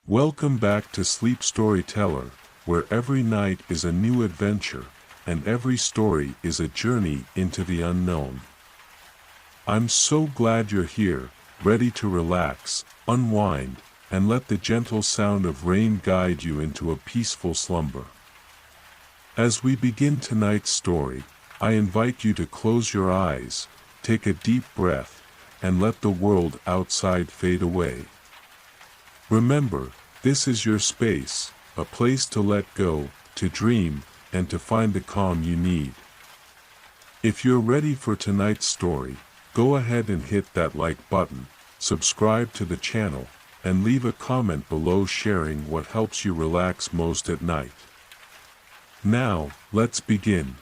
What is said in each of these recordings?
Welcome back to Sleep Storyteller, where every night is a new adventure, and every story is a journey into the unknown. I'm so glad you're here, ready to relax, unwind, and let the gentle sound of rain guide you into a peaceful slumber. As we begin tonight's story, I invite you to close your eyes, take a deep breath, and let the world outside fade away. Remember, this is your space, a place to let go, to dream, and to find the calm you need. If you're ready for tonight's story, go ahead and hit that like button, subscribe to the channel, and leave a comment below sharing what helps you relax most at night. Now, let's begin.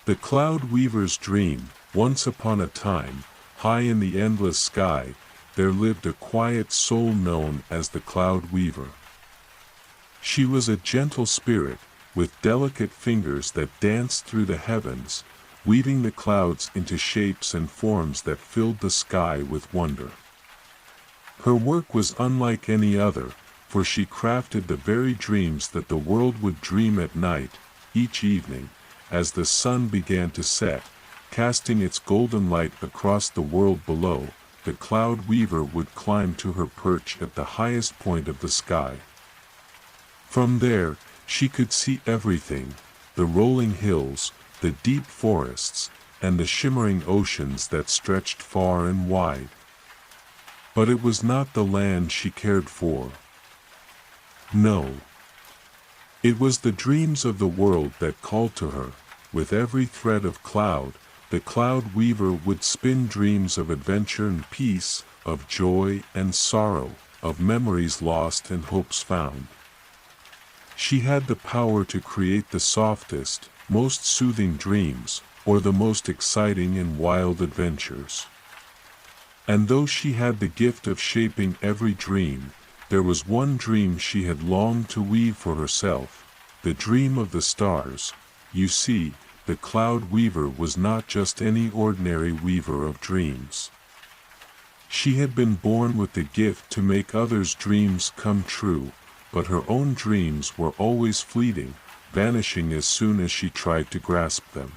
The Cloud Weaver's Dream. Once upon a time, high in the endless sky, there lived a quiet soul known as the Cloud Weaver. She was a gentle spirit, with delicate fingers that danced through the heavens, weaving the clouds into shapes and forms that filled the sky with wonder. Her work was unlike any other, for she crafted the very dreams that the world would dream at night. Each evening, as the sun began to set, casting its golden light across the world below, the Cloud Weaver would climb to her perch at the highest point of the sky. From there, she could see everything: the rolling hills, the deep forests, and the shimmering oceans that stretched far and wide. But it was not the land she cared for. No. It was the dreams of the world that called to her. With every thread of cloud, the Cloud Weaver would spin dreams of adventure and peace, of joy and sorrow, of memories lost and hopes found. She had the power to create the softest, most soothing dreams, or the most exciting and wild adventures. And though she had the gift of shaping every dream, there was one dream she had longed to weave for herself, the dream of the stars. You see, the Cloud Weaver was not just any ordinary weaver of dreams. She had been born with the gift to make others' dreams come true, but her own dreams were always fleeting, vanishing as soon as she tried to grasp them.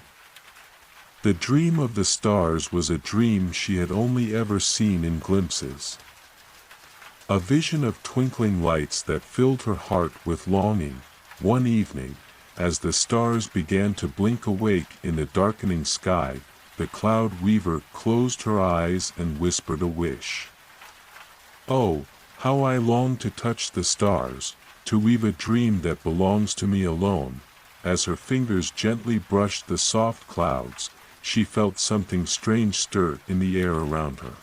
The dream of the stars was a dream she had only ever seen in glimpses. A vision of twinkling lights that filled her heart with longing. One evening, as the stars began to blink awake in the darkening sky, the Cloud Weaver closed her eyes and whispered a wish. "Oh, how I long to touch the stars, to weave a dream that belongs to me alone." As her fingers gently brushed the soft clouds, she felt something strange stir in the air around her.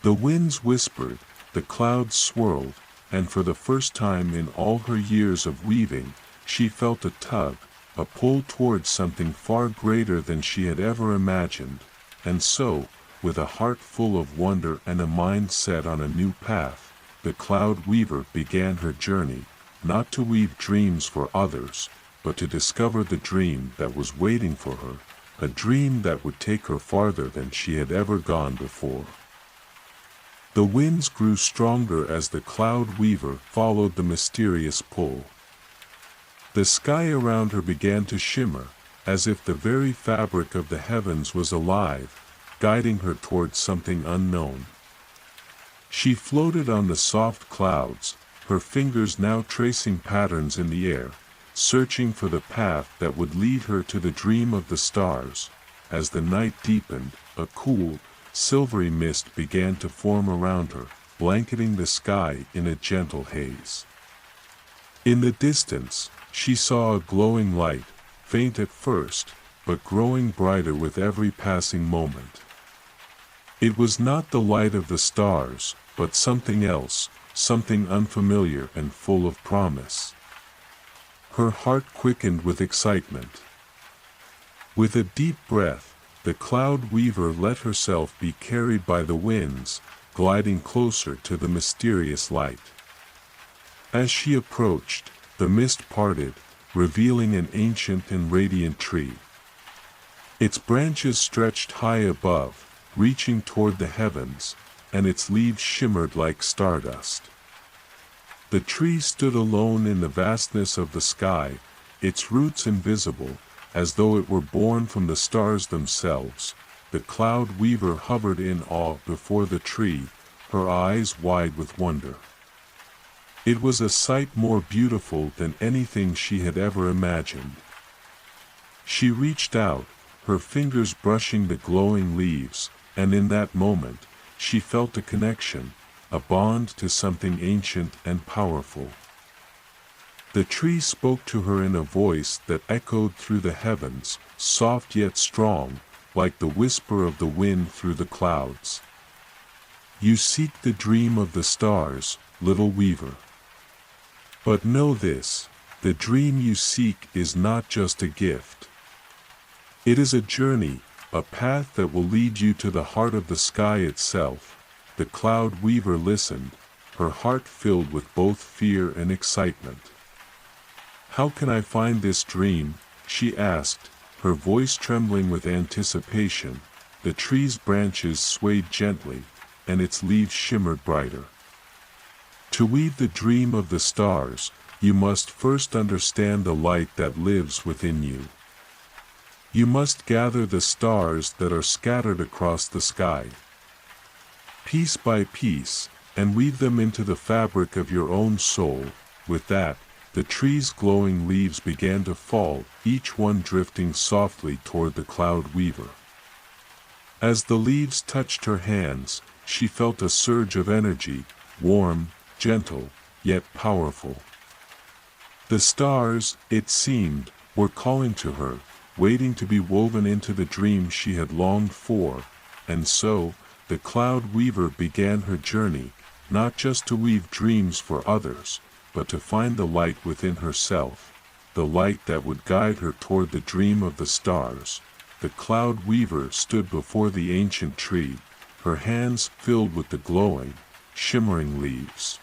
The winds whispered, the clouds swirled, and for the first time in all her years of weaving, she felt a tug, a pull towards something far greater than she had ever imagined. And so, with a heart full of wonder and a mind set on a new path, the Cloud Weaver began her journey, not to weave dreams for others, but to discover the dream that was waiting for her, a dream that would take her farther than she had ever gone before. The winds grew stronger as the Cloud Weaver followed the mysterious pull. The sky around her began to shimmer, as if the very fabric of the heavens was alive, guiding her towards something unknown. She floated on the soft clouds, her fingers now tracing patterns in the air, searching for the path that would lead her to the dream of the stars. As the night deepened, a cool, silvery mist began to form around her, blanketing the sky in a gentle haze. In the distance, she saw a glowing light, faint at first, but growing brighter with every passing moment. It was not the light of the stars, but something else, something unfamiliar and full of promise. Her heart quickened with excitement. With a deep breath, the Cloud Weaver let herself be carried by the winds, gliding closer to the mysterious light. As she approached, the mist parted, revealing an ancient and radiant tree. Its branches stretched high above, reaching toward the heavens, and its leaves shimmered like stardust. The tree stood alone in the vastness of the sky, its roots invisible, as though it were born from the stars themselves. The cloud weaver hovered in awe before the tree, her eyes wide with wonder. It was a sight more beautiful than anything she had ever imagined. She reached out, her fingers brushing the glowing leaves, and in that moment, she felt a connection, a bond to something ancient and powerful. The tree spoke to her in a voice that echoed through the heavens, soft yet strong, like the whisper of the wind through the clouds. You seek the dream of the stars, little weaver. But know this, the dream you seek is not just a gift. It is a journey, a path that will lead you to the heart of the sky itself. The cloud weaver listened, her heart filled with both fear and excitement. How can I find this dream? She asked, her voice trembling with anticipation. The tree's branches swayed gently, and its leaves shimmered brighter. To weave the dream of the stars, you must first understand the light that lives within you. You must gather the stars that are scattered across the sky, piece by piece, and weave them into the fabric of your own soul. With that, the tree's glowing leaves began to fall, each one drifting softly toward the cloud weaver. As the leaves touched her hands, she felt a surge of energy, warm, gentle, yet powerful. The stars, it seemed, were calling to her, waiting to be woven into the dream she had longed for, and so, the cloud weaver began her journey, not just to weave dreams for others, but to find the light within herself, the light that would guide her toward the dream of the stars. The cloud weaver stood before the ancient tree, her hands filled with the glowing, shimmering leaves.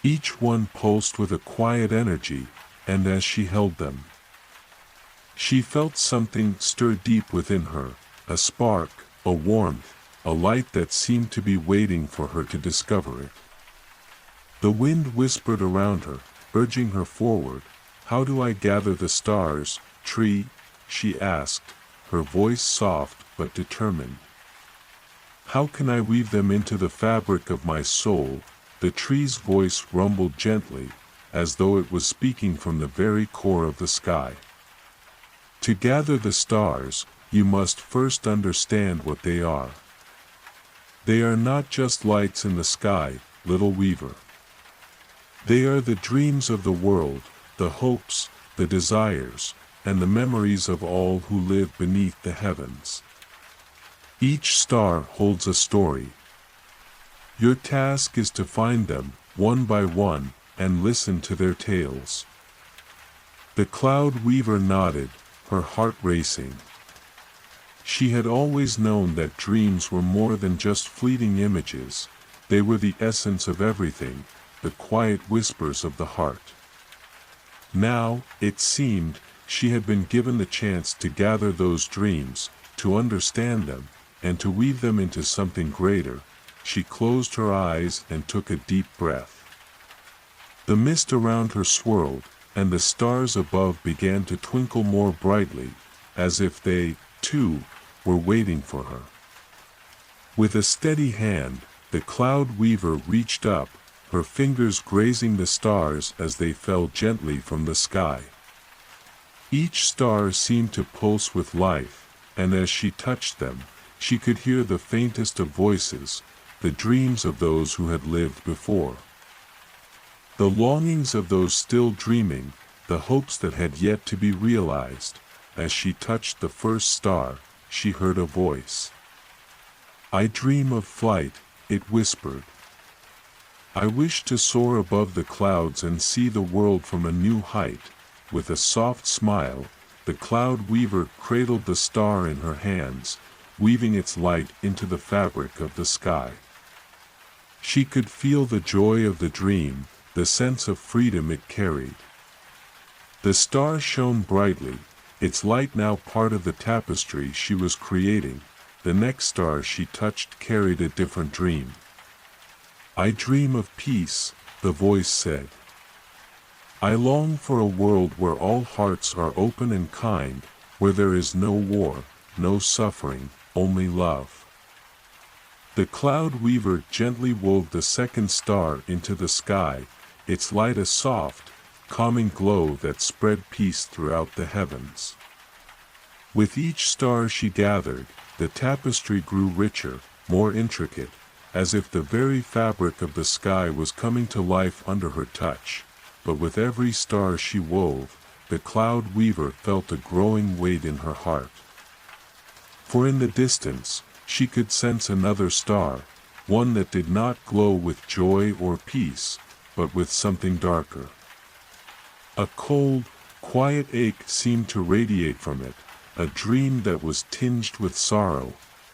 Each one pulsed with a quiet energy, and as she held them, she felt something stir deep within her, a spark, a warmth, a light that seemed to be waiting for her to discover it. The wind whispered around her, urging her forward. How do I gather the stars, tree? She asked, her voice soft but determined. How can I weave them into the fabric of my soul? The tree's voice rumbled gently, as though it was speaking from the very core of the sky. To gather the stars, you must first understand what they are. They are not just lights in the sky, little weaver. They are the dreams of the world, the hopes, the desires, and the memories of all who live beneath the heavens. Each star holds a story. Your task is to find them, one by one, and listen to their tales. The cloud weaver nodded, her heart racing. She had always known that dreams were more than just fleeting images, they were the essence of everything, the quiet whispers of the heart. Now, it seemed, she had been given the chance to gather those dreams, to understand them, and to weave them into something greater. She closed her eyes and took a deep breath. The mist around her swirled, and the stars above began to twinkle more brightly, as if they, too, were waiting for her. With a steady hand, the cloud weaver reached up, her fingers grazing the stars as they fell gently from the sky. Each star seemed to pulse with life, and as she touched them, she could hear the faintest of voices, the dreams of those who had lived before. The longings of those still dreaming, the hopes that had yet to be realized. As she touched the first star, she heard a voice. I dream of flight, it whispered. I wish to soar above the clouds and see the world from a new height. With a soft smile, the cloud weaver cradled the star in her hands, weaving its light into the fabric of the sky. She could feel the joy of the dream, the sense of freedom it carried. The star shone brightly, its light now part of the tapestry she was creating. The next star she touched carried a different dream. I dream of peace, the voice said. I long for a world where all hearts are open and kind, where there is no war, no suffering, only love. The cloud weaver gently wove the second star into the sky, its light a soft, calming glow that spread peace throughout the heavens. With each star she gathered, the tapestry grew richer, more intricate, as if the very fabric of the sky was coming to life under her touch. But with every star she wove, the cloud weaver felt a growing weight in her heart. For in the distance, she could sense another star, one that did not glow with joy or peace, but with something darker. A cold, quiet ache seemed to radiate from it, a dream that was tinged with sorrow.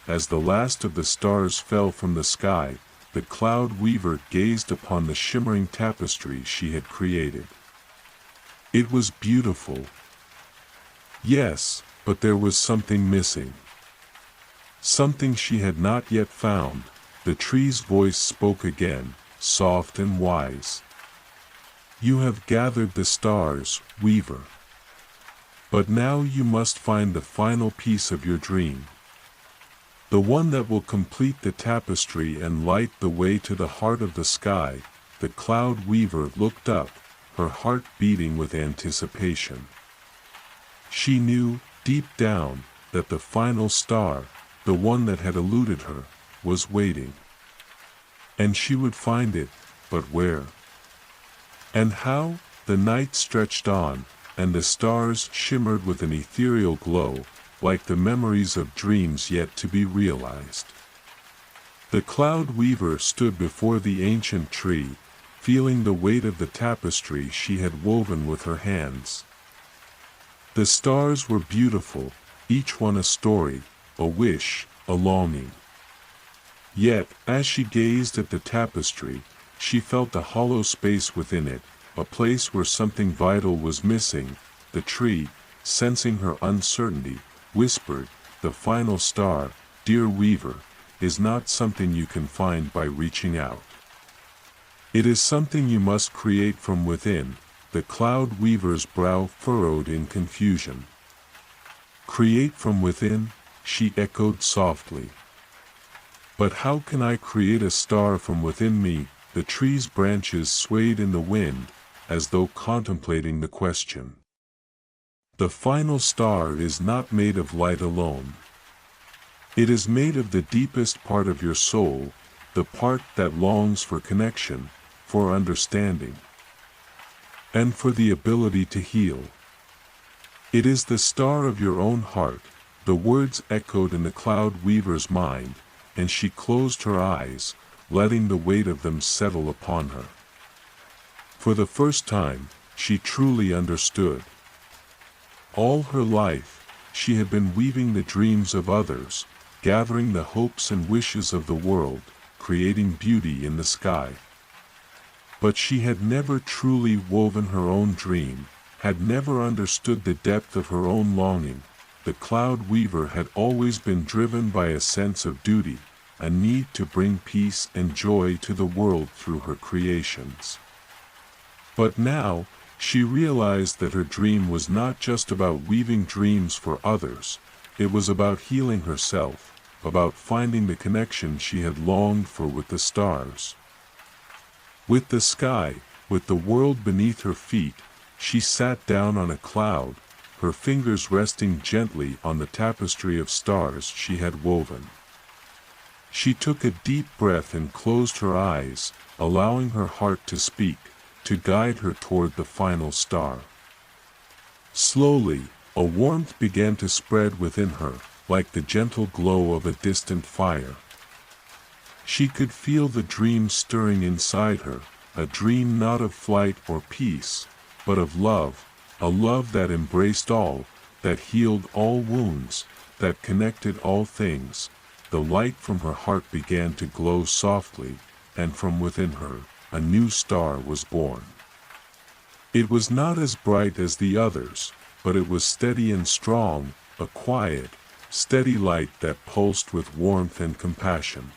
As the last of the stars fell from the sky, the cloud weaver gazed upon the shimmering tapestry she had created. It was beautiful. Yes, but there was something missing. Something she had not yet found. The tree's voice spoke again, soft and wise. You have gathered the stars, weaver. But now you must find the final piece of your dream. The one that will complete the tapestry and light the way to the heart of the sky. The cloud weaver looked up, her heart beating with anticipation. She knew, deep down, that the final star, the one that had eluded her, was waiting. And she would find it, but where? And how? The night stretched on, and the stars shimmered with an ethereal glow, like the memories of dreams yet to be realized. The cloud weaver stood before the ancient tree, feeling the weight of the tapestry she had woven with her hands. The stars were beautiful, each one a story, a wish, a longing. Yet, as she gazed at the tapestry, she felt a hollow space within it, a place where something vital was missing. The tree, sensing her uncertainty, whispered, "The final star, dear weaver, is not something you can find by reaching out. It is something you must create from within." The cloud weaver's brow furrowed in confusion. "Create from within?" she echoed softly. "But how can I create a star from within me?" The tree's branches swayed in the wind, as though contemplating the question. The final star is not made of light alone. It is made of the deepest part of your soul, the part that longs for connection, for understanding, and for the ability to heal. It is the star of your own heart. The words echoed in the cloud weaver's mind, and she closed her eyes, letting the weight of them settle upon her. For the first time, she truly understood. All her life, she had been weaving the dreams of others, gathering the hopes and wishes of the world, creating beauty in the sky. But she had never truly woven her own dream, had never understood the depth of her own longing. The cloud weaver had always been driven by a sense of duty, a need to bring peace and joy to the world through her creations. But now, she realized that her dream was not just about weaving dreams for others, it was about healing herself, about finding the connection she had longed for with the stars. With the sky, with the world beneath her feet, she sat down on a cloud, her fingers resting gently on the tapestry of stars she had woven. She took a deep breath and closed her eyes, allowing her heart to speak, to guide her toward the final star. Slowly, a warmth began to spread within her, like the gentle glow of a distant fire. She could feel the dream stirring inside her, a dream not of flight or peace, but of love, a love that embraced all, that healed all wounds, that connected all things. The light from her heart began to glow softly, and from within her, a new star was born. It was not as bright as the others, but it was steady and strong, a quiet, steady light that pulsed with warmth and compassion.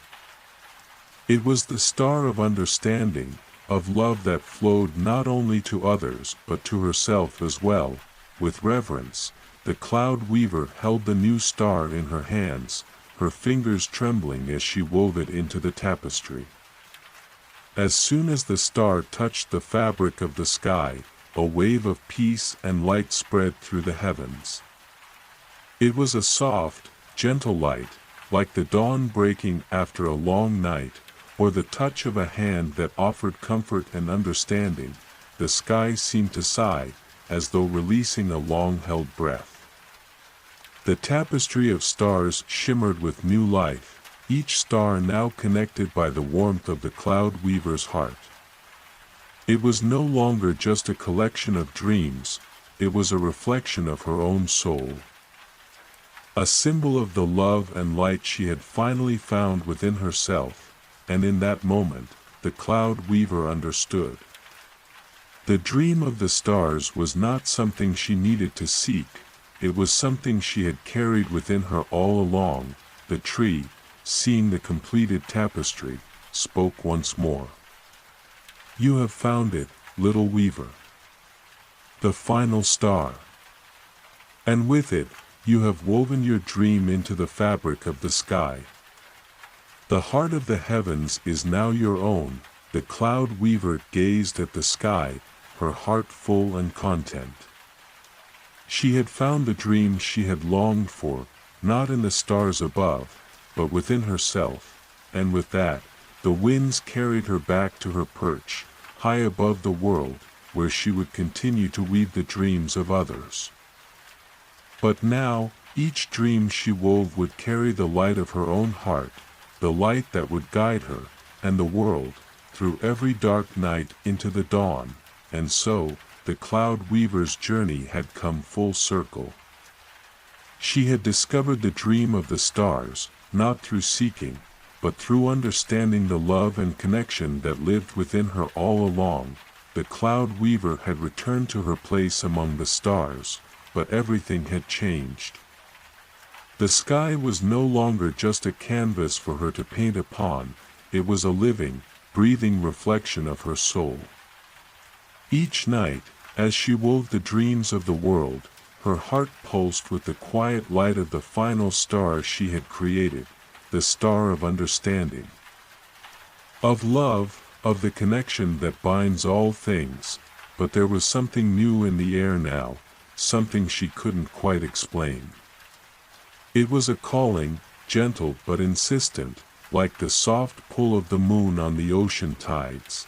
It was the star of understanding, of love that flowed not only to others but to herself as well. With reverence, the cloud weaver held the new star in her hands, her fingers trembling as she wove it into the tapestry. As soon as the star touched the fabric of the sky, a wave of peace and light spread through the heavens. It was a soft, gentle light, like the dawn breaking after a long night, or the touch of a hand that offered comfort and understanding. The sky seemed to sigh, as though releasing a long-held breath. The tapestry of stars shimmered with new life, each star now connected by the warmth of the cloud weaver's heart. It was no longer just a collection of dreams, it was a reflection of her own soul. A symbol of the love and light she had finally found within herself, and in that moment, the cloud weaver understood. The dream of the stars was not something she needed to seek, it was something she had carried within her all along. The tree, seeing the completed tapestry, spoke once more. "You have found it, little weaver. The final star. And with it, you have woven your dream into the fabric of the sky. The heart of the heavens is now your own." The cloud weaver gazed at the sky, her heart full and content. She had found the dream she had longed for, not in the stars above, but within herself, and with that, the winds carried her back to her perch, high above the world, where she would continue to weave the dreams of others. But now, each dream she wove would carry the light of her own heart, the light that would guide her, and the world, through every dark night into the dawn, and so, the cloud weaver's journey had come full circle. She had discovered the dream of the stars, not through seeking, but through understanding the love and connection that lived within her all along. The cloud weaver had returned to her place among the stars, but everything had changed. The sky was no longer just a canvas for her to paint upon, it was a living, breathing reflection of her soul. Each night, as she wove the dreams of the world, her heart pulsed with the quiet light of the final star she had created, the star of understanding, of love, of the connection that binds all things. But there was something new in the air now, something she couldn't quite explain. It was a calling, gentle but insistent, like the soft pull of the moon on the ocean tides.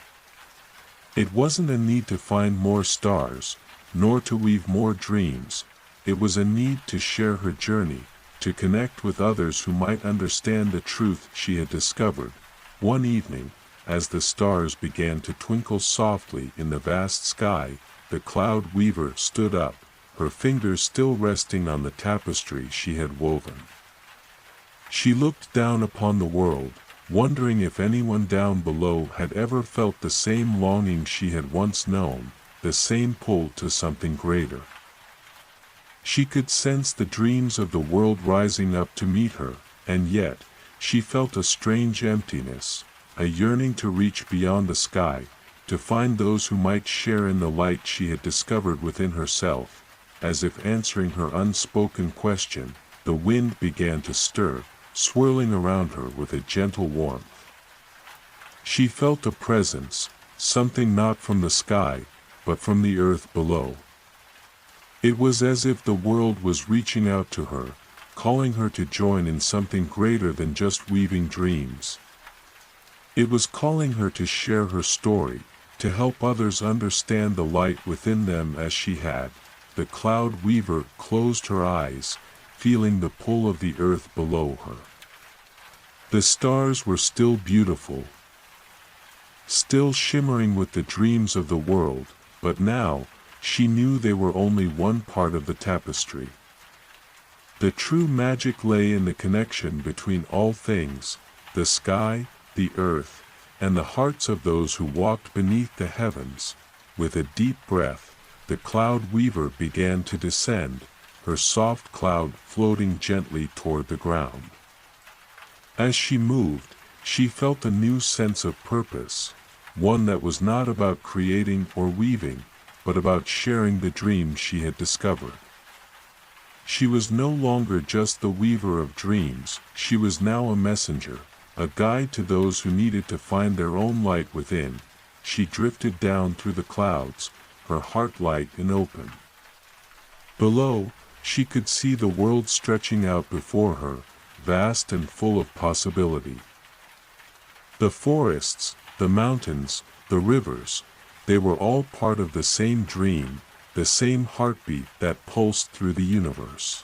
It wasn't a need to find more stars, nor to weave more dreams, it was a need to share her journey, to connect with others who might understand the truth she had discovered. One evening, as the stars began to twinkle softly in the vast sky, the cloud weaver stood up, her fingers still resting on the tapestry she had woven. She looked down upon the world, wondering if anyone down below had ever felt the same longing she had once known, the same pull to something greater. She could sense the dreams of the world rising up to meet her, and yet, she felt a strange emptiness, a yearning to reach beyond the sky, to find those who might share in the light she had discovered within herself. As if answering her unspoken question, the wind began to stir, swirling around her with a gentle warmth. She felt a presence, something not from the sky, but from the earth below. It was as if the world was reaching out to her, calling her to join in something greater than just weaving dreams. It was calling her to share her story, to help others understand the light within them as she had. The cloud weaver closed her eyes, feeling the pull of the earth below her. The stars were still beautiful, still shimmering with the dreams of the world, but now, she knew they were only one part of the tapestry. The true magic lay in the connection between all things, the sky, the earth, and the hearts of those who walked beneath the heavens. With a deep breath, the cloud weaver began to descend, her soft cloud floating gently toward the ground. As she moved, she felt a new sense of purpose. one that was not about creating or weaving, but about sharing the dream she had discovered. She was no longer just the weaver of dreams, she was now a messenger, a guide to those who needed to find their own light within. She drifted down through the clouds, her heart light and open. Below, she could see the world stretching out before her, vast and full of possibility. The forests, the mountains, the rivers, they were all part of the same dream, the same heartbeat that pulsed through the universe.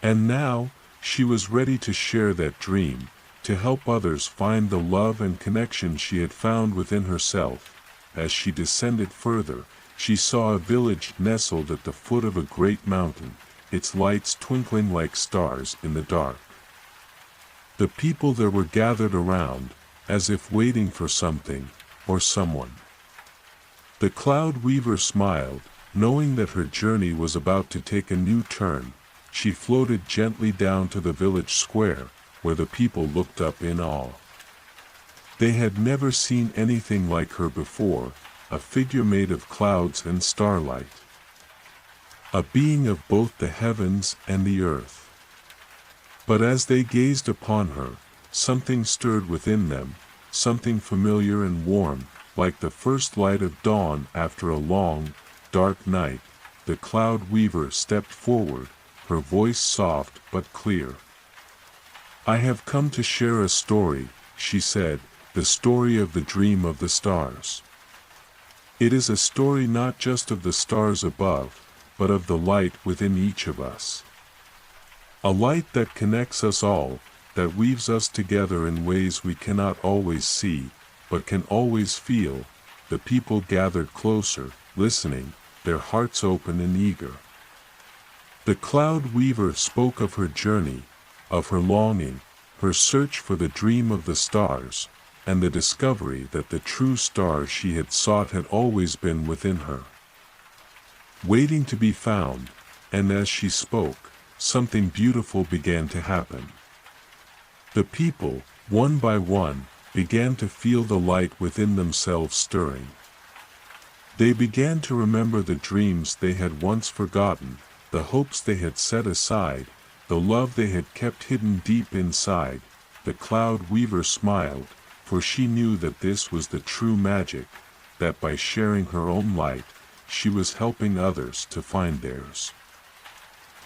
And now, she was ready to share that dream, to help others find the love and connection she had found within herself. As she descended further, she saw a village nestled at the foot of a great mountain, its lights twinkling like stars in the dark. The people there were gathered around, as if waiting for something, or someone. The cloud weaver smiled, knowing that her journey was about to take a new turn. She floated gently down to the village square, where the people looked up in awe. They had never seen anything like her before, a figure made of clouds and starlight. A being of both the heavens and the earth. But as they gazed upon her, something stirred within them, something familiar and warm, like the first light of dawn after a long, dark night. The cloud weaver stepped forward, her voice soft but clear. "I have come to share a story," she said, "the story of the dream of the stars. It is a story not just of the stars above, but of the light within each of us. A light that connects us all, that weaves us together in ways we cannot always see, but can always feel." The people gathered closer, listening, their hearts open and eager. The cloud weaver spoke of her journey, of her longing, her search for the dream of the stars, and the discovery that the true star she had sought had always been within her, waiting to be found. And as she spoke, something beautiful began to happen. The people, one by one, began to feel the light within themselves stirring. They began to remember the dreams they had once forgotten, the hopes they had set aside, the love they had kept hidden deep inside. The cloud weaver smiled, for she knew that this was the true magic, that by sharing her own light, she was helping others to find theirs.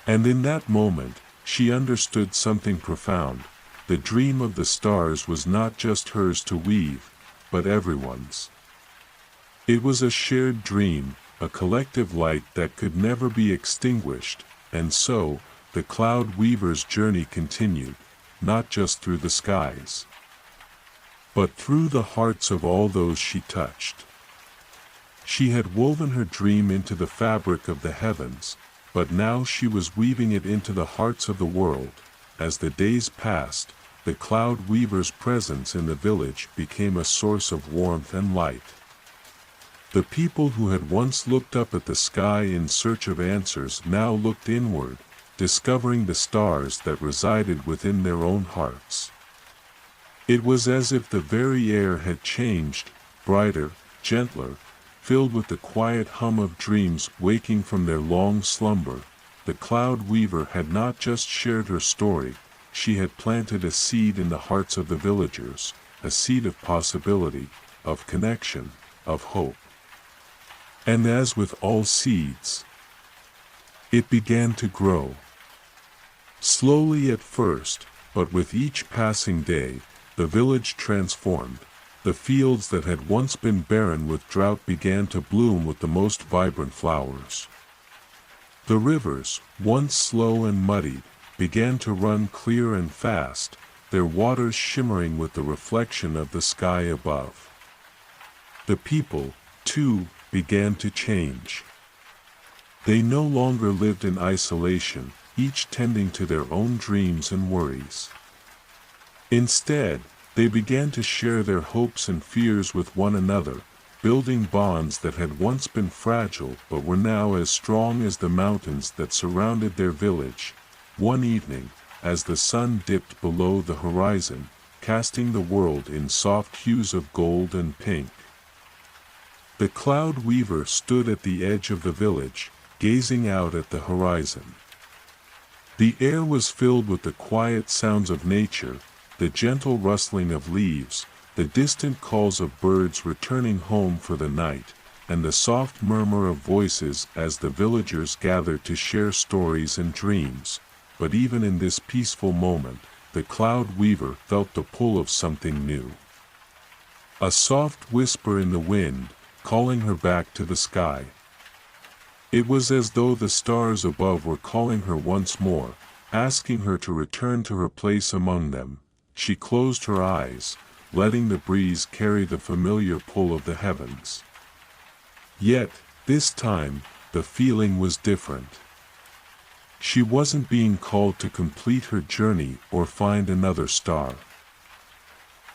And in that moment, she understood something profound. The dream of the stars was not just hers to weave, but everyone's. It was a shared dream, a collective light that could never be extinguished, and so, the cloud weaver's journey continued, not just through the skies, but through the hearts of all those she touched. She had woven her dream into the fabric of the heavens, but now she was weaving it into the hearts of the world. As the days passed, the cloud weaver's presence in the village became a source of warmth and light. The people who had once looked up at the sky in search of answers now looked inward, discovering the stars that resided within their own hearts. It was as if the very air had changed, brighter, gentler, filled with the quiet hum of dreams waking from their long slumber. The cloud weaver had not just shared her story, she had planted a seed in the hearts of the villagers, a seed of possibility, of connection, of hope. And as with all seeds, it began to grow. Slowly at first, but with each passing day, the village transformed. The fields that had once been barren with drought began to bloom with the most vibrant flowers. The rivers, once slow and muddied, began to run clear and fast, their waters shimmering with the reflection of the sky above. The people, too, began to change. They no longer lived in isolation, each tending to their own dreams and worries. Instead, they began to share their hopes and fears with one another, building bonds that had once been fragile but were now as strong as the mountains that surrounded their village. One evening, as the sun dipped below the horizon, casting the world in soft hues of gold and pink. The cloud weaver stood at the edge of the village, gazing out at the horizon. The air was filled with the quiet sounds of nature, the gentle rustling of leaves, the distant calls of birds returning home for the night, and the soft murmur of voices as the villagers gathered to share stories and dreams. But even in this peaceful moment, the cloud weaver felt the pull of something new. A soft whisper in the wind, calling her back to the sky. It was as though the stars above were calling her once more, asking her to return to her place among them. She closed her eyes, letting the breeze carry the familiar pull of the heavens. Yet, this time, the feeling was different. She wasn't being called to complete her journey or find another star.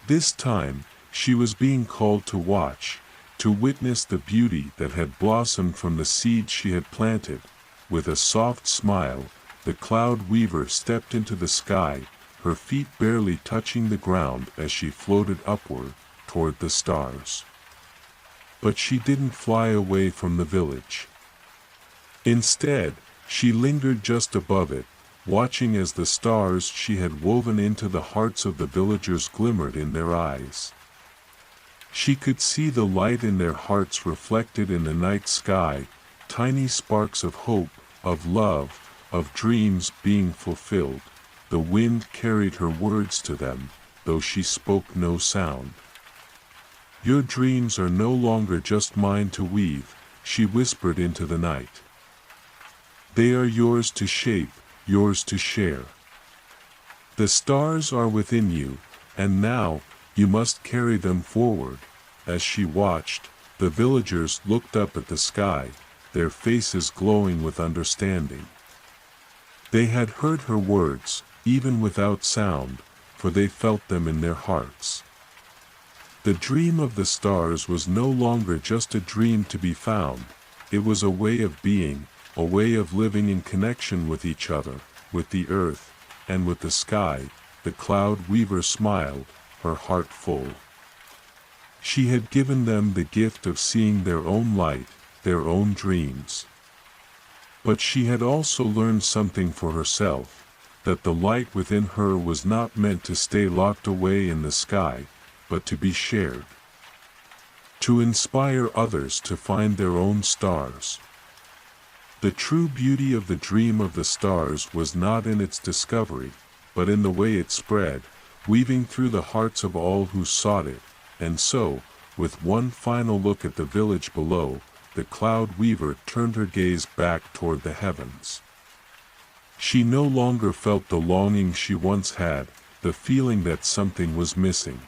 This time, she was being called to watch, to witness the beauty that had blossomed from the seed she had planted. With a soft smile, the cloud weaver stepped into the sky, her feet barely touching the ground as she floated upward, toward the stars. But she didn't fly away from the village. Instead, she lingered just above it, watching as the stars she had woven into the hearts of the villagers glimmered in their eyes. She could see the light in their hearts reflected in the night sky, tiny sparks of hope, of love, of dreams being fulfilled. The wind carried her words to them, though she spoke no sound. "Your dreams are no longer just mine to weave," she whispered into the night. "They are yours to shape, yours to share. The stars are within you, and now, you must carry them forward." As she watched, the villagers looked up at the sky, their faces glowing with understanding. They had heard her words, even without sound, for they felt them in their hearts. The dream of the stars was no longer just a dream to be found, it was a way of being, a way of living in connection with each other, with the earth, and with the sky. The cloud weaver smiled, her heart full. She had given them the gift of seeing their own light, their own dreams. But she had also learned something for herself, that the light within her was not meant to stay locked away in the sky, but to be shared. To inspire others to find their own stars. The true beauty of the dream of the stars was not in its discovery, but in the way it spread, weaving through the hearts of all who sought it. And so, with one final look at the village below, the cloud weaver turned her gaze back toward the heavens. She no longer felt the longing she once had, the feeling that something was missing.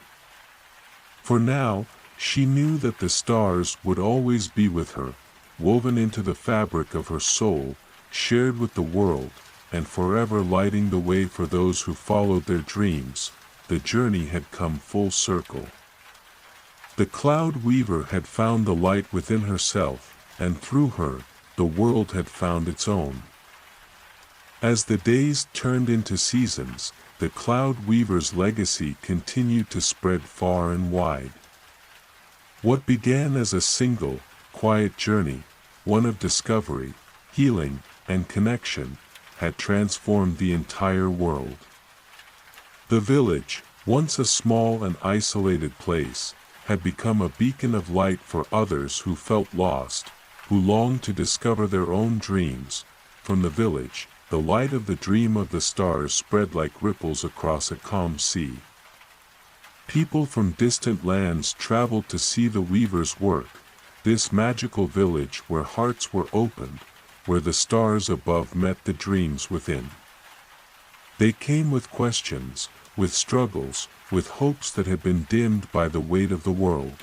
For now, she knew that the stars would always be with her, woven into the fabric of her soul, shared with the world, and forever lighting the way for those who followed their dreams. The journey had come full circle. The cloud weaver had found the light within herself, and through her, the world had found its own. As the days turned into seasons, the cloud weaver's legacy continued to spread far and wide. What began as a single, quiet journey, one of discovery, healing, and connection, had transformed the entire world. The village, once a small and isolated place, had become a beacon of light for others who felt lost, who longed to discover their own dreams. From the village, the light of the dream of the stars spread like ripples across a calm sea. People from distant lands traveled to see the weaver's work, this magical village where hearts were opened, where the stars above met the dreams within. They came with questions, with struggles, with hopes that had been dimmed by the weight of the world.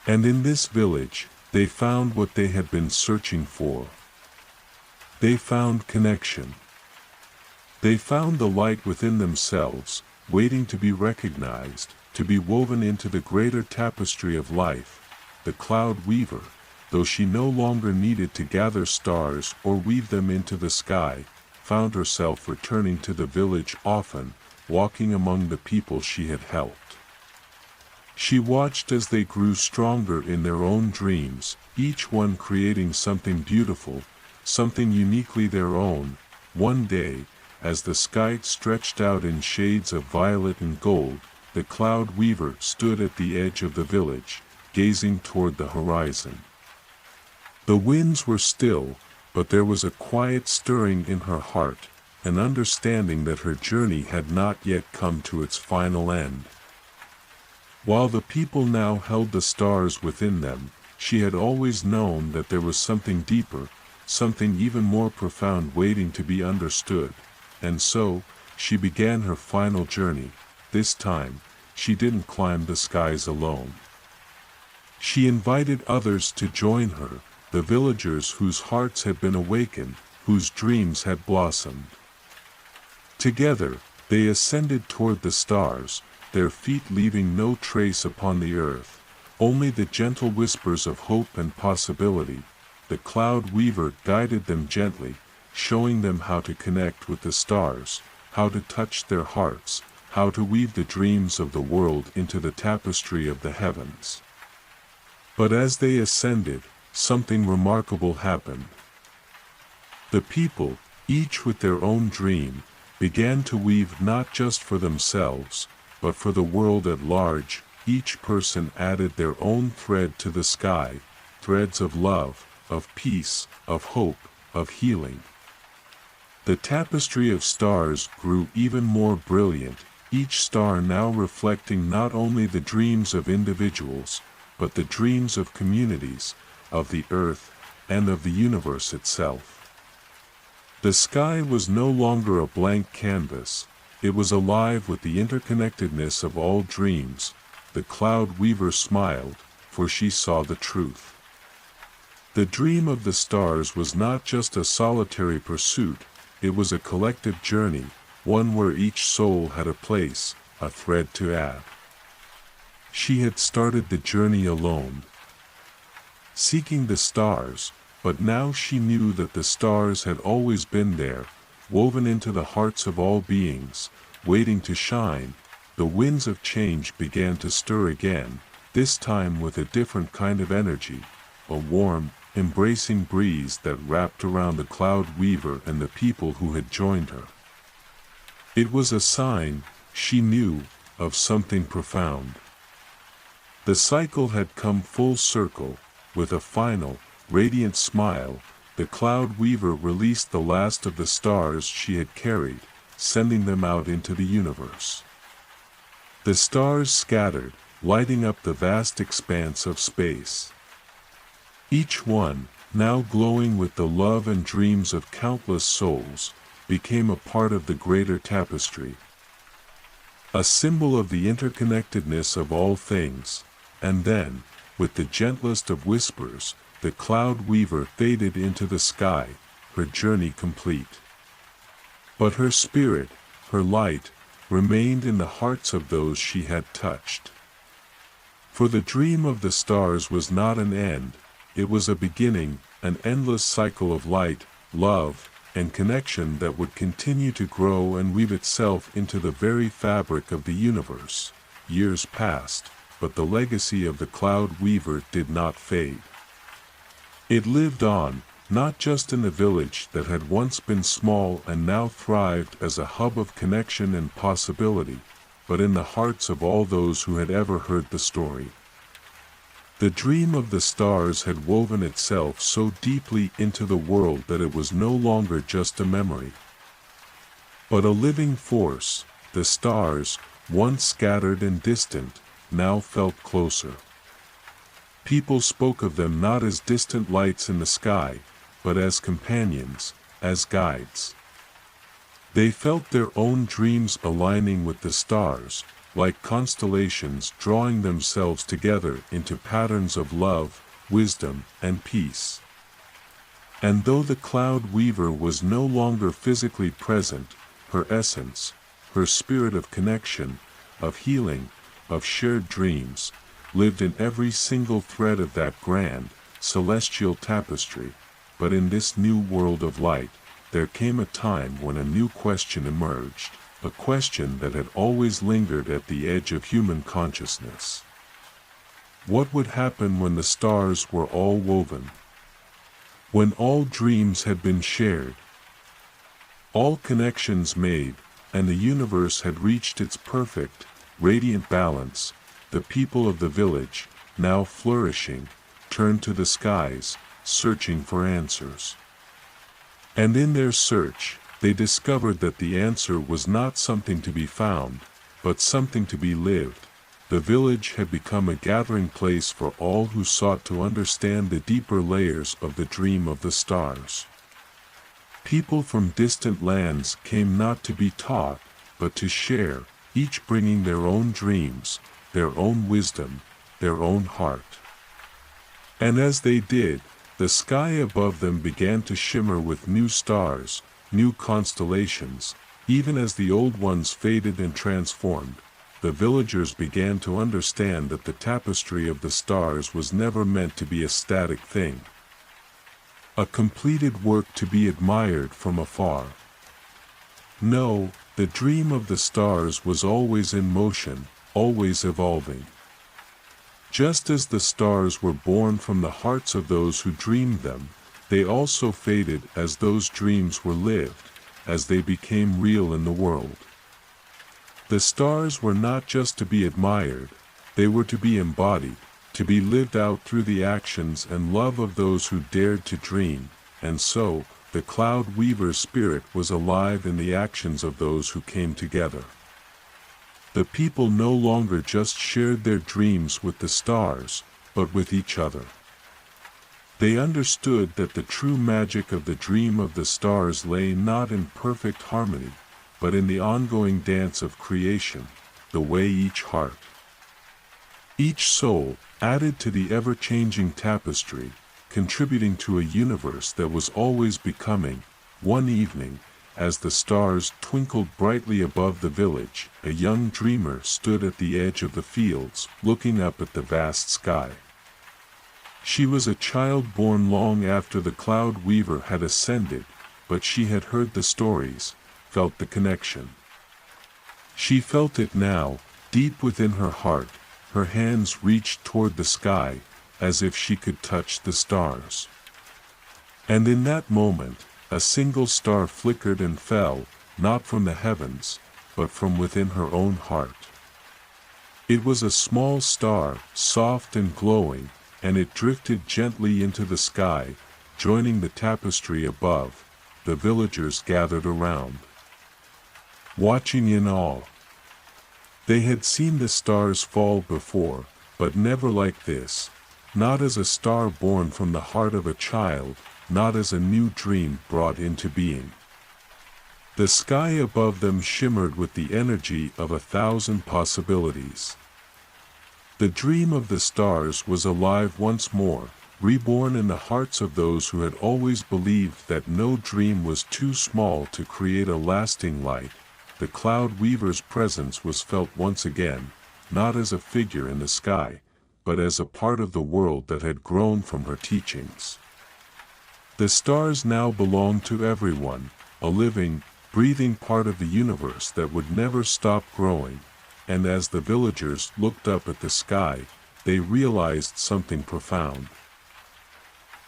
And in this village, they found what they had been searching for. They found connection. They found the light within themselves, waiting to be recognized, to be woven into the greater tapestry of life. The cloud weaver, though she no longer needed to gather stars or weave them into the sky, found herself returning to the village often, walking among the people she had helped. She watched as they grew stronger in their own dreams, each one creating something beautiful, something uniquely their own. One day, as the sky stretched out in shades of violet and gold, the cloud weaver stood at the edge of the village, gazing toward the horizon. The winds were still, but there was a quiet stirring in her heart, an understanding that her journey had not yet come to its final end. While the people now held the stars within them, she had always known that there was something deeper, something even more profound waiting to be understood, and so, she began her final journey. This time, she didn't climb the skies alone. She invited others to join her, the villagers whose hearts had been awakened, whose dreams had blossomed. Together, they ascended toward the stars, their feet leaving no trace upon the earth, only the gentle whispers of hope and possibility. The cloud weaver guided them gently, showing them how to connect with the stars, how to touch their hearts, how to weave the dreams of the world into the tapestry of the heavens. But as they ascended, something remarkable happened. The people, each with their own dream, began to weave not just for themselves, but for the world at large. Each person added their own thread to the sky, threads of love, of peace, of hope, of healing. The tapestry of stars grew even more brilliant, each star now reflecting not only the dreams of individuals, but the dreams of communities, of the earth, and of the universe itself. The sky was no longer a blank canvas, it was alive with the interconnectedness of all dreams. The cloud weaver smiled, for she saw the truth. The dream of the stars was not just a solitary pursuit, it was a collective journey, one where each soul had a place, a thread to add. She had started the journey alone, seeking the stars, but now she knew that the stars had always been there, woven into the hearts of all beings, waiting to shine. The winds of change began to stir again, this time with a different kind of energy, a warm, embracing breeze that wrapped around the cloud weaver and the people who had joined her. It was a sign, she knew, of something profound. The cycle had come full circle. With a final, radiant smile, the cloud weaver released the last of the stars she had carried, sending them out into the universe. The stars scattered, lighting up the vast expanse of space. Each one, now glowing with the love and dreams of countless souls, became a part of the greater tapestry. A symbol of the interconnectedness of all things. And then, with the gentlest of whispers, the cloud weaver faded into the sky, her journey complete. But her spirit, her light, remained in the hearts of those she had touched. For the dream of the stars was not an end, it was a beginning, an endless cycle of light, love, and connection that would continue to grow and weave itself into the very fabric of the universe. Years passed, but the legacy of the cloud weaver did not fade. It lived on, not just in the village that had once been small and now thrived as a hub of connection and possibility, but in the hearts of all those who had ever heard the story. The dream of the stars had woven itself so deeply into the world that it was no longer just a memory, but a living force. The stars, once scattered and distant, now felt closer. People spoke of them not as distant lights in the sky, but as companions, as guides. They felt their own dreams aligning with the stars, like constellations drawing themselves together into patterns of love, wisdom, and peace. And though the cloud weaver was no longer physically present, her essence, her spirit of connection, of healing, of shared dreams, lived in every single thread of that grand, celestial tapestry. But in this new world of light, there came a time when a new question emerged. a question that had always lingered at the edge of human consciousness. What would happen when the stars were all woven? When all dreams had been shared, all connections made, and the universe had reached its perfect, radiant balance, the people of the village, now flourishing, turned to the skies, searching for answers. And in their search, they discovered that the answer was not something to be found, but something to be lived. The village had become a gathering place for all who sought to understand the deeper layers of the dream of the stars. People from distant lands came not to be taught, but to share, each bringing their own dreams, their own wisdom, their own heart. And as they did, the sky above them began to shimmer with new stars, new constellations. Even as the old ones faded and transformed, the villagers began to understand that the tapestry of the stars was never meant to be a static thing, a completed work to be admired from afar. No, the dream of the stars was always in motion, always evolving. Just as the stars were born from the hearts of those who dreamed them, they also faded as those dreams were lived, as they became real in the world. The stars were not just to be admired, they were to be embodied, to be lived out through the actions and love of those who dared to dream, and so, the cloud weaver's spirit was alive in the actions of those who came together. The people no longer just shared their dreams with the stars, but with each other. They understood that the true magic of the dream of the stars lay not in perfect harmony, but in the ongoing dance of creation, the way each heart, each soul, added to the ever-changing tapestry, contributing to a universe that was always becoming. One evening, as the stars twinkled brightly above the village, a young dreamer stood at the edge of the fields, looking up at the vast sky. She was a child born long after the cloud weaver had ascended, but she had heard the stories, felt the connection. She felt it now, deep within her heart. Her hands reached toward the sky, as if she could touch the stars. And in that moment, a single star flickered and fell, not from the heavens, but from within her own heart. It was a small star, soft and glowing, and it drifted gently into the sky, joining the tapestry above. The villagers gathered around, watching in awe. They had seen the stars fall before, but never like this, not as a star born from the heart of a child, not as a new dream brought into being. The sky above them shimmered with the energy of 1,000 possibilities. The dream of the stars was alive once more, reborn in the hearts of those who had always believed that no dream was too small to create a lasting light. The cloud weaver's presence was felt once again, not as a figure in the sky, but as a part of the world that had grown from her teachings. The stars now belonged to everyone, a living, breathing part of the universe that would never stop growing, and as the villagers looked up at the sky, they realized something profound.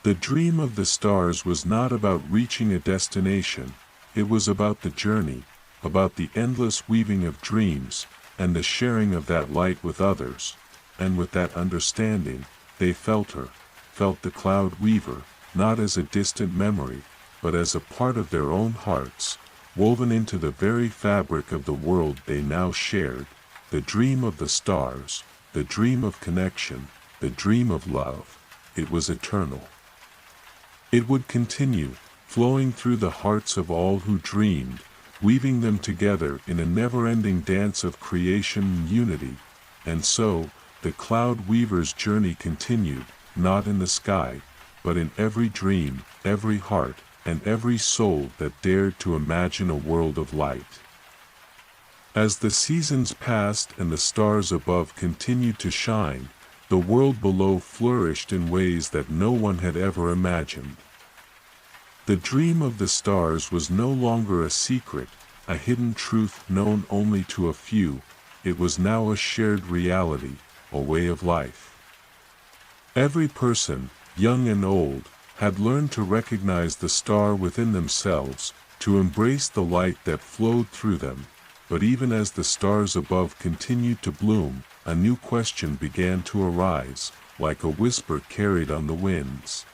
The dream of the stars was not about reaching a destination, it was about the journey, about the endless weaving of dreams, and the sharing of that light with others. And with that understanding, they felt her, felt the cloud weaver, not as a distant memory, but as a part of their own hearts, woven into the very fabric of the world they now shared. The dream of the stars, the dream of connection, the dream of love, it was eternal. It would continue, flowing through the hearts of all who dreamed, weaving them together in a never-ending dance of creation and unity. And so, the cloud weaver's journey continued, not in the sky, but in every dream, every heart, and every soul that dared to imagine a world of light. As the seasons passed and the stars above continued to shine, the world below flourished in ways that no one had ever imagined. The dream of the stars was no longer a secret, a hidden truth known only to a few. It was now a shared reality, a way of life. Every person, young and old, had learned to recognize the star within themselves, to embrace the light that flowed through them. But even as the stars above continued to bloom, a new question began to arise, like a whisper carried on the winds.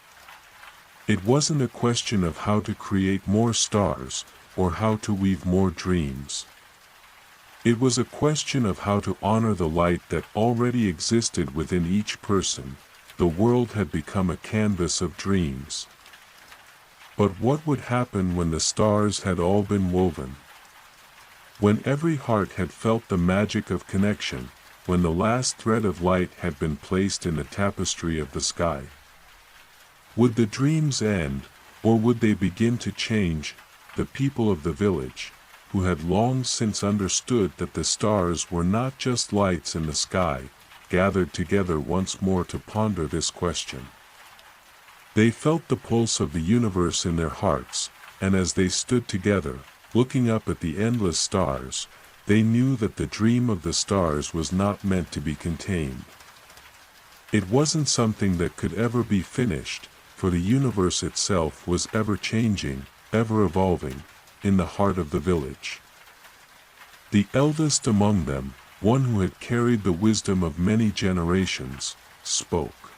It wasn't a question of how to create more stars, or how to weave more dreams. It was a question of how to honor the light that already existed within each person. The world had become a canvas of dreams. But what would happen when the stars had all been woven? When every heart had felt the magic of connection, when the last thread of light had been placed in the tapestry of the sky? Would the dreams end, or would they begin to change? The people of the village, who had long since understood that the stars were not just lights in the sky, gathered together once more to ponder this question. They felt the pulse of the universe in their hearts, and as they stood together, looking up at the endless stars, they knew that the dream of the stars was not meant to be contained. It wasn't something that could ever be finished, for the universe itself was ever changing, ever evolving, in the heart of the village. The eldest among them, one who had carried the wisdom of many generations, spoke.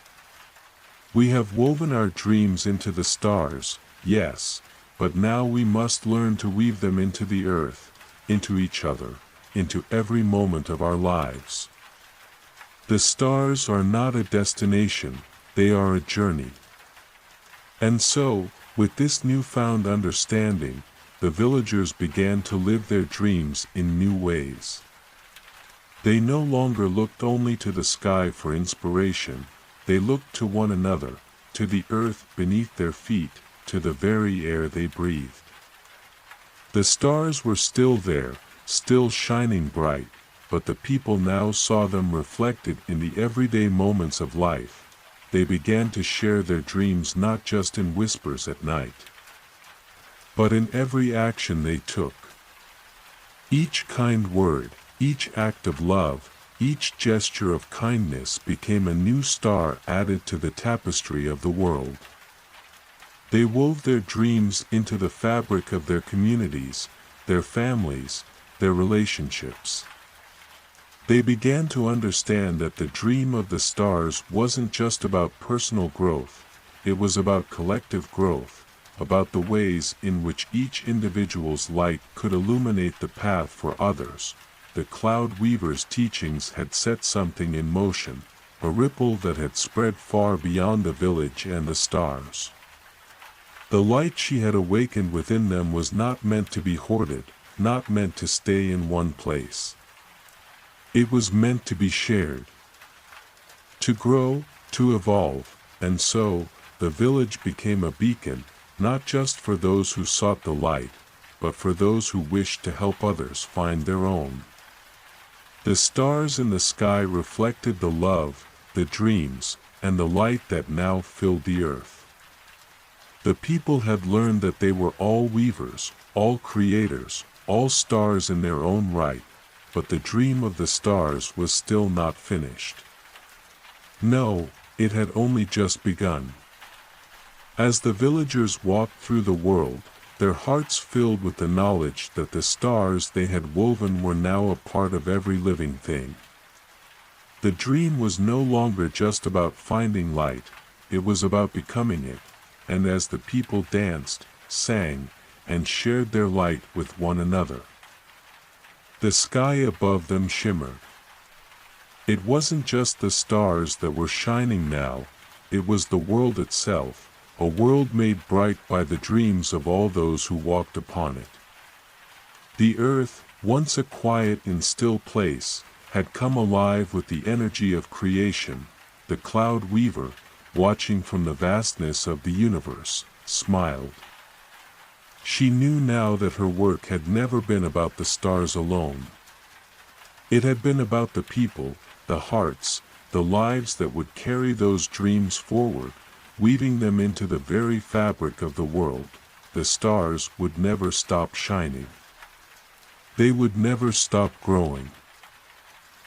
"We have woven our dreams into the stars, yes, but now we must learn to weave them into the earth, into each other, into every moment of our lives. The stars are not a destination, they are a journey." And so, with this newfound understanding, the villagers began to live their dreams in new ways. They no longer looked only to the sky for inspiration, they looked to one another, to the earth beneath their feet, to the very air they breathed. The stars were still there, still shining bright, but the people now saw them reflected in the everyday moments of life. They began to share their dreams not just in whispers at night, but in every action they took. Each kind word, each act of love, each gesture of kindness became a new star added to the tapestry of the world. They wove their dreams into the fabric of their communities, their families, their relationships. They began to understand that the dream of the stars wasn't just about personal growth, it was about collective growth, about the ways in which each individual's light could illuminate the path for others. The cloud weaver's teachings had set something in motion, a ripple that had spread far beyond the village and the stars. The light she had awakened within them was not meant to be hoarded, not meant to stay in one place. It was meant to be shared, to grow, to evolve, and so, the village became a beacon, not just for those who sought the light, but for those who wished to help others find their own. The stars in the sky reflected the love, the dreams, and the light that now filled the earth. The people had learned that they were all weavers, all creators, all stars in their own right, but the dream of the stars was still not finished. No, it had only just begun. As the villagers walked through the world, their hearts filled with the knowledge that the stars they had woven were now a part of every living thing. The dream was no longer just about finding light, it was about becoming it, and as the people danced, sang, and shared their light with one another, the sky above them shimmered. It wasn't just the stars that were shining now, it was the world itself, a world made bright by the dreams of all those who walked upon it. The earth, once a quiet and still place, had come alive with the energy of creation. The cloud weaver, watching from the vastness of the universe, smiled. She knew now that her work had never been about the stars alone. It had been about the people, the hearts, the lives that would carry those dreams forward, weaving them into the very fabric of the world. The stars would never stop shining. They would never stop growing.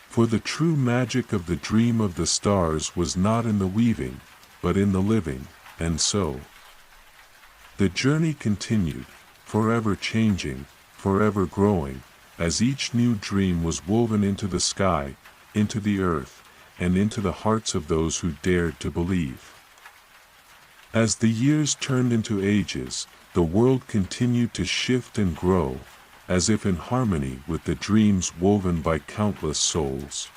For the true magic of the dream of the stars was not in the weaving, but in the living, and so the journey continued, forever changing, forever growing, as each new dream was woven into the sky, into the earth, and into the hearts of those who dared to believe. As the years turned into ages, the world continued to shift and grow, as if in harmony with the dreams woven by countless souls.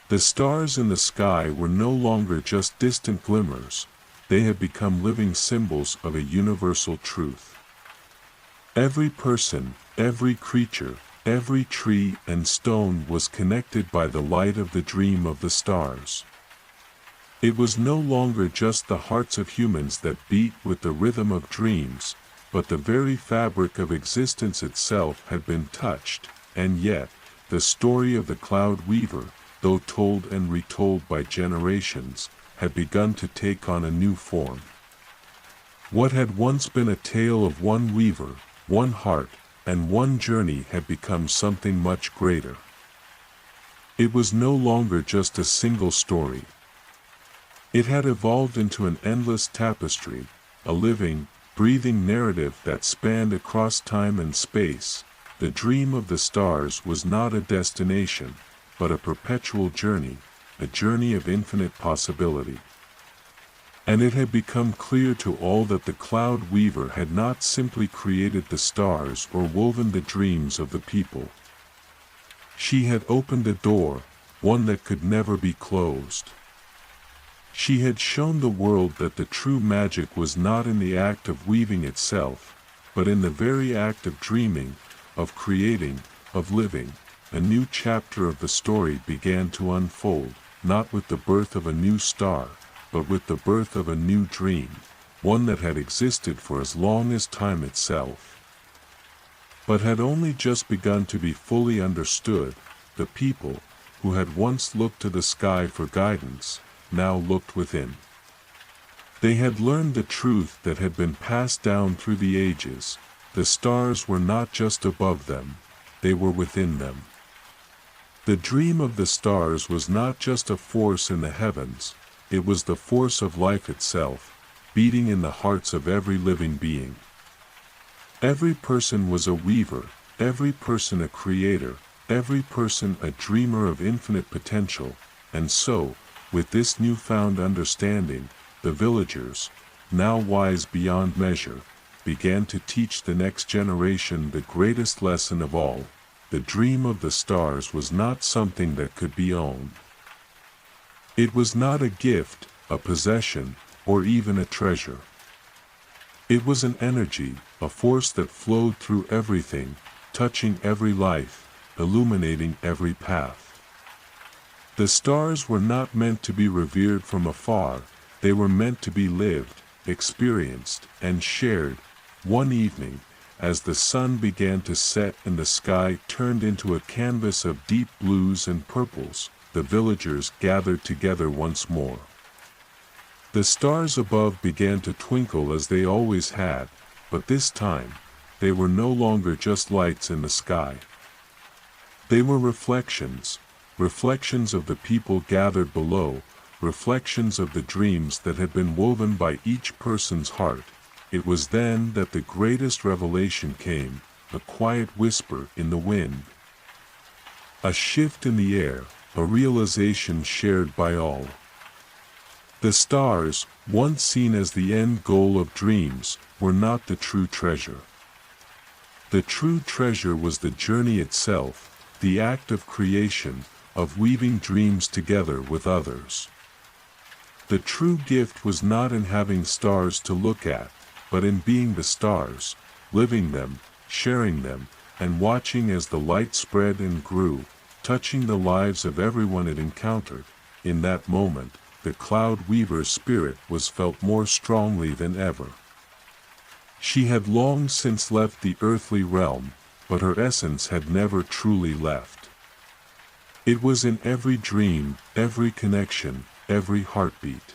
The stars in the sky were no longer just distant glimmers, they had become living symbols of a universal truth. Every person, every creature, every tree and stone was connected by the light of the dream of the stars. It was no longer just the hearts of humans that beat with the rhythm of dreams, but the very fabric of existence itself had been touched, and yet, the story of the cloud weaver, though told and retold by generations, had begun to take on a new form. What had once been a tale of one weaver, one heart, and one journey had become something much greater. It was no longer just a single story. It had evolved into an endless tapestry, a living, breathing narrative that spanned across time and space. The dream of the stars was not a destination, but a perpetual journey, a journey of infinite possibility. And it had become clear to all that the cloud weaver had not simply created the stars or woven the dreams of the people. She had opened a door, one that could never be closed. She had shown the world that the true magic was not in the act of weaving itself, but in the very act of dreaming, of creating, of living. A new chapter of the story began to unfold, not with the birth of a new star, but with the birth of a new dream, one that had existed for as long as time itself, but had only just begun to be fully understood. The people, who had once looked to the sky for guidance, now looked within. They had learned the truth that had been passed down through the ages. The stars were not just above them, they were within them. The dream of the stars was not just a force in the heavens, it was the force of life itself, beating in the hearts of every living being. Every person was a weaver, every person a creator, every person a dreamer of infinite potential, and so, with this newfound understanding, the villagers, now wise beyond measure, began to teach the next generation the greatest lesson of all. The dream of the stars was not something that could be owned. It was not a gift, a possession, or even a treasure. It was an energy, a force that flowed through everything, touching every life, illuminating every path. The stars were not meant to be revered from afar, they were meant to be lived, experienced, and shared. One evening, as the sun began to set and the sky turned into a canvas of deep blues and purples, the villagers gathered together once more. The stars above began to twinkle as they always had, but this time, they were no longer just lights in the sky. They were reflections of the people gathered below, reflections of the dreams that had been woven by each person's heart. It was then that the greatest revelation came, a quiet whisper in the wind. A shift in the air, a realization shared by all. The stars, once seen as the end goal of dreams, were not the true treasure. The true treasure was the journey itself, the act of creation, of weaving dreams together with others. The true gift was not in having stars to look at, but in being the stars, living them, sharing them, and watching as the light spread and grew, touching the lives of everyone it encountered. In that moment, the cloud weaver's spirit was felt more strongly than ever. She had long since left the earthly realm, but her essence had never truly left. It was in every dream, every connection, every heartbeat.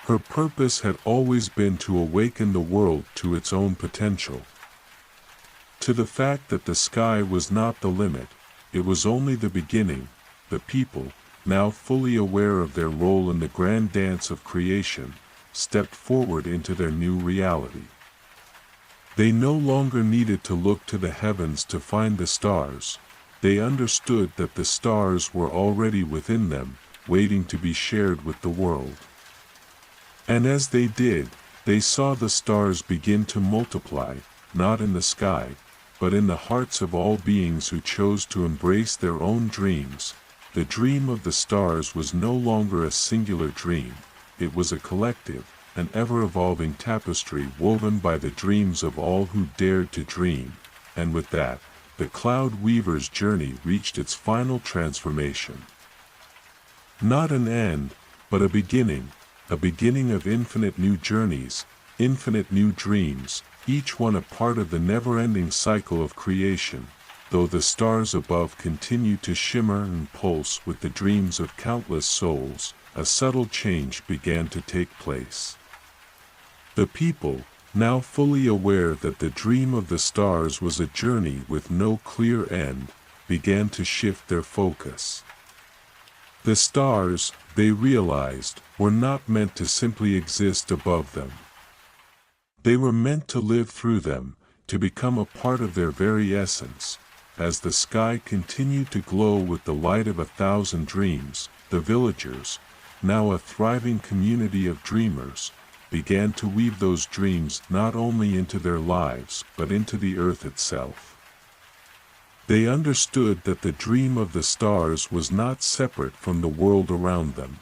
Her purpose had always been to awaken the world to its own potential. To the fact that the sky was not the limit, it was only the beginning. The people, now fully aware of their role in the grand dance of creation, stepped forward into their new reality. They no longer needed to look to the heavens to find the stars. They understood that the stars were already within them, waiting to be shared with the world. And as they did, they saw the stars begin to multiply, not in the sky, but in the hearts of all beings who chose to embrace their own dreams. The dream of the stars was no longer a singular dream, it was a collective, an ever-evolving tapestry woven by the dreams of all who dared to dream. And with that, the cloud weaver's journey reached its final transformation. Not an end, but a beginning of infinite new journeys, infinite new dreams, each one a part of the never-ending cycle of creation. Though the stars above continued to shimmer and pulse with the dreams of countless souls, a subtle change began to take place. The people, now fully aware that the dream of the stars was a journey with no clear end, began to shift their focus. The stars, they realized, were not meant to simply exist above them. They were meant to live through them, to become a part of their very essence. As the sky continued to glow with the light of 1,000 dreams, the villagers, now a thriving community of dreamers, began to weave those dreams not only into their lives but into the earth itself. They understood that the dream of the stars was not separate from the world around them.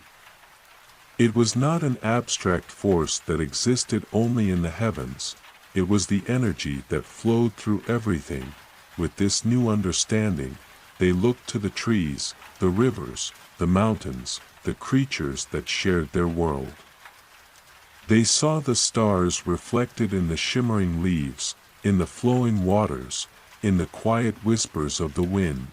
It was not an abstract force that existed only in the heavens, it was the energy that flowed through everything. With this new understanding, they looked to the trees, the rivers, the mountains, the creatures that shared their world. They saw the stars reflected in the shimmering leaves, in the flowing waters, in the quiet whispers of the wind.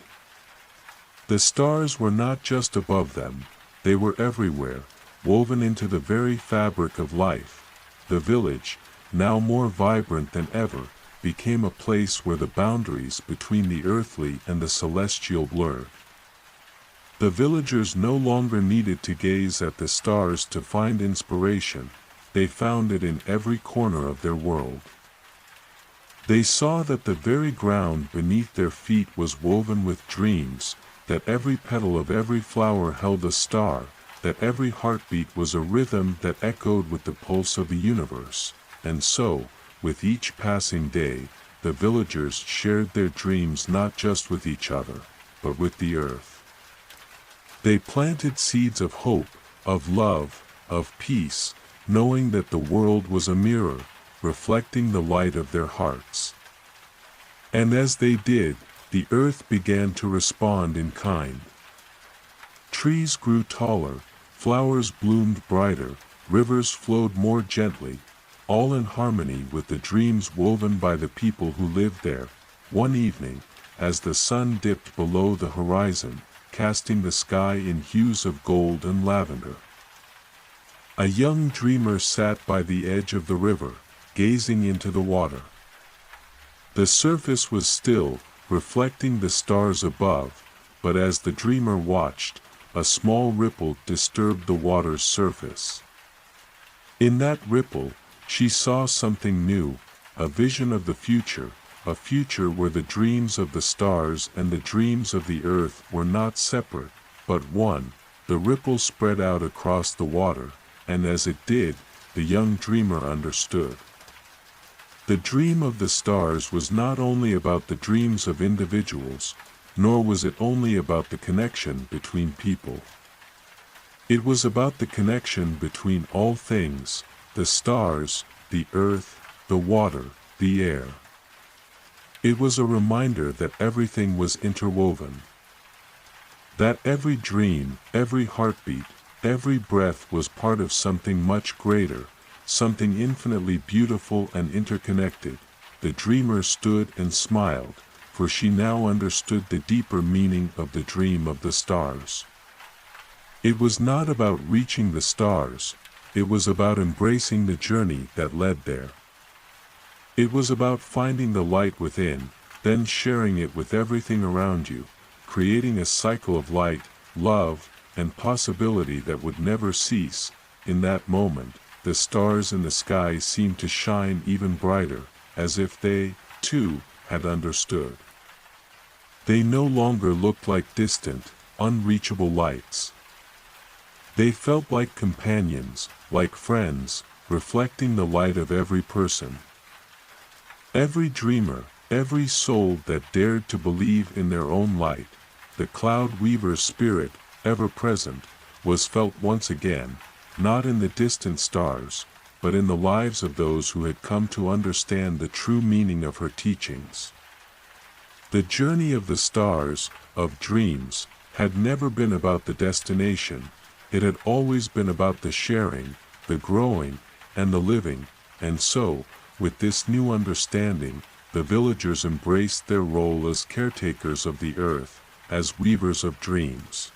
The stars were not just above them, they were everywhere, woven into the very fabric of life. The village, now more vibrant than ever, became a place where the boundaries between the earthly and the celestial blurred. The villagers no longer needed to gaze at the stars to find inspiration, they found it in every corner of their world. They saw that the very ground beneath their feet was woven with dreams, that every petal of every flower held a star, that every heartbeat was a rhythm that echoed with the pulse of the universe. And so, with each passing day, the villagers shared their dreams not just with each other, but with the earth. They planted seeds of hope, of love, of peace, knowing that the world was a mirror, reflecting the light of their hearts. And as they did, the earth began to respond in kind. Trees grew taller, flowers bloomed brighter, rivers flowed more gently, all in harmony with the dreams woven by the people who lived there. One evening, as the sun dipped below the horizon, casting the sky in hues of gold and lavender, a young dreamer sat by the edge of the river, gazing into the water. The surface was still, reflecting the stars above, but as the dreamer watched, a small ripple disturbed the water's surface. In that ripple, she saw something new, a vision of the future, a future where the dreams of the stars and the dreams of the earth were not separate, but one. The ripple spread out across the water, and as it did, the young dreamer understood. The dream of the stars was not only about the dreams of individuals, nor was it only about the connection between people. It was about the connection between all things, the stars, the earth, the water, the air. It was a reminder that everything was interwoven. That every dream, every heartbeat, every breath was part of something much greater, something infinitely beautiful and interconnected. The dreamer stood and smiled, for she now understood the deeper meaning of the dream of the stars. It was not about reaching the stars, it was about embracing the journey that led there. It was about finding the light within, then sharing it with everything around you, creating a cycle of light, love, and possibility that would never cease. In that moment, the stars in the sky seemed to shine even brighter, as if they, too, had understood. They no longer looked like distant, unreachable lights. They felt like companions, like friends, reflecting the light of every person. Every dreamer, every soul that dared to believe in their own light, the cloud weaver's spirit, ever present, was felt once again, not in the distant stars, but in the lives of those who had come to understand the true meaning of her teachings. The journey of the stars, of dreams, had never been about the destination. It had always been about the sharing, the growing, and the living, and so, with this new understanding, the villagers embraced their role as caretakers of the earth, as weavers of dreams.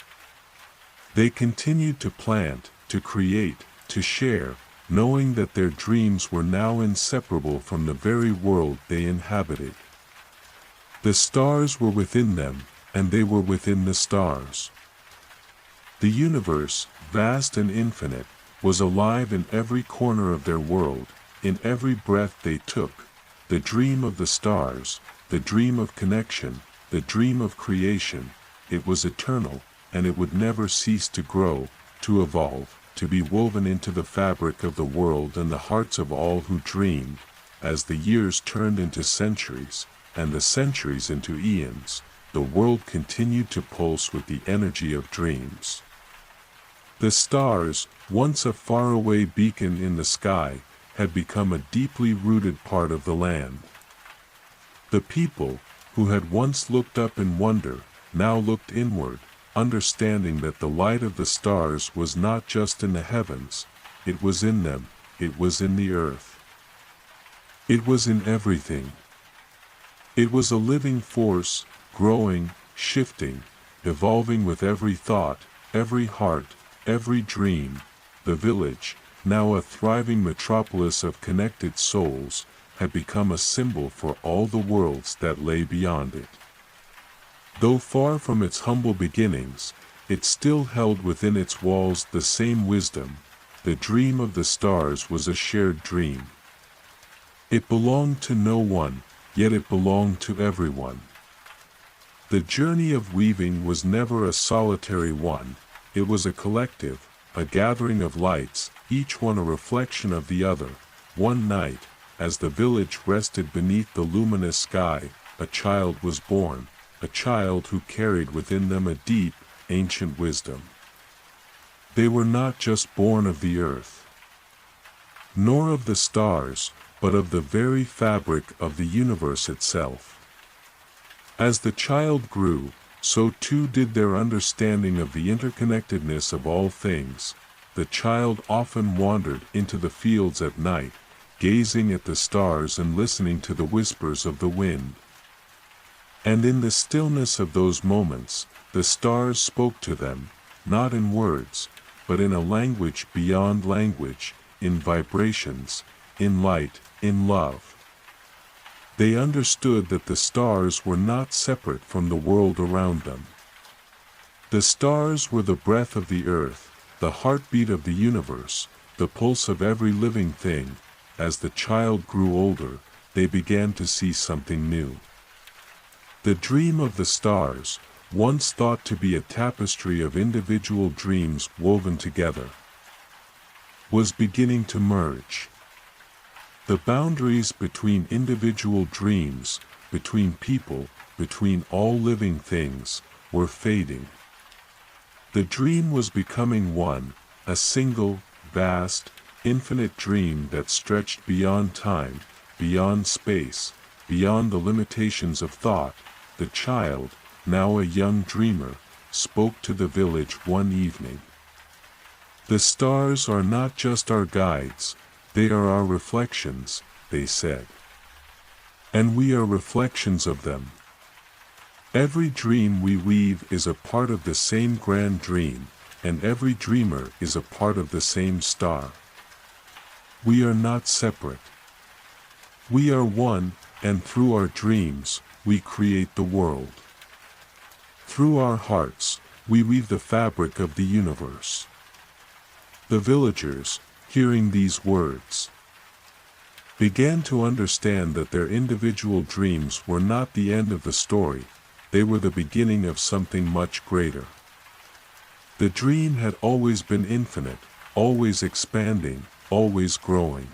They continued to plant, to create, to share, knowing that their dreams were now inseparable from the very world they inhabited. The stars were within them, and they were within the stars. The universe, vast and infinite, was alive in every corner of their world, in every breath they took. The dream of the stars, the dream of connection, the dream of creation, it was eternal, and it would never cease to grow, to evolve, to be woven into the fabric of the world and the hearts of all who dreamed. As the years turned into centuries, and the centuries into eons, the world continued to pulse with the energy of dreams. The stars, once a faraway beacon in the sky, had become a deeply rooted part of the land. The people, who had once looked up in wonder, now looked inward, understanding that the light of the stars was not just in the heavens, it was in them, it was in the earth. It was in everything. It was a living force, growing, shifting, evolving with every thought, every heart, every dream. The village, now a thriving metropolis of connected souls, had become a symbol for all the worlds that lay beyond it. Though far from its humble beginnings, it still held within its walls the same wisdom. The dream of the stars was a shared dream. It belonged to no one, yet it belonged to everyone. The journey of weaving was never a solitary one, it was a collective, a gathering of lights, each one a reflection of the other. One night, as the village rested beneath the luminous sky, a child was born, a child who carried within them a deep, ancient wisdom. They were not just born of the earth, nor of the stars, but of the very fabric of the universe itself. As the child grew, so too did their understanding of the interconnectedness of all things. The child often wandered into the fields at night, gazing at the stars and listening to the whispers of the wind. And in the stillness of those moments, the stars spoke to them, not in words, but in a language beyond language, in vibrations, in light, in love. They understood that the stars were not separate from the world around them. The stars were the breath of the earth, the heartbeat of the universe, the pulse of every living thing. As the child grew older, they began to see something new. The dream of the stars, once thought to be a tapestry of individual dreams woven together, was beginning to merge. The boundaries between individual dreams, between people, between all living things, were fading. The dream was becoming one, a single, vast, infinite dream that stretched beyond time, beyond space, beyond the limitations of thought. The child, now a young dreamer, spoke to the village one evening. "The stars are not just our guides, they are our reflections," they said. "And we are reflections of them. Every dream we weave is a part of the same grand dream, and every dreamer is a part of the same star. We are not separate. We are one, and through our dreams, we create the world. Through our hearts, we weave the fabric of the universe. The villagers, hearing these words, began to understand that their individual dreams were not the end of the story, they were the beginning of something much greater. The dream had always been infinite, always expanding, always growing.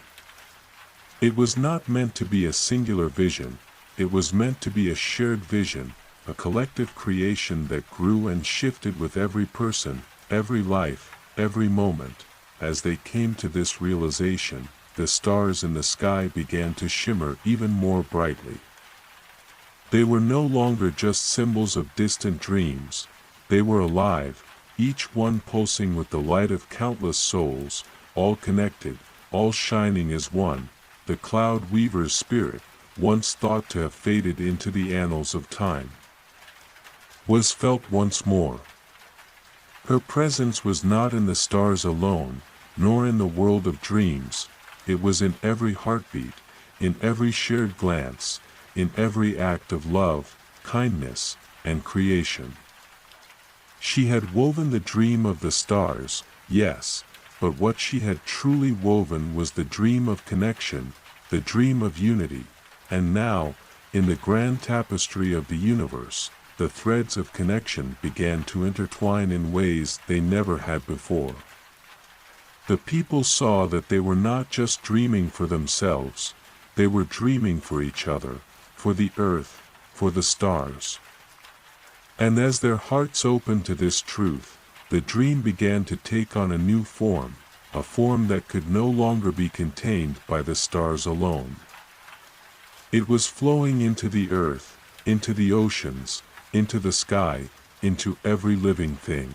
It was not meant to be a singular vision, it was meant to be a shared vision, a collective creation that grew and shifted with every person, every life, every moment. As they came to this realization, the stars in the sky began to shimmer even more brightly. They were no longer just symbols of distant dreams, they were alive, each one pulsing with the light of countless souls, all connected, all shining as one. The cloud weaver's spirit, once thought to have faded into the annals of time, was felt once more. Her presence was not in the stars alone, nor in the world of dreams, it was in every heartbeat, in every shared glance, in every act of love, kindness, and creation. She had woven the dream of the stars, yes, but what she had truly woven was the dream of connection, the dream of unity, and now, in the grand tapestry of the universe, the threads of connection began to intertwine in ways they never had before. The people saw that they were not just dreaming for themselves, they were dreaming for each other, for the earth, for the stars. And as their hearts opened to this truth, the dream began to take on a new form, a form that could no longer be contained by the stars alone. It was flowing into the earth, into the oceans, into the sky, into every living thing.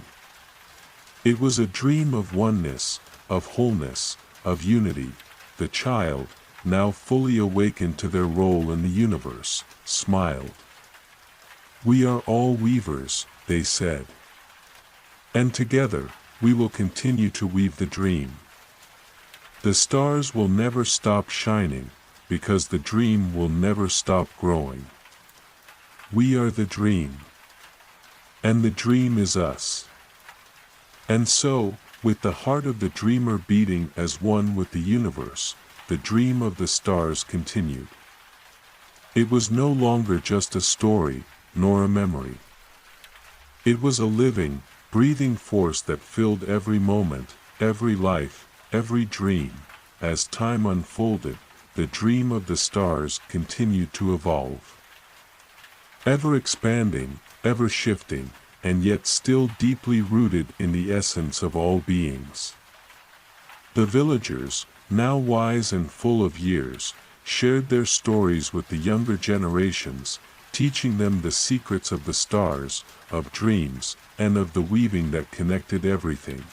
It was a dream of oneness, of wholeness, of unity. The child, now fully awakened to their role in the universe, smiled. "We are all weavers," they said. "And together, we will continue to weave the dream. The stars will never stop shining, because the dream will never stop growing. We are the dream. And the dream is us." And so, with the heart of the dreamer beating as one with the universe, the dream of the stars continued. It was no longer just a story, nor a memory. It was a living, breathing force that filled every moment, every life, every dream. As time unfolded, the dream of the stars continued to evolve. Ever expanding, ever shifting, and yet still deeply rooted in the essence of all beings. The villagers, now wise and full of years, shared their stories with the younger generations, teaching them the secrets of the stars, of dreams, and of the weaving that connected everything.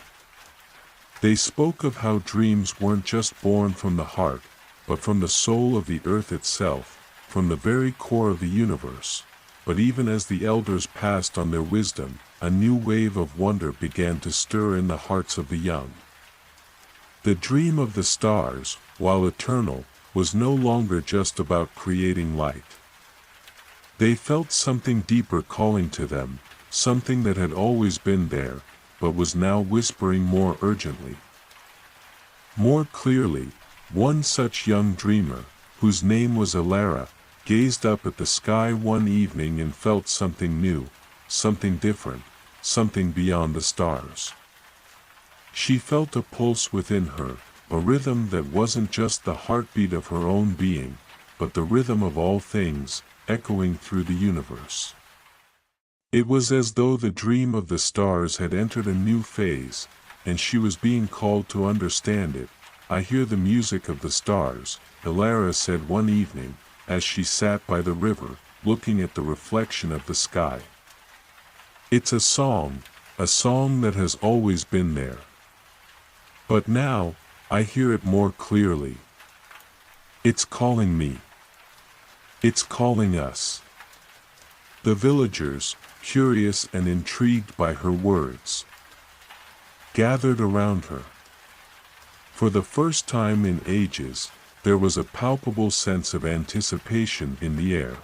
They spoke of how dreams weren't just born from the heart, but from the soul of the earth itself, from the very core of the universe. But even as the elders passed on their wisdom, a new wave of wonder began to stir in the hearts of the young. The dream of the stars, while eternal, was no longer just about creating light. They felt something deeper calling to them, something that had always been there, but was now whispering more urgently. More clearly, one such young dreamer, whose name was Alara, gazed up at the sky one evening and felt something new, something different, something beyond the stars. She felt a pulse within her, a rhythm that wasn't just the heartbeat of her own being, but the rhythm of all things, echoing through the universe. It was as though the dream of the stars had entered a new phase, and she was being called to understand it. "I hear the music of the stars," Alara said one evening, as she sat by the river, looking at the reflection of the sky. "It's a song that has always been there. But now, I hear it more clearly. It's calling me. It's calling us." The villagers, curious and intrigued by her words, gathered around her. For the first time in ages, there was a palpable sense of anticipation in the air.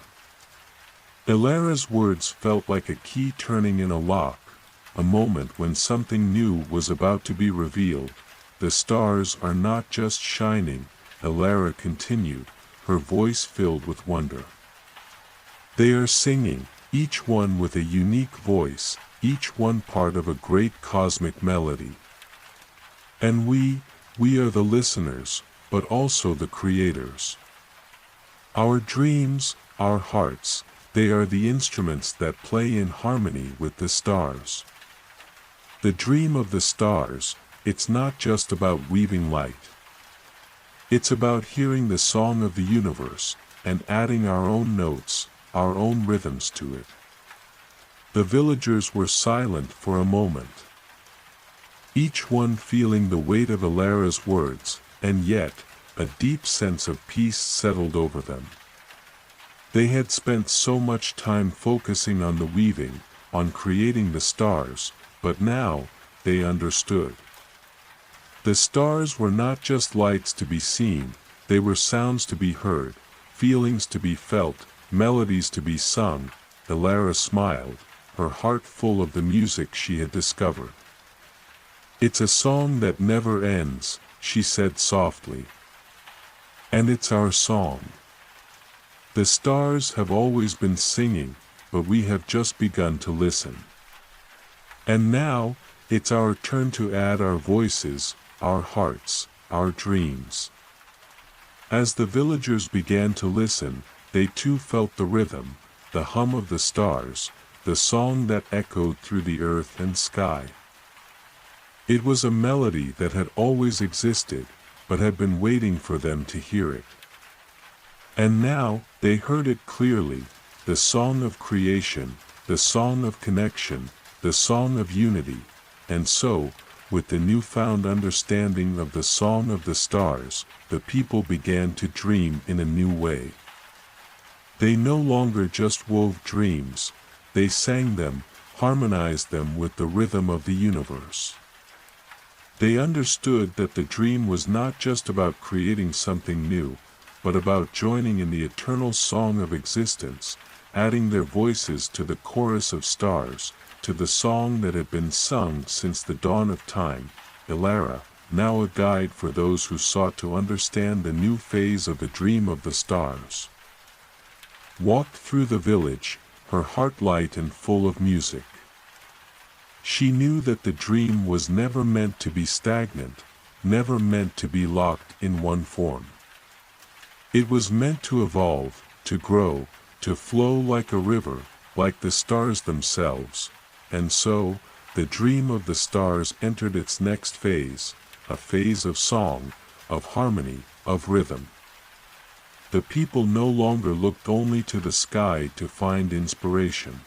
Ilara's words felt like a key turning in a lock, a moment when something new was about to be revealed. The stars are not just shining, Ilara continued, her voice filled with wonder. They are singing, each one with a unique voice, each one part of a great cosmic melody. And we are the listeners, but also the creators. Our dreams, our hearts, they are the instruments that play in harmony with the stars. The dream of the stars, it's not just about weaving light. It's about hearing the song of the universe, and adding our own notes, our own rhythms to it. The villagers were silent for a moment, each one feeling the weight of Ilara's words, and yet, a deep sense of peace settled over them. They had spent so much time focusing on the weaving, on creating the stars, but now, they understood. The stars were not just lights to be seen, they were sounds to be heard, feelings to be felt, melodies to be sung. Ilara smiled, her heart full of the music she had discovered. It's a song that never ends, she said softly. And it's our song. The stars have always been singing, but we have just begun to listen. And now, it's our turn to add our voices, our hearts, our dreams. As the villagers began to listen, they too felt the rhythm, the hum of the stars, the song that echoed through the earth and sky. It was a melody that had always existed, but had been waiting for them to hear it. And now, they heard it clearly, the song of creation, the song of connection, the song of unity. And so, with the newfound understanding of the song of the stars, the people began to dream in a new way. They no longer just wove dreams, they sang them, harmonized them with the rhythm of the universe. They understood that the dream was not just about creating something new, but about joining in the eternal song of existence, adding their voices to the chorus of stars, to the song that had been sung since the dawn of time. Ilara, now a guide for those who sought to understand the new phase of the dream of the stars, walked through the village, her heart light and full of music. She knew that the dream was never meant to be stagnant, never meant to be locked in one form. It was meant to evolve, to grow, to flow like a river, like the stars themselves. And so, the dream of the stars entered its next phase, a phase of song, of harmony, of rhythm. The people no longer looked only to the sky to find inspiration.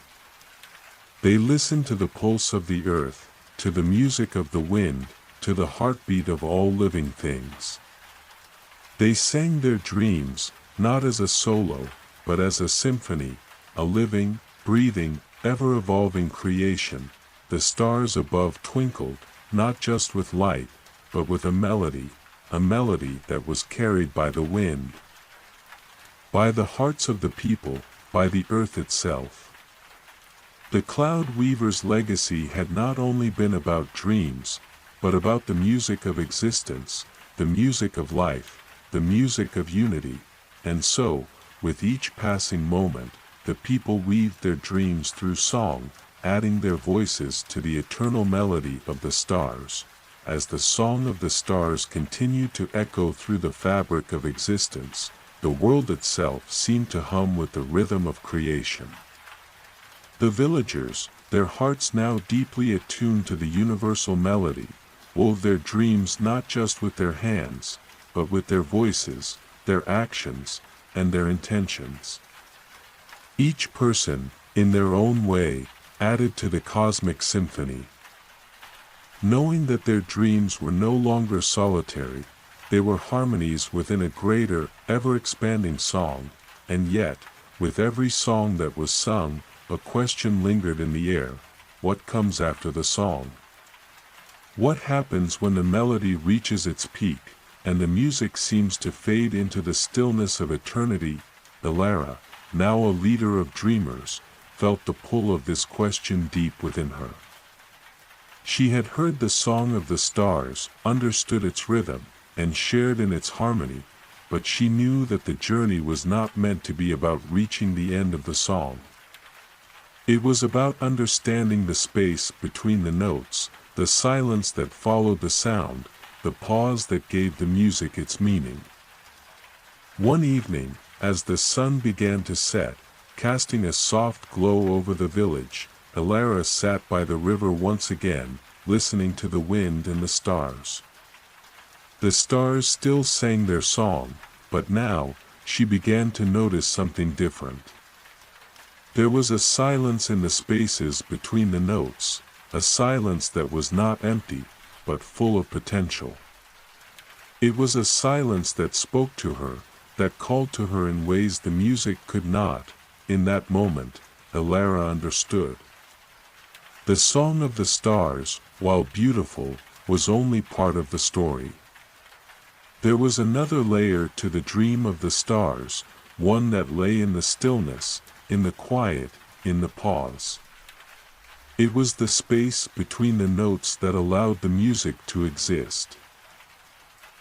They listened to the pulse of the earth, to the music of the wind, to the heartbeat of all living things. They sang their dreams, not as a solo, but as a symphony, a living, breathing, ever-evolving creation. The stars above twinkled, not just with light, but with a melody that was carried by the wind, by the hearts of the people, by the earth itself. The Cloud Weaver's legacy had not only been about dreams, but about the music of existence, the music of life, the music of unity. And so, with each passing moment, the people weaved their dreams through song, adding their voices to the eternal melody of the stars. As the song of the stars continued to echo through the fabric of existence, the world itself seemed to hum with the rhythm of creation. The villagers, their hearts now deeply attuned to the universal melody, wove their dreams not just with their hands, but with their voices, their actions, and their intentions. Each person, in their own way, added to the cosmic symphony. Knowing that their dreams were no longer solitary, they were harmonies within a greater, ever-expanding song, and yet, with every song that was sung, a question lingered in the air: what comes after the song? What happens when the melody reaches its peak, and the music seems to fade into the stillness of eternity? Ilara, now a leader of dreamers, felt the pull of this question deep within her. She had heard the song of the stars, understood its rhythm, and shared in its harmony, but she knew that the journey was not meant to be about reaching the end of the song. It was about understanding the space between the notes, the silence that followed the sound, the pause that gave the music its meaning. One evening, as the sun began to set, casting a soft glow over the village, Elara sat by the river once again, listening to the wind and the stars. The stars still sang their song, but now, she began to notice something different. There was a silence in the spaces between the notes, a silence that was not empty, but full of potential. It was a silence that spoke to her, that called to her in ways the music could not. In that moment, Elara understood. The song of the stars, while beautiful, was only part of the story. There was another layer to the dream of the stars, one that lay in the stillness, in the quiet, in the pause. It was the space between the notes that allowed the music to exist.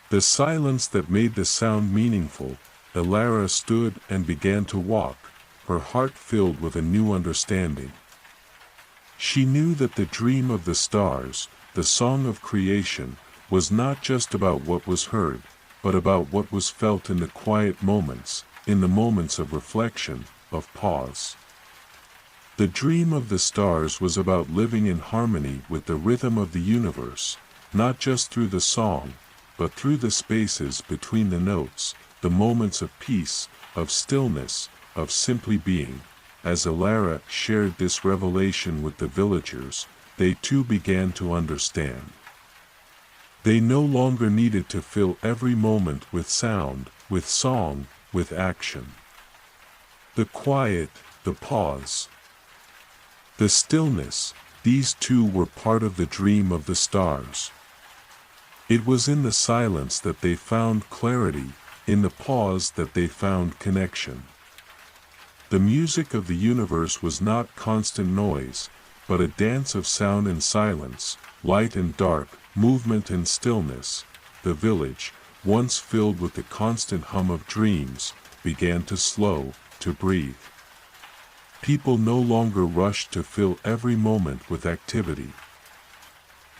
The silence that made the sound meaningful. Elara stood and began to walk, her heart filled with a new understanding. She knew that the dream of the stars, the song of creation, was not just about what was heard, but about what was felt in the quiet moments, in the moments of reflection, of pause. The dream of the stars was about living in harmony with the rhythm of the universe, not just through the song, but through the spaces between the notes, the moments of peace, of stillness, of simply being. As Elara shared this revelation with the villagers, they too began to understand. They no longer needed to fill every moment with sound, with song, with action. The quiet, the pause, the stillness, these too were part of the dream of the stars. It was in the silence that they found clarity, in the pause that they found connection. The music of the universe was not constant noise, but a dance of sound and silence, light and dark, movement and stillness. The village, once filled with the constant hum of dreams, began to slow, to breathe. People no longer rushed to fill every moment with activity.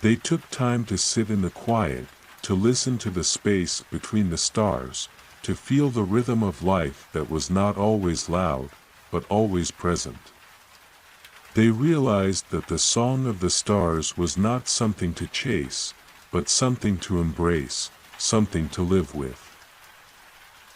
They took time to sit in the quiet, to listen to the space between the stars, to feel the rhythm of life that was not always loud, but always present. They realized that the song of the stars was not something to chase, but something to embrace, something to live with.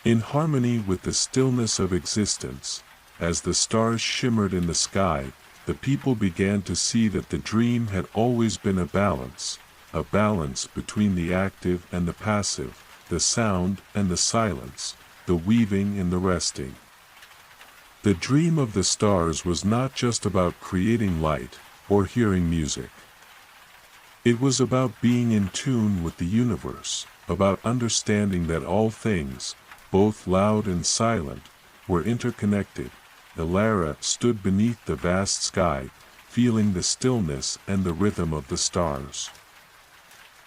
In harmony with the stillness of existence, as the stars shimmered in the sky, the people began to see that the dream had always been a balance between the active and the passive, the sound and the silence, the weaving and the resting. The dream of the stars was not just about creating light, or hearing music. It was about being in tune with the universe, about understanding that all things, both loud and silent, were interconnected. Elara stood beneath the vast sky, feeling the stillness and the rhythm of the stars.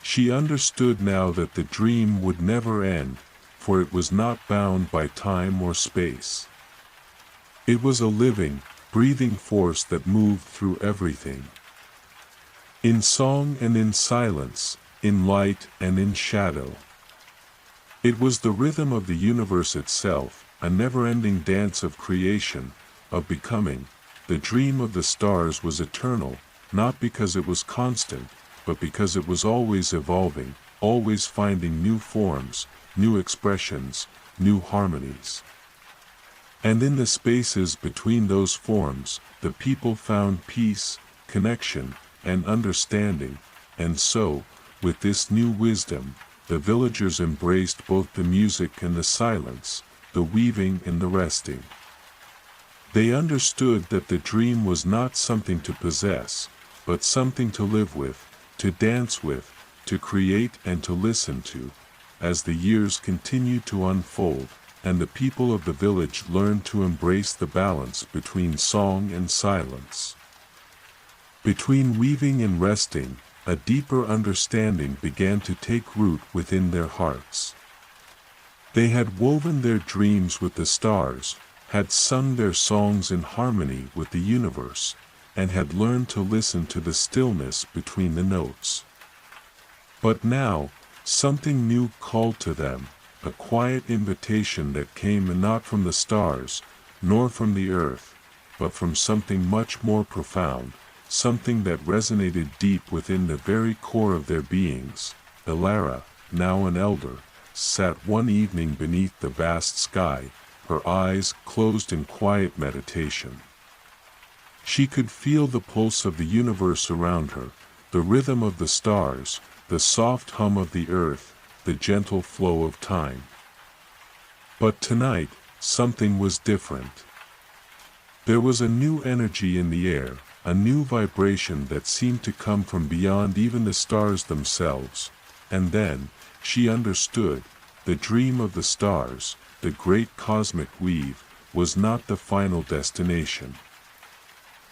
She understood now that the dream would never end, for it was not bound by time or space. It was a living, breathing force that moved through everything. In song and in silence, in light and in shadow. It was the rhythm of the universe itself, a never-ending dance of creation, of becoming. The dream of the stars was eternal, not because it was constant, but because it was always evolving, always finding new forms, new expressions, new harmonies. And in the spaces between those forms, the people found peace, connection, and understanding, and so, with this new wisdom, the villagers embraced both the music and the silence, the weaving and the resting. They understood that the dream was not something to possess, but something to live with, to dance with, to create and to listen to. As the years continued to unfold, and the people of the village learned to embrace the balance between song and silence. Between weaving and resting, a deeper understanding began to take root within their hearts. They had woven their dreams with the stars, had sung their songs in harmony with the universe, and had learned to listen to the stillness between the notes. But now, something new called to them, a quiet invitation that came not from the stars, nor from the earth, but from something much more profound, something that resonated deep within the very core of their beings. Elara, now an elder, sat one evening beneath the vast sky, her eyes closed in quiet meditation. She could feel the pulse of the universe around her, the rhythm of the stars, the soft hum of the earth, the gentle flow of time. But tonight, something was different. There was a new energy in the air, a new vibration that seemed to come from beyond even the stars themselves, and then, she understood, the dream of the stars, the great cosmic weave, was not the final destination.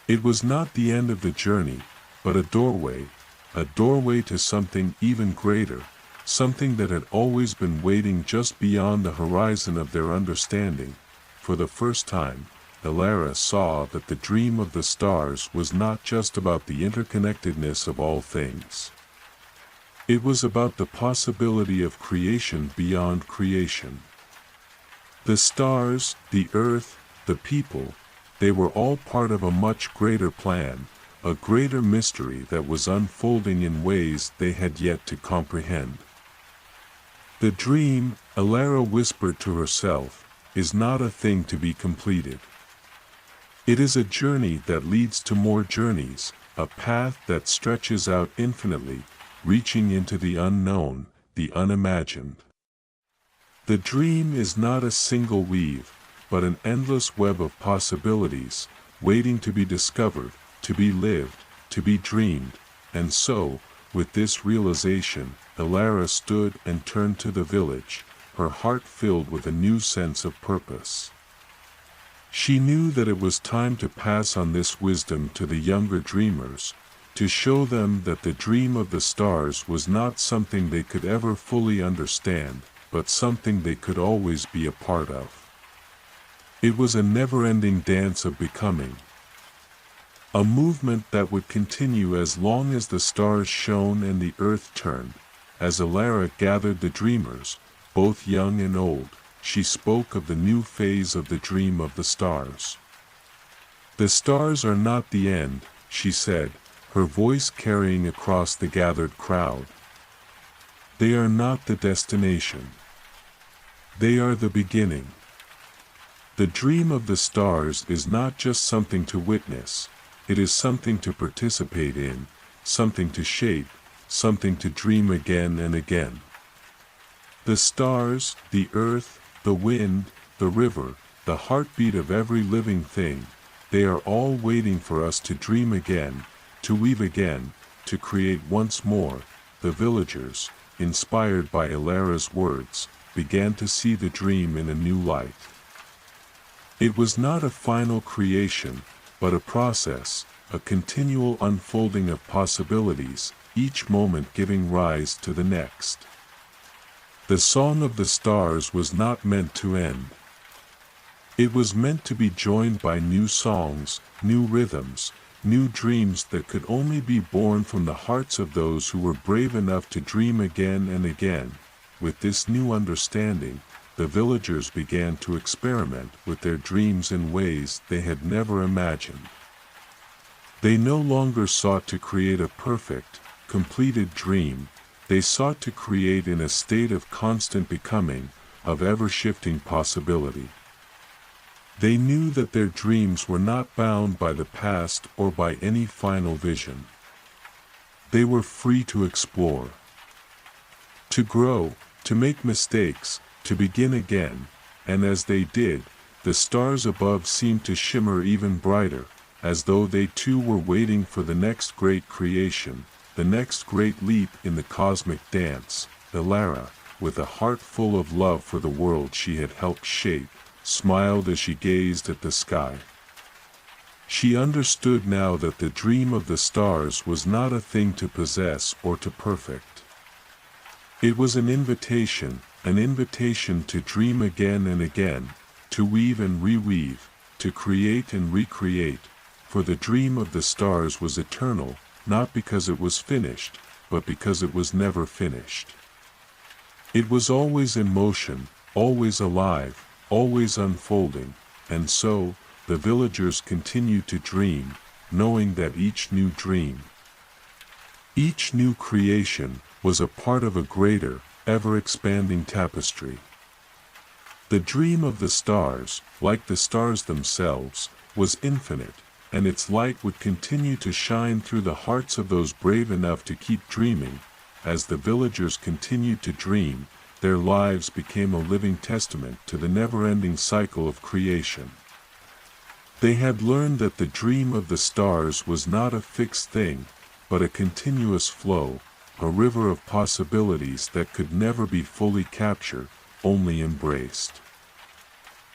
It was not the end of the journey, but a doorway to something even greater, something that had always been waiting just beyond the horizon of their understanding. For the first time, Elara saw that the dream of the stars was not just about the interconnectedness of all things. It was about the possibility of creation beyond creation. The stars, the earth, the people, they were all part of a much greater plan, a greater mystery that was unfolding in ways they had yet to comprehend. The dream, Elara whispered to herself, is not a thing to be completed. It is a journey that leads to more journeys, a path that stretches out infinitely, reaching into the unknown, the unimagined. The dream is not a single weave, but an endless web of possibilities, waiting to be discovered, to be lived, to be dreamed, and so, with this realization, Elara stood and turned to the village, her heart filled with a new sense of purpose. She knew that it was time to pass on this wisdom to the younger dreamers, to show them that the dream of the stars was not something they could ever fully understand, but something they could always be a part of. It was a never-ending dance of becoming. A movement that would continue as long as the stars shone and the earth turned. As Elara gathered the dreamers, both young and old, she spoke of the new phase of the dream of the stars. The stars are not the end, she said, her voice carrying across the gathered crowd. They are not the destination. They are the beginning. The dream of the stars is not just something to witness, it is something to participate in, something to shape, something to dream again and again. The stars, the earth, the wind, the river, the heartbeat of every living thing, they are all waiting for us to dream again, to weave again, to create once more. The villagers, inspired by Elara's words, began to see the dream in a new light. It was not a final creation, but a process, a continual unfolding of possibilities, each moment giving rise to the next. The song of the stars was not meant to end. It was meant to be joined by new songs, new rhythms, new dreams that could only be born from the hearts of those who were brave enough to dream again and again. With this new understanding, the villagers began to experiment with their dreams in ways they had never imagined. They no longer sought to create a perfect, completed dream, they sought to create in a state of constant becoming, of ever-shifting possibility. They knew that their dreams were not bound by the past or by any final vision. They were free to explore, to grow, to make mistakes, to begin again, and as they did, the stars above seemed to shimmer even brighter, as though they too were waiting for the next great creation, the next great leap in the cosmic dance. Elara, with a heart full of love for the world she had helped shape, smiled as she gazed at the sky. She understood now that the dream of the stars was not a thing to possess or to perfect. It was an invitation to dream again and again, to weave and reweave, to create and recreate, for the dream of the stars was eternal, not because it was finished, but because it was never finished. It was always in motion, always alive, always unfolding, and so, the villagers continued to dream, knowing that each new dream, each new creation, was a part of a greater, ever-expanding tapestry. The dream of the stars, like the stars themselves, was infinite, and its light would continue to shine through the hearts of those brave enough to keep dreaming. As the villagers continued to dream, their lives became a living testament to the never-ending cycle of creation. They had learned that the dream of the stars was not a fixed thing, but a continuous flow, a river of possibilities that could never be fully captured, only embraced.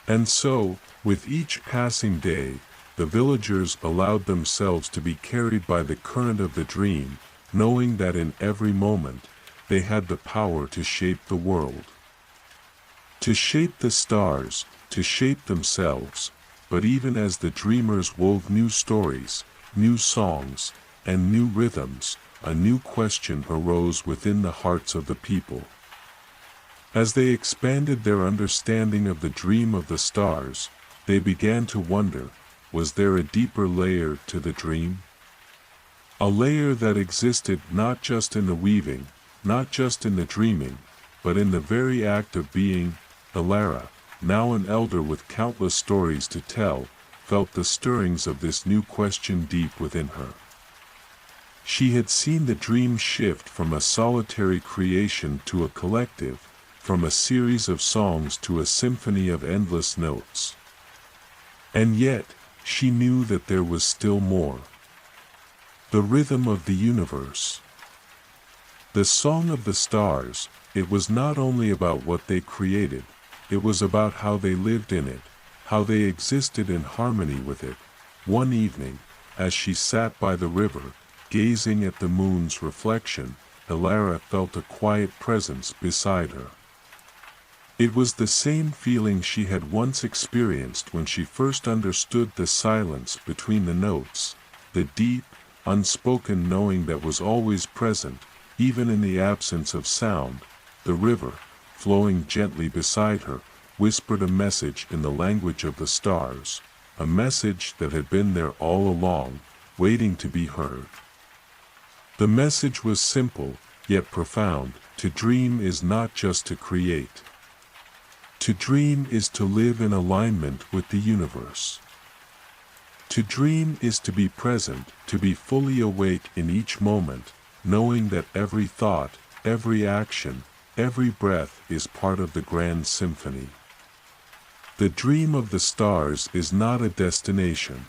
And so, with each passing day, the villagers allowed themselves to be carried by the current of the dream, knowing that in every moment, they had the power to shape the world. To shape the stars, to shape themselves. But even as the dreamers wove new stories, new songs, and new rhythms, a new question arose within the hearts of the people. As they expanded their understanding of the dream of the stars, they began to wonder, was there a deeper layer to the dream? A layer that existed not just in the weaving, not just in the dreaming, but in the very act of being. Alara, now an elder with countless stories to tell, felt the stirrings of this new question deep within her. She had seen the dream shift from a solitary creation to a collective, from a series of songs to a symphony of endless notes. And yet, she knew that there was still more. The rhythm of the universe. The song of the stars, it was not only about what they created, it was about how they lived in it, how they existed in harmony with it. One evening, as she sat by the river, gazing at the moon's reflection, Alara felt a quiet presence beside her. It was the same feeling she had once experienced when she first understood the silence between the notes, the deep, unspoken knowing that was always present, even in the absence of sound. The river, flowing gently beside her, whispered a message in the language of the stars, a message that had been there all along, waiting to be heard. The message was simple, yet profound. To dream is not just to create. To dream is to live in alignment with the universe. To dream is to be present, to be fully awake in each moment, knowing that every thought, every action, every breath is part of the grand symphony. The dream of the stars is not a destination.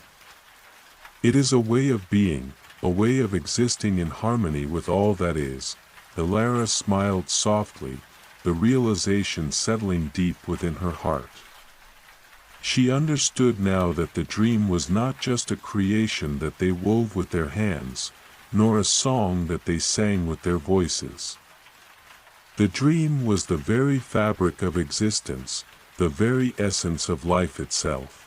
It is a way of being, a way of existing in harmony with all that is. Alara smiled softly, the realization settling deep within her heart. She understood now that the dream was not just a creation that they wove with their hands, nor a song that they sang with their voices. The dream was the very fabric of existence, the very essence of life itself.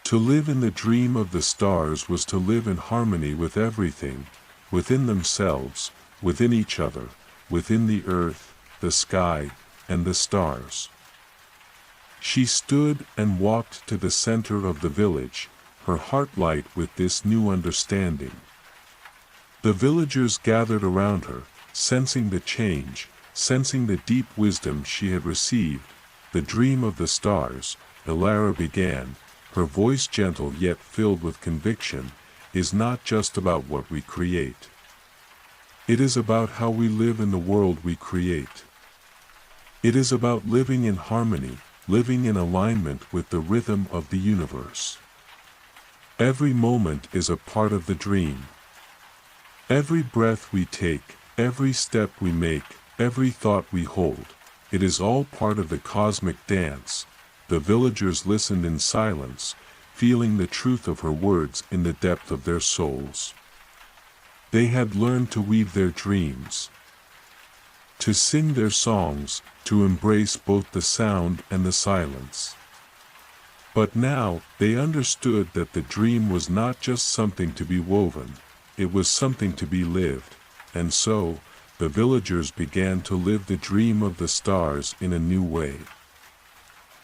To live in the dream of the stars was to live in harmony with everything, within themselves, within each other, within the earth, the sky, and the stars. She stood and walked to the center of the village, her heart light with this new understanding. The villagers gathered around her, sensing the change, sensing the deep wisdom she had received. The dream of the stars, Alara began, her voice gentle yet filled with conviction, is not just about what we create. It is about how we live in the world we create. It is about living in harmony, living in alignment with the rhythm of the universe. Every moment is a part of the dream. Every breath we take, every step we make, every thought we hold. It is all part of the cosmic dance. The villagers listened in silence, feeling the truth of her words in the depth of their souls. They had learned to weave their dreams, to sing their songs, to embrace both the sound and the silence. But now, they understood that the dream was not just something to be woven, it was something to be lived, and so, the villagers began to live the dream of the stars in a new way.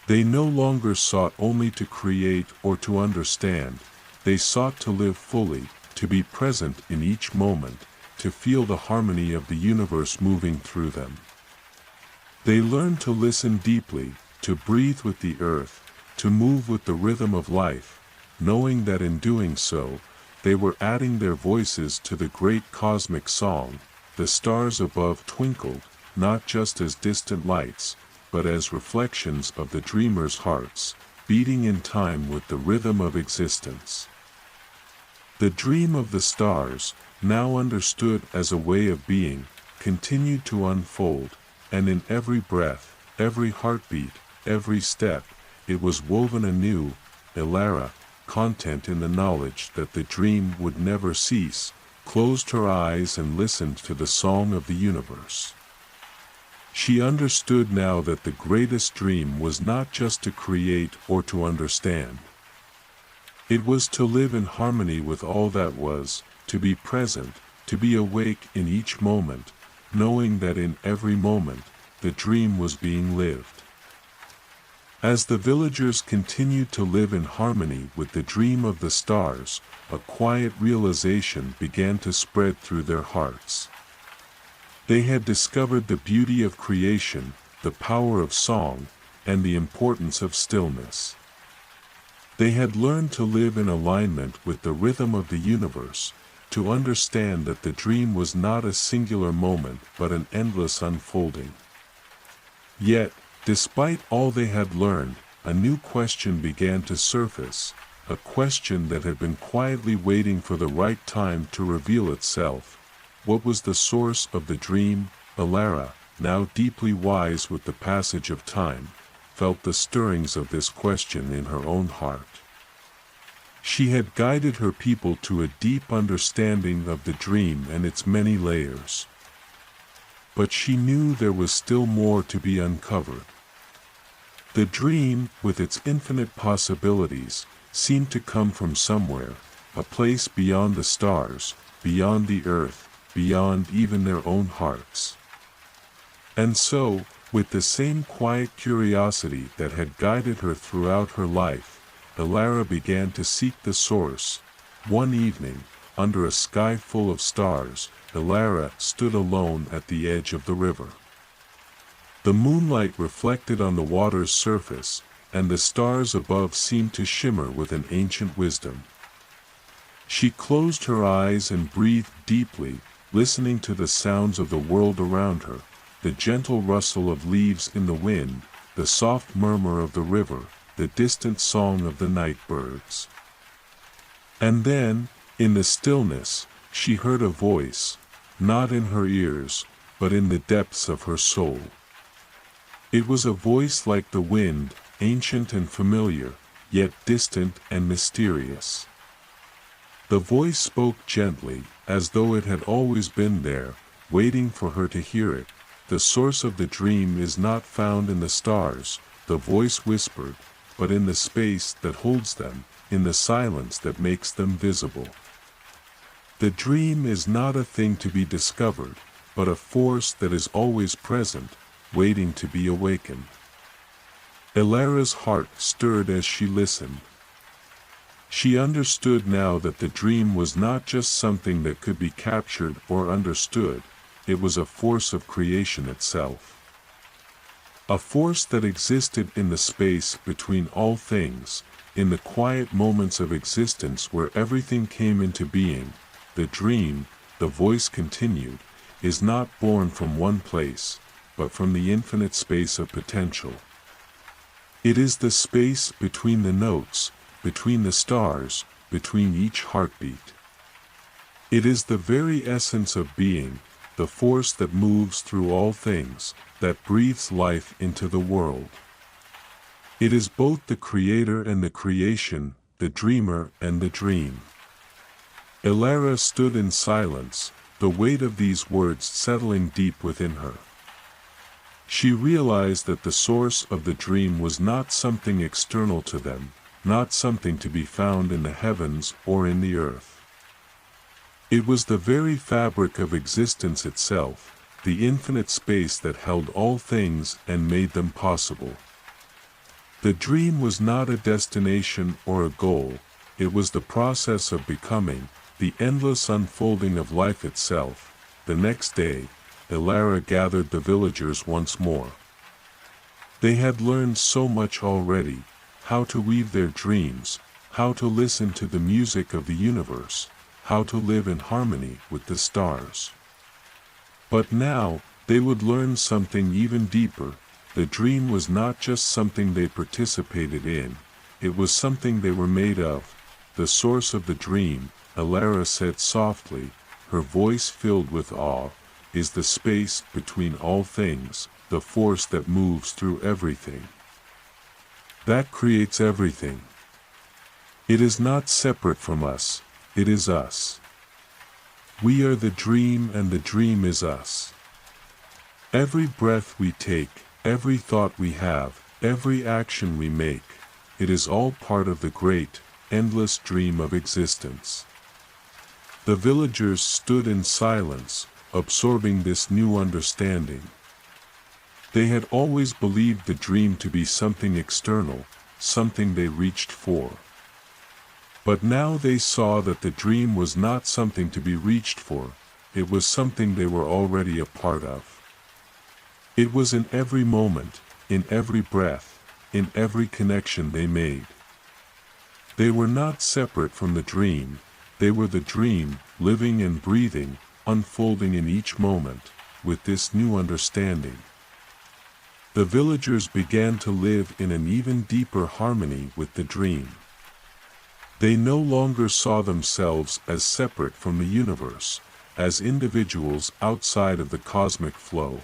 They no longer sought only to create or to understand, they sought to live fully, to be present in each moment, to feel the harmony of the universe moving through them. They learned to listen deeply, to breathe with the earth, to move with the rhythm of life, knowing that in doing so, they were adding their voices to the great cosmic song. The stars above twinkled, not just as distant lights, but as reflections of the dreamers' hearts, beating in time with the rhythm of existence. The dream of the stars, now understood as a way of being, continued to unfold, and in every breath, every heartbeat, every step, it was woven anew, Elara, content in the knowledge that the dream would never cease, closed her eyes and listened to the song of the universe. She understood now that the greatest dream was not just to create or to understand. It was to live in harmony with all that was, to be present, to be awake in each moment, knowing that in every moment, the dream was being lived. As the villagers continued to live in harmony with the dream of the stars, a quiet realization began to spread through their hearts. They had discovered the beauty of creation, the power of song, and the importance of stillness. They had learned to live in alignment with the rhythm of the universe, to understand that the dream was not a singular moment but an endless unfolding. Yet, despite all they had learned, a new question began to surface, a question that had been quietly waiting for the right time to reveal itself. What was the source of the dream? Elara, now deeply wise with the passage of time, felt the stirrings of this question in her own heart. She had guided her people to a deep understanding of the dream and its many layers. But she knew there was still more to be uncovered. The dream, with its infinite possibilities, seemed to come from somewhere, a place beyond the stars, beyond the earth, beyond even their own hearts. And so, with the same quiet curiosity that had guided her throughout her life, Elara began to seek the source. One evening, under a sky full of stars, Elara stood alone at the edge of the river. The moonlight reflected on the water's surface, and the stars above seemed to shimmer with an ancient wisdom. She closed her eyes and breathed deeply, listening to the sounds of the world around her, the gentle rustle of leaves in the wind, the soft murmur of the river, the distant song of the night birds. And then, in the stillness, she heard a voice, not in her ears, but in the depths of her soul. It was a voice like the wind, ancient and familiar, yet distant and mysterious. The voice spoke gently, as though it had always been there, waiting for her to hear it. The source of the dream is not found in the stars, the voice whispered, but in the space that holds them, in the silence that makes them visible. The dream is not a thing to be discovered, but a force that is always present, waiting to be awakened. Elara's heart stirred as she listened. She understood now that the dream was not just something that could be captured or understood, it was a force of creation itself. A force that existed in the space between all things, in the quiet moments of existence where everything came into being. The dream, the voice continued, is not born from one place, but from the infinite space of potential. It is the space between the notes, between the stars, between each heartbeat. It is the very essence of being, the force that moves through all things, that breathes life into the world. It is both the creator and the creation, the dreamer and the dream. Elara stood in silence, the weight of these words settling deep within her. She realized that the source of the dream was not something external to them, not something to be found in the heavens or in the earth. It was the very fabric of existence itself, the infinite space that held all things and made them possible. The dream was not a destination or a goal, it was the process of becoming, the endless unfolding of life itself. The next day, Elara gathered the villagers once more. They had learned so much already, how to weave their dreams, how to listen to the music of the universe, how to live in harmony with the stars. But now, they would learn something even deeper. The dream was not just something they participated in, it was something they were made of. The source of the dream, Elara said softly, her voice filled with awe, is the space between all things, the force that moves through everything. That creates everything. It is not separate from us, it is us. We are the dream and the dream is us. Every breath we take, every thought we have, every action we make, it is all part of the great, endless dream of existence. The villagers stood in silence, absorbing this new understanding. They had always believed the dream to be something external, something they reached for. But now they saw that the dream was not something to be reached for, it was something they were already a part of. It was in every moment, in every breath, in every connection they made. They were not separate from the dream, they were the dream, living and breathing, unfolding in each moment. With this new understanding, the villagers began to live in an even deeper harmony with the dream. They no longer saw themselves as separate from the universe, as individuals outside of the cosmic flow.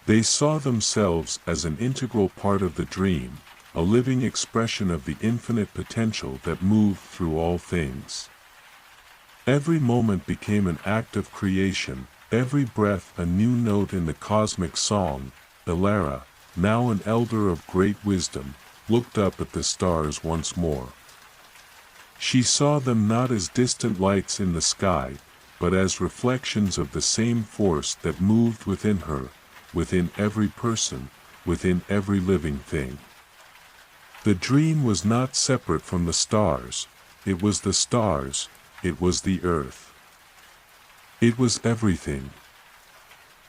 They saw themselves as an integral part of the dream, a living expression of the infinite potential that moved through all things. Every moment became an act of creation, every breath a new note in the cosmic song. Elara, now an elder of great wisdom, looked up at the stars once more. She saw them not as distant lights in the sky, but as reflections of the same force that moved within her, within every person, within every living thing. The dream was not separate from the stars, it was the stars, it was the earth. It was everything.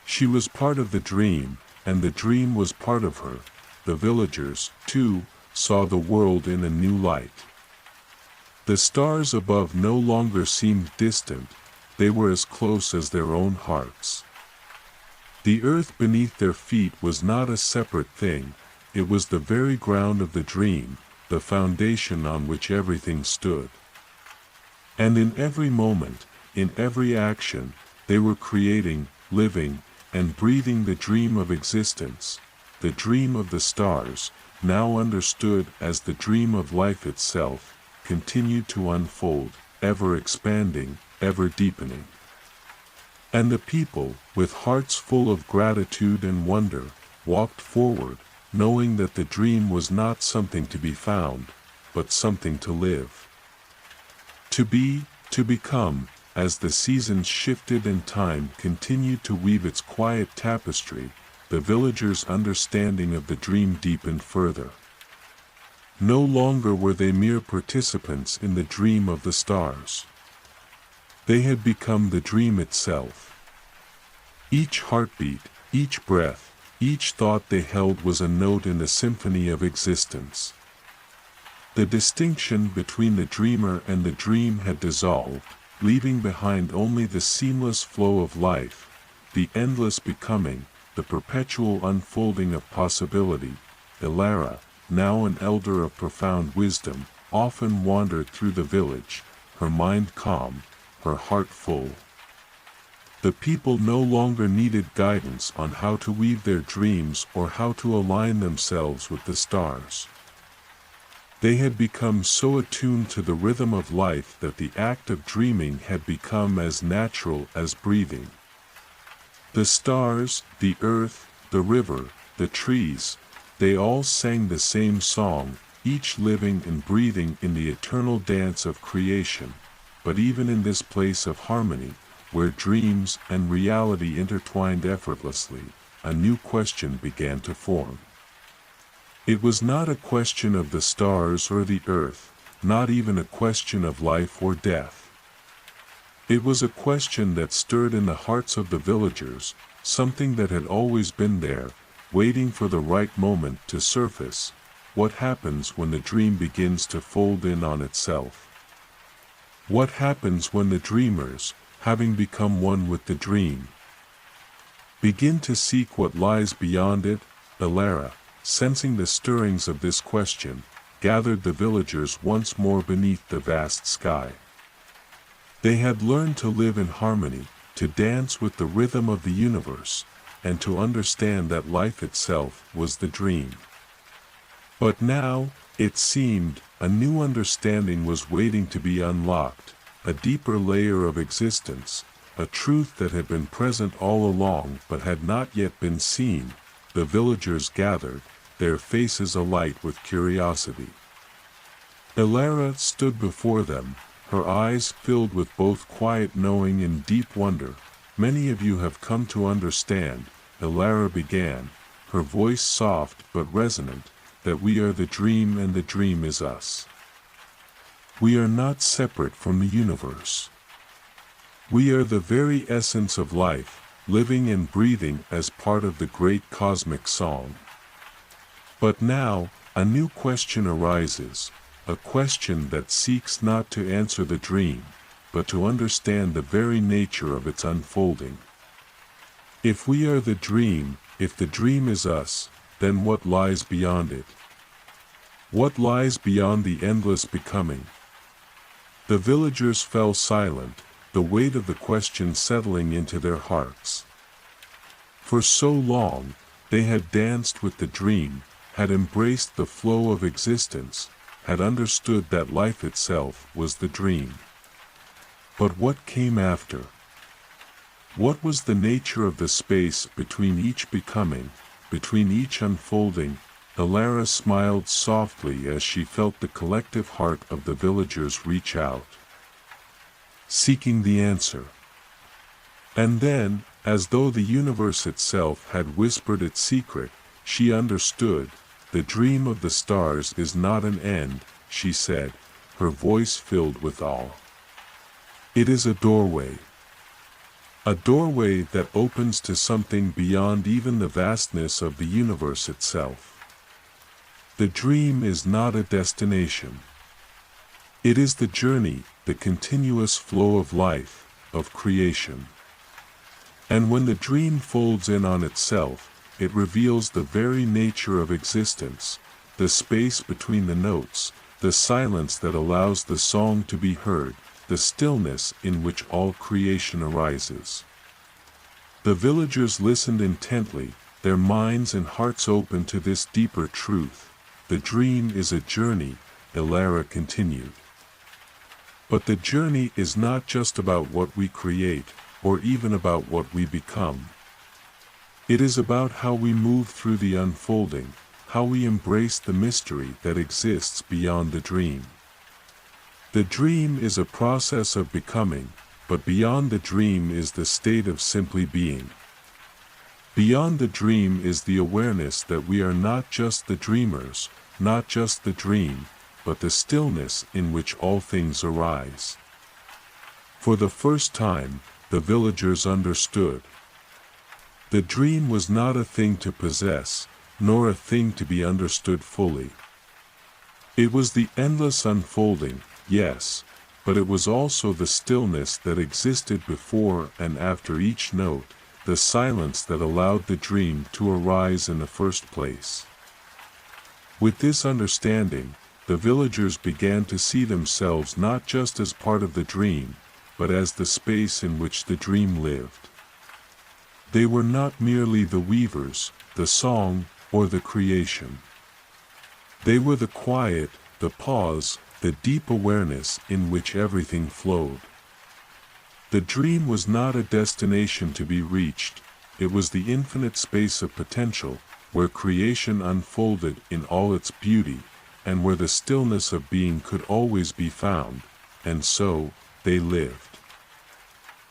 She was part of the dream, and the dream was part of her. The villagers, too, saw the world in a new light. The stars above no longer seemed distant, they were as close as their own hearts. The earth beneath their feet was not a separate thing, it was the very ground of the dream, the foundation on which everything stood. And in every moment, in every action, they were creating, living, and breathing the dream of existence, the dream of the stars, now understood as the dream of life itself, continued to unfold, ever expanding, ever deepening. And the people, with hearts full of gratitude and wonder, walked forward, knowing that the dream was not something to be found, but something to live. To be, to become, as the seasons shifted and time continued to weave its quiet tapestry, the villagers' understanding of the dream deepened further. No longer were they mere participants in the dream of the stars. They had become the dream itself. Each heartbeat, each breath, each thought they held was a note in the symphony of existence. The distinction between the dreamer and the dream had dissolved, leaving behind only the seamless flow of life, the endless becoming, the perpetual unfolding of possibility. Elara, now an elder of profound wisdom, often wandered through the village, her mind calm, her heart full. The people no longer needed guidance on how to weave their dreams or how to align themselves with the stars. They had become so attuned to the rhythm of life that the act of dreaming had become as natural as breathing. The stars, the earth, the river, the trees, they all sang the same song, each living and breathing in the eternal dance of creation. But even in this place of harmony, where dreams and reality intertwined effortlessly, a new question began to form. It was not a question of the stars or the earth, not even a question of life or death. It was a question that stirred in the hearts of the villagers, something that had always been there, waiting for the right moment to surface. What happens when the dream begins to fold in on itself? What happens when the dreamers, having become one with the dream, begin to seek what lies beyond it? Elara, sensing the stirrings of this question, gathered the villagers once more beneath the vast sky. They had learned to live in harmony, to dance with the rhythm of the universe, and to understand that life itself was the dream. But now, it seemed, a new understanding was waiting to be unlocked, a deeper layer of existence, a truth that had been present all along but had not yet been seen. The villagers gathered, their faces alight with curiosity. Elara stood before them, her eyes filled with both quiet knowing and deep wonder. Many of you have come to understand, Elara began, her voice soft but resonant, that we are the dream and the dream is us. We are not separate from the universe. We are the very essence of life, living and breathing as part of the great cosmic song. But now, a new question arises, a question that seeks not to answer the dream, but to understand the very nature of its unfolding. If we are the dream, if the dream is us, then what lies beyond it? What lies beyond the endless becoming? The villagers fell silent, the weight of the question settling into their hearts. For so long, they had danced with the dream, had embraced the flow of existence, had understood that life itself was the dream. But what came after? What was the nature of the space between each becoming, between each unfolding? Elara smiled softly as she felt the collective heart of the villagers reach out, seeking the answer. And then, as though the universe itself had whispered its secret, she understood. The dream of the stars is not an end, she said, her voice filled with awe. It is a doorway. A doorway that opens to something beyond even the vastness of the universe itself. The dream is not a destination. It is the journey, the continuous flow of life, of creation. And when the dream folds in on itself, it reveals the very nature of existence, the space between the notes, the silence that allows the song to be heard, the stillness in which all creation arises. The villagers listened intently, their minds and hearts open to this deeper truth. The dream is a journey, Elara continued. But the journey is not just about what we create, or even about what we become. It is about how we move through the unfolding, how we embrace the mystery that exists beyond the dream. The dream is a process of becoming, but beyond the dream is the state of simply being. Beyond the dream is the awareness that we are not just the dreamers, not just the dream, but the stillness in which all things arise. For the first time, the villagers understood. The dream was not a thing to possess, nor a thing to be understood fully. It was the endless unfolding, yes, but it was also the stillness that existed before and after each note, the silence that allowed the dream to arise in the first place. With this understanding, the villagers began to see themselves not just as part of the dream, but as the space in which the dream lived. They were not merely the weavers, the song, or the creation. They were the quiet, the pause, the deep awareness in which everything flowed. The dream was not a destination to be reached, it was the infinite space of potential, where creation unfolded in all its beauty, and where the stillness of being could always be found, and so, they lived.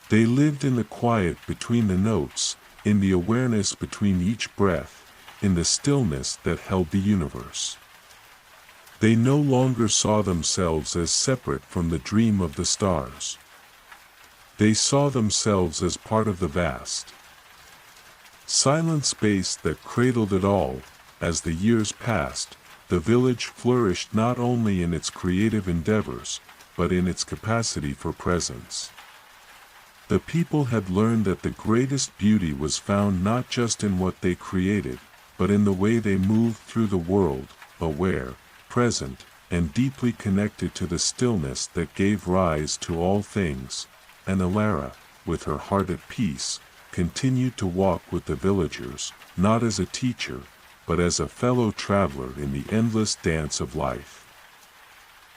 They lived in the quiet between the notes, in the awareness between each breath, in the stillness that held the universe. They no longer saw themselves as separate from the dream of the stars. They saw themselves as part of the vast, silent space that cradled it all. As the years passed, the village flourished not only in its creative endeavors, but in its capacity for presence. The people had learned that the greatest beauty was found not just in what they created, but in the way they moved through the world, aware, present, and deeply connected to the stillness that gave rise to all things. And Alara, with her heart at peace, continued to walk with the villagers, not as a teacher, but as a fellow traveler in the endless dance of life.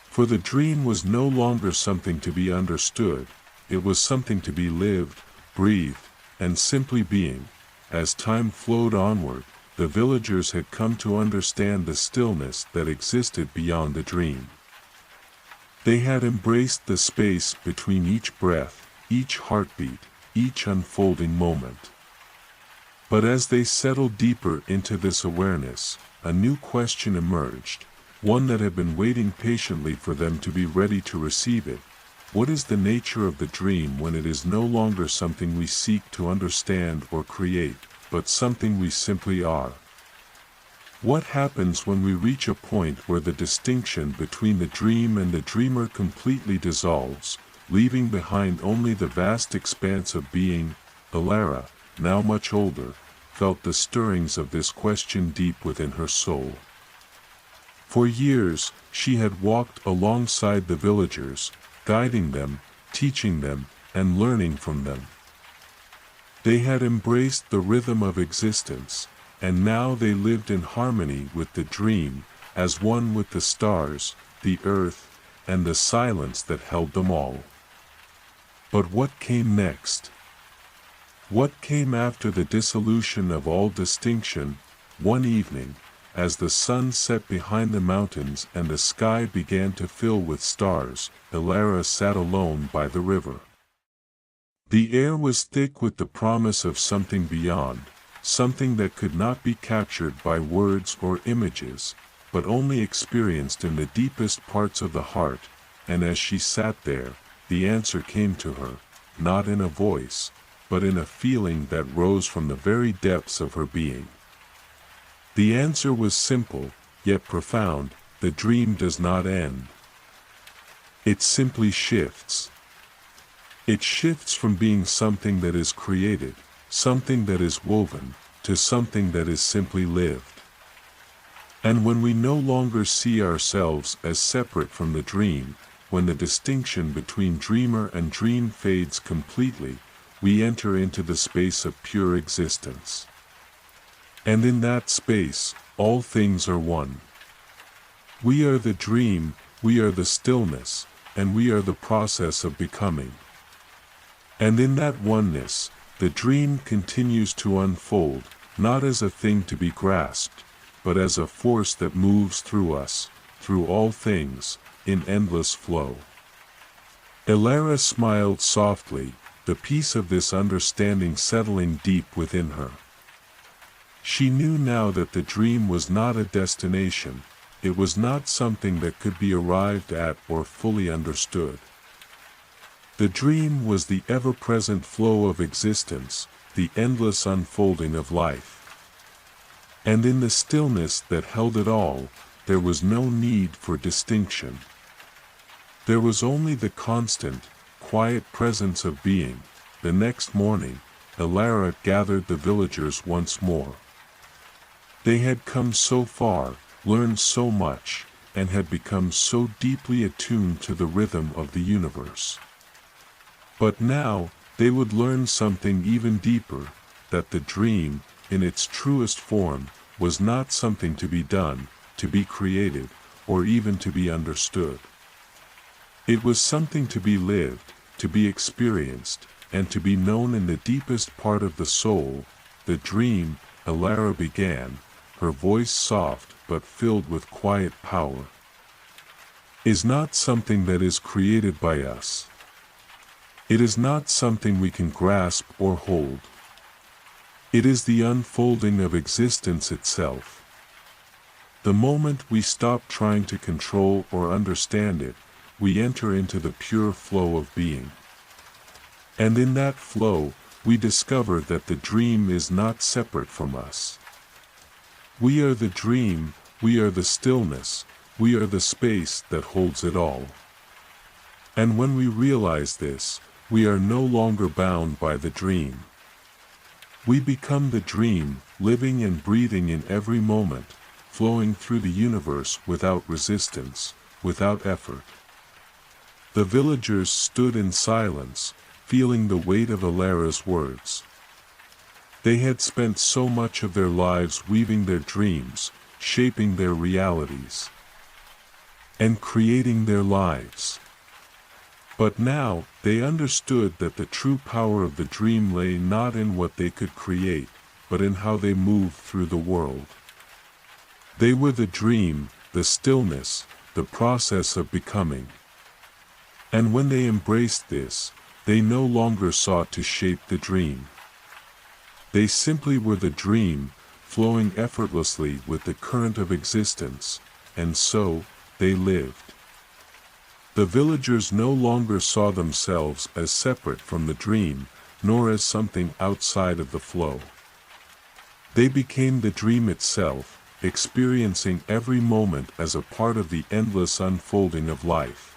For the dream was no longer something to be understood, it was something to be lived, breathed, and simply being. As time flowed onward, the villagers had come to understand the stillness that existed beyond the dream. They had embraced the space between each breath, each heartbeat, each unfolding moment. But as they settled deeper into this awareness, a new question emerged, one that had been waiting patiently for them to be ready to receive it. What is the nature of the dream when it is no longer something we seek to understand or create, but something we simply are? What happens when we reach a point where the distinction between the dream and the dreamer completely dissolves, leaving behind only the vast expanse of being? Alara, now much older, felt the stirrings of this question deep within her soul. For years, she had walked alongside the villagers, guiding them, teaching them, and learning from them. They had embraced the rhythm of existence, and now they lived in harmony with the dream, as one with the stars, the earth, and the silence that held them all. But what came next? What came after the dissolution of all distinction? One evening, as the sun set behind the mountains and the sky began to fill with stars, Alara sat alone by the river. The air was thick with the promise of something beyond, something that could not be captured by words or images, but only experienced in the deepest parts of the heart. And as she sat there, the answer came to her, not in a voice, but in a feeling that rose from the very depths of her being. The answer was simple, yet profound: the dream does not end. It simply shifts. It shifts from being something that is created, something that is woven, to something that is simply lived. And when we no longer see ourselves as separate from the dream, when the distinction between dreamer and dream fades completely, we enter into the space of pure existence. And in that space, all things are one. We are the dream, we are the stillness, and we are the process of becoming. And in that oneness, the dream continues to unfold, not as a thing to be grasped, but as a force that moves through us, through all things, in endless flow. Alara smiled softly, the peace of this understanding settling deep within her. She knew now that the dream was not a destination, it was not something that could be arrived at or fully understood. The dream was the ever-present flow of existence, the endless unfolding of life. And in the stillness that held it all, there was no need for distinction. There was only the constant, quiet presence of being. The next morning, Alara gathered the villagers once more. They had come so far, learned so much, and had become so deeply attuned to the rhythm of the universe. But now, they would learn something even deeper, that the dream, in its truest form, was not something to be done, to be created, or even to be understood. It was something to be lived, to be experienced, and to be known in the deepest part of the soul. The dream, Alara began, her voice soft but filled with quiet power, is not something that is created by us. It is not something we can grasp or hold. It is the unfolding of existence itself. The moment we stop trying to control or understand it, we enter into the pure flow of being. And in that flow, we discover that the dream is not separate from us. We are the dream, we are the stillness, we are the space that holds it all. And when we realize this, we are no longer bound by the dream. We become the dream, living and breathing in every moment, flowing through the universe without resistance, without effort. The villagers stood in silence, feeling the weight of Alara's words. They had spent so much of their lives weaving their dreams, shaping their realities, and creating their lives. But now, they understood that the true power of the dream lay not in what they could create, but in how they moved through the world. They were the dream, the stillness, the process of becoming. And when they embraced this, they no longer sought to shape the dream. They simply were the dream, flowing effortlessly with the current of existence, and so, they lived. The villagers no longer saw themselves as separate from the dream, nor as something outside of the flow. They became the dream itself, experiencing every moment as a part of the endless unfolding of life.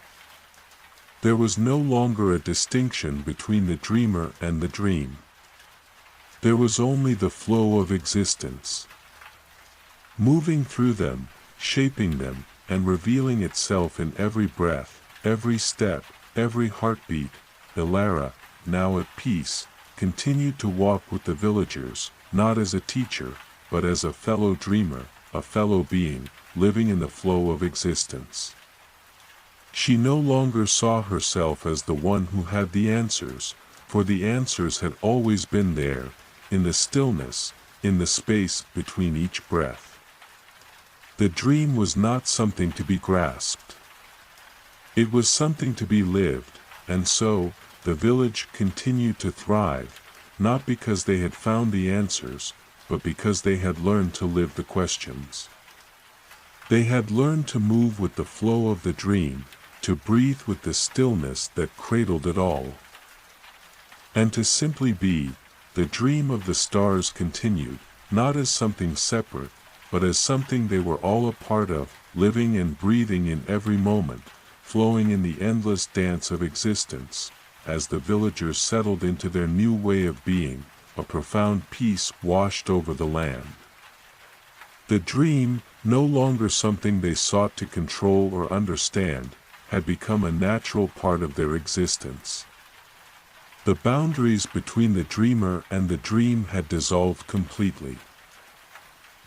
There was no longer a distinction between the dreamer and the dream. There was only the flow of existence, moving through them, shaping them, and revealing itself in every breath, every step, every heartbeat. Alara, now at peace, continued to walk with the villagers, not as a teacher, but as a fellow dreamer, a fellow being, living in the flow of existence. She no longer saw herself as the one who had the answers, for the answers had always been there, in the stillness, in the space between each breath. The dream was not something to be grasped. It was something to be lived, and so, the village continued to thrive, not because they had found the answers, but because they had learned to live the questions. They had learned to move with the flow of the dream, to breathe with the stillness that cradled it all. And to simply be. The dream of the stars continued, not as something separate, but as something they were all a part of, living and breathing in every moment, flowing in the endless dance of existence. As the villagers settled into their new way of being, a profound peace washed over the land. The dream, no longer something they sought to control or understand, had become a natural part of their existence. The boundaries between the dreamer and the dream had dissolved completely.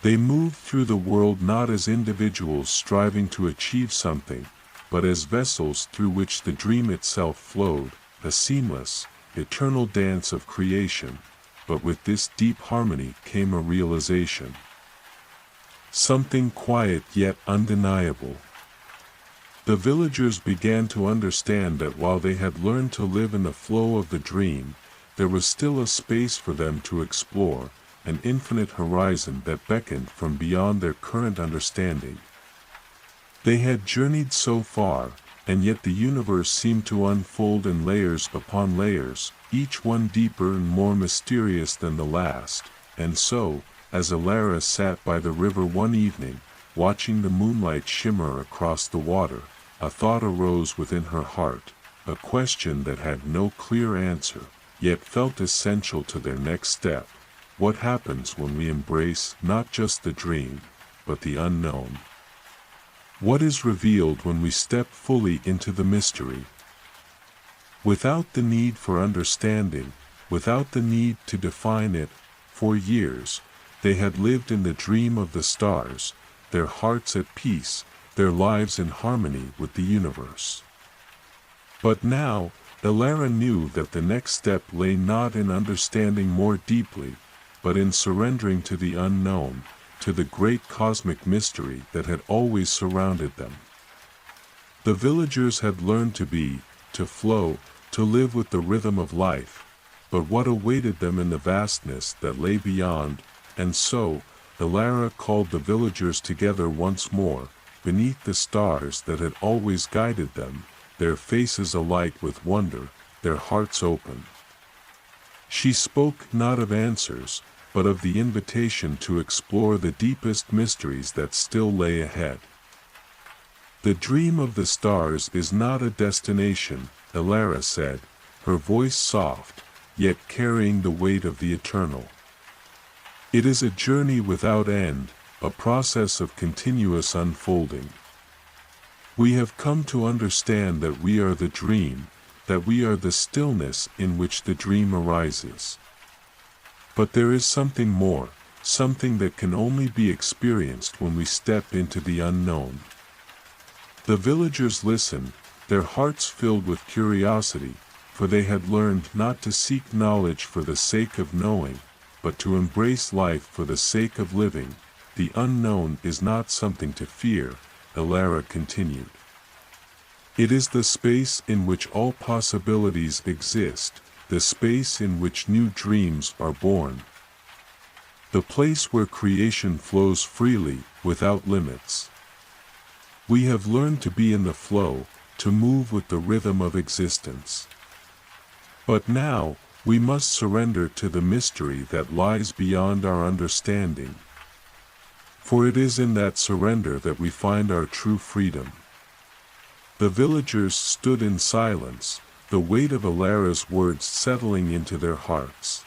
They moved through the world not as individuals striving to achieve something, but as vessels through which the dream itself flowed, a seamless, eternal dance of creation. But with this deep harmony came a realization. Something quiet yet undeniable. The villagers began to understand that while they had learned to live in the flow of the dream, there was still a space for them to explore, an infinite horizon that beckoned from beyond their current understanding. They had journeyed so far, and yet the universe seemed to unfold in layers upon layers, each one deeper and more mysterious than the last. And so, as Alara sat by the river one evening, watching the moonlight shimmer across the water, a thought arose within her heart, a question that had no clear answer, yet felt essential to their next step. What happens when we embrace not just the dream, but the unknown? What is revealed when we step fully into the mystery? Without the need for understanding, without the need to define it, for years, they had lived in the dream of the stars, their hearts at peace, their lives in harmony with the universe. But now, Elara knew that the next step lay not in understanding more deeply, but in surrendering to the unknown, to the great cosmic mystery that had always surrounded them. The villagers had learned to flow, to live with the rhythm of life, but what awaited them in the vastness that lay beyond, and so, Elara called the villagers together once more, beneath the stars that had always guided them, their faces alight with wonder, their hearts open. She spoke not of answers, but of the invitation to explore the deepest mysteries that still lay ahead. The dream of the stars is not a destination, Elara said, her voice soft, yet carrying the weight of the eternal. It is a journey without end, a process of continuous unfolding. We have come to understand that we are the dream, that we are the stillness in which the dream arises. But there is something more, something that can only be experienced when we step into the unknown. The villagers listened, their hearts filled with curiosity, for they had learned not to seek knowledge for the sake of knowing, but to embrace life for the sake of living. The unknown is not something to fear, Elara continued. It is the space in which all possibilities exist, the space in which new dreams are born. The place where creation flows freely, without limits. We have learned to be in the flow, to move with the rhythm of existence. But now, we must surrender to the mystery that lies beyond our understanding. For it is in that surrender that we find our true freedom. The villagers stood in silence, the weight of Elara's words settling into their hearts.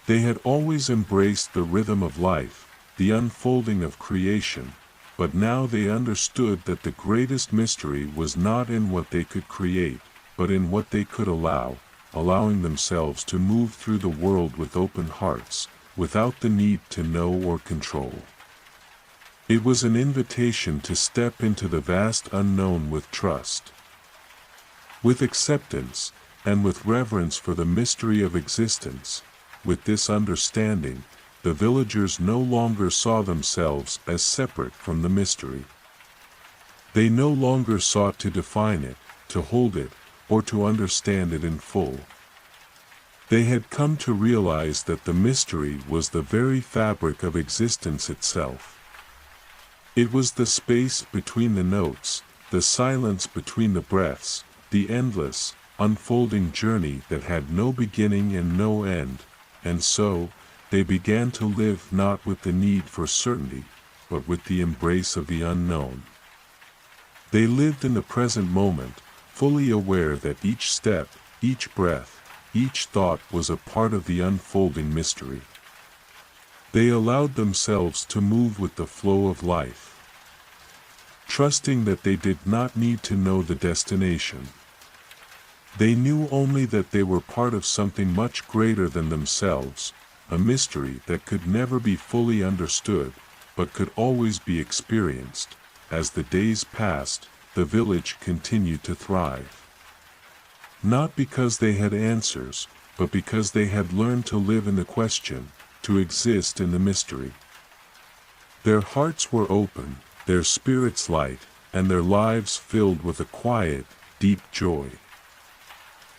They had always embraced the rhythm of life, the unfolding of creation, but now they understood that the greatest mystery was not in what they could create, but in what they could allow, allowing themselves to move through the world with open hearts, without the need to know or control. It was an invitation to step into the vast unknown with trust, with acceptance, and with reverence for the mystery of existence. With this understanding, the villagers no longer saw themselves as separate from the mystery. They no longer sought to define it, to hold it, or to understand it in full. They had come to realize that the mystery was the very fabric of existence itself. It was the space between the notes, the silence between the breaths, the endless, unfolding journey that had no beginning and no end, and so, they began to live not with the need for certainty, but with the embrace of the unknown. They lived in the present moment, fully aware that each step, each breath, each thought was a part of the unfolding mystery. They allowed themselves to move with the flow of life, trusting that they did not need to know the destination. They knew only that they were part of something much greater than themselves, a mystery that could never be fully understood, but could always be experienced. As the days passed, the village continued to thrive. Not because they had answers, but because they had learned to live in the question, to exist in the mystery. Their hearts were open, their spirits light, and their lives filled with a quiet, deep joy.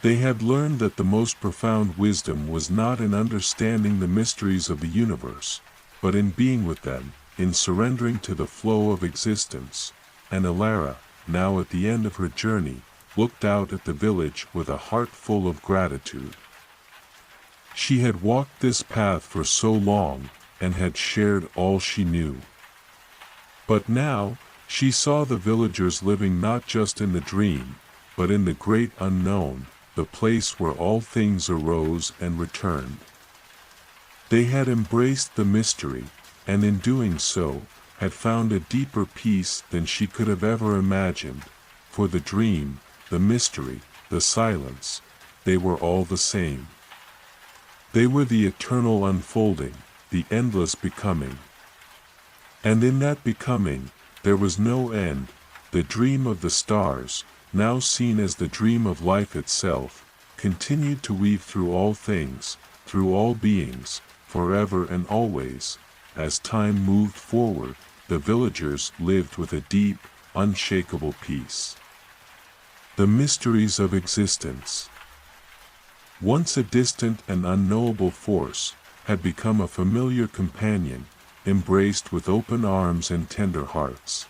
They had learned that the most profound wisdom was not in understanding the mysteries of the universe, but in being with them, in surrendering to the flow of existence. And Elara, now at the end of her journey, looked out at the village with a heart full of gratitude. She had walked this path for so long, and had shared all she knew. But now, she saw the villagers living not just in the dream, but in the great unknown, the place where all things arose and returned. They had embraced the mystery, and in doing so, had found a deeper peace than she could have ever imagined, for the dream, the mystery, the silence, they were all the same. They were the eternal unfolding, the endless becoming. And in that becoming, there was no end. The dream of the stars, now seen as the dream of life itself, continued to weave through all things, through all beings, forever and always. As time moved forward, the villagers lived with a deep, unshakable peace. The mysteries of existence. Once a distant and unknowable force, had become a familiar companion, embraced with open arms and tender hearts.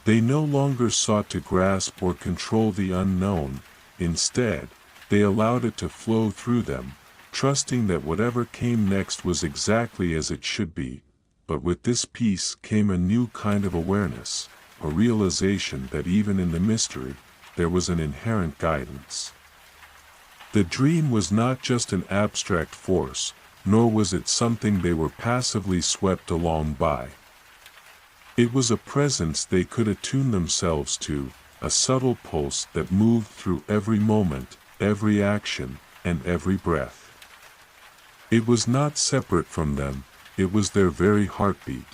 They no longer sought to grasp or control the unknown. Instead, they allowed it to flow through them, trusting that whatever came next was exactly as it should be. But with this peace came a new kind of awareness, a realization that even in the mystery, there was an inherent guidance. The dream was not just an abstract force, nor was it something they were passively swept along by. It was a presence they could attune themselves to, a subtle pulse that moved through every moment, every action, and every breath. It was not separate from them, it was their very heartbeat.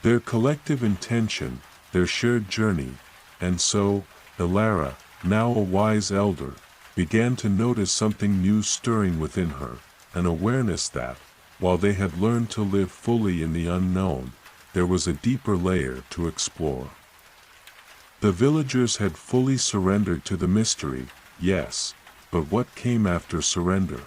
Their collective intention, their shared journey, and so, Elara, now a wise elder, began to notice something new stirring within her, an awareness that, while they had learned to live fully in the unknown, there was a deeper layer to explore. The villagers had fully surrendered to the mystery, yes, but what came after surrender?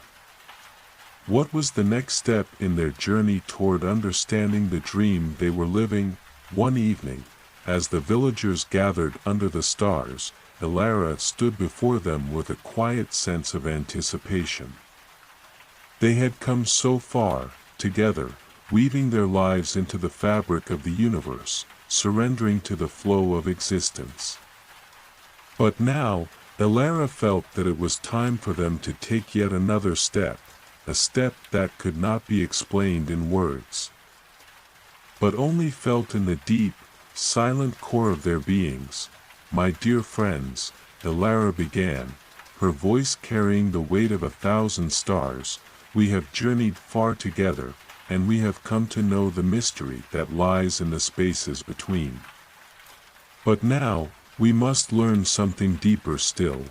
What was the next step in their journey toward understanding the dream they were living? One evening, as the villagers gathered under the stars, Elara stood before them with a quiet sense of anticipation. They had come so far, together, weaving their lives into the fabric of the universe, surrendering to the flow of existence. But now, Elara felt that it was time for them to take yet another step, a step that could not be explained in words, but only felt in the deep, silent core of their beings. "My dear friends," Elara began, her voice carrying the weight of 1,000 stars, "we have journeyed far together, and we have come to know the mystery that lies in the spaces between. But now, we must learn something deeper still.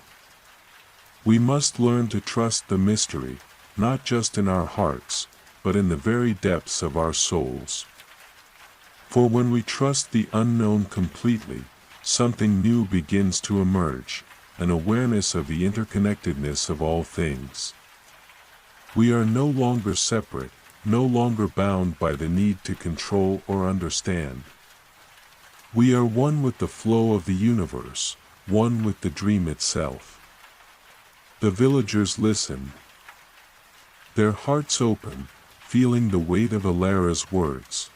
We must learn to trust the mystery, not just in our hearts, but in the very depths of our souls. For when we trust the unknown completely, something new begins to emerge, an awareness of the interconnectedness of all things. We are no longer separate, no longer bound by the need to control or understand. We are one with the flow of the universe, one with the dream itself." The villagers listened, their hearts open, feeling the weight of Elara's words.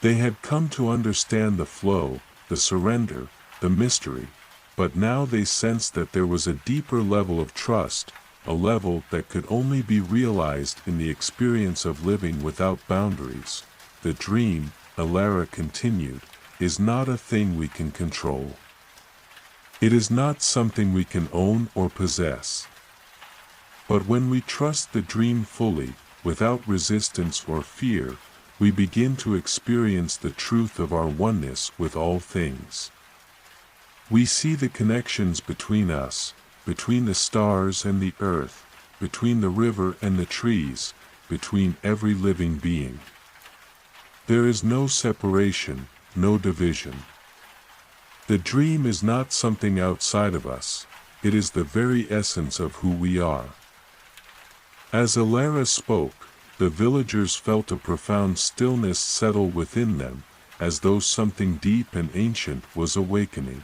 They had come to understand the flow, the surrender, the mystery, but now they sensed that there was a deeper level of trust, a level that could only be realized in the experience of living without boundaries. "The dream," Elara continued, "is not a thing we can control. It is not something we can own or possess. But when we trust the dream fully, without resistance or fear, we begin to experience the truth of our oneness with all things. We see the connections between us, between the stars and the earth, between the river and the trees, between every living being. There is no separation, no division. The dream is not something outside of us, it is the very essence of who we are." As Elara spoke, the villagers felt a profound stillness settle within them, as though something deep and ancient was awakening.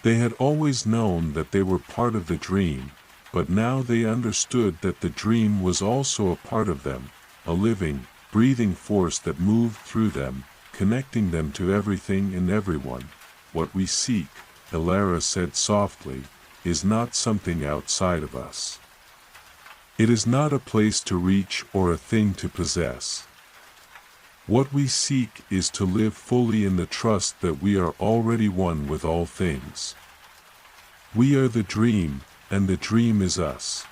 They had always known that they were part of the dream, but now they understood that the dream was also a part of them, a living, breathing force that moved through them, connecting them to everything and everyone. "What we seek," Elara said softly, "is not something outside of us. It is not a place to reach or a thing to possess. What we seek is to live fully in the trust that we are already one with all things." We are the dream, and the dream is us.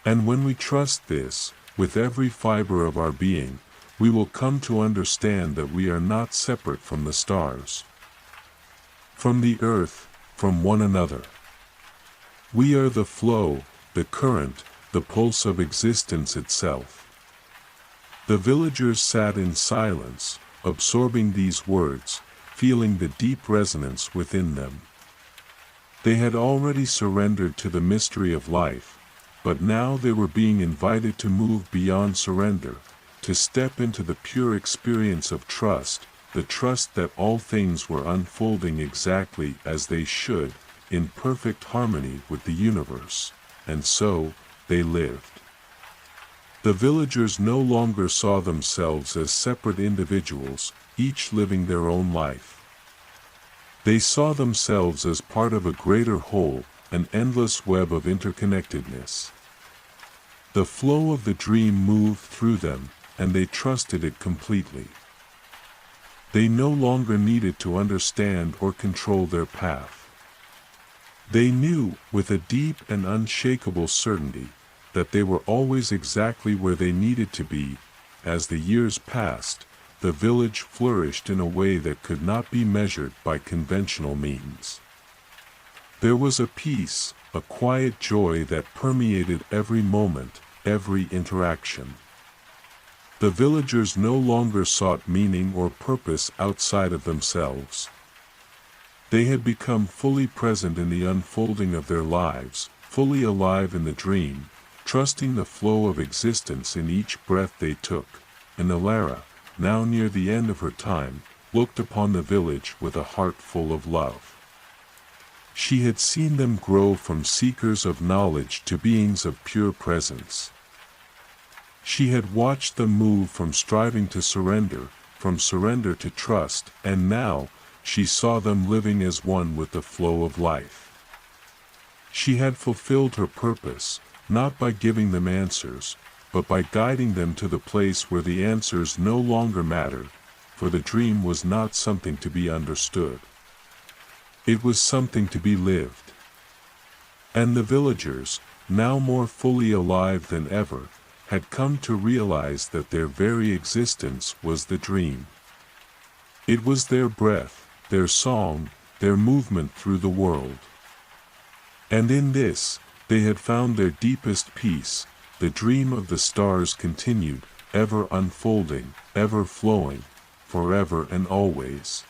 And when we trust this, with every fiber of our being, we will come to understand that we are not separate from the stars, from the earth, from one another. We are the flow, the current, the pulse of existence itself. The villagers sat in silence, absorbing these words, feeling the deep resonance within them. They had already surrendered to the mystery of life, but now they were being invited to move beyond surrender, to step into the pure experience of trust, the trust that all things were unfolding exactly as they should, in perfect harmony with the universe, and so, they lived. The villagers no longer saw themselves as separate individuals, each living their own life. They saw themselves as part of a greater whole, an endless web of interconnectedness. The flow of the dream moved through them, and they trusted it completely. They no longer needed to understand or control their path. They knew, with a deep and unshakable certainty, that they were always exactly where they needed to be. As the years passed, the village flourished in a way that could not be measured by conventional means. There was a peace, a quiet joy that permeated every moment, every interaction. The villagers no longer sought meaning or purpose outside of themselves. They had become fully present in the unfolding of their lives, fully alive in the dream, trusting the flow of existence in each breath they took. And Alara, now near the end of her time, looked upon the village with a heart full of love. She had seen them grow from seekers of knowledge to beings of pure presence. She had watched them move from striving to surrender, from surrender to trust, and now, she saw them living as one with the flow of life. She had fulfilled her purpose, not by giving them answers, but by guiding them to the place where the answers no longer mattered, for the dream was not something to be understood. It was something to be lived. And the villagers, now more fully alive than ever, had come to realize that their very existence was the dream. It was their breath, their song, their movement through the world. And in this, they had found their deepest peace. The dream of the stars continued, ever unfolding, ever flowing, forever and always.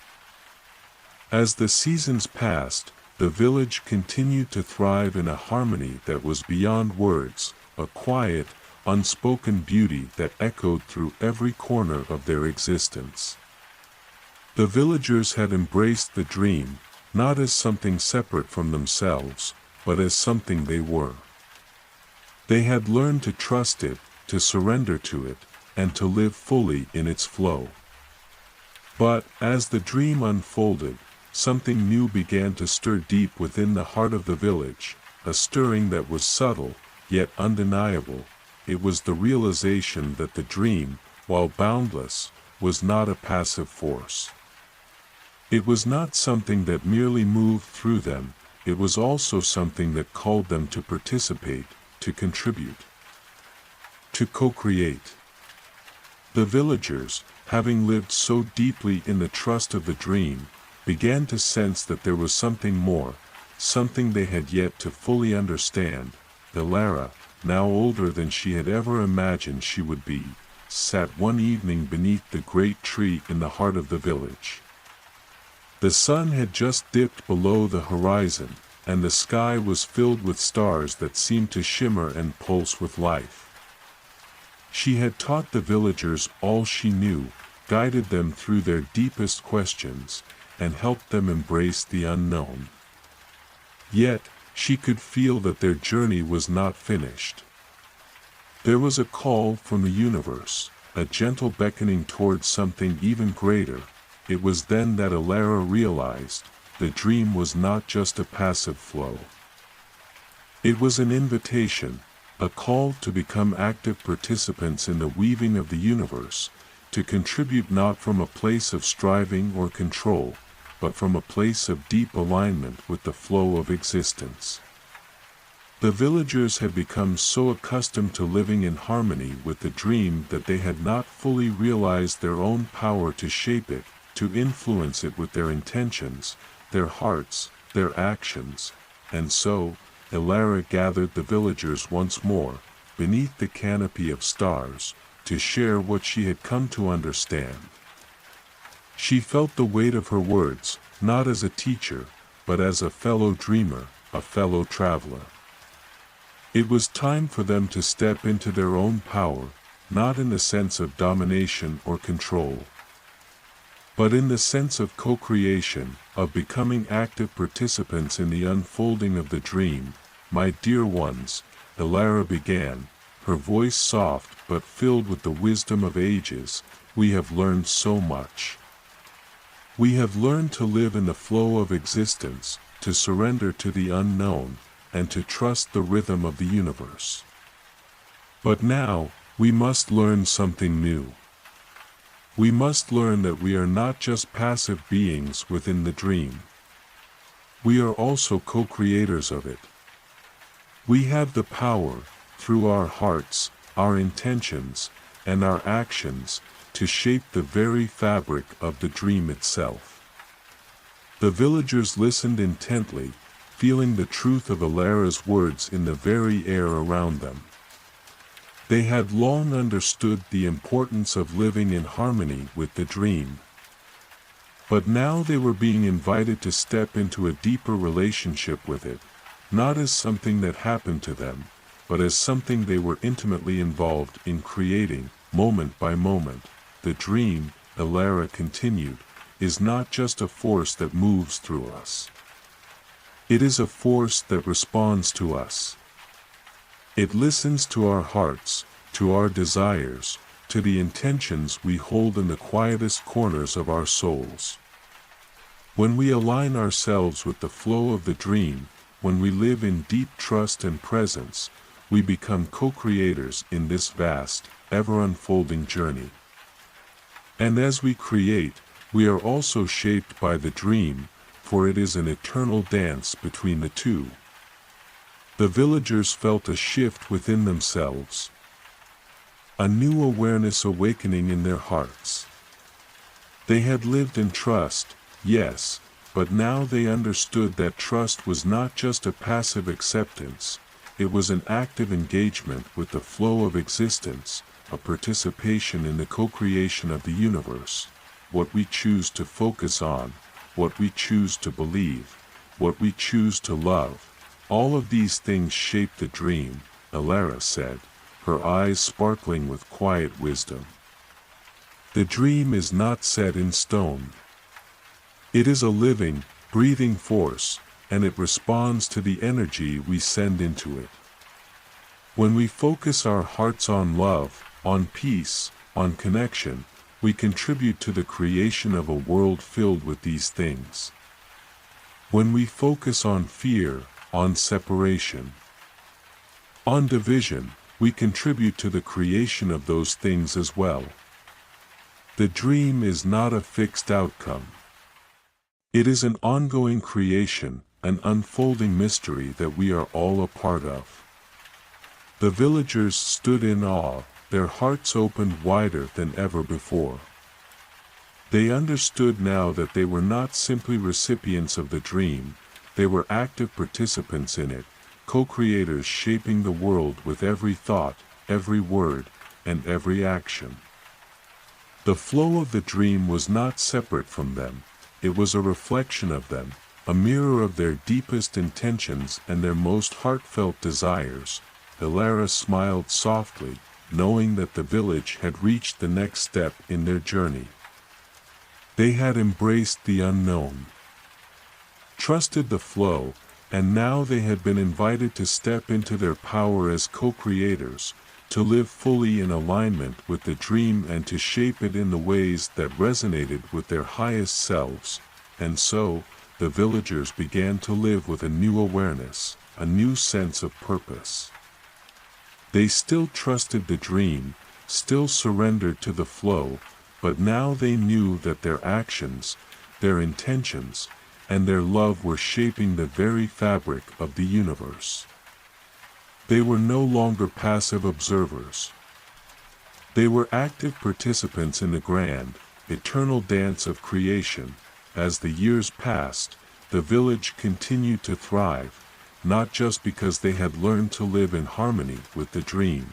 As the seasons passed, the village continued to thrive in a harmony that was beyond words, a quiet, unspoken beauty that echoed through every corner of their existence. The villagers had embraced the dream, not as something separate from themselves, but as something they were. They had learned to trust it, to surrender to it, and to live fully in its flow. But, as the dream unfolded, something new began to stir deep within the heart of the village, a stirring that was subtle, yet undeniable. It was the realization that the dream, while boundless, was not a passive force. It was not something that merely moved through them, it was also something that called them to participate, to contribute, to co-create. The villagers, having lived so deeply in the trust of the dream, began to sense that there was something more, something they had yet to fully understand. Alara, now older than she had ever imagined she would be, sat one evening beneath the great tree in the heart of the village. The sun had just dipped below the horizon, and the sky was filled with stars that seemed to shimmer and pulse with life. She had taught the villagers all she knew, guided them through their deepest questions, and helped them embrace the unknown. Yet, she could feel that their journey was not finished. There was a call from the universe, a gentle beckoning towards something even greater. It was then that Alara realized, the dream was not just a passive flow. It was an invitation, a call to become active participants in the weaving of the universe, to contribute not from a place of striving or control, but from a place of deep alignment with the flow of existence. The villagers had become so accustomed to living in harmony with the dream that they had not fully realized their own power to shape it, to influence it with their intentions, their hearts, their actions, and so, Elara gathered the villagers once more, beneath the canopy of stars, to share what she had come to understand. She felt the weight of her words, not as a teacher, but as a fellow dreamer, a fellow traveler. It was time for them to step into their own power, not in the sense of domination or control, but in the sense of co-creation, of becoming active participants in the unfolding of the dream. "My dear ones," Elara began, her voice soft but filled with the wisdom of ages, "we have learned so much. We have learned to live in the flow of existence, to surrender to the unknown, and to trust the rhythm of the universe. But now, we must learn something new. We must learn that we are not just passive beings within the dream. We are also co-creators of it. We have the power, through our hearts, our intentions, and our actions, to shape the very fabric of the dream itself." The villagers listened intently, feeling the truth of Elara's words in the very air around them. They had long understood the importance of living in harmony with the dream. But now they were being invited to step into a deeper relationship with it, not as something that happened to them, but as something they were intimately involved in creating, moment by moment. "The dream," Elara continued, "is not just a force that moves through us. It is a force that responds to us. It listens to our hearts, to our desires, to the intentions we hold in the quietest corners of our souls. When we align ourselves with the flow of the dream, when we live in deep trust and presence, we become co-creators in this vast, ever-unfolding journey. And as we create, we are also shaped by the dream, for it is an eternal dance between the two." The villagers felt a shift within themselves, a new awareness awakening in their hearts. They had lived in trust, yes, but now they understood that trust was not just a passive acceptance, it was an active engagement with the flow of existence, a participation in the co-creation of the universe. What we choose to focus on, what we choose to believe, what we choose to love, all of these things shape the dream, Elara said, her eyes sparkling with quiet wisdom. The dream is not set in stone. It is a living, breathing force, and it responds to the energy we send into it. When we focus our hearts on love, on peace, on connection, we contribute to the creation of a world filled with these things. When we focus on fear, on separation, on division, we contribute to the creation of those things as well. The dream is not a fixed outcome. It is an ongoing creation, an unfolding mystery that we are all a part of. The villagers stood in awe, their hearts opened wider than ever before. They understood now that they were not simply recipients of the dream, they were active participants in it, co-creators shaping the world with every thought, every word, and every action. The flow of the dream was not separate from them, it was a reflection of them, a mirror of their deepest intentions and their most heartfelt desires. Elara smiled softly, knowing that the village had reached the next step in their journey. They had embraced the unknown, trusted the flow, and now they had been invited to step into their power as co-creators, to live fully in alignment with the dream and to shape it in the ways that resonated with their highest selves. And so, the villagers began to live with a new awareness, a new sense of purpose. They still trusted the dream, still surrendered to the flow, but now they knew that their actions, their intentions, and their love were shaping the very fabric of the universe. They were no longer passive observers. They were active participants in the grand, eternal dance of creation. As the years passed, the village continued to thrive, not just because they had learned to live in harmony with the dream,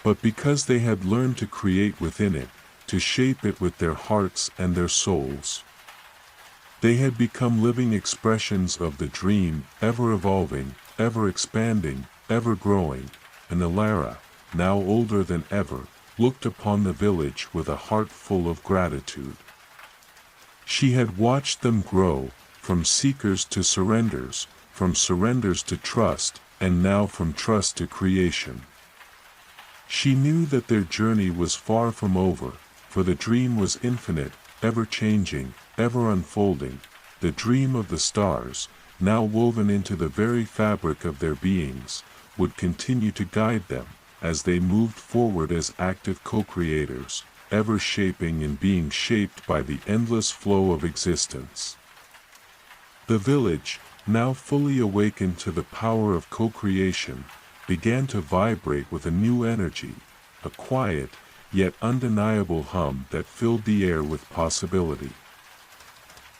but because they had learned to create within it, to shape it with their hearts and their souls. They had become living expressions of the dream, ever evolving, ever expanding, ever growing, and Alara, now older than ever, looked upon the village with a heart full of gratitude. She had watched them grow, from seekers to surrenders, from surrenders to trust, and now from trust to creation. She knew that their journey was far from over, for the dream was infinite, ever-changing, ever unfolding. The dream of the stars, now woven into the very fabric of their beings, would continue to guide them, as they moved forward as active co-creators, ever shaping and being shaped by the endless flow of existence. The village, now fully awakened to the power of co-creation, began to vibrate with a new energy, a quiet, yet undeniable hum that filled the air with possibility.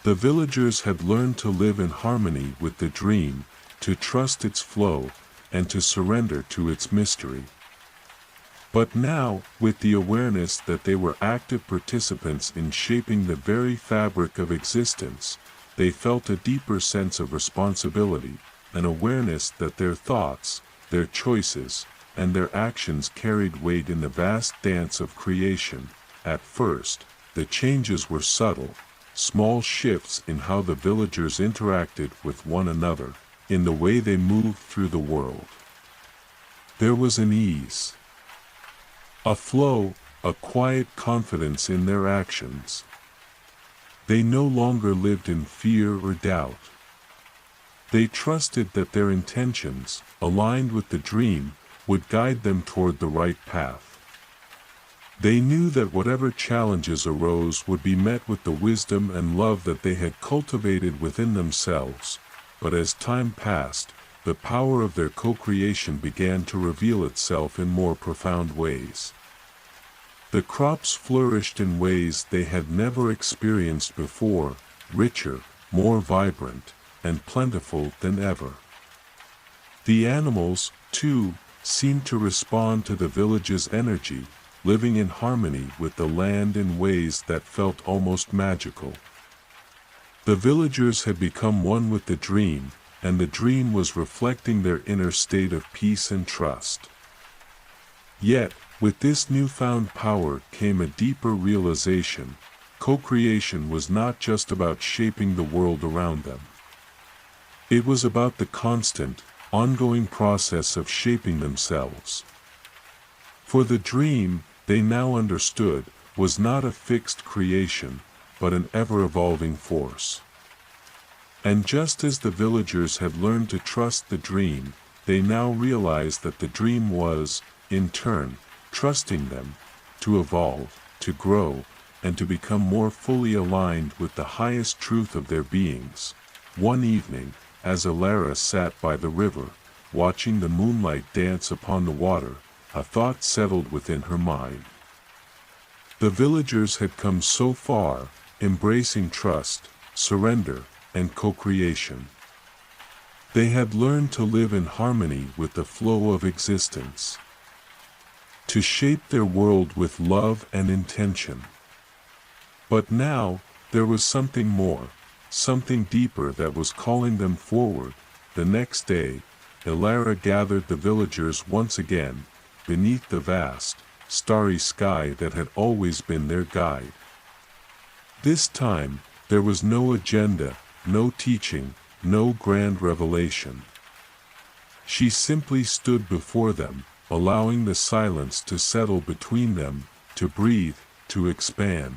The villagers had learned to live in harmony with the dream, to trust its flow, and to surrender to its mystery. But now, with the awareness that they were active participants in shaping the very fabric of existence, they felt a deeper sense of responsibility, an awareness that their thoughts, their choices, and their actions carried weight in the vast dance of creation. At first, the changes were subtle, small shifts in how the villagers interacted with one another, in the way they moved through the world. There was an ease, a flow, a quiet confidence in their actions. They no longer lived in fear or doubt. They trusted that their intentions, aligned with the dream, would guide them toward the right path. They knew that whatever challenges arose would be met with the wisdom and love that they had cultivated within themselves, but as time passed, the power of their co-creation began to reveal itself in more profound ways. The crops flourished in ways they had never experienced before, richer, more vibrant, and plentiful than ever. The animals, too, seemed to respond to the village's energy, living in harmony with the land in ways that felt almost magical. The villagers had become one with the dream, and the dream was reflecting their inner state of peace and trust. Yet, with this newfound power came a deeper realization: co-creation was not just about shaping the world around them. It was about the constant, ongoing process of shaping themselves. For the dream, they now understood, was not a fixed creation, but an ever-evolving force. And just as the villagers had learned to trust the dream, they now realized that the dream was, in turn, trusting them, to evolve, to grow, and to become more fully aligned with the highest truth of their beings. One evening, as Alara sat by the river, watching the moonlight dance upon the water, a thought settled within her mind. The villagers had come so far, embracing trust, surrender, and co-creation. They had learned to live in harmony with the flow of existence, to shape their world with love and intention. But now, there was something more, something deeper that was calling them forward. The next day, Alara gathered the villagers once again, beneath the vast, starry sky that had always been their guide. This time, there was no agenda, no teaching, no grand revelation. She simply stood before them, allowing the silence to settle between them, to breathe, to expand.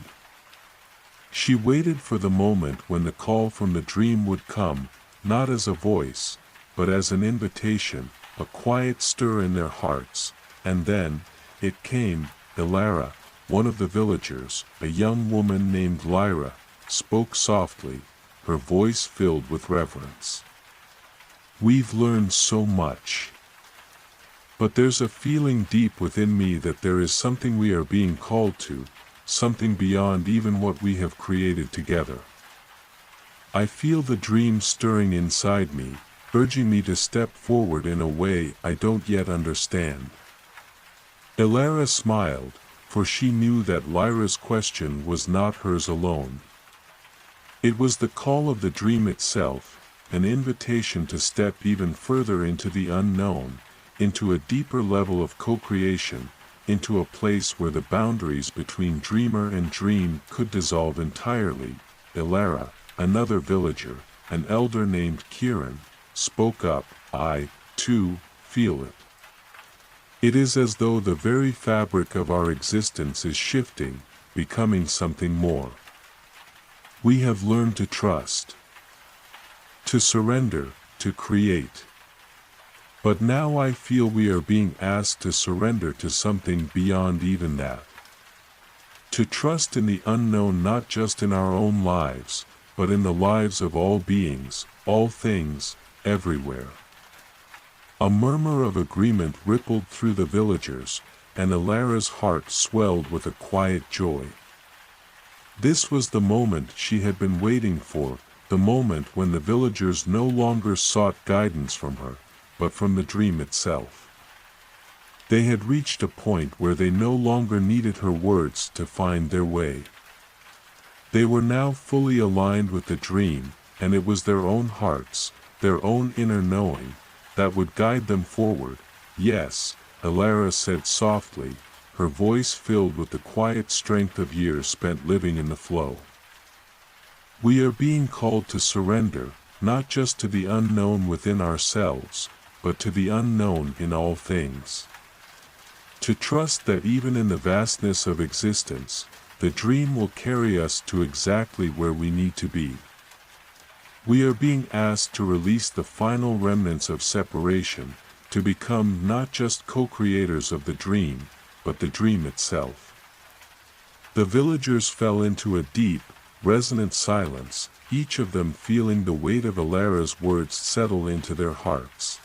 She waited for the moment when the call from the dream would come, not as a voice, but as an invitation, a quiet stir in their hearts, and then, it came. Alara, one of the villagers, a young woman named Lyra, spoke softly, her voice filled with reverence. "We've learned so much. But there's a feeling deep within me that there is something we are being called to, something beyond even what we have created together. I feel the dream stirring inside me, urging me to step forward in a way I don't yet understand." Elara smiled, for she knew that Lyra's question was not hers alone. It was the call of the dream itself, an invitation to step even further into the unknown, into a deeper level of co-creation, into a place where the boundaries between dreamer and dream could dissolve entirely. Elara, another villager, an elder named Kieran, spoke up, "I, too, feel it. It is as though the very fabric of our existence is shifting, becoming something more. We have learned to trust, to surrender, to create. But now I feel we are being asked to surrender to something beyond even that. To trust in the unknown, not just in our own lives, but in the lives of all beings, all things, everywhere." A murmur of agreement rippled through the villagers, and Elara's heart swelled with a quiet joy. This was the moment she had been waiting for, the moment when the villagers no longer sought guidance from her, but from the dream itself. They had reached a point where they no longer needed her words to find their way. They were now fully aligned with the dream, and it was their own hearts, their own inner knowing, that would guide them forward. "Yes," Elara said softly, her voice filled with the quiet strength of years spent living in the flow. "We are being called to surrender, not just to the unknown within ourselves, but to the unknown in all things. To trust that even in the vastness of existence, the dream will carry us to exactly where we need to be. We are being asked to release the final remnants of separation, to become not just co-creators of the dream, but the dream itself." The villagers fell into a deep, resonant silence, each of them feeling the weight of Elara's words settle into their hearts.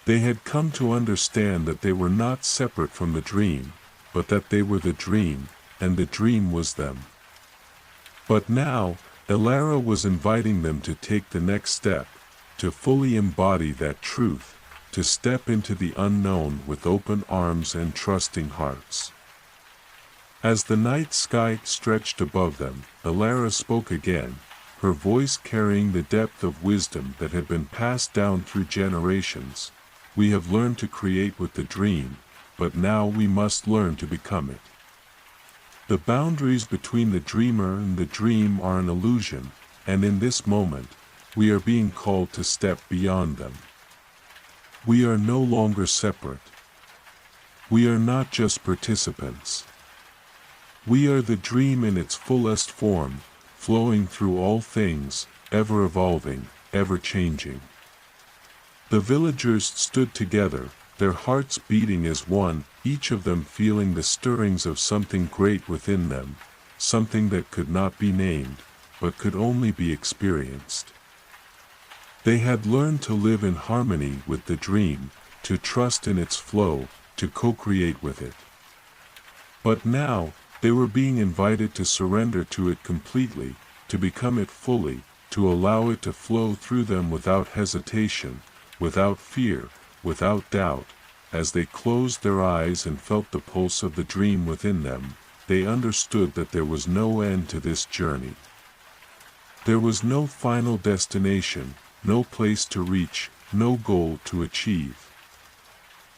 They had come to understand that they were not separate from the dream, but that they were the dream, and the dream was them. But now, Elara was inviting them to take the next step, to fully embody that truth, to step into the unknown with open arms and trusting hearts. As the night sky stretched above them, Elara spoke again, her voice carrying the depth of wisdom that had been passed down through generations. "We have learned to create with the dream, but now we must learn to become it. The boundaries between the dreamer and the dream are an illusion, and in this moment, we are being called to step beyond them. We are no longer separate. We are not just participants. We are the dream in its fullest form, flowing through all things, ever evolving, ever changing." The villagers stood together, their hearts beating as one, each of them feeling the stirrings of something great within them, something that could not be named, but could only be experienced. They had learned to live in harmony with the dream, to trust in its flow, to co-create with it. But now, they were being invited to surrender to it completely, to become it fully, to allow it to flow through them without hesitation, without fear, without doubt. As they closed their eyes and felt the pulse of the dream within them, they understood that there was no end to this journey. There was no final destination, no place to reach, no goal to achieve.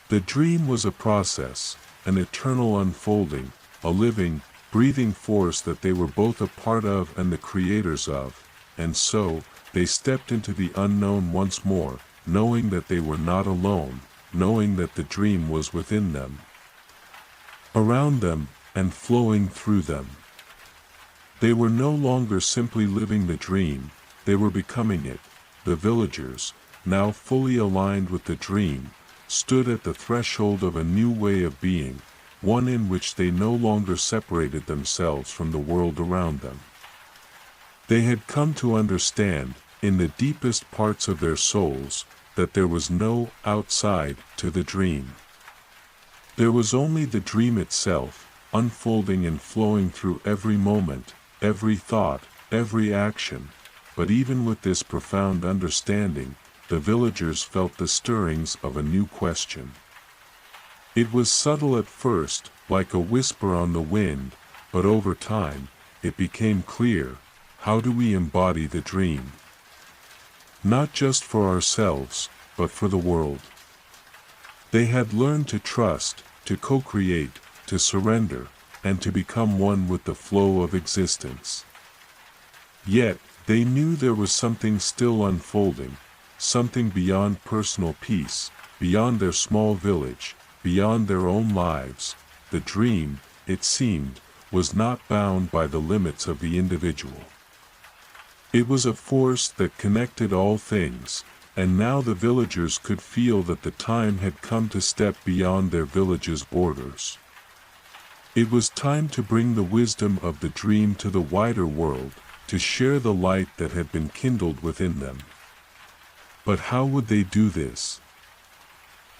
The dream was a process, an eternal unfolding, a living, breathing force that they were both a part of and the creators of, and so, they stepped into the unknown once more, knowing that they were not alone, knowing that the dream was within them, around them, and flowing through them. They were no longer simply living the dream, they were becoming it. The villagers, now fully aligned with the dream, stood at the threshold of a new way of being, one in which they no longer separated themselves from the world around them. They had come to understand, in the deepest parts of their souls, that there was no outside to the dream. There was only the dream itself, unfolding and flowing through every moment, every thought, every action. But even with this profound understanding, the villagers felt the stirrings of a new question. It was subtle at first, like a whisper on the wind, but over time, it became clear. How do we embody the dream? Not just for ourselves, but for the world. They had learned to trust, to co-create, to surrender, and to become one with the flow of existence. Yet, they knew there was something still unfolding, something beyond personal peace, beyond their small village, beyond their own lives. The dream, it seemed, was not bound by the limits of the individual. It was a force that connected all things, and now the villagers could feel that the time had come to step beyond their village's borders. It was time to bring the wisdom of the dream to the wider world, to share the light that had been kindled within them. But how would they do this?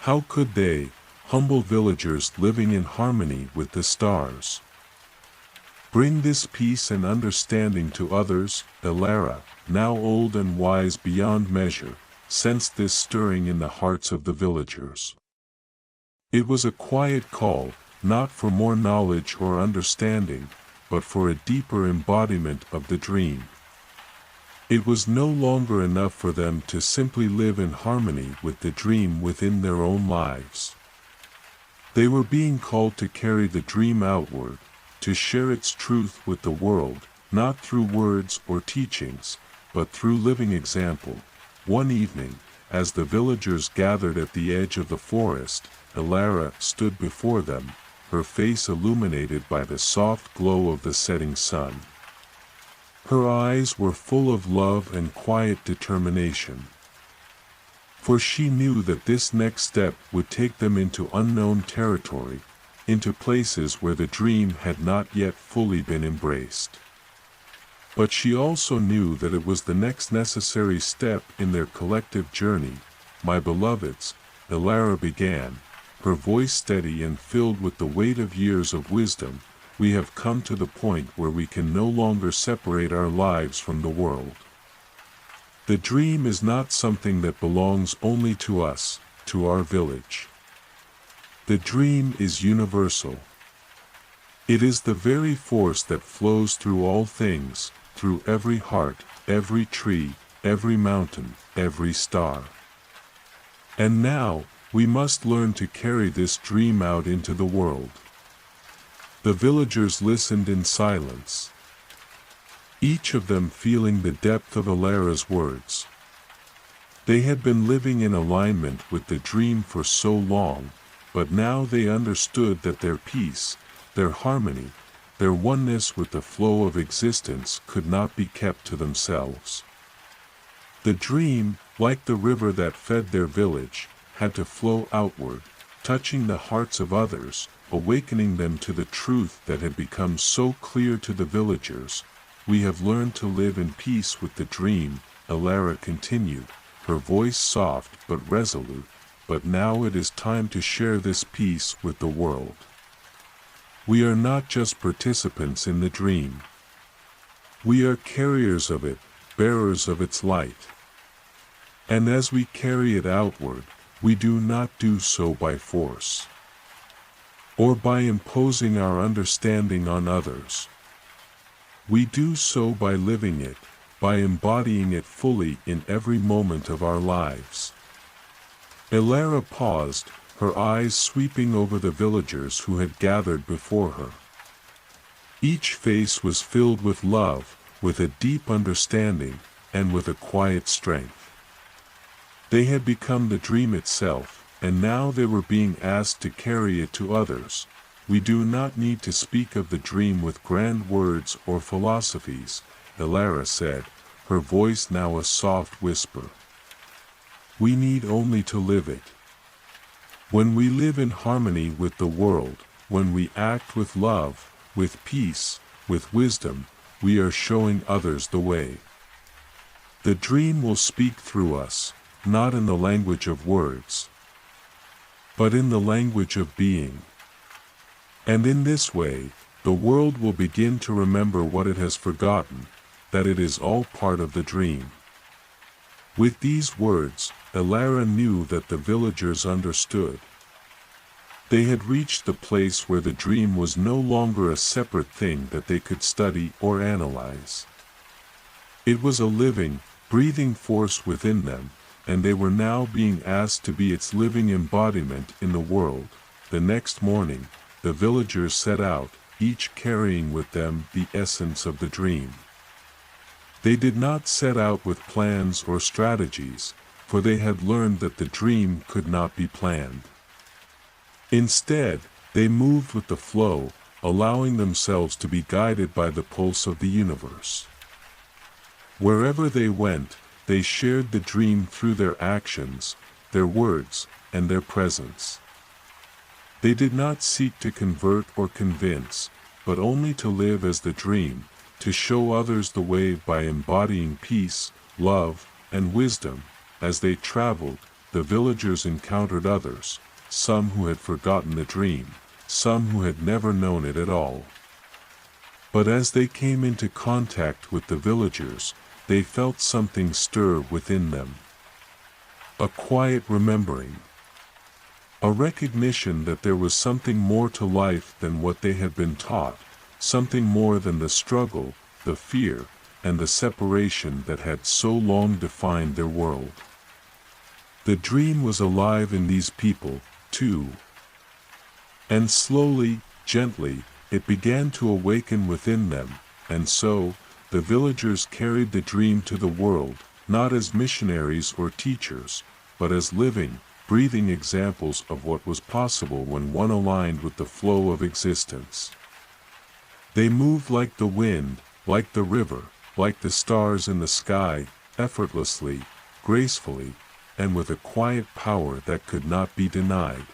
How could they, humble villagers living in harmony with the stars, bring this peace and understanding to others? Elara, now old and wise beyond measure, sensed this stirring in the hearts of the villagers. It was a quiet call, not for more knowledge or understanding, but for a deeper embodiment of the dream. It was no longer enough for them to simply live in harmony with the dream within their own lives. They were being called to carry the dream outward, to share its truth with the world, not through words or teachings, but through living example. One evening, as the villagers gathered at the edge of the forest, Elara stood before them, her face illuminated by the soft glow of the setting sun. Her eyes were full of love and quiet determination. For she knew that this next step would take them into unknown territory, into places where the dream had not yet fully been embraced. But she also knew that it was the next necessary step in their collective journey. "My beloveds," Elara began, her voice steady and filled with the weight of years of wisdom, "we have come to the point where we can no longer separate our lives from the world. The dream is not something that belongs only to us, to our village. The dream is universal. It is the very force that flows through all things, through every heart, every tree, every mountain, every star. And now, we must learn to carry this dream out into the world." The villagers listened in silence, each of them feeling the depth of Elara's words. They had been living in alignment with the dream for so long, but now they understood that their peace, their harmony, their oneness with the flow of existence could not be kept to themselves. The dream, like the river that fed their village, had to flow outward, touching the hearts of others, awakening them to the truth that had become so clear to the villagers. "We have learned to live in peace with the dream," Elara continued, her voice soft but resolute, "but now it is time to share this peace with the world. We are not just participants in the dream. We are carriers of it, bearers of its light. And as we carry it outward, we do not do so by force, or by imposing our understanding on others. We do so by living it, by embodying it fully in every moment of our lives." Elara paused, her eyes sweeping over the villagers who had gathered before her. Each face was filled with love, with a deep understanding, and with a quiet strength. They had become the dream itself, and now they were being asked to carry it to others. "We do not need to speak of the dream with grand words or philosophies," Elara said, her voice now a soft whisper. "We need only to live it. When we live in harmony with the world, when we act with love, with peace, with wisdom, we are showing others the way. The dream will speak through us, not in the language of words, but in the language of being. And in this way, the world will begin to remember what it has forgotten, that it is all part of the dream. With these words, Elara knew that the villagers understood. They had reached the place where the dream was no longer a separate thing that they could study or analyze. It was a living, breathing force within them, and they were now being asked to be its living embodiment in the world. The next morning, the villagers set out, each carrying with them the essence of the dream. They did not set out with plans or strategies, for they had learned that the dream could not be planned. Instead, they moved with the flow, allowing themselves to be guided by the pulse of the universe. Wherever they went, they shared the dream through their actions, their words, and their presence. They did not seek to convert or convince, but only to live as the dream, to show others the way by embodying peace, love, and wisdom. As they traveled, the villagers encountered others, some who had forgotten the dream, some who had never known it at all. But as they came into contact with the villagers, they felt something stir within them. A quiet remembering. A recognition that there was something more to life than what they had been taught, something more than the struggle, the fear, and the separation that had so long defined their world. The dream was alive in these people, too. And slowly, gently, it began to awaken within them, and so, the villagers carried the dream to the world, not as missionaries or teachers, but as living, breathing examples of what was possible when one aligned with the flow of existence. They moved like the wind, like the river, like the stars in the sky, effortlessly, gracefully, and with a quiet power that could not be denied.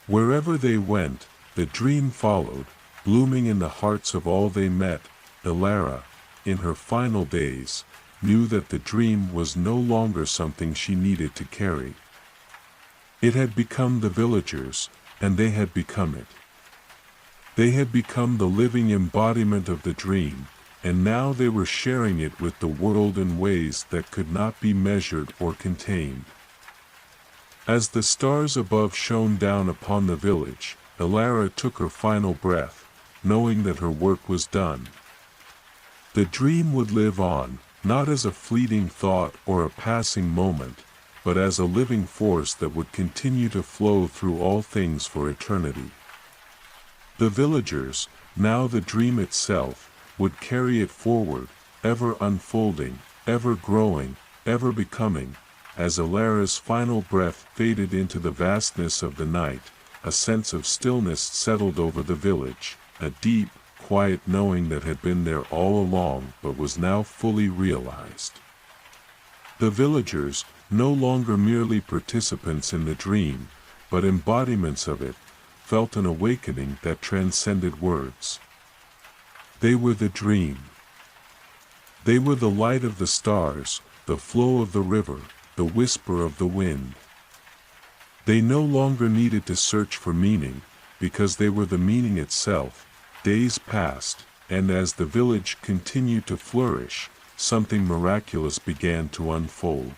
Wherever they went, the dream followed, blooming in the hearts of all they met. Elara, in her final days, knew that the dream was no longer something she needed to carry. It had become the villagers, and they had become it. They had become the living embodiment of the dream, and now they were sharing it with the world in ways that could not be measured or contained. As the stars above shone down upon the village, Elara took her final breath, knowing that her work was done. The dream would live on, not as a fleeting thought or a passing moment, but as a living force that would continue to flow through all things for eternity. The villagers, now the dream itself, would carry it forward, ever unfolding, ever growing, ever becoming. As Elara's final breath faded into the vastness of the night, a sense of stillness settled over the village, a deep, quiet knowing that had been there all along but was now fully realized. The villagers, no longer merely participants in the dream, but embodiments of it, felt an awakening that transcended words. They were the dream. They were the light of the stars, the flow of the river, the whisper of the wind. They no longer needed to search for meaning, because they were the meaning itself. Days passed, and as the village continued to flourish, something miraculous began to unfold.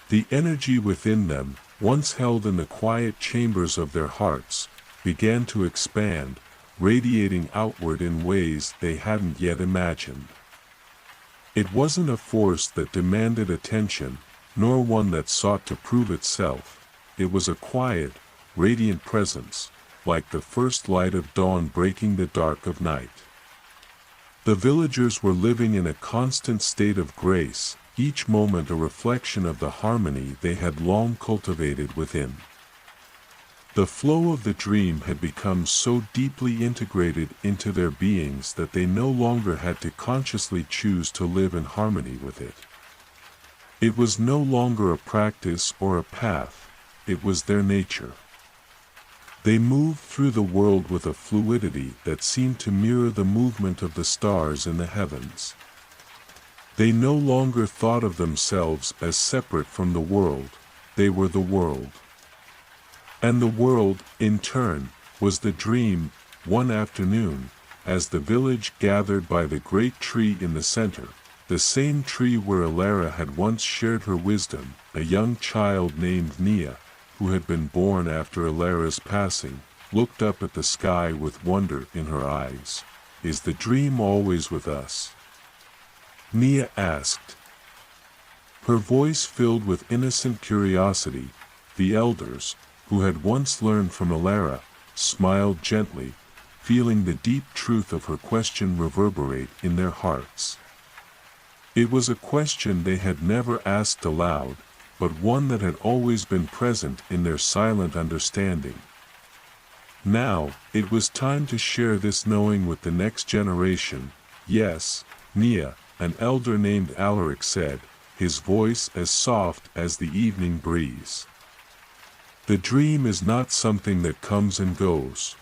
The energy within them, once held in the quiet chambers of their hearts, began to expand, radiating outward in ways they hadn't yet imagined. It wasn't a force that demanded attention, nor one that sought to prove itself. It was a quiet, radiant presence, like the first light of dawn breaking the dark of night. The villagers were living in a constant state of grace, each moment a reflection of the harmony they had long cultivated within. The flow of the dream had become so deeply integrated into their beings that they no longer had to consciously choose to live in harmony with it. It was no longer a practice or a path, it was their nature. They moved through the world with a fluidity that seemed to mirror the movement of the stars in the heavens. They no longer thought of themselves as separate from the world, they were the world. And the world, in turn, was the dream. One afternoon, as the village gathered by the great tree in the center, the same tree where Alara had once shared her wisdom, a young child named Nia, who had been born after Alara's passing, looked up at the sky with wonder in her eyes. "Is the dream always with us?" Nia asked. Her voice filled with innocent curiosity. The elders, who had once learned from Alara, smiled gently, feeling the deep truth of her question reverberate in their hearts. It was a question they had never asked aloud, but one that had always been present in their silent understanding. Now, it was time to share this knowing with the next generation. "Yes, Nia," an elder named Alaric said, his voice as soft as the evening breeze. "The dream is not something that comes and goes.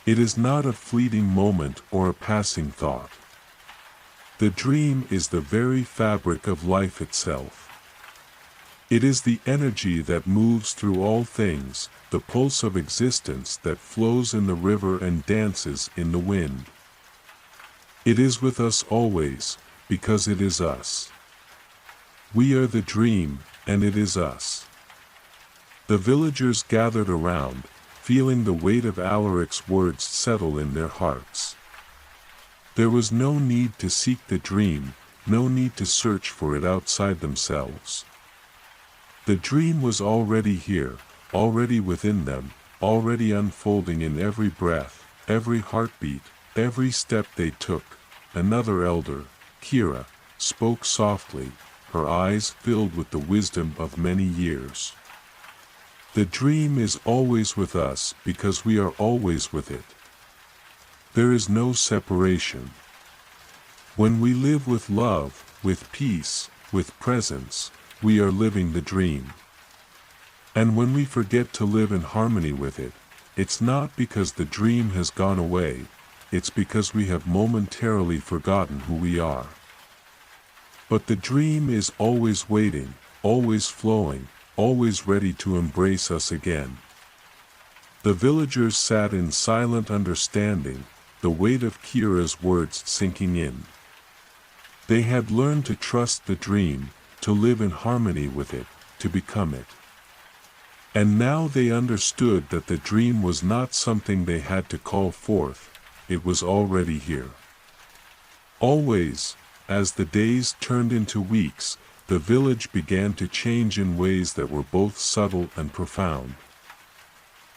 It is not a fleeting moment or a passing thought. The dream is the very fabric of life itself. It is the energy that moves through all things, the pulse of existence that flows in the river and dances in the wind. It is with us always, because it is us. We are the dream, and it is us." The villagers gathered around, feeling the weight of Alaric's words settle in their hearts. There was no need to seek the dream, no need to search for it outside themselves. The dream was already here, already within them, already unfolding in every breath, every heartbeat, every step they took. Another elder, Kira, spoke softly, her eyes filled with the wisdom of many years. "The dream is always with us because we are always with it. There is no separation. When we live with love, with peace, with presence, we are living the dream. And when we forget to live in harmony with it, it's not because the dream has gone away, it's because we have momentarily forgotten who we are. But the dream is always waiting, always flowing, always ready to embrace us again." The villagers sat in silent understanding, the weight of Kira's words sinking in. They had learned to trust the dream, to live in harmony with it, to become it. And now they understood that the dream was not something they had to call forth, it was already here. Always, as the days turned into weeks, the village began to change in ways that were both subtle and profound.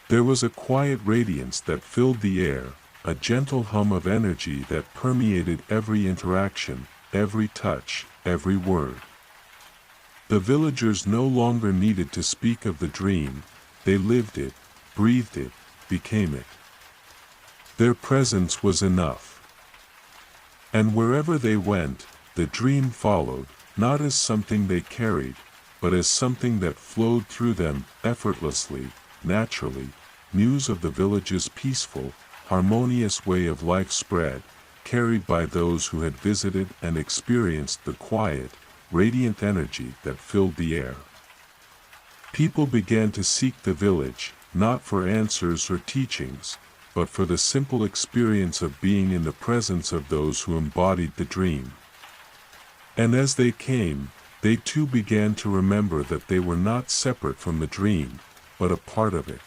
There was a quiet radiance that filled the air, a gentle hum of energy that permeated every interaction, every touch, every word. The villagers no longer needed to speak of the dream, they lived it, breathed it, became it. Their presence was enough. And wherever they went, the dream followed, not as something they carried, but as something that flowed through them, effortlessly, naturally. News of the village's peaceful, harmonious way of life spread, carried by those who had visited and experienced the quiet, radiant energy that filled the air. People began to seek the village, not for answers or teachings, but for the simple experience of being in the presence of those who embodied the dream. And as they came, they too began to remember that they were not separate from the dream, but a part of it.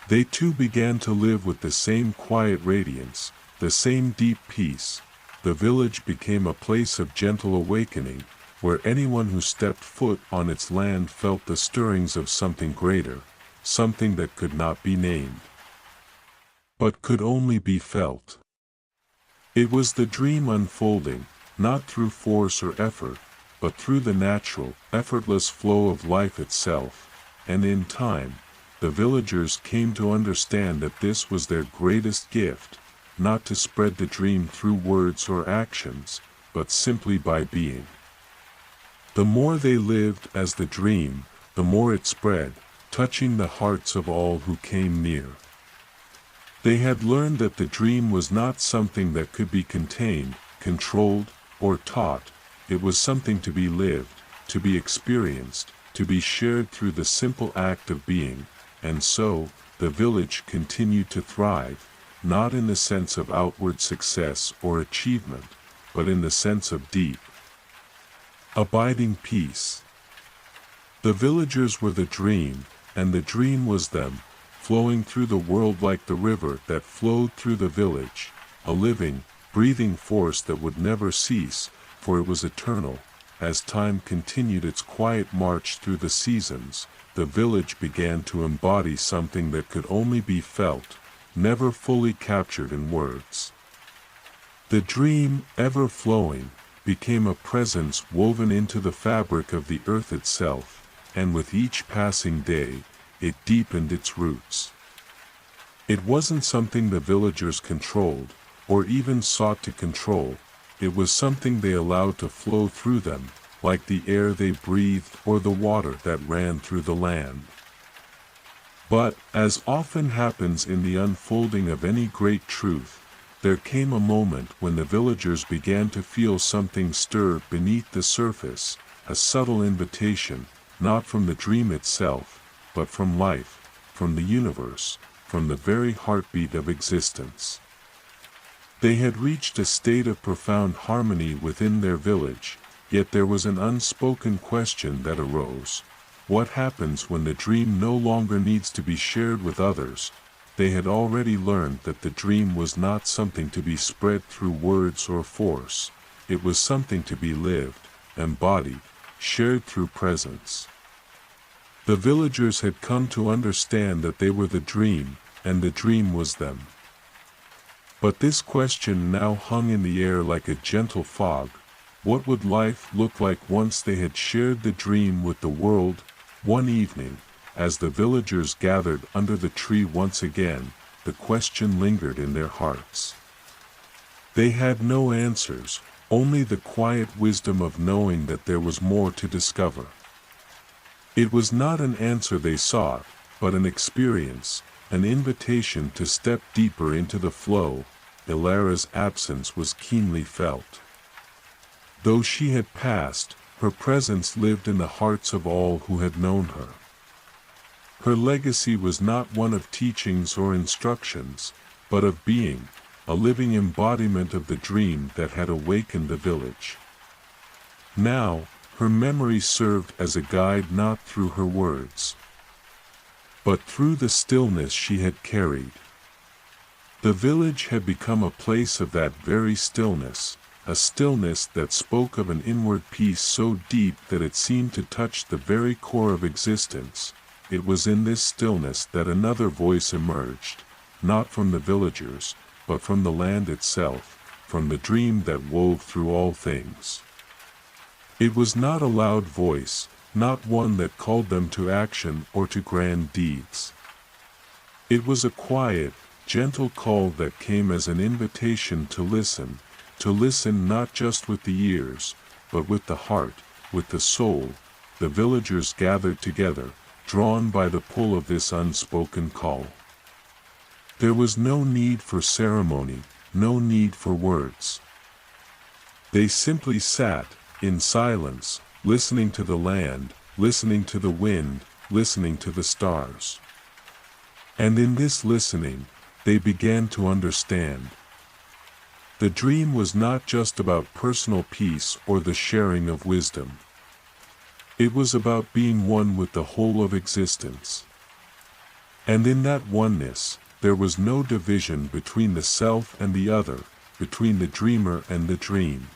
They too began to live with the same quiet radiance, the same deep peace. The village became a place of gentle awakening, where anyone who stepped foot on its land felt the stirrings of something greater, something that could not be named, but could only be felt. It was the dream unfolding, not through force or effort, but through the natural, effortless flow of life itself, and in time, the villagers came to understand that this was their greatest gift, not to spread the dream through words or actions, but simply by being. The more they lived as the dream, the more it spread, touching the hearts of all who came near. They had learned that the dream was not something that could be contained, controlled, or taught. It was something to be lived, to be experienced, to be shared through the simple act of being, and so, the village continued to thrive, not in the sense of outward success or achievement, but in the sense of deep, abiding peace. The villagers were the dream, and the dream was them, flowing through the world like the river that flowed through the village, a living, breathing force that would never cease, for it was eternal. As time continued its quiet march through the seasons, the village began to embody something that could only be felt, never fully captured in words. The dream, ever flowing, became a presence woven into the fabric of the earth itself, and with each passing day, it deepened its roots. It wasn't something the villagers controlled, or even sought to control. It was something they allowed to flow through them, like the air they breathed or the water that ran through the land. But, as often happens in the unfolding of any great truth, there came a moment when the villagers began to feel something stir beneath the surface, a subtle invitation, not from the dream itself, but from life, from the universe, from the very heartbeat of existence. They had reached a state of profound harmony within their village, yet there was an unspoken question that arose. What happens when the dream no longer needs to be shared with others? They had already learned that the dream was not something to be spread through words or force. It was something to be lived, embodied, shared through presence. The villagers had come to understand that they were the dream, and the dream was them. But this question now hung in the air like a gentle fog. What would life look like once they had shared the dream with the world? One evening, as the villagers gathered under the tree once again, the question lingered in their hearts. They had no answers, only the quiet wisdom of knowing that there was more to discover. It was not an answer they sought, but an experience, an invitation to step deeper into the flow. Ilara's absence was keenly felt. Though she had passed, her presence lived in the hearts of all who had known her. Her legacy was not one of teachings or instructions, but of being, a living embodiment of the dream that had awakened the village. Now, her memory served as a guide not through her words, but through the stillness she had carried. The village had become a place of that very stillness, a stillness that spoke of an inward peace so deep that it seemed to touch the very core of existence. It was in this stillness that another voice emerged, not from the villagers, but from the land itself, from the dream that wove through all things. It was not a loud voice, not one that called them to action or to grand deeds. It was a quiet, gentle call that came as an invitation to listen not just with the ears, but with the heart, with the soul. The villagers gathered together, drawn by the pull of this unspoken call. There was no need for ceremony, no need for words. They simply sat, in silence, listening to the land, listening to the wind, listening to the stars. And in this listening, they began to understand. The dream was not just about personal peace or the sharing of wisdom. It was about being one with the whole of existence. And in that oneness, there was no division between the self and the other, between the dreamer and the dream.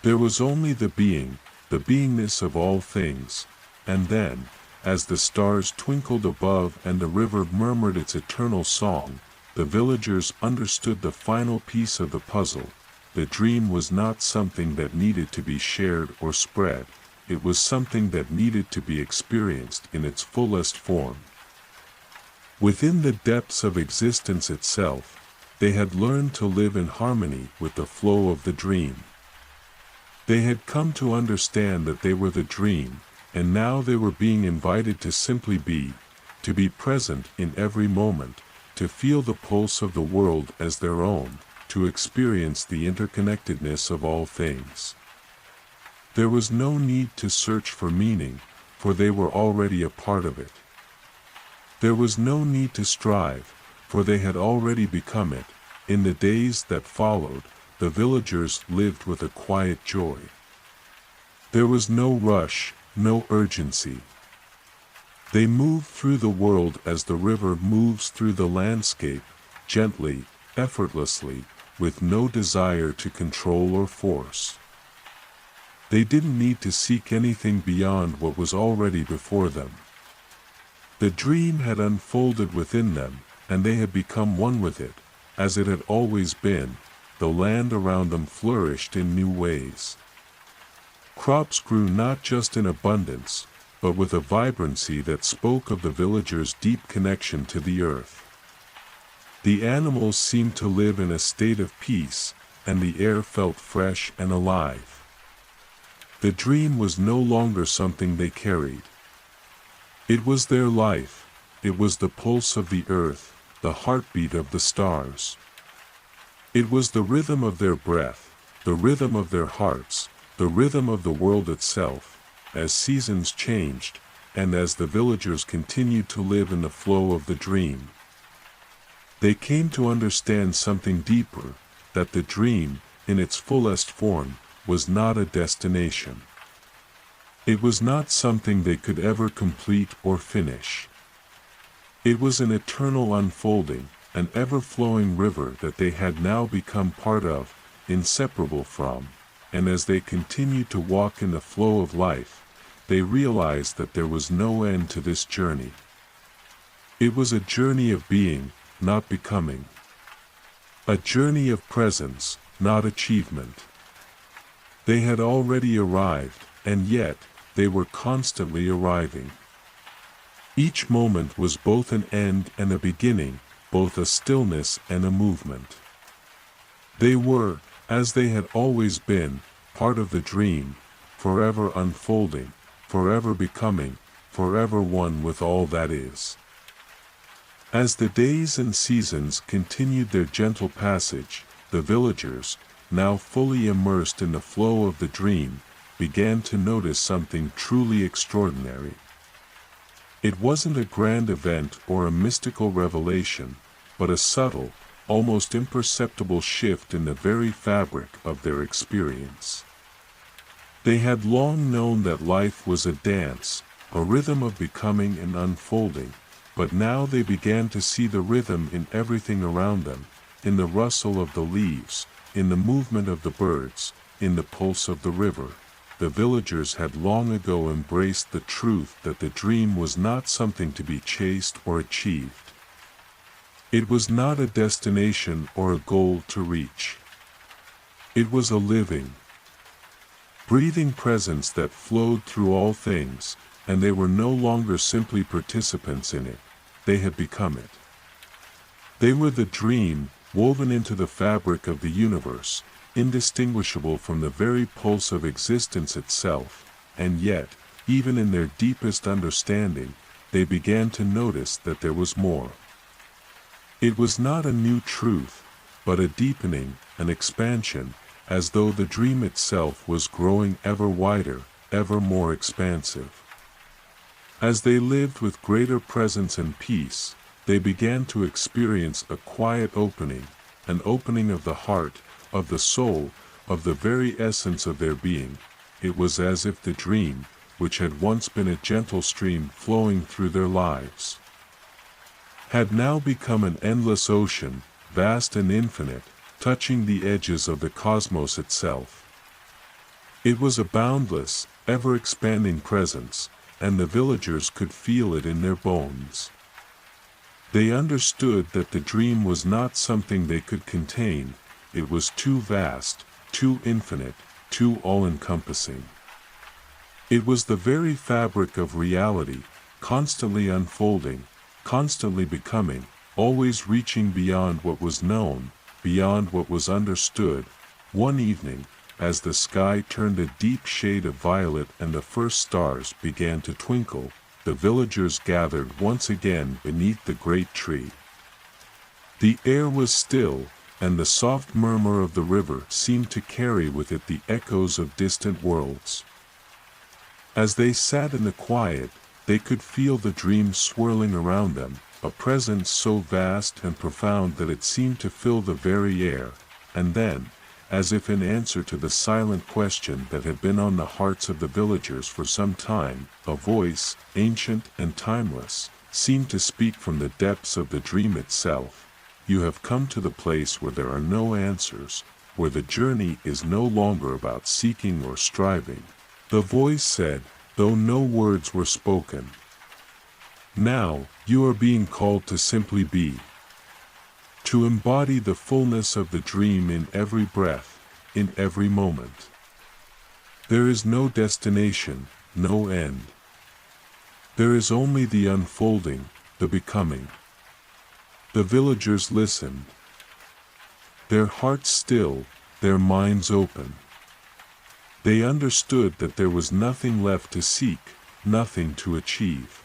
There was only the being, the beingness of all things, and then, as the stars twinkled above and the river murmured its eternal song, the villagers understood the final piece of the puzzle. The dream was not something that needed to be shared or spread, it was something that needed to be experienced in its fullest form. Within the depths of existence itself, they had learned to live in harmony with the flow of the dream. They had come to understand that they were the dream, and now they were being invited to simply be, to be present in every moment, to feel the pulse of the world as their own, to experience the interconnectedness of all things. There was no need to search for meaning, for they were already a part of it. There was no need to strive, for they had already become it. In the days that followed, the villagers lived with a quiet joy. There was no rush, no urgency. They moved through the world as the river moves through the landscape, gently, effortlessly, with no desire to control or force. They didn't need to seek anything beyond what was already before them. The dream had unfolded within them, and they had become one with it, as it had always been. The land around them flourished in new ways. Crops grew not just in abundance, but with a vibrancy that spoke of the villagers' deep connection to the earth. The animals seemed to live in a state of peace, and the air felt fresh and alive. The dream was no longer something they carried. It was their life, it was the pulse of the earth, the heartbeat of the stars. It was the rhythm of their breath, the rhythm of their hearts, the rhythm of the world itself, as seasons changed, and as the villagers continued to live in the flow of the dream. They came to understand something deeper, that the dream, in its fullest form, was not a destination. It was not something they could ever complete or finish. It was an eternal unfolding, an ever-flowing river that they had now become part of, inseparable from, and as they continued to walk in the flow of life, they realized that there was no end to this journey. It was a journey of being, not becoming. A journey of presence, not achievement. They had already arrived, and yet, they were constantly arriving. Each moment was both an end and a beginning, both a stillness and a movement. They were, as they had always been, part of the dream, forever unfolding, forever becoming, forever one with all that is. As the days and seasons continued their gentle passage, the villagers, now fully immersed in the flow of the dream, began to notice something truly extraordinary. It wasn't a grand event or a mystical revelation, but a subtle, almost imperceptible shift in the very fabric of their experience. They had long known that life was a dance, a rhythm of becoming and unfolding, but now they began to see the rhythm in everything around them, in the rustle of the leaves, in the movement of the birds, in the pulse of the river. The villagers had long ago embraced the truth that the dream was not something to be chased or achieved. It was not a destination or a goal to reach. It was a living, breathing presence that flowed through all things, and they were no longer simply participants in it, they had become it. They were the dream, woven into the fabric of the universe, indistinguishable from the very pulse of existence itself, and yet, even in their deepest understanding, they began to notice that there was more. It was not a new truth, but a deepening, an expansion, as though the dream itself was growing ever wider, ever more expansive. As they lived with greater presence and peace, they began to experience a quiet opening, an opening of the heart, of the soul, of the very essence of their being. It was as if the dream, which had once been a gentle stream flowing through their lives, had now become an endless ocean, vast and infinite, touching the edges of the cosmos itself. It was a boundless, ever-expanding presence, and the villagers could feel it in their bones. They understood that the dream was not something they could contain, it was too vast, too infinite, too all-encompassing. It was the very fabric of reality, constantly unfolding, constantly becoming, always reaching beyond what was known, beyond what was understood. One evening, as the sky turned a deep shade of violet and the first stars began to twinkle, the villagers gathered once again beneath the great tree. The air was still, and the soft murmur of the river seemed to carry with it the echoes of distant worlds. As they sat in the quiet, they could feel the dream swirling around them, a presence so vast and profound that it seemed to fill the very air, and then, as if in answer to the silent question that had been on the hearts of the villagers for some time, a voice, ancient and timeless, seemed to speak from the depths of the dream itself. You have come to the place where there are no answers, where the journey is no longer about seeking or striving. The voice said, though no words were spoken. Now, you are being called to simply be. To embody the fullness of the dream in every breath, in every moment. There is no destination, no end. There is only the unfolding, the becoming. The villagers listened. Their hearts still, their minds open. They understood that there was nothing left to seek, nothing to achieve.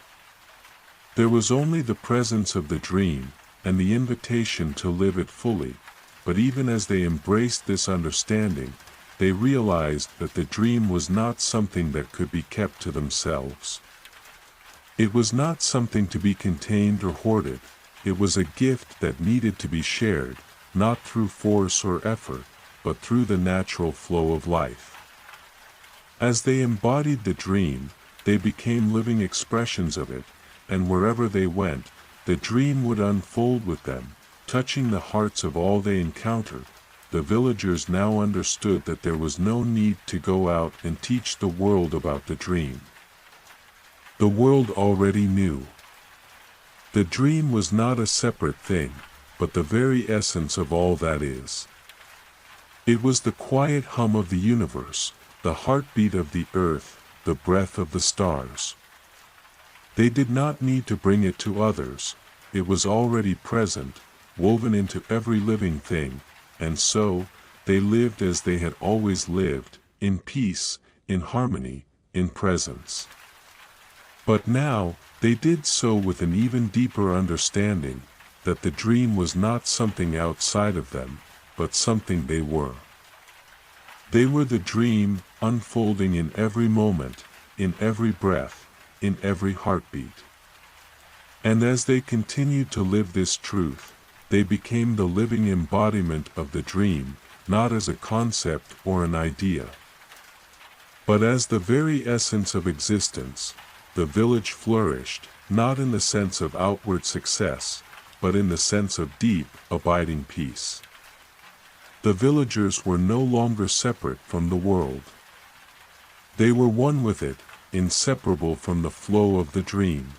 There was only the presence of the dream, and the invitation to live it fully, but even as they embraced this understanding, they realized that the dream was not something that could be kept to themselves. It was not something to be contained or hoarded, it was a gift that needed to be shared, not through force or effort, but through the natural flow of life. As they embodied the dream, they became living expressions of it, and wherever they went, the dream would unfold with them, touching the hearts of all they encountered. The villagers now understood that there was no need to go out and teach the world about the dream. The world already knew. The dream was not a separate thing, but the very essence of all that is. It was the quiet hum of the universe, the heartbeat of the earth, the breath of the stars. They did not need to bring it to others, it was already present, woven into every living thing, and so, they lived as they had always lived, in peace, in harmony, in presence. But now, they did so with an even deeper understanding, that the dream was not something outside of them, but something they were. They were the dream, unfolding in every moment, in every breath, in every heartbeat. And as they continued to live this truth, they became the living embodiment of the dream, not as a concept or an idea, but as the very essence of existence. The village flourished, not in the sense of outward success, but in the sense of deep, abiding peace. The villagers were no longer separate from the world. They were one with it, inseparable from the flow of the dream.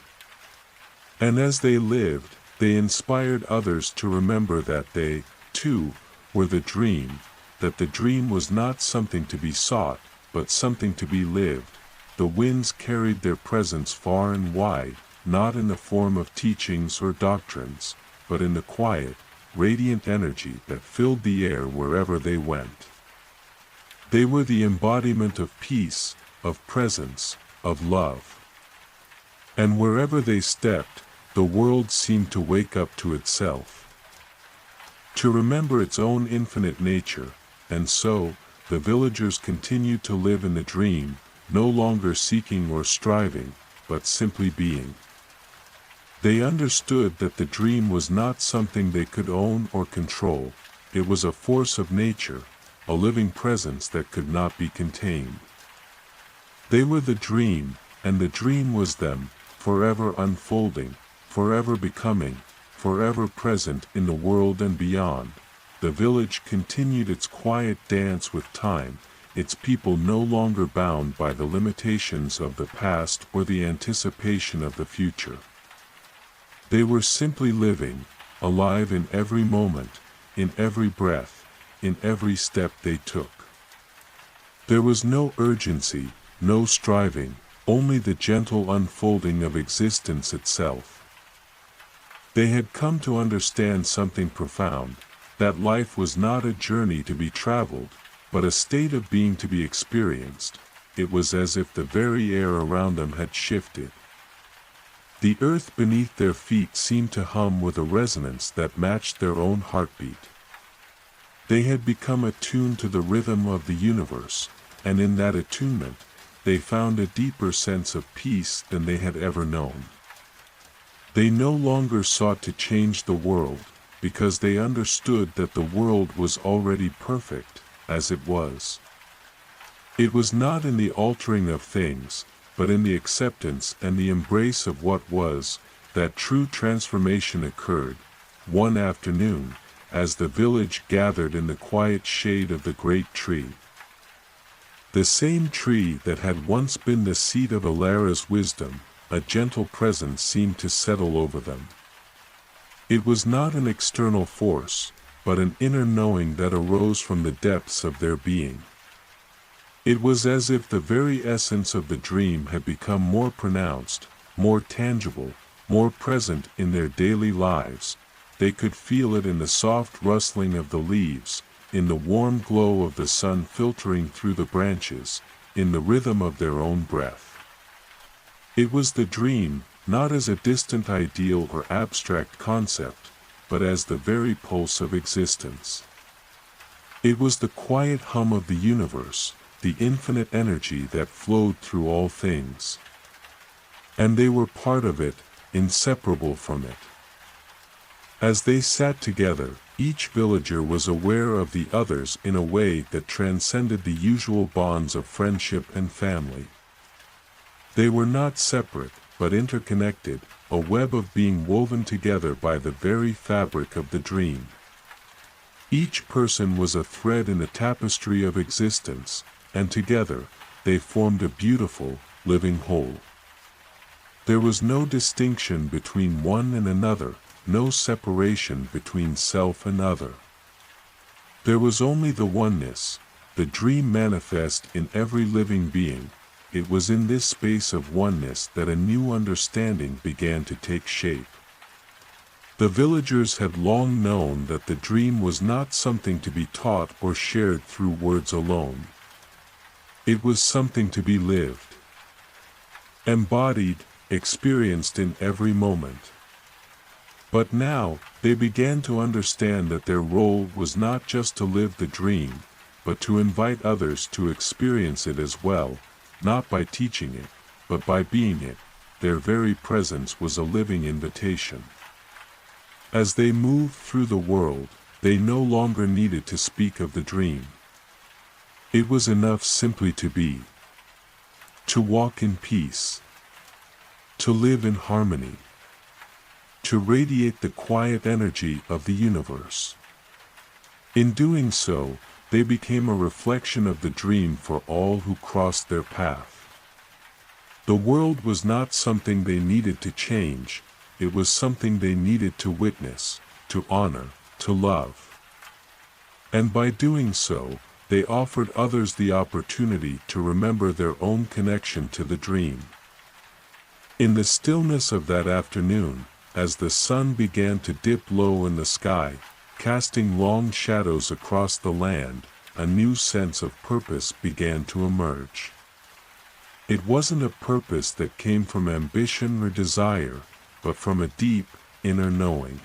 And as they lived, they inspired others to remember that they, too, were the dream, that the dream was not something to be sought, but something to be lived. The winds carried their presence far and wide, not in the form of teachings or doctrines, but in the quiet, radiant energy that filled the air wherever they went. They were the embodiment of peace, of presence, of love. And wherever they stepped, the world seemed to wake up to itself, to remember its own infinite nature, and so, the villagers continued to live in the dream, no longer seeking or striving, but simply being. They understood that the dream was not something they could own or control, it was a force of nature, a living presence that could not be contained. They were the dream, and the dream was them, forever unfolding, forever becoming, forever present in the world and beyond. The village continued its quiet dance with time, its people no longer bound by the limitations of the past or the anticipation of the future. They were simply living, alive in every moment, in every breath, in every step they took. There was no urgency, no striving, only the gentle unfolding of existence itself. They had come to understand something profound, that life was not a journey to be traveled, but a state of being to be experienced. It was as if the very air around them had shifted. The earth beneath their feet seemed to hum with a resonance that matched their own heartbeat. They had become attuned to the rhythm of the universe, and in that attunement, they found a deeper sense of peace than they had ever known. They no longer sought to change the world, because they understood that the world was already perfect, as it was. It was not in the altering of things, but in the acceptance and the embrace of what was, that true transformation occurred. One afternoon, as the village gathered in the quiet shade of the great tree. The same tree that had once been the seat of Alara's wisdom, a gentle presence seemed to settle over them. It was not an external force, but an inner knowing that arose from the depths of their being. It was as if the very essence of the dream had become more pronounced, more tangible, more present in their daily lives. They could feel it in the soft rustling of the leaves, in the warm glow of the sun filtering through the branches, in the rhythm of their own breath. It was the dream, not as a distant ideal or abstract concept, but as the very pulse of existence. It was the quiet hum of the universe, the infinite energy that flowed through all things. And they were part of it, inseparable from it. As they sat together, each villager was aware of the others in a way that transcended the usual bonds of friendship and family. They were not separate, but interconnected, a web of being woven together by the very fabric of the dream. Each person was a thread in the tapestry of existence, and together, they formed a beautiful, living whole. There was no distinction between one and another, no separation between self and other. There was only the oneness, the dream manifest in every living being. It was in this space of oneness that a new understanding began to take shape. The villagers had long known that the dream was not something to be taught or shared through words alone. It was something to be lived, embodied, experienced in every moment. But now, they began to understand that their role was not just to live the dream, but to invite others to experience it as well, not by teaching it, but by being it. Their very presence was a living invitation. As they moved through the world, they no longer needed to speak of the dream. It was enough simply to be, to walk in peace, to live in harmony, to radiate the quiet energy of the universe. In doing so, they became a reflection of the dream for all who crossed their path. The world was not something they needed to change, it was something they needed to witness, to honor, to love. And by doing so, they offered others the opportunity to remember their own connection to the dream. In the stillness of that afternoon, as the sun began to dip low in the sky, casting long shadows across the land, a new sense of purpose began to emerge. It wasn't a purpose that came from ambition or desire, but from a deep, inner knowing.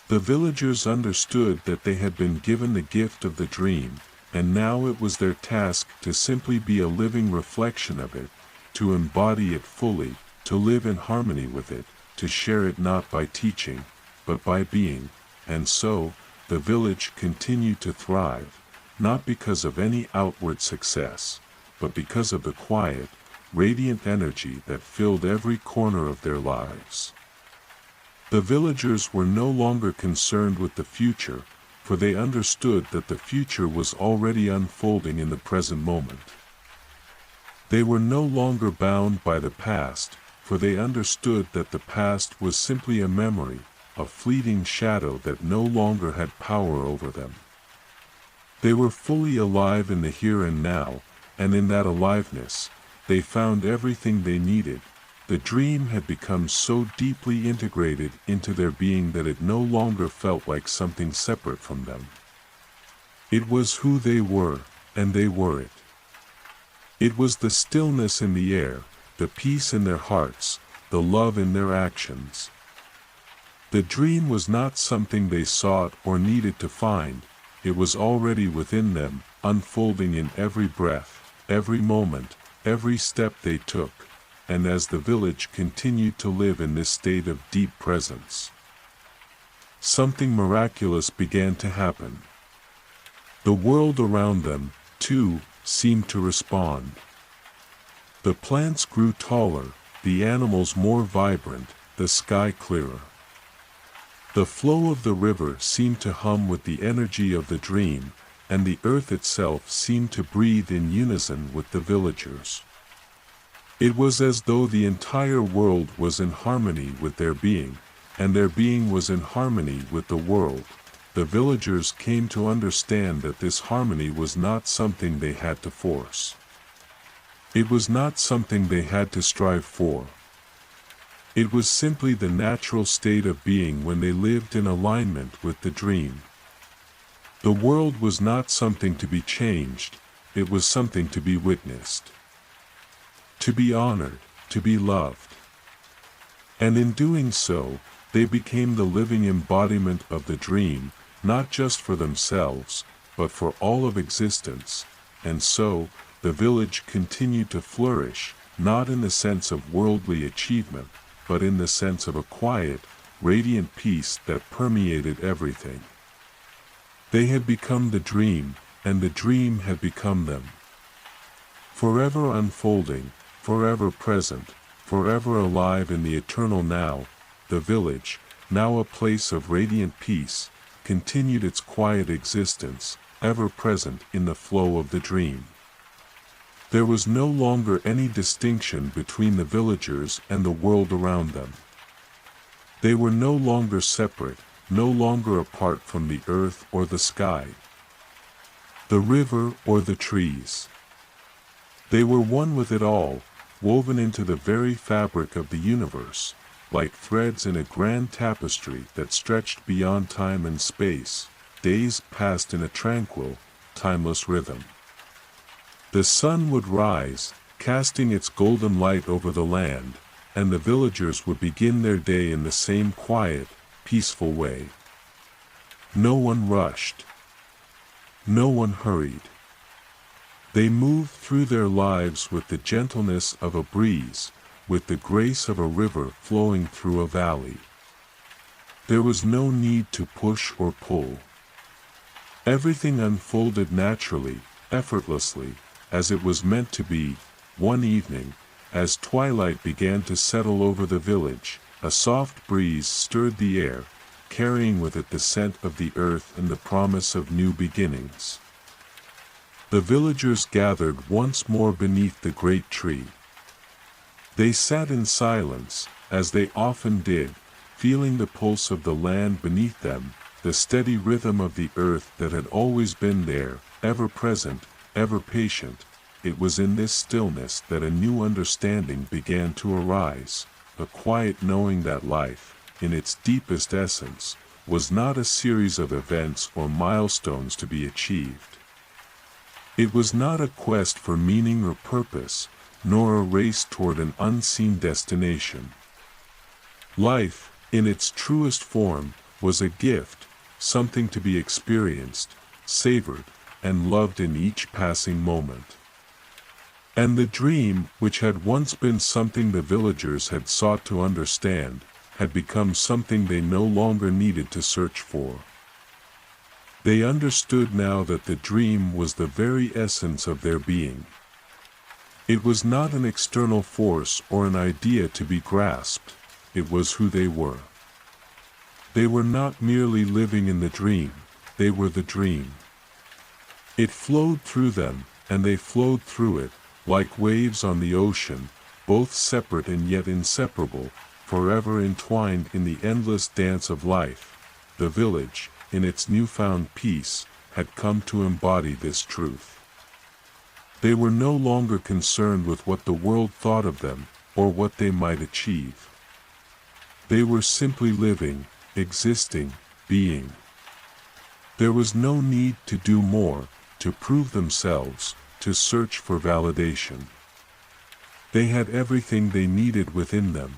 The villagers understood that they had been given the gift of the dream, and now it was their task to simply be a living reflection of it, to embody it fully, to live in harmony with it, to share it not by teaching, but by being. And so, the village continued to thrive, not because of any outward success, but because of the quiet, radiant energy that filled every corner of their lives. The villagers were no longer concerned with the future, for they understood that the future was already unfolding in the present moment. They were no longer bound by the past, for they understood that the past was simply a memory, a fleeting shadow that no longer had power over them. They were fully alive in the here and now, and in that aliveness, they found everything they needed. The dream had become so deeply integrated into their being that it no longer felt like something separate from them. It was who they were, and they were it. It was the stillness in the air, the peace in their hearts, the love in their actions. The dream was not something they sought or needed to find, it was already within them, unfolding in every breath, every moment, every step they took, and as the village continued to live in this state of deep presence, something miraculous began to happen. The world around them, too, seemed to respond. The plants grew taller, the animals more vibrant, the sky clearer. The flow of the river seemed to hum with the energy of the dream, and the earth itself seemed to breathe in unison with the villagers. It was as though the entire world was in harmony with their being, and their being was in harmony with the world. The villagers came to understand that this harmony was not something they had to force. It was not something they had to strive for. It was simply the natural state of being when they lived in alignment with the dream. The world was not something to be changed, it was something to be witnessed, to be honored, to be loved. And in doing so, they became the living embodiment of the dream, not just for themselves, but for all of existence, and so, the village continued to flourish, not in the sense of worldly achievement, but in the sense of a quiet, radiant peace that permeated everything. They had become the dream, and the dream had become them. Forever unfolding, forever present, forever alive in the eternal now, the village, now a place of radiant peace, continued its quiet existence, ever present in the flow of the dream. There was no longer any distinction between the villagers and the world around them. They were no longer separate, no longer apart from the earth or the sky, the river or the trees. They were one with it all, woven into the very fabric of the universe, like threads in a grand tapestry that stretched beyond time and space. Days passed in a tranquil, timeless rhythm. The sun would rise, casting its golden light over the land, and the villagers would begin their day in the same quiet, peaceful way. No one rushed. No one hurried. They moved through their lives with the gentleness of a breeze, with the grace of a river flowing through a valley. There was no need to push or pull. Everything unfolded naturally, effortlessly, as it was meant to be. One evening, as twilight began to settle over the village, a soft breeze stirred the air, carrying with it the scent of the earth and the promise of new beginnings. The villagers gathered once more beneath the great tree. They sat in silence, as they often did, feeling the pulse of the land beneath them, the steady rhythm of the earth that had always been there, ever present, ever patient. It was in this stillness that a new understanding began to arise, a quiet knowing that life, in its deepest essence, was not a series of events or milestones to be achieved. It was not a quest for meaning or purpose, nor a race toward an unseen destination. Life, in its truest form, was a gift, something to be experienced, savored, and loved in each passing moment. And the dream, which had once been something the villagers had sought to understand, had become something they no longer needed to search for. They understood now that the dream was the very essence of their being. It was not an external force or an idea to be grasped, it was who they were. They were not merely living in the dream, they were the dream. It flowed through them, and they flowed through it, like waves on the ocean, both separate and yet inseparable, forever entwined in the endless dance of life. The village, in its newfound peace, had come to embody this truth. They were no longer concerned with what the world thought of them, or what they might achieve. They were simply living, existing, being. There was no need to do more, to prove themselves, to search for validation. They had everything they needed within them.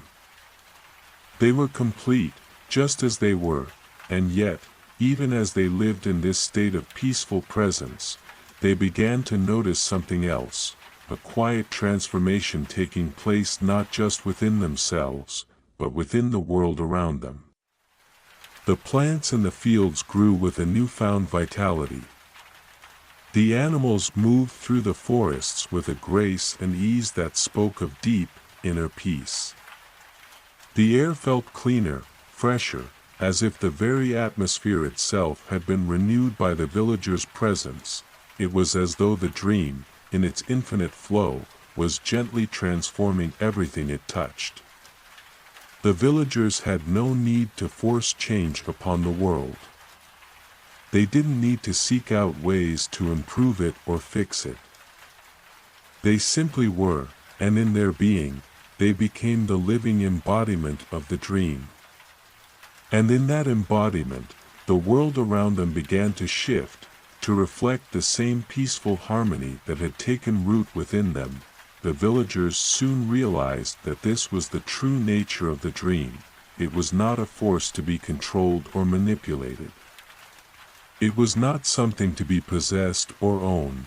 They were complete, just as they were, and yet, even as they lived in this state of peaceful presence, they began to notice something else, a quiet transformation taking place not just within themselves, but within the world around them. The plants in the fields grew with a newfound vitality. The animals moved through the forests with a grace and ease that spoke of deep, inner peace. The air felt cleaner, fresher, as if the very atmosphere itself had been renewed by the villagers' presence. It was as though the dream, in its infinite flow, was gently transforming everything it touched. The villagers had no need to force change upon the world. They didn't need to seek out ways to improve it or fix it. They simply were, and in their being, they became the living embodiment of the dream. And in that embodiment, the world around them began to shift, to reflect the same peaceful harmony that had taken root within them. The villagers soon realized that this was the true nature of the dream. It was not a force to be controlled or manipulated. It was not something to be possessed or owned.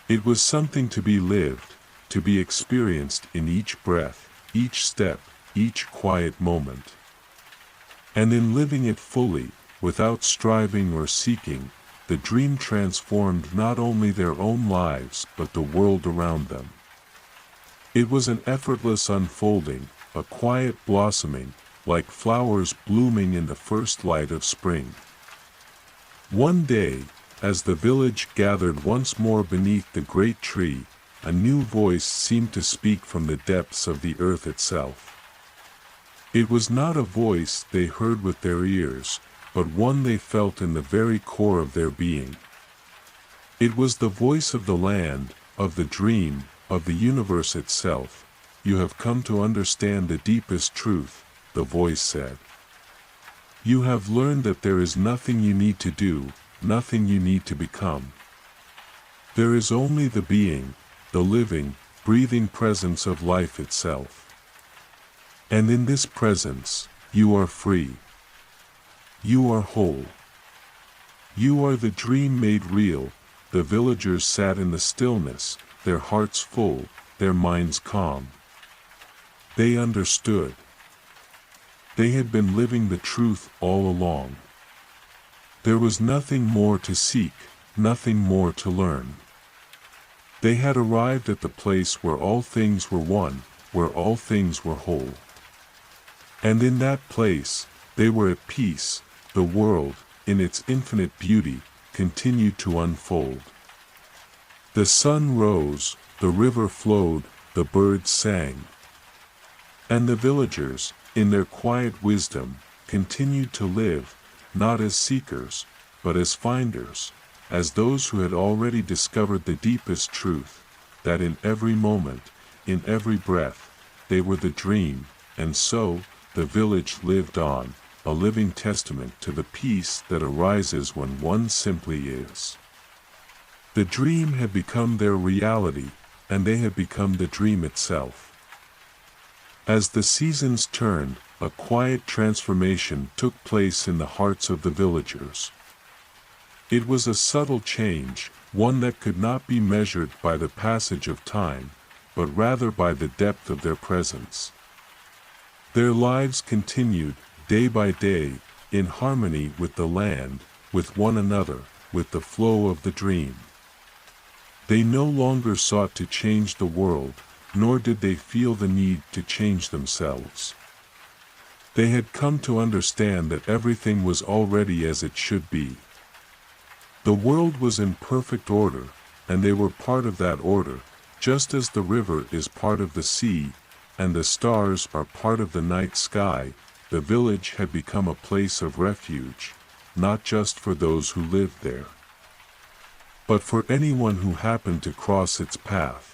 It was something to be lived, to be experienced in each breath, each step, each quiet moment. And in living it fully, without striving or seeking, the dream transformed not only their own lives but the world around them. It was an effortless unfolding, a quiet blossoming, like flowers blooming in the first light of spring. One day, as the village gathered once more beneath the great tree, a new voice seemed to speak from the depths of the earth itself. It was not a voice they heard with their ears, but one they felt in the very core of their being. It was the voice of the land, of the dream, of the universe itself. "You have come to understand the deepest truth," the voice said. "You have learned that there is nothing you need to do, nothing you need to become. There is only the being, the living, breathing presence of life itself. And in this presence, you are free. You are whole. You are the dream made real." The villagers sat in the stillness, their hearts full, their minds calm. They understood. They had been living the truth all along. There was nothing more to seek, nothing more to learn. They had arrived at the place where all things were one, where all things were whole. And in that place, they were at peace. The world, in its infinite beauty, continued to unfold. The sun rose, the river flowed, the birds sang. And the villagers, in their quiet wisdom, continued to live, not as seekers, but as finders, as those who had already discovered the deepest truth, that in every moment, in every breath, they were the dream, and so, the village lived on, a living testament to the peace that arises when one simply is. The dream had become their reality, and they had become the dream itself. As the seasons turned, a quiet transformation took place in the hearts of the villagers. It was a subtle change, one that could not be measured by the passage of time, but rather by the depth of their presence. Their lives continued, day by day, in harmony with the land, with one another, with the flow of the dream. They no longer sought to change the world, nor did they feel the need to change themselves. They had come to understand that everything was already as it should be. The world was in perfect order, and they were part of that order, just as the river is part of the sea, and the stars are part of the night sky. The village had become a place of refuge, not just for those who lived there, but for anyone who happened to cross its path.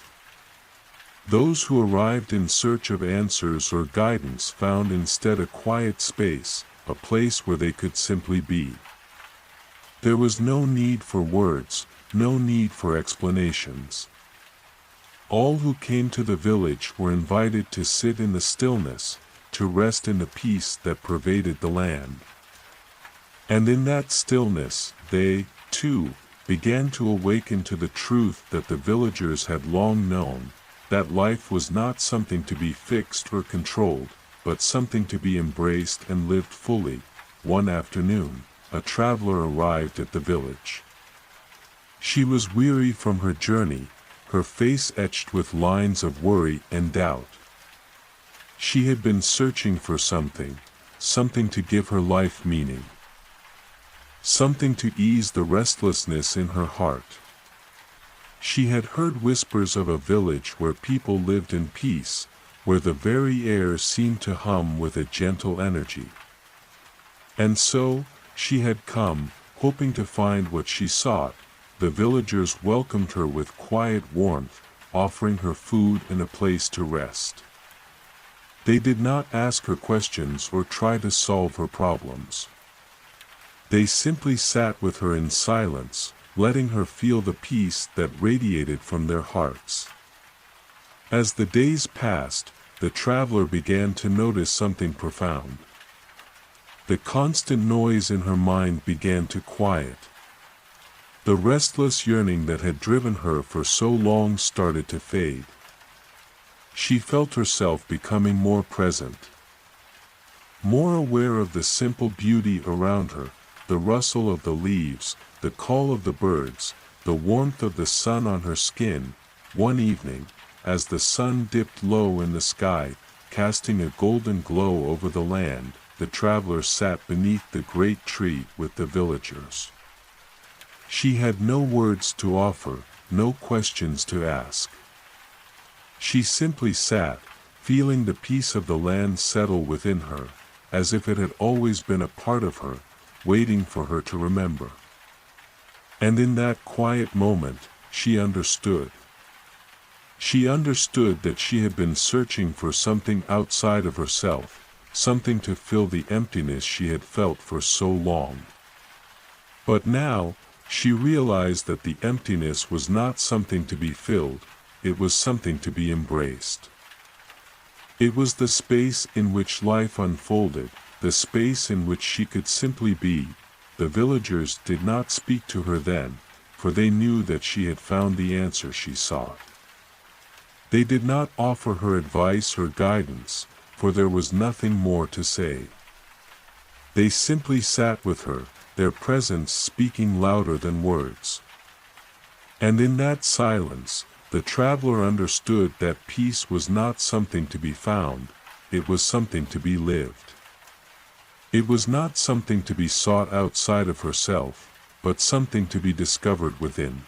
Those who arrived in search of answers or guidance found instead a quiet space, a place where they could simply be. There was no need for words, no need for explanations. All who came to the village were invited to sit in the stillness, to rest in the peace that pervaded the land. And in that stillness, they, too, began to awaken to the truth that the villagers had long known, that life was not something to be fixed or controlled, but something to be embraced and lived fully. One afternoon, a traveler arrived at the village. She was weary from her journey, her face etched with lines of worry and doubt. She had been searching for something, something to give her life meaning, something to ease the restlessness in her heart. She had heard whispers of a village where people lived in peace, where the very air seemed to hum with a gentle energy. And so, she had come, hoping to find what she sought. The villagers welcomed her with quiet warmth, offering her food and a place to rest. They did not ask her questions or try to solve her problems. They simply sat with her in silence, letting her feel the peace that radiated from their hearts. As the days passed, the traveler began to notice something profound. The constant noise in her mind began to quiet. The restless yearning that had driven her for so long started to fade. She felt herself becoming more present, more aware of the simple beauty around her, the rustle of the leaves, the call of the birds, the warmth of the sun on her skin. One evening, as the sun dipped low in the sky, casting a golden glow over the land, the traveler sat beneath the great tree with the villagers. She had no words to offer, no questions to ask. She simply sat, feeling the peace of the land settle within her, as if it had always been a part of her, waiting for her to remember. And in that quiet moment, she understood. She understood that she had been searching for something outside of herself, something to fill the emptiness she had felt for so long. But now, she realized that the emptiness was not something to be filled, it was something to be embraced. It was the space in which life unfolded, the space in which she could simply be. The villagers did not speak to her then, for they knew that she had found the answer she sought. They did not offer her advice or guidance, for there was nothing more to say. They simply sat with her, their presence speaking louder than words. And in that silence, the traveler understood that peace was not something to be found, it was something to be lived. It was not something to be sought outside of herself, but something to be discovered within.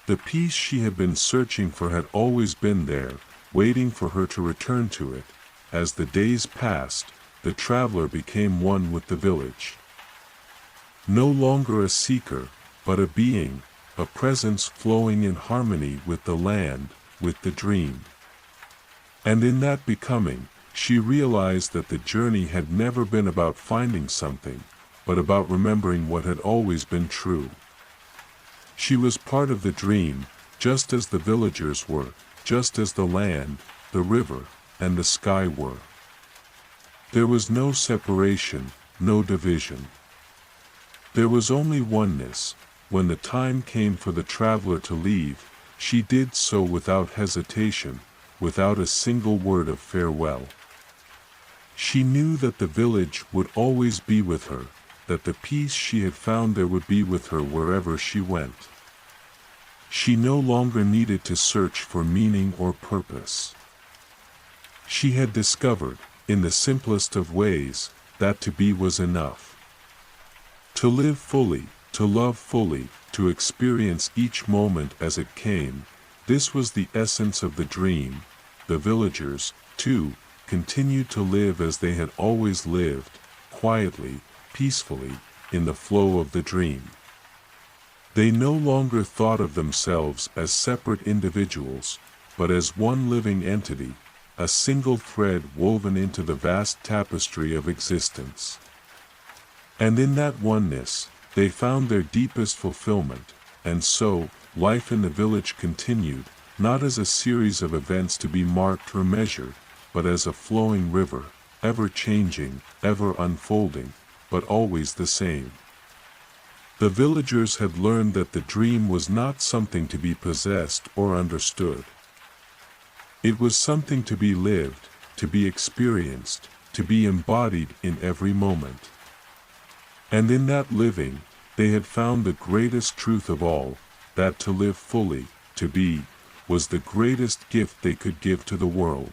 The peace she had been searching for had always been there, waiting for her to return to it. As the days passed, the traveler became one with the village. No longer a seeker, but a being, a presence flowing in harmony with the land, with the dream. And in that becoming, she realized that the journey had never been about finding something, but about remembering what had always been true. She was part of the dream, just as the villagers were, just as the land, the river, and the sky were. There was no separation, no division. There was only oneness. When the time came for the traveler to leave, she did so without hesitation, without a single word of farewell. She knew that the village would always be with her, that the peace she had found there would be with her wherever she went. She no longer needed to search for meaning or purpose. She had discovered, in the simplest of ways, that to be was enough. To live fully, to love fully, to experience each moment as it came, this was the essence of the dream. The villagers, too, continued to live as they had always lived, quietly, peacefully, in the flow of the dream. They no longer thought of themselves as separate individuals, but as one living entity, a single thread woven into the vast tapestry of existence. And in that oneness, they found their deepest fulfillment, and so, life in the village continued, not as a series of events to be marked or measured, but as a flowing river, ever changing, ever unfolding, but always the same. The villagers had learned that the dream was not something to be possessed or understood. It was something to be lived, to be experienced, to be embodied in every moment. And in that living, they had found the greatest truth of all, that to live fully, to be, was the greatest gift they could give to the world.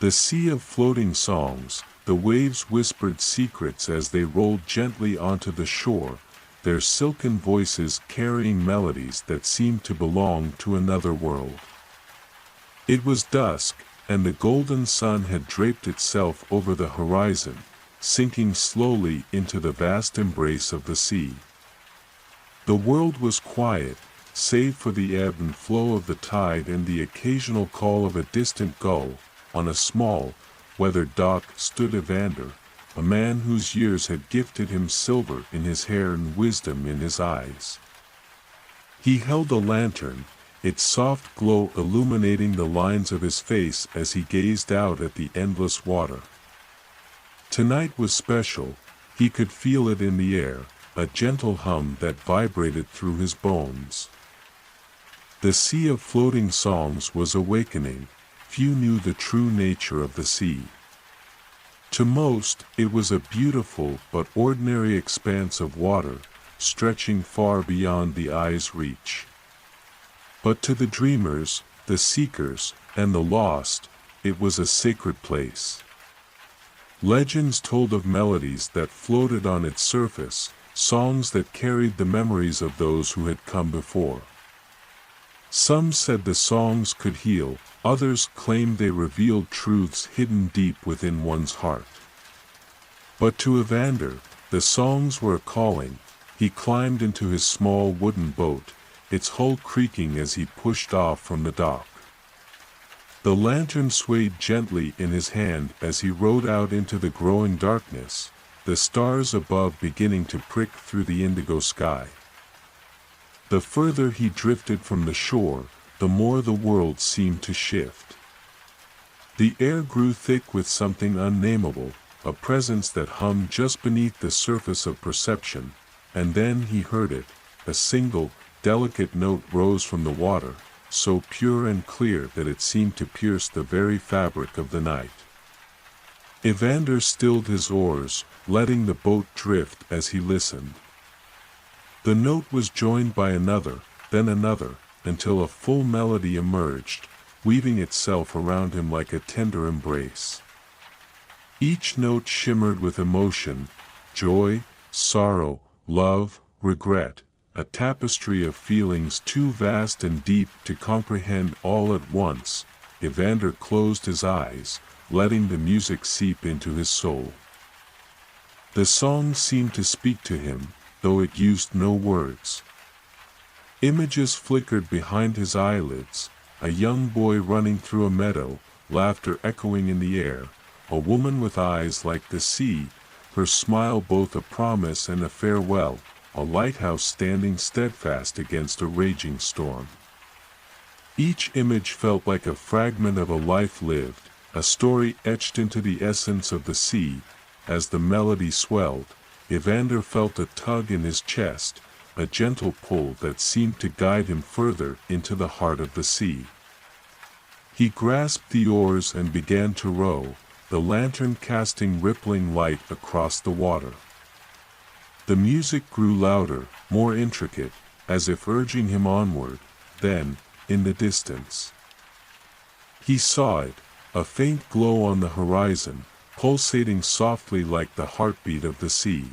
The sea of floating songs, the waves whispered secrets as they rolled gently onto the shore, their silken voices carrying melodies that seemed to belong to another world. It was dusk, and the golden sun had draped itself over the horizon, sinking slowly into the vast embrace of the sea. The world was quiet, save for the ebb and flow of the tide and the occasional call of a distant gull. On a small, weathered dock stood Evander, a man whose years had gifted him silver in his hair and wisdom in his eyes. He held a lantern, its soft glow illuminating the lines of his face as he gazed out at the endless water. Tonight was special, he could feel it in the air, a gentle hum that vibrated through his bones. The sea of floating songs was awakening, few knew the true nature of the sea. To most, it was a beautiful but ordinary expanse of water, stretching far beyond the eye's reach. But to the dreamers, the seekers, and the lost, it was a sacred place. Legends told of melodies that floated on its surface, songs that carried the memories of those who had come before. Some said the songs could heal, others claimed they revealed truths hidden deep within one's heart. But to Evander, the songs were a calling. He climbed into his small wooden boat, its hull creaking as he pushed off from the dock. The lantern swayed gently in his hand as he rode out into the growing darkness, the stars above beginning to prick through the indigo sky. The further he drifted from the shore, the more the world seemed to shift. The air grew thick with something unnameable, a presence that hummed just beneath the surface of perception, and then he heard it, a single, delicate note rose from the water, so pure and clear that it seemed to pierce the very fabric of the night. Evander stilled his oars, letting the boat drift as he listened. The note was joined by another, then another, until a full melody emerged, weaving itself around him like a tender embrace. Each note shimmered with emotion, joy, sorrow, love, regret, a tapestry of feelings too vast and deep to comprehend all at once. Evander closed his eyes, letting the music seep into his soul. The song seemed to speak to him, though it used no words. Images flickered behind his eyelids, a young boy running through a meadow, laughter echoing in the air, a woman with eyes like the sea, her smile both a promise and a farewell, a lighthouse standing steadfast against a raging storm. Each image felt like a fragment of a life lived, a story etched into the essence of the sea. As the melody swelled, Evander felt a tug in his chest, a gentle pull that seemed to guide him further into the heart of the sea. He grasped the oars and began to row, the lantern casting rippling light across the water. The music grew louder, more intricate, as if urging him onward. Then, in the distance, he saw it, a faint glow on the horizon, pulsating softly like the heartbeat of the sea.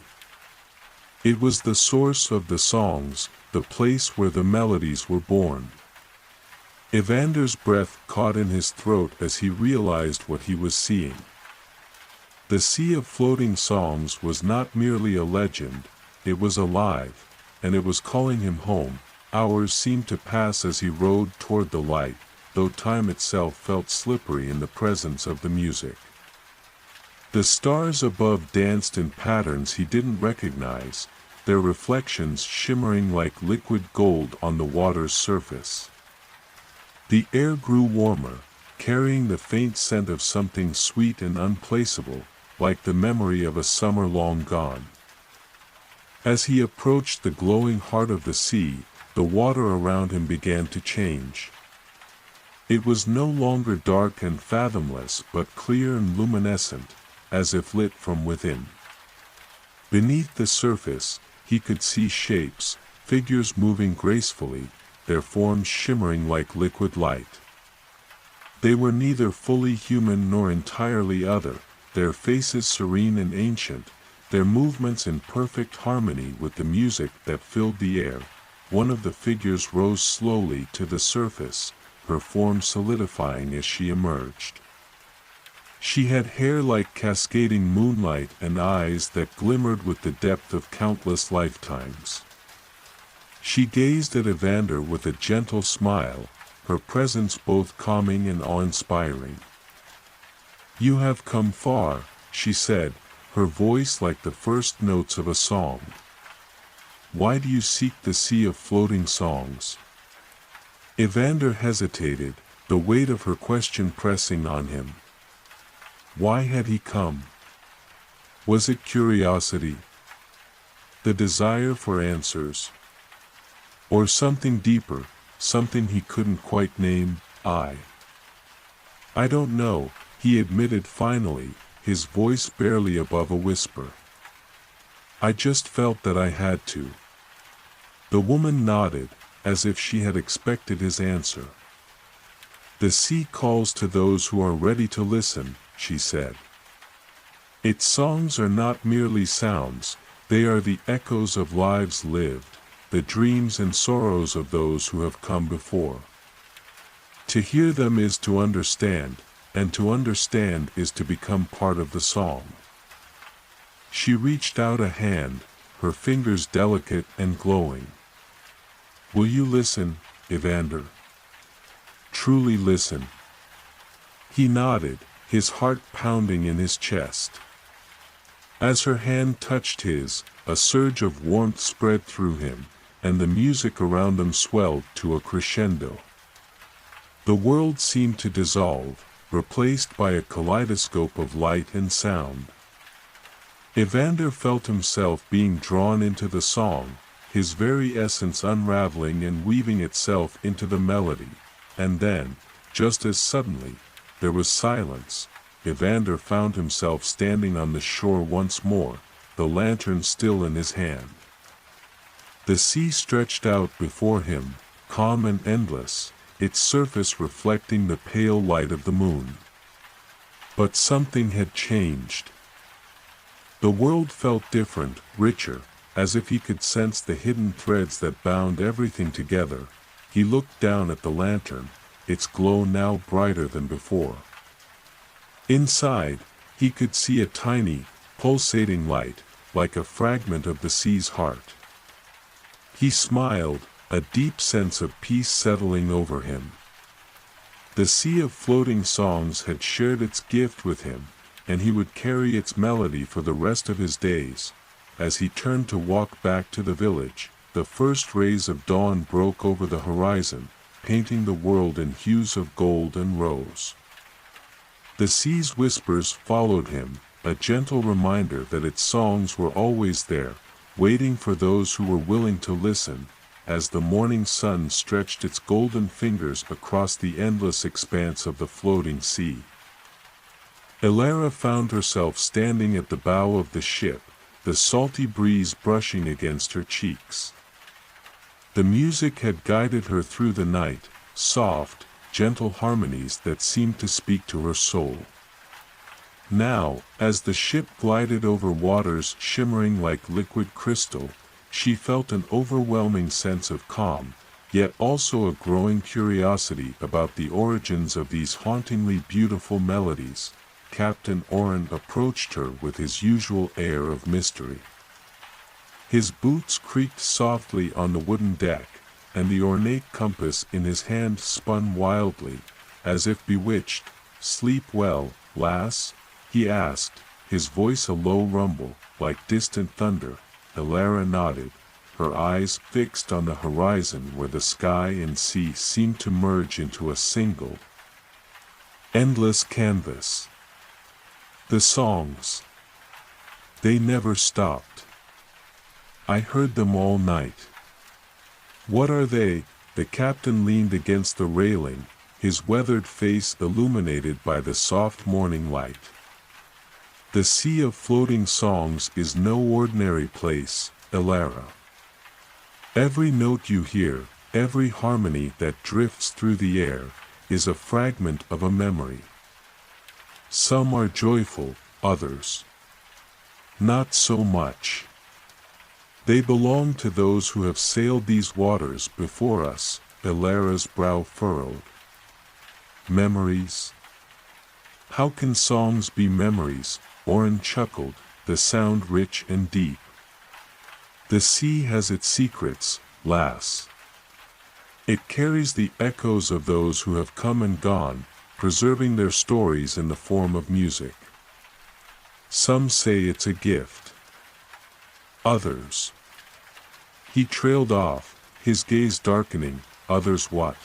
It was the source of the songs, the place where the melodies were born. Evander's breath caught in his throat as he realized what he was seeing. The sea of floating songs was not merely a legend, it was alive, and it was calling him home. Hours seemed to pass as he rowed toward the light, though time itself felt slippery in the presence of the music. The stars above danced in patterns he didn't recognize, their reflections shimmering like liquid gold on the water's surface. The air grew warmer, carrying the faint scent of something sweet and unplaceable, like the memory of a summer long gone. As he approached the glowing heart of the sea, the water around him began to change. It was no longer dark and fathomless but clear and luminescent, as if lit from within. Beneath the surface, he could see shapes, figures moving gracefully, their forms shimmering like liquid light. They were neither fully human nor entirely other, their faces serene and ancient, their movements in perfect harmony with the music that filled the air. One of the figures rose slowly to the surface, her form solidifying as she emerged. She had hair like cascading moonlight and eyes that glimmered with the depth of countless lifetimes. She gazed at Evander with a gentle smile, her presence both calming and awe-inspiring. "You have come far," she said, her voice like the first notes of a song. "Why do you seek the sea of floating songs?" Evander hesitated, the weight of her question pressing on him. Why had he come? Was it curiosity? The desire for answers? Or something deeper, something he couldn't quite name? I don't know, he admitted finally, his voice barely above a whisper. "I just felt that I had to." The woman nodded, as if she had expected his answer. "The sea calls to those who are ready to listen," she said. "Its songs are not merely sounds, they are the echoes of lives lived, the dreams and sorrows of those who have come before. To hear them is to understand, and to understand is to become part of the song." She reached out a hand, her fingers delicate and glowing. "Will you listen, Evander? Truly listen?" He nodded, his heart pounding in his chest. As her hand touched his, a surge of warmth spread through him, and the music around them swelled to a crescendo. The world seemed to dissolve, replaced by a kaleidoscope of light and sound. Evander felt himself being drawn into the song, his very essence unraveling and weaving itself into the melody, and then, just as suddenly, there was silence. Evander found himself standing on the shore once more, the lantern still in his hand. The sea stretched out before him, calm and endless, its surface reflecting the pale light of the moon. But something had changed. The world felt different, richer, as if he could sense the hidden threads that bound everything together. He looked down at the lantern, its glow now brighter than before. Inside, he could see a tiny, pulsating light, like a fragment of the sea's heart. He smiled, a deep sense of peace settling over him. The sea of floating songs had shared its gift with him, and he would carry its melody for the rest of his days. As he turned to walk back to the village, the first rays of dawn broke over the horizon, painting the world in hues of gold and rose. The sea's whispers followed him, a gentle reminder that its songs were always there, waiting for those who were willing to listen. As the morning sun stretched its golden fingers across the endless expanse of the floating sea, Elara found herself standing at the bow of the ship, the salty breeze brushing against her cheeks. The music had guided her through the night, soft, gentle harmonies that seemed to speak to her soul. Now, as the ship glided over waters shimmering like liquid crystal, she felt an overwhelming sense of calm, yet also a growing curiosity about the origins of these hauntingly beautiful melodies. Captain Oren approached her with his usual air of mystery. His boots creaked softly on the wooden deck, and the ornate compass in his hand spun wildly, as if bewitched. "Sleep well, lass?" he asked, his voice a low rumble, like distant thunder. Elara nodded, her eyes fixed on the horizon where the sky and sea seemed to merge into a single, endless canvas. The songs. They never stopped. I heard them all night. What are they? The captain leaned against the railing, his weathered face illuminated by the soft morning light. The sea of floating songs is no ordinary place, Elara. Every note you hear, every harmony that drifts through the air, is a fragment of a memory. Some are joyful, others not so much. They belong to those who have sailed these waters before us, Elara's brow furrowed. Memories? How can songs be memories? Oren chuckled, the sound rich and deep. The sea has its secrets, lass. It carries the echoes of those who have come and gone, preserving their stories in the form of music. Some say it's a gift. Others. He trailed off, his gaze darkening. Others what?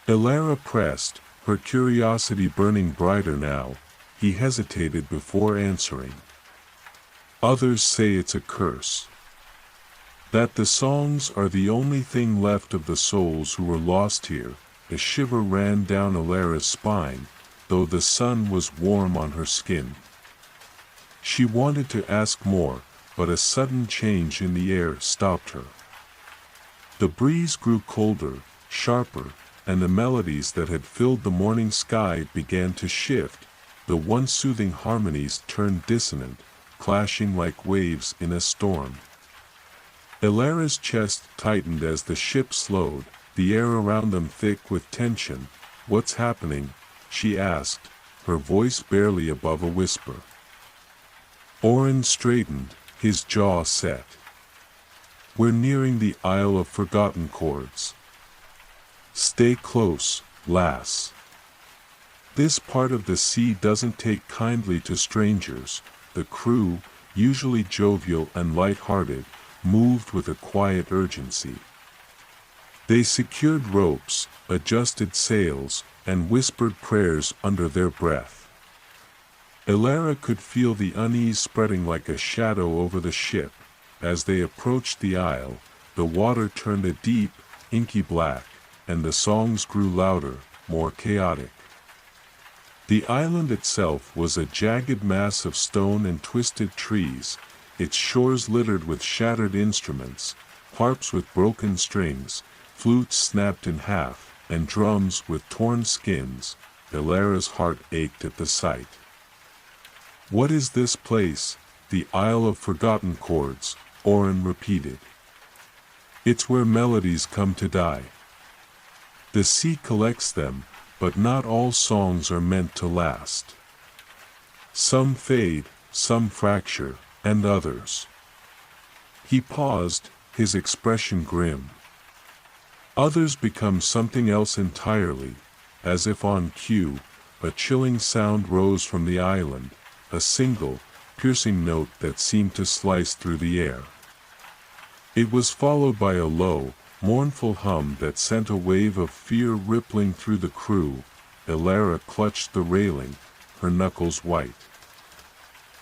Elara pressed, her curiosity burning brighter now. He hesitated before answering. Others say it's a curse. That the songs are the only thing left of the souls who were lost here. A shiver ran down Elara's spine, though the sun was warm on her skin. She wanted to ask more, but a sudden change in the air stopped her. The breeze grew colder, sharper, and the melodies that had filled the morning sky began to shift. The once soothing harmonies turned dissonant, clashing like waves in a storm. Elara's chest tightened as the ship slowed, the air around them thick with tension. What's happening? She asked, her voice barely above a whisper. Oren straightened, his jaw set. We're nearing the Isle of Forgotten Chords. Stay close, lass. This part of the sea doesn't take kindly to strangers. The crew, usually jovial and light-hearted, moved with a quiet urgency. They secured ropes, adjusted sails, and whispered prayers under their breath. Elara could feel the unease spreading like a shadow over the ship. As they approached the isle, the water turned a deep, inky black, and the songs grew louder, more chaotic. The island itself was a jagged mass of stone and twisted trees, its shores littered with shattered instruments, harps with broken strings, flutes snapped in half, and drums with torn skins. Elara's heart ached at the sight. What is this place? The Isle of Forgotten Chords, Oren repeated. It's where melodies come to die. The sea collects them, but not all songs are meant to last. Some fade, some fracture, and others. He paused, his expression grim. Others become something else entirely. As if on cue, a chilling sound rose from the island, a single, piercing note that seemed to slice through the air. It was followed by a low, mournful hum that sent a wave of fear rippling through the crew. Elara clutched the railing, her knuckles white.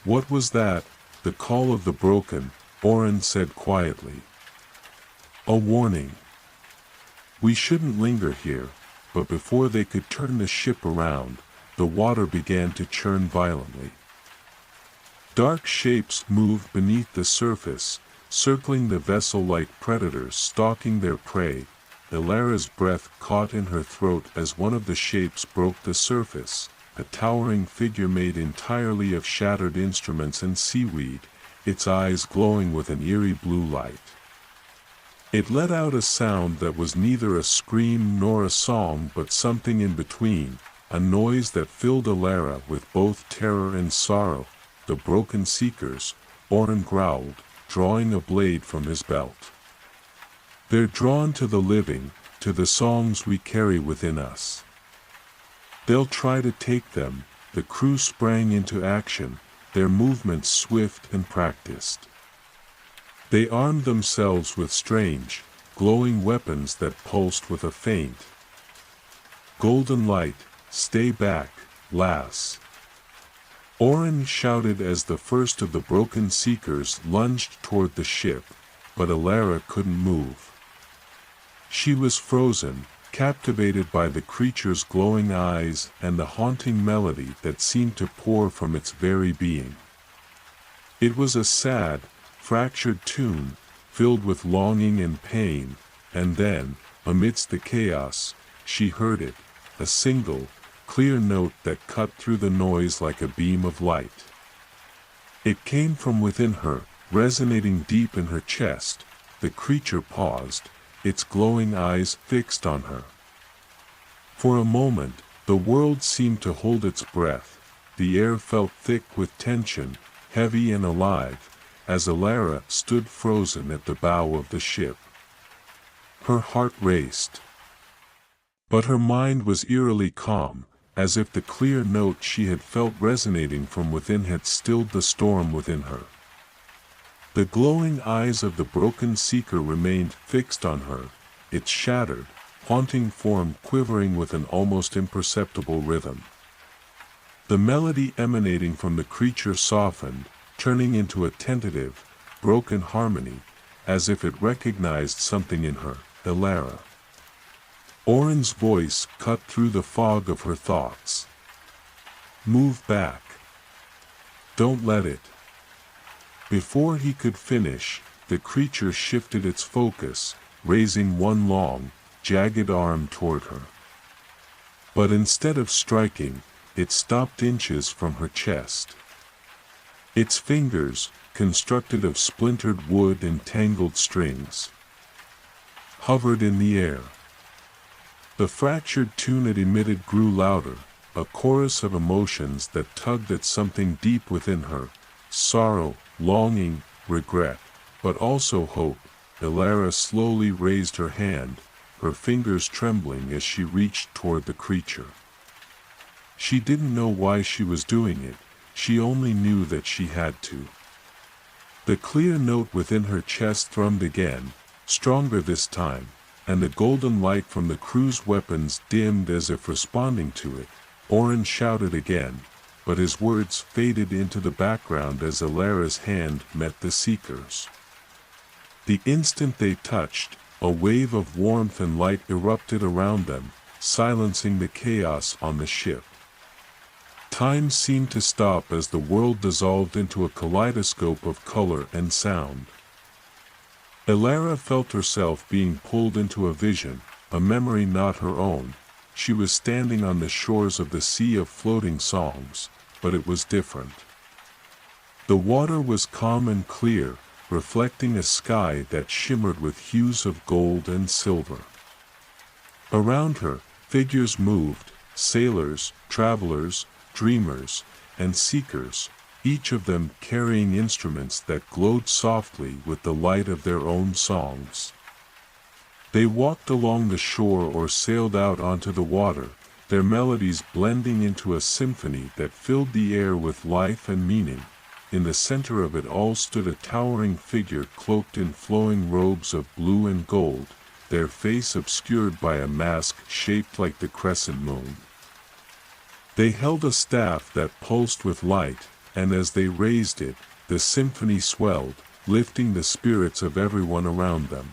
What was that? The call of the broken, Oren said quietly. A warning. We shouldn't linger here, but before they could turn the ship around, the water began to churn violently. Dark shapes moved beneath the surface, circling the vessel like predators stalking their prey. Elara's breath caught in her throat as one of the shapes broke the surface, a towering figure made entirely of shattered instruments and seaweed, its eyes glowing with an eerie blue light. It let out a sound that was neither a scream nor a song but something in between, a noise that filled Elara with both terror and sorrow. The broken seekers, Oren growled, drawing a blade from his belt. They're drawn to the living, to the songs we carry within us. They'll try to take them. The crew sprang into action, their movements swift and practiced. They armed themselves with strange, glowing weapons that pulsed with a faint golden light. "Stay back, lass!" Oren shouted as the first of the broken seekers lunged toward the ship, but Alara couldn't move. She was frozen, captivated by the creature's glowing eyes and the haunting melody that seemed to pour from its very being. It was a sad, fractured tune, filled with longing and pain, and then, amidst the chaos, she heard it, a single, clear note that cut through the noise like a beam of light. It came from within her, resonating deep in her chest. The creature paused, its glowing eyes fixed on her. For a moment, the world seemed to hold its breath. The air felt thick with tension, heavy and alive, as Alara stood frozen at the bow of the ship. Her heart raced. But her mind was eerily calm, as if the clear note she had felt resonating from within had stilled the storm within her. The glowing eyes of the broken seeker remained fixed on her, its shattered, haunting form quivering with an almost imperceptible rhythm. The melody emanating from the creature softened, turning into a tentative, broken harmony, as if it recognized something in her, Alara. Oren's voice cut through the fog of her thoughts. "Move back. Don't let it." Before he could finish, the creature shifted its focus, raising one long, jagged arm toward her. But instead of striking, it stopped inches from her chest. Its fingers, constructed of splintered wood and tangled strings, hovered in the air. The fractured tune it emitted grew louder, a chorus of emotions that tugged at something deep within her, sorrow, longing, regret, but also hope. Alara slowly raised her hand, her fingers trembling as she reached toward the creature. She didn't know why she was doing it, she only knew that she had to. The clear note within her chest thrummed again, stronger this time, and the golden light from the crew's weapons dimmed as if responding to it. Oren shouted again, but his words faded into the background as Alara's hand met the seeker's. The instant they touched, a wave of warmth and light erupted around them, silencing the chaos on the ship. Time seemed to stop as the world dissolved into a kaleidoscope of color and sound. Alara felt herself being pulled into a vision, a memory not her own. She was standing on the shores of the sea of floating songs, but it was different. The water was calm and clear, reflecting a sky that shimmered with hues of gold and silver. Around her, figures moved, sailors, travelers, dreamers, and seekers, each of them carrying instruments that glowed softly with the light of their own songs. They walked along the shore or sailed out onto the water, their melodies blending into a symphony that filled the air with life and meaning. In the center of it all stood a towering figure cloaked in flowing robes of blue and gold, their face obscured by a mask shaped like the crescent moon. They held a staff that pulsed with light, and as they raised it, the symphony swelled, lifting the spirits of everyone around them.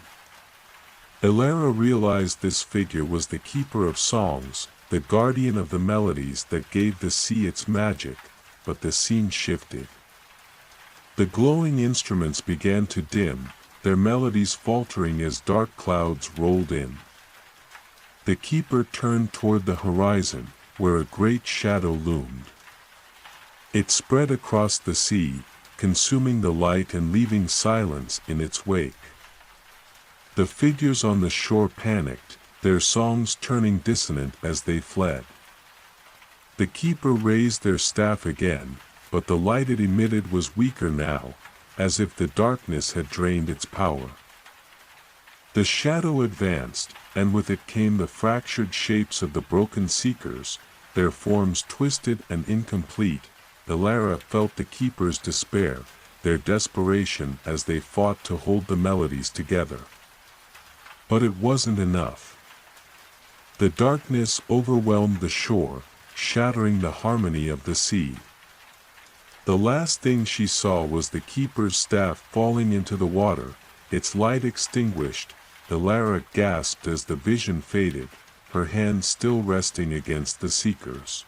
Alara realized this figure was the keeper of songs, the guardian of the melodies that gave the sea its magic, but the scene shifted. The glowing instruments began to dim, their melodies faltering as dark clouds rolled in. The keeper turned toward the horizon, where a great shadow loomed. It spread across the sea, consuming the light and leaving silence in its wake. The figures on the shore panicked, their songs turning dissonant as they fled. The keeper raised their staff again, but the light it emitted was weaker now, as if the darkness had drained its power. The shadow advanced, and with it came the fractured shapes of the broken seekers, their forms twisted and incomplete. Alara felt the keeper's despair, their desperation as they fought to hold the melodies together. But it wasn't enough. The darkness overwhelmed the shore, shattering the harmony of the sea. The last thing she saw was the keeper's staff falling into the water, its light extinguished. Elara gasped as the vision faded, her hand still resting against the seeker's.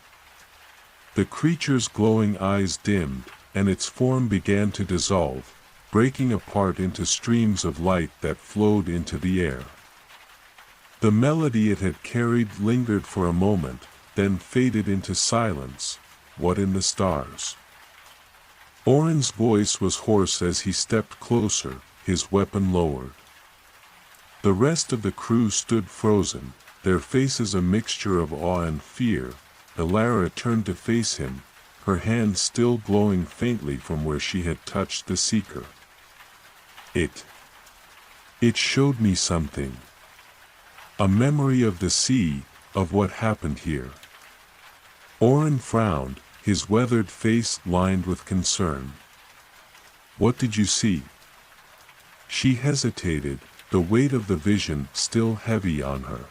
The creature's glowing eyes dimmed, and its form began to dissolve, breaking apart into streams of light that flowed into the air. The melody it had carried lingered for a moment, then faded into silence. What in the stars? Orin's voice was hoarse as he stepped closer, his weapon lowered. The rest of the crew stood frozen, their faces a mixture of awe and fear. Elara turned to face him, her hand still glowing faintly from where she had touched the seeker. It showed me something. A memory of the sea, of what happened here. Orin frowned, his weathered face lined with concern. What did you see? She hesitated, the weight of the vision still heavy on her.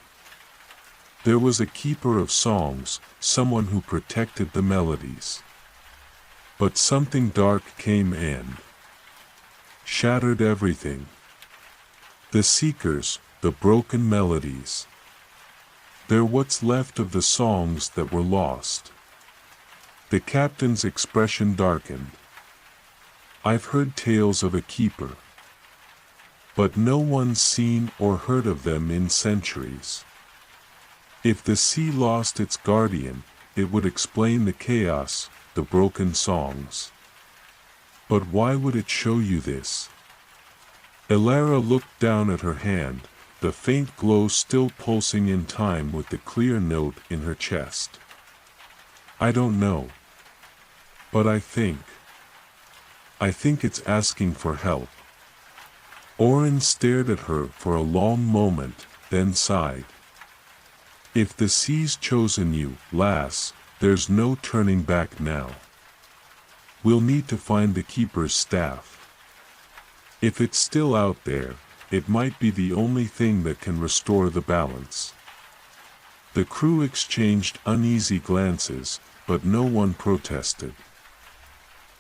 There was a keeper of songs, someone who protected the melodies. But something dark came and shattered everything. The seekers, the broken melodies. They're what's left of the songs that were lost. The captain's expression darkened. I've heard tales of a keeper, but no one's seen or heard of them in centuries. If the sea lost its guardian, it would explain the chaos, the broken songs. But why would it show you this? Elara looked down at her hand, the faint glow still pulsing in time with the clear note in her chest. I don't know. But I think it's asking for help. Orin stared at her for a long moment, then sighed. If the sea's chosen you, lass, there's no turning back now. We'll need to find the keeper's staff. If it's still out there, it might be the only thing that can restore the balance. The crew exchanged uneasy glances, but no one protested.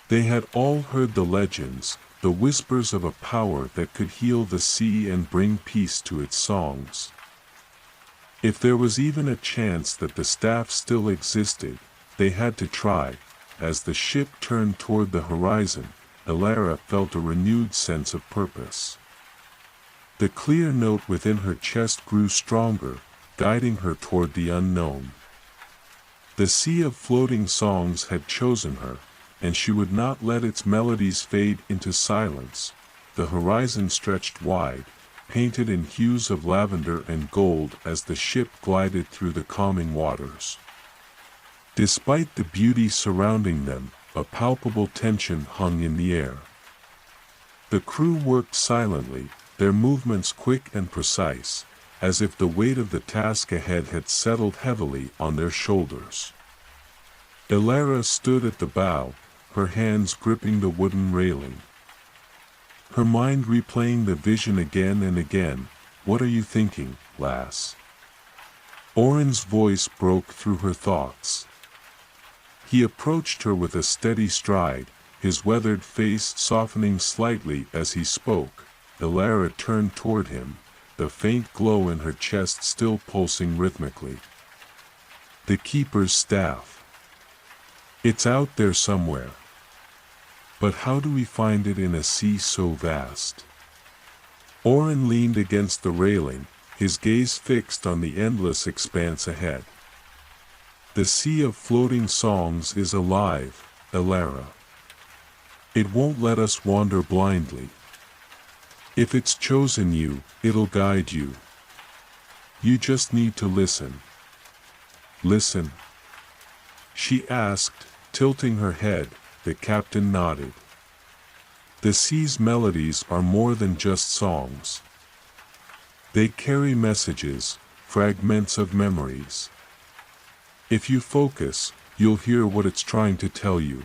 They had all heard the legends, the whispers of a power that could heal the sea and bring peace to its songs. If there was even a chance that the staff still existed, they had to try. As the ship turned toward the horizon, Elara felt a renewed sense of purpose. The clear note within her chest grew stronger, guiding her toward the unknown. The sea of floating songs had chosen her, and she would not let its melodies fade into silence. The horizon stretched wide, painted in hues of lavender and gold as the ship glided through the calming waters. Despite the beauty surrounding them, a palpable tension hung in the air. The crew worked silently, their movements quick and precise, as if the weight of the task ahead had settled heavily on their shoulders. Elara stood at the bow, her hands gripping the wooden railing. Her mind replaying the vision again and again. What are you thinking, lass? Orin's voice broke through her thoughts. He approached her with a steady stride, his weathered face softening slightly as he spoke. Elara turned toward him, the faint glow in her chest still pulsing rhythmically. The keeper's staff. It's out there somewhere. But how do we find it in a sea so vast? Orin leaned against the railing, his gaze fixed on the endless expanse ahead. The sea of floating songs is alive, Elara. It won't let us wander blindly. If it's chosen you, it'll guide you. You just need to listen. Listen? She asked, tilting her head. The captain nodded. The sea's melodies are more than just songs. They carry messages, fragments of memories. If you focus, you'll hear what it's trying to tell you.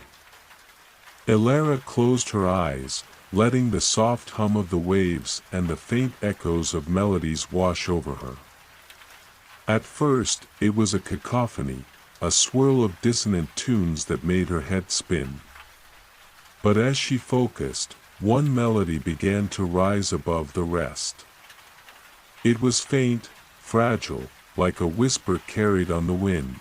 Elara closed her eyes, letting the soft hum of the waves and the faint echoes of melodies wash over her. At first, it was a cacophony, a swirl of dissonant tunes that made her head spin. But as she focused, one melody began to rise above the rest. It was faint, fragile, like a whisper carried on the wind.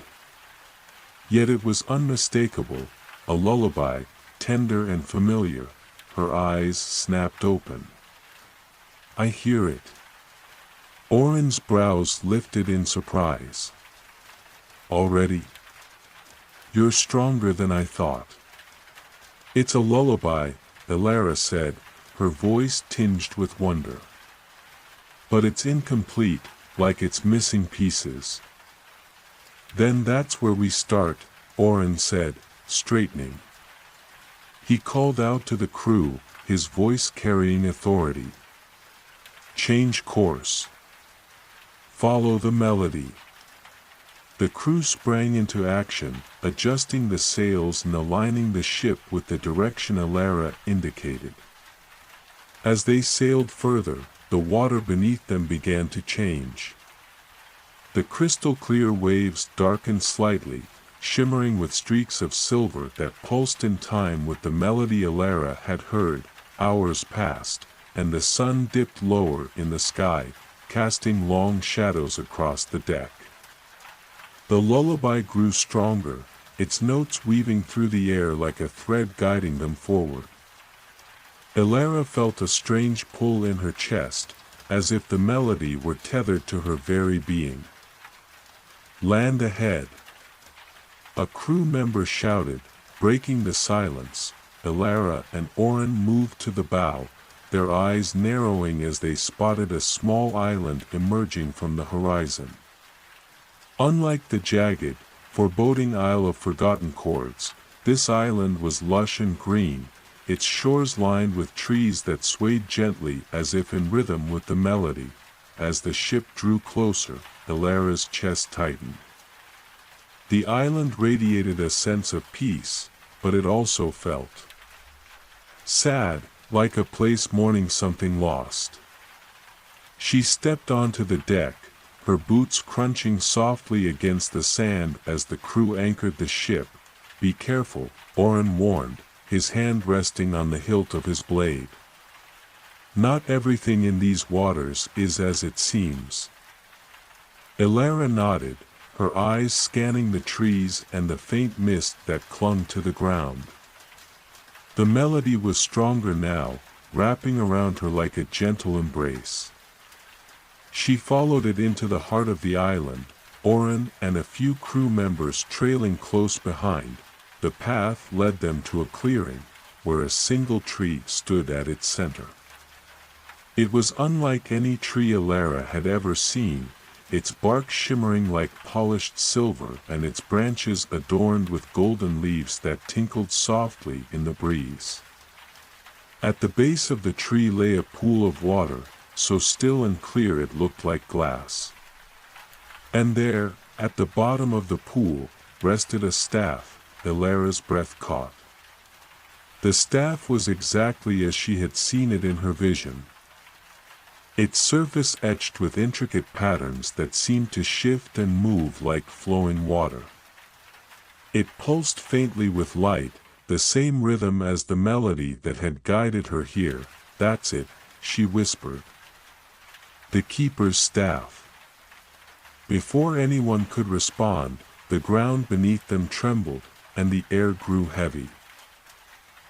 Yet it was unmistakable, a lullaby, tender and familiar. Her eyes snapped open. "I hear it." Oren's brows lifted in surprise. "Already? You're stronger than I thought." "It's a lullaby," Elara said, her voice tinged with wonder. "But it's incomplete, like it's missing pieces." "Then that's where we start," Oren said, straightening. He called out to the crew, his voice carrying authority. "Change course. Follow the melody." The crew sprang into action, adjusting the sails and aligning the ship with the direction Elara indicated. As they sailed further, the water beneath them began to change. The crystal-clear waves darkened slightly, shimmering with streaks of silver that pulsed in time with the melody Elara had heard. Hours passed, and the sun dipped lower in the sky, casting long shadows across the deck. The lullaby grew stronger, its notes weaving through the air like a thread guiding them forward. Elara felt a strange pull in her chest, as if the melody were tethered to her very being. "Land ahead!" A crew member shouted, breaking the silence. Elara and Oren moved to the bow, their eyes narrowing as they spotted a small island emerging from the horizon. Unlike the jagged, foreboding Isle of Forgotten Chords, this island was lush and green, its shores lined with trees that swayed gently as if in rhythm with the melody. As the ship drew closer, Elara's chest tightened. The island radiated a sense of peace, but it also felt sad, like a place mourning something lost. She stepped onto the deck, her boots crunching softly against the sand as the crew anchored the ship. "Be careful," Oren warned, his hand resting on the hilt of his blade. "Not everything in these waters is as it seems." Elara nodded, her eyes scanning the trees and the faint mist that clung to the ground. The melody was stronger now, wrapping around her like a gentle embrace. She followed it into the heart of the island, Oren and a few crew members trailing close behind. The path led them to a clearing, where a single tree stood at its center. It was unlike any tree Elara had ever seen, its bark shimmering like polished silver and its branches adorned with golden leaves that tinkled softly in the breeze. At the base of the tree lay a pool of water, so still and clear it looked like glass. And there, at the bottom of the pool, rested a staff. Elara's breath caught. The staff was exactly as she had seen it in her vision. Its surface etched with intricate patterns that seemed to shift and move like flowing water. It pulsed faintly with light, the same rhythm as the melody that had guided her here. "That's it," she whispered. "The keeper's staff." Before anyone could respond, the ground beneath them trembled, and the air grew heavy.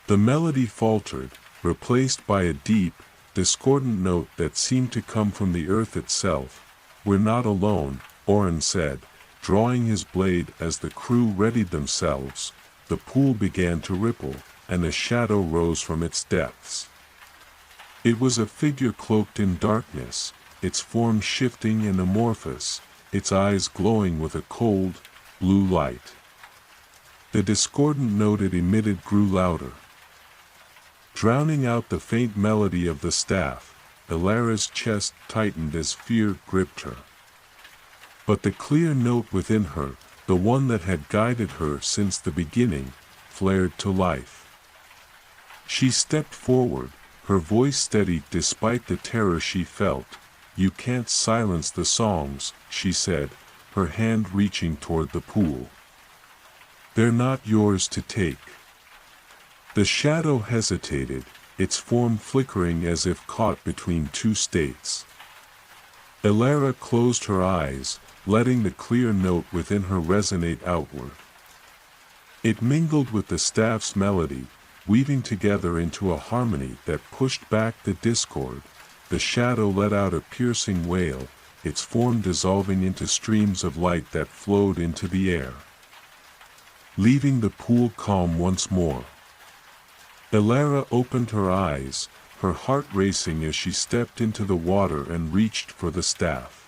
The melody faltered, replaced by a deep, discordant note that seemed to come from the earth itself. "We're not alone," Oren said, drawing his blade as the crew readied themselves. The pool began to ripple, and a shadow rose from its depths. It was a figure cloaked in darkness, its form shifting and amorphous, its eyes glowing with a cold, blue light. The discordant note it emitted grew louder, drowning out the faint melody of the staff. Elara's chest tightened as fear gripped her. But the clear note within her, the one that had guided her since the beginning, flared to life. She stepped forward, her voice steady despite the terror she felt. "You can't silence the songs," she said, her hand reaching toward the pool. "They're not yours to take." The shadow hesitated, its form flickering as if caught between two states. Elara closed her eyes, letting the clear note within her resonate outward. It mingled with the staff's melody, weaving together into a harmony that pushed back the discord. The shadow let out a piercing wail, its form dissolving into streams of light that flowed into the air, leaving the pool calm once more. Elara opened her eyes, her heart racing as she stepped into the water and reached for the staff.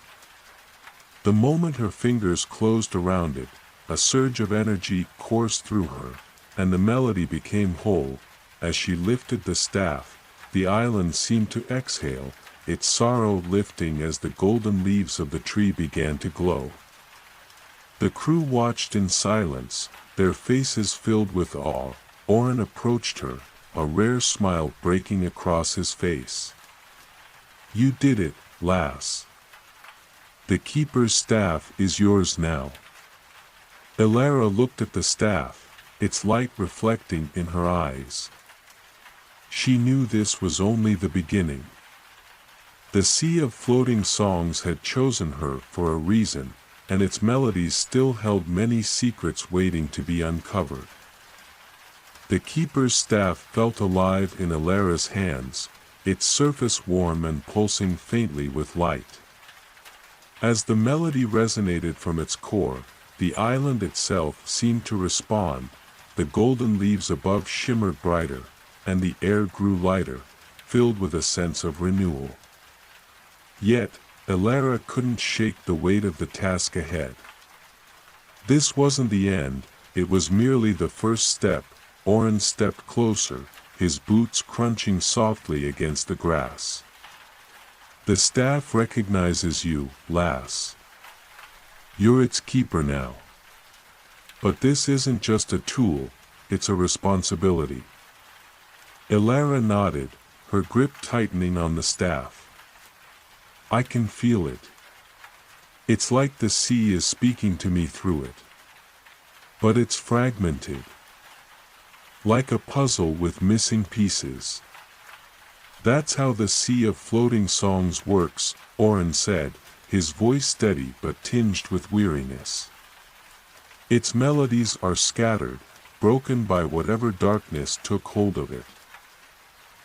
The moment her fingers closed around it, a surge of energy coursed through her, and the melody became whole. As she lifted the staff, the island seemed to exhale, its sorrow lifting as the golden leaves of the tree began to glow. The crew watched in silence, their faces filled with awe. Orin approached her, a rare smile breaking across his face. "You did it, lass. The keeper's staff is yours now." Elara looked at the staff, its light reflecting in her eyes. She knew this was only the beginning. The sea of floating songs had chosen her for a reason, and its melodies still held many secrets waiting to be uncovered. The keeper's staff felt alive in Elara's hands, its surface warm and pulsing faintly with light. As the melody resonated from its core, the island itself seemed to respond. The golden leaves above shimmered brighter, and the air grew lighter, filled with a sense of renewal. Yet, Elara couldn't shake the weight of the task ahead. This wasn't the end, it was merely the first step. Orin stepped closer, his boots crunching softly against the grass. "The staff recognizes you, lass. You're its keeper now. But this isn't just a tool, it's a responsibility." Elara nodded, her grip tightening on the staff. "I can feel it. It's like the sea is speaking to me through it. But it's fragmented. Like a puzzle with missing pieces." "That's how the sea of floating songs works," Orin said, his voice steady but tinged with weariness. "Its melodies are scattered, broken by whatever darkness took hold of it.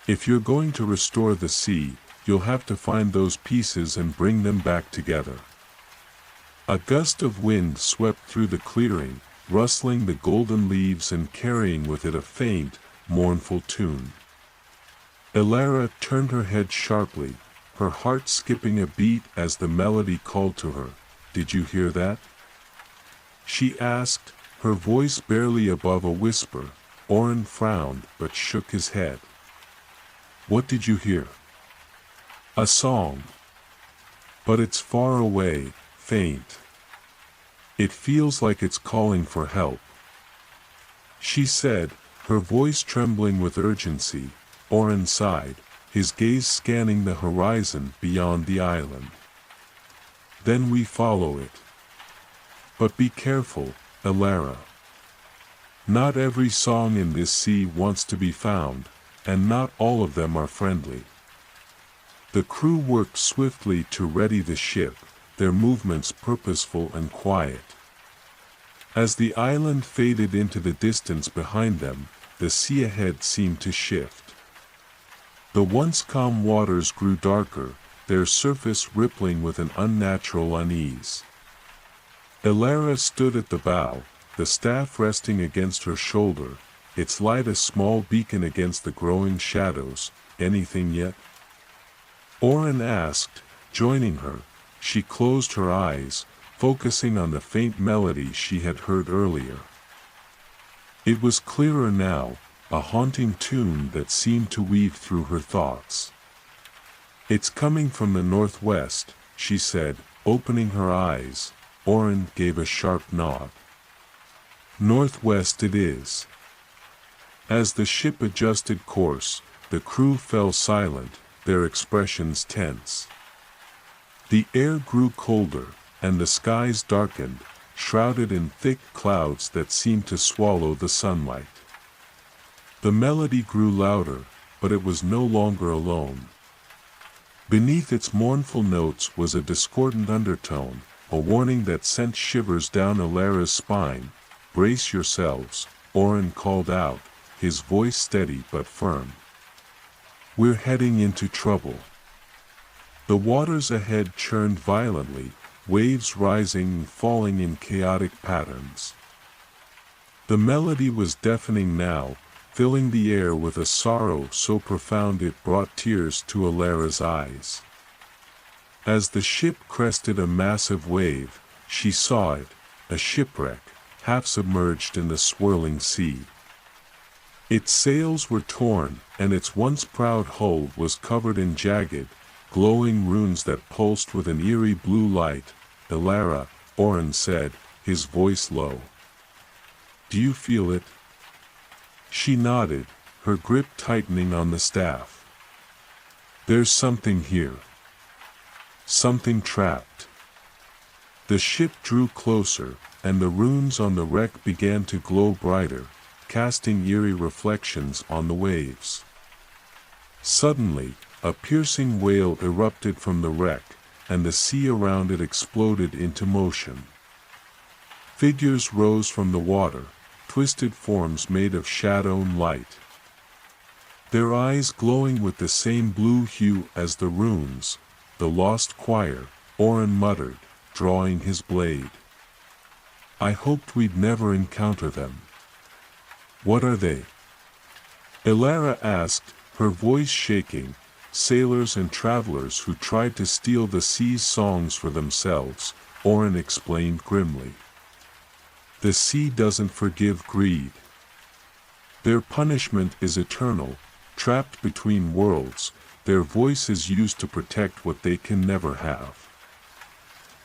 If you're going to restore the sea, you'll have to find those pieces and bring them back together." A gust of wind swept through the clearing, rustling the golden leaves and carrying with it a faint, mournful tune. Elara turned her head sharply, her heart skipping a beat as the melody called to her. "Did you hear that?" she asked, her voice barely above a whisper. Orin frowned but shook his head. "What did you hear?" "A song. But it's far away, faint. It feels like it's calling for help," she said, her voice trembling with urgency. Orin sighed, his gaze scanning the horizon beyond the island. "Then we follow it. But be careful, Elara. Not every song in this sea wants to be found, and not all of them are friendly." The crew worked swiftly to ready the ship, their movements purposeful and quiet. As the island faded into the distance behind them, the sea ahead seemed to shift. The once calm waters grew darker, their surface rippling with an unnatural unease. Elara stood at the bow, the staff resting against her shoulder, its light a small beacon against the growing shadows. "Anything yet?" Orin asked, joining her. She closed her eyes, focusing on the faint melody she had heard earlier. It was clearer now, a haunting tune that seemed to weave through her thoughts. "It's coming from the northwest," she said, opening her eyes. Orin gave a sharp nod. "Northwest it is." As the ship adjusted course, the crew fell silent, their expressions tense. The air grew colder, and the skies darkened, shrouded in thick clouds that seemed to swallow the sunlight. The melody grew louder, but it was no longer alone. Beneath its mournful notes was a discordant undertone, a warning that sent shivers down Alara's spine. "Brace yourselves," Oren called out, his voice steady but firm. "We're heading into trouble." The waters ahead churned violently, waves rising and falling in chaotic patterns. The melody was deafening now, filling the air with a sorrow so profound it brought tears to Alara's eyes. As the ship crested a massive wave, she saw it, a shipwreck, half submerged in the swirling sea. Its sails were torn, and its once proud hull was covered in jagged, glowing runes that pulsed with an eerie blue light. "Alara," Oren said, his voice low. "Do you feel it?" She nodded, her grip tightening on the staff. "There's something here. Something trapped." The ship drew closer, and the runes on the wreck began to glow brighter, casting eerie reflections on the waves. Suddenly, a piercing wail erupted from the wreck, and the sea around it exploded into motion. Figures rose from the water, twisted forms made of shadow and light. Their eyes glowing with the same blue hue as the runes. "The lost choir," Oren muttered, drawing his blade. "I hoped we'd never encounter them." "What are they?" Alara asked, her voice shaking. "Sailors and travelers who tried to steal the sea's songs for themselves," Oren explained grimly. "The sea doesn't forgive greed. Their punishment is eternal, trapped between worlds. Their voice is used to protect what they can never have."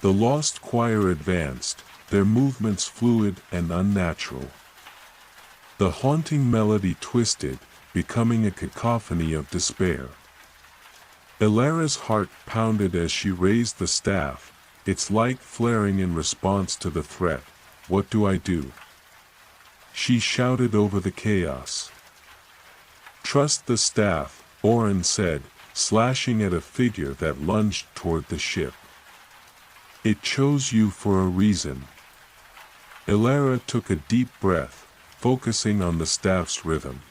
The lost choir advanced, their movements fluid and unnatural. The haunting melody twisted, becoming a cacophony of despair. Alara's heart pounded as she raised the staff, its light flaring in response to the threat. "What do I do?" she shouted over the chaos. "Trust the staff," Oren said, slashing at a figure that lunged toward the ship. "It chose you for a reason." Alara took a deep breath, focusing on the staff's rhythm.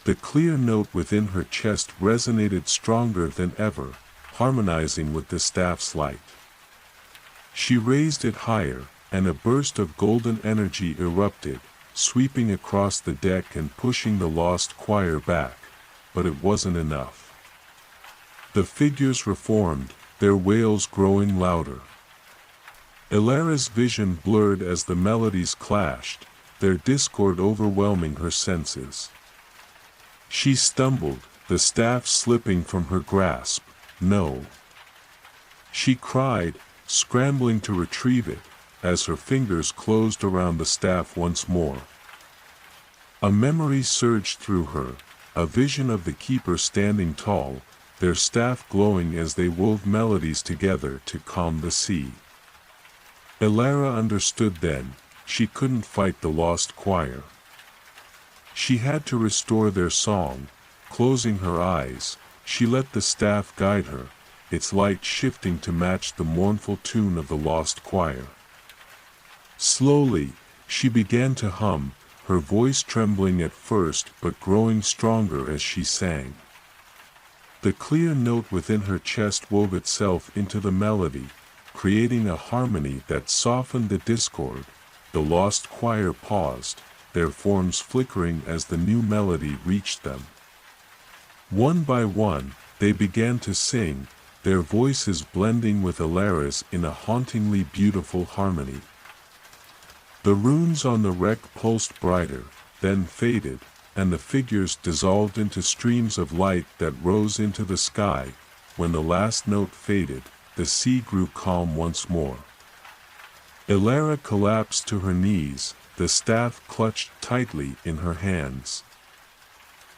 The clear note within her chest resonated stronger than ever, harmonizing with the staff's light. She raised it higher, and a burst of golden energy erupted, sweeping across the deck and pushing the lost choir back. But it wasn't enough. The figures reformed, their wails growing louder. Alara's vision blurred as the melodies clashed, their discord overwhelming her senses. She stumbled, the staff slipping from her grasp. "No!" she cried, scrambling to retrieve it, as her fingers closed around the staff once more. A memory surged through her, a vision of the keeper standing tall, their staff glowing as they wove melodies together to calm the sea. Alara understood then, she couldn't fight the lost choir. She had to restore their song. Closing her eyes, she let the staff guide her, its light shifting to match the mournful tune of the lost choir. Slowly, she began to hum, her voice trembling at first but growing stronger as she sang. The clear note within her chest wove itself into the melody, creating a harmony that softened the discord. The lost choir paused, their forms flickering as the new melody reached them. One by one, they began to sing, their voices blending with Alara's in a hauntingly beautiful harmony. The runes on the wreck pulsed brighter, then faded, and the figures dissolved into streams of light that rose into the sky. When the last note faded, the sea grew calm once more. Alara collapsed to her knees, the staff clutched tightly in her hands.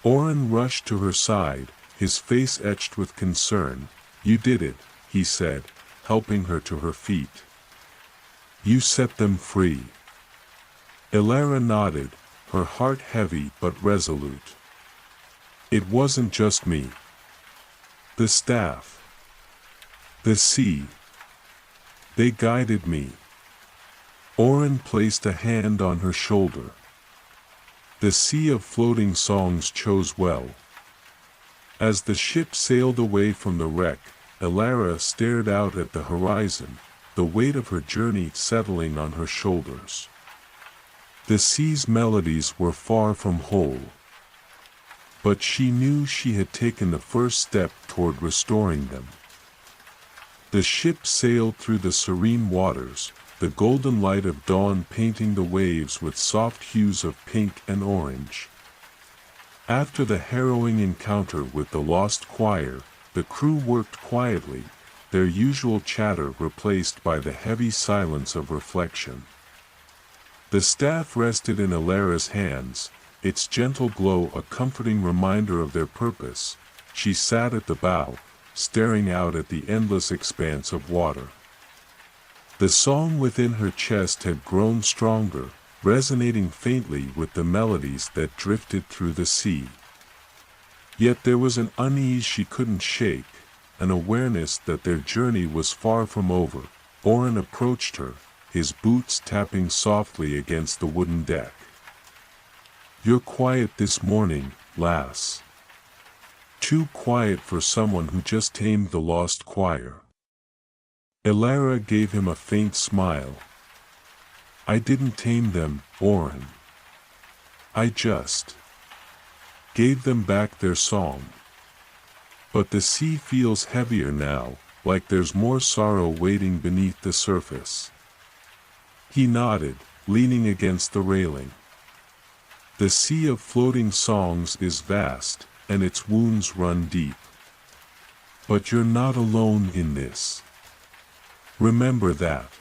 Oren rushed to her side, his face etched with concern. "You did it," he said, helping her to her feet. "You set them free." Elara nodded, her heart heavy but resolute. "It wasn't just me. The staff. The sea. They guided me." Oren placed a hand on her shoulder. The sea of floating songs chose well. As the ship sailed away from the wreck, Elara stared out at the horizon, the weight of her journey settling on her shoulders. The sea's melodies were far from whole. But she knew she had taken the first step toward restoring them. The ship sailed through the serene waters, the golden light of dawn painting the waves with soft hues of pink and orange. After the harrowing encounter with the lost choir, the crew worked quietly, their usual chatter replaced by the heavy silence of reflection. The staff rested in Elara's hands, its gentle glow a comforting reminder of their purpose. She sat at the bow, staring out at the endless expanse of water. The song within her chest had grown stronger, resonating faintly with the melodies that drifted through the sea. Yet there was an unease she couldn't shake, an awareness that their journey was far from over. Oren approached her, his boots tapping softly against the wooden deck. "You're quiet this morning, lass. Too quiet for someone who just tamed the lost choir." Elara gave him a faint smile. "I didn't tame them, Oren. I just gave them back their song. But the sea feels heavier now, like there's more sorrow waiting beneath the surface." He nodded, leaning against the railing. "The sea of floating songs is vast, and its wounds run deep. But you're not alone in this. Remember that."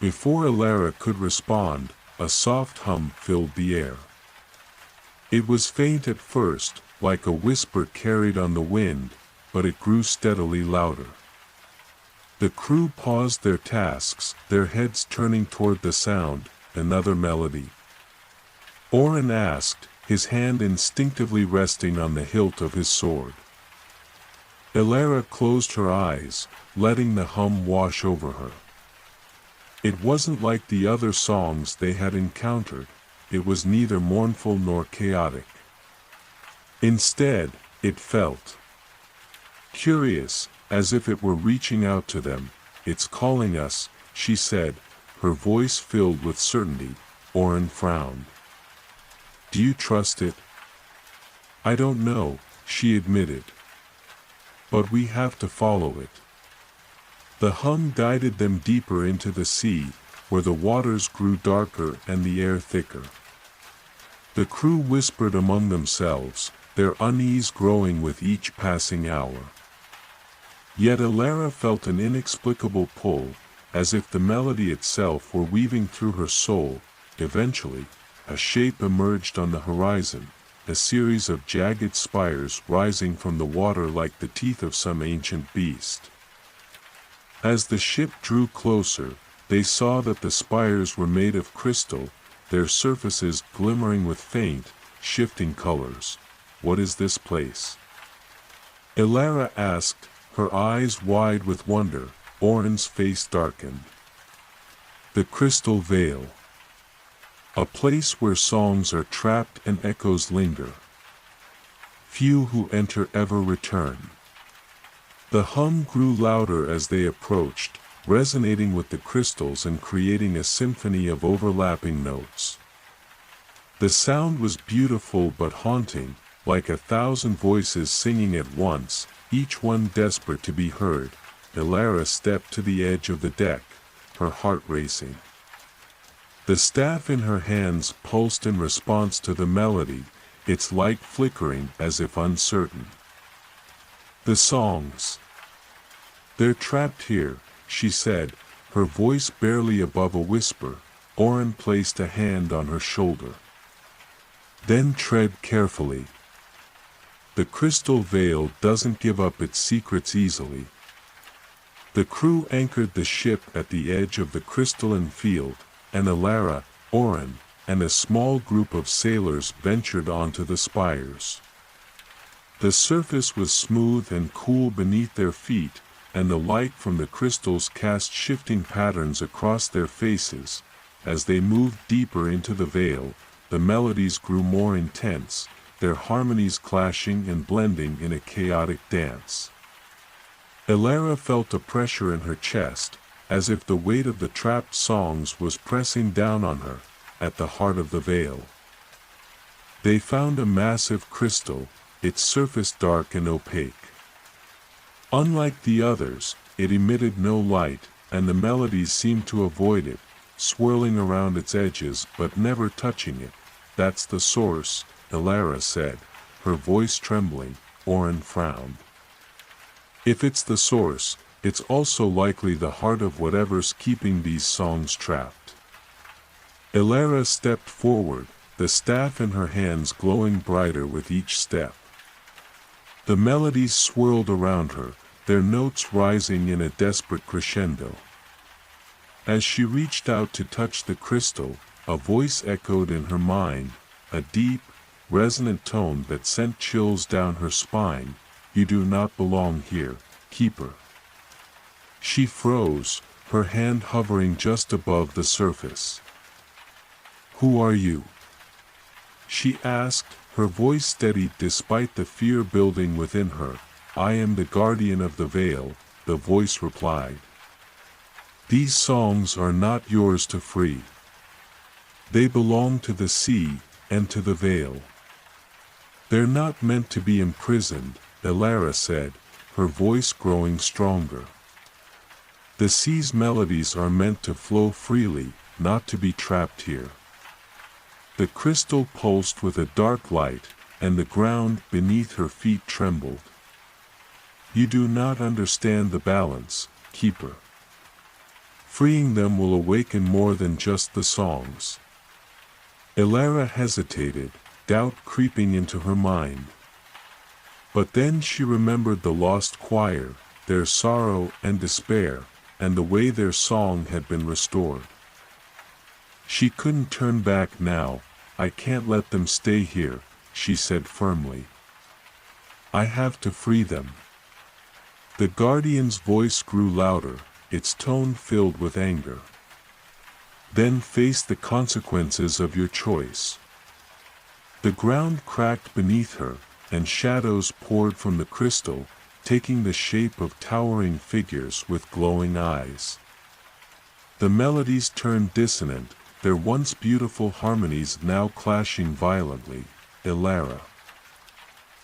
Before Elara could respond, a soft hum filled the air. It was faint at first, like a whisper carried on the wind, but it grew steadily louder. The crew paused their tasks, their heads turning toward the sound. "Another melody?" Oren asked, his hand instinctively resting on the hilt of his sword. Elara closed her eyes, letting the hum wash over her. It wasn't like the other songs they had encountered. It was neither mournful nor chaotic. Instead, it felt curious, as if it were reaching out to them. "It's calling us," she said, her voice filled with certainty. Oren frowned. "Do you trust it?" "I don't know," she admitted. "But we have to follow it." The hum guided them deeper into the sea, where the waters grew darker and the air thicker. The crew whispered among themselves, their unease growing with each passing hour. Yet Elara felt an inexplicable pull, as if the melody itself were weaving through her soul. Eventually, a shape emerged on the horizon, a series of jagged spires rising from the water like the teeth of some ancient beast. As the ship drew closer, they saw that the spires were made of crystal, their surfaces glimmering with faint, shifting colors. "What is this place?" Elara asked, her eyes wide with wonder. Oren's face darkened. "The Crystal Vale. A place where songs are trapped and echoes linger. Few who enter ever return." The hum grew louder as they approached, resonating with the crystals and creating a symphony of overlapping notes. The sound was beautiful but haunting, like 1,000 voices singing at once, each one desperate to be heard. Elara stepped to the edge of the deck, her heart racing. The staff in her hands pulsed in response to the melody, its light flickering as if uncertain. "The songs. They're trapped here," she said, her voice barely above a whisper. Oren placed a hand on her shoulder. Then tread carefully. The crystal veil doesn't give up its secrets easily. The crew anchored the ship at the edge of the crystalline field, and Alara, Oren, and a small group of sailors ventured onto the spires. The surface was smooth and cool beneath their feet, and the light from the crystals cast shifting patterns across their faces. As they moved deeper into the veil, the melodies grew more intense, their harmonies clashing and blending in a chaotic dance. Alara felt a pressure in her chest, as if the weight of the trapped songs was pressing down on her, at the heart of the veil. They found a massive crystal, its surface dark and opaque. Unlike the others, it emitted no light, and the melodies seemed to avoid it, swirling around its edges but never touching it. "That's the source," Alara said, her voice trembling. Oren frowned. "If it's the source, it's also likely the heart of whatever's keeping these songs trapped." Alara stepped forward, the staff in her hands glowing brighter with each step. The melodies swirled around her, their notes rising in a desperate crescendo. As she reached out to touch the crystal, a voice echoed in her mind, a deep, resonant tone that sent chills down her spine. "You do not belong here, Keeper." She froze, her hand hovering just above the surface. "Who are you?" she asked, her voice steady despite the fear building within her. "I am the guardian of the veil," the voice replied. "These songs are not yours to free. They belong to the sea, and to the veil. They're not meant to be imprisoned," Alara said, her voice growing stronger. "The sea's melodies are meant to flow freely, not to be trapped here." The crystal pulsed with a dark light, and the ground beneath her feet trembled. "You do not understand the balance, Keeper. Freeing them will awaken more than just the songs." Alara hesitated, doubt creeping into her mind. But then she remembered the lost choir, their sorrow and despair, and the way their song had been restored. She couldn't turn back now. "I can't let them stay here," she said firmly. "I have to free them." The guardian's voice grew louder, its tone filled with anger. "Then face the consequences of your choice." The ground cracked beneath her, and shadows poured from the crystal, taking the shape of towering figures with glowing eyes. The melodies turned dissonant, their once beautiful harmonies now clashing violently. "Alara!"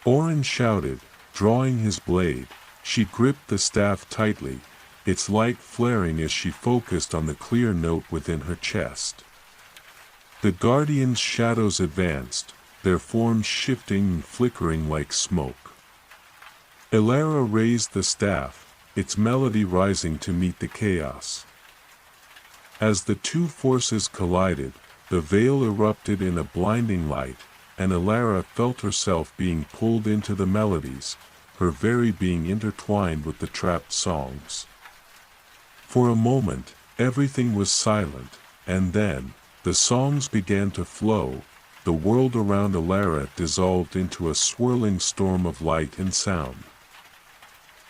Oren shouted, drawing his blade. She gripped the staff tightly, its light flaring as she focused on the clear note within her chest. The guardian's shadows advanced, their forms shifting and flickering like smoke. Alara raised the staff, its melody rising to meet the chaos. As the two forces collided, the veil erupted in a blinding light, and Alara felt herself being pulled into the melodies, her very being intertwined with the trapped songs. For a moment, everything was silent, and then, the songs began to flow. The world around Alara dissolved into a swirling storm of light and sound.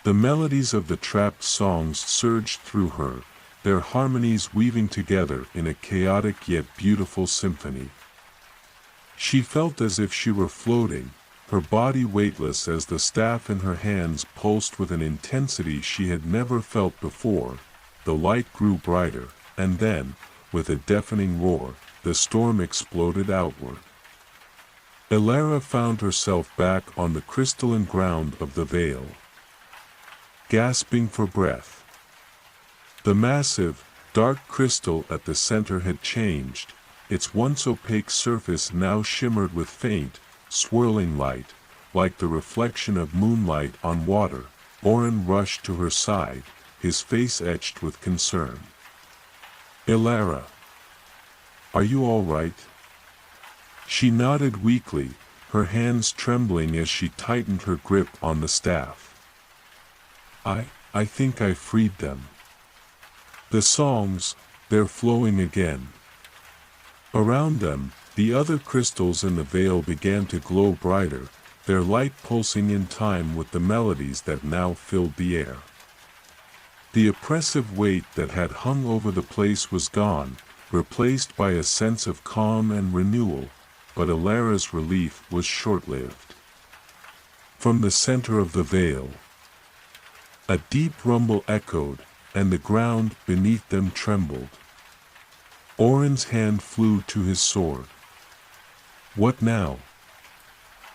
The melodies of the trapped songs surged through her, their harmonies weaving together in a chaotic yet beautiful symphony. She felt as if she were floating, her body weightless as the staff in her hands pulsed with an intensity she had never felt before. The light grew brighter, and then, with a deafening roar, the storm exploded outward. Alara found herself back on the crystalline ground of the veil, gasping for breath. The massive, dark crystal at the center had changed, its once opaque surface now shimmered with faint, swirling light, like the reflection of moonlight on water. Oren rushed to her side, his face etched with concern. "Alara!" Are you all right? She nodded weakly, her hands trembling as she tightened her grip on the staff. I think I freed them. The songs, they're flowing again. Around them, the other crystals in the veil began to glow brighter, their light pulsing in time with the melodies that now filled the air. The oppressive weight that had hung over the place was gone, replaced by a sense of calm and renewal, but Alara's relief was short-lived. From the center of the veil, a deep rumble echoed, and the ground beneath them trembled. Oren's hand flew to his sword. What now?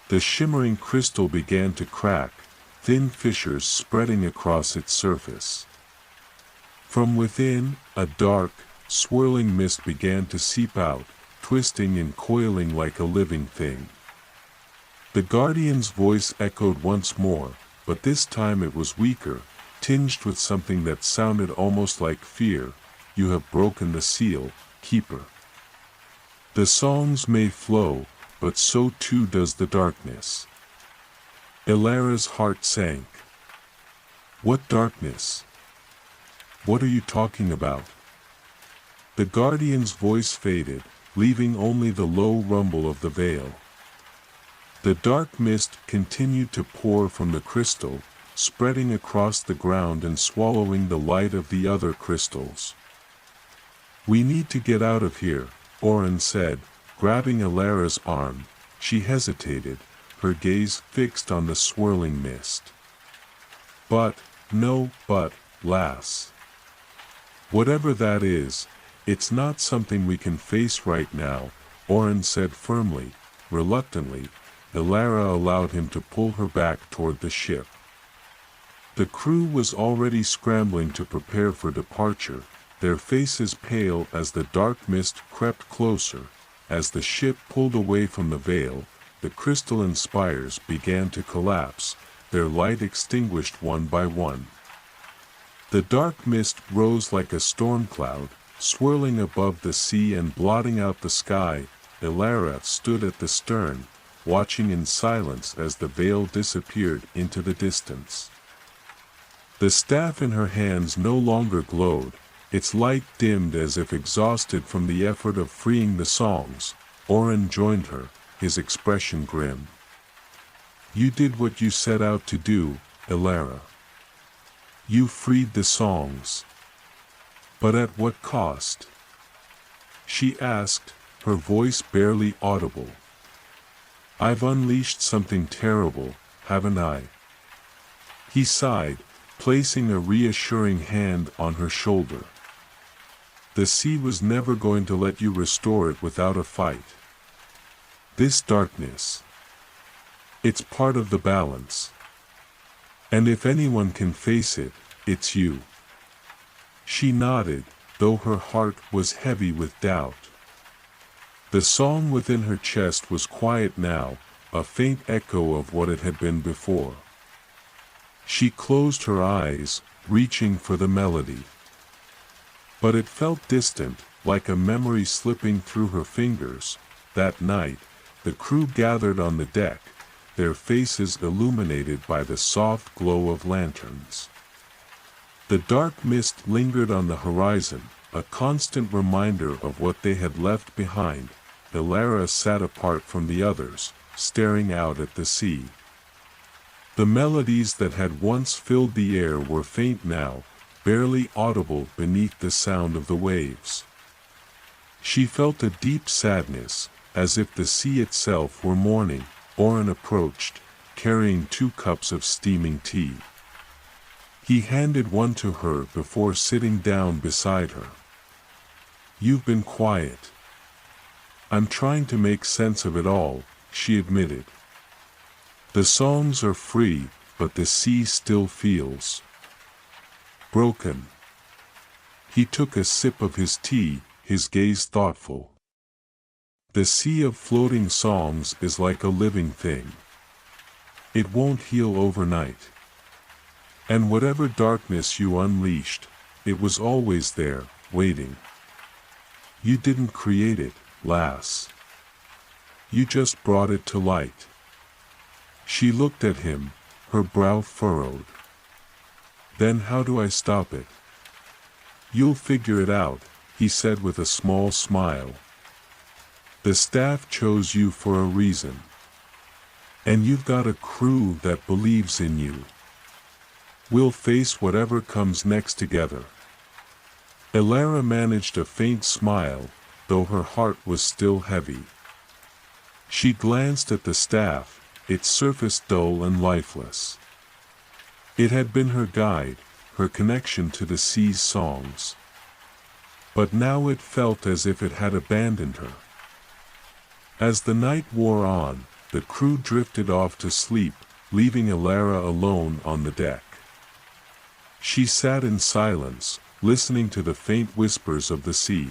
The shimmering crystal began to crack, thin fissures spreading across its surface. From within, a dark, swirling mist began to seep out, twisting and coiling like a living thing. The guardian's voice echoed once more, but this time it was weaker, tinged with something that sounded almost like fear. You have broken the seal, Keeper. The songs may flow, but so too does the darkness. Alara's heart sank. What darkness? What are you talking about? The guardian's voice faded, leaving only the low rumble of the veil. The dark mist continued to pour from the crystal, spreading across the ground and swallowing the light of the other crystals. We need to get out of here, Oren said, grabbing Alara's arm. She hesitated, her gaze fixed on the swirling mist. But, lass. Whatever that is, it's not something we can face right now, Oren said firmly. Reluctantly, Alara allowed him to pull her back toward the ship. The crew was already scrambling to prepare for departure, their faces pale as the dark mist crept closer. As the ship pulled away from the veil, the crystalline spires began to collapse, their light extinguished one by one. The dark mist rose like a storm cloud, swirling above the sea and blotting out the sky. Alara stood at the stern, watching in silence as the veil disappeared into the distance. The staff in her hands no longer glowed, its light dimmed as if exhausted from the effort of freeing the songs. Oren joined her, his expression grim. You did what you set out to do, Alara. You freed the songs. But at what cost? She asked, her voice barely audible. I've unleashed something terrible, haven't I? He sighed, placing a reassuring hand on her shoulder. The sea was never going to let you restore it without a fight. This darkness, it's part of the balance. And if anyone can face it, it's you. She nodded, though her heart was heavy with doubt. The song within her chest was quiet now, a faint echo of what it had been before. She closed her eyes, reaching for the melody. But it felt distant, like a memory slipping through her fingers. That night, the crew gathered on the deck, their faces illuminated by the soft glow of lanterns. The dark mist lingered on the horizon, a constant reminder of what they had left behind. Alara sat apart from the others, staring out at the sea. The melodies that had once filled the air were faint now, barely audible beneath the sound of the waves. She felt a deep sadness, as if the sea itself were mourning. Oren approached, carrying 2 cups of steaming tea. He handed one to her before sitting down beside her. You've been quiet. I'm trying to make sense of it all, she admitted. The songs are free, but the sea still feels broken. He took a sip of his tea, his gaze thoughtful. The sea of floating songs is like a living thing. It won't heal overnight. And whatever darkness you unleashed, it was always there, waiting. You didn't create it, lass. You just brought it to light. She looked at him, her brow furrowed. Then how do I stop it? You'll figure it out, he said with a small smile. The staff chose you for a reason. And you've got a crew that believes in you. We'll face whatever comes next together. Elara managed a faint smile, though her heart was still heavy. She glanced at the staff, its surface dull and lifeless. It had been her guide, her connection to the sea's songs. But now it felt as if it had abandoned her. As the night wore on, the crew drifted off to sleep, leaving Elara alone on the deck. She sat in silence, listening to the faint whispers of the sea.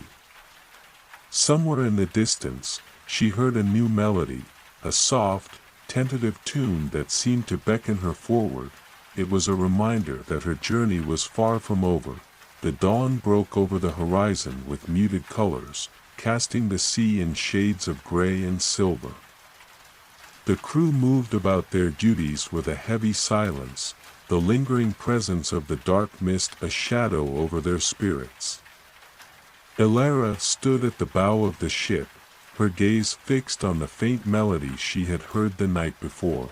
Somewhere in the distance, she heard a new melody, a soft, tentative tune that seemed to beckon her forward. It was a reminder that her journey was far from over. The dawn broke over the horizon with muted colors, casting the sea in shades of gray and silver. The crew moved about their duties with a heavy silence, the lingering presence of the dark mist a shadow over their spirits. Elara stood at the bow of the ship, her gaze fixed on the faint melody she had heard the night before.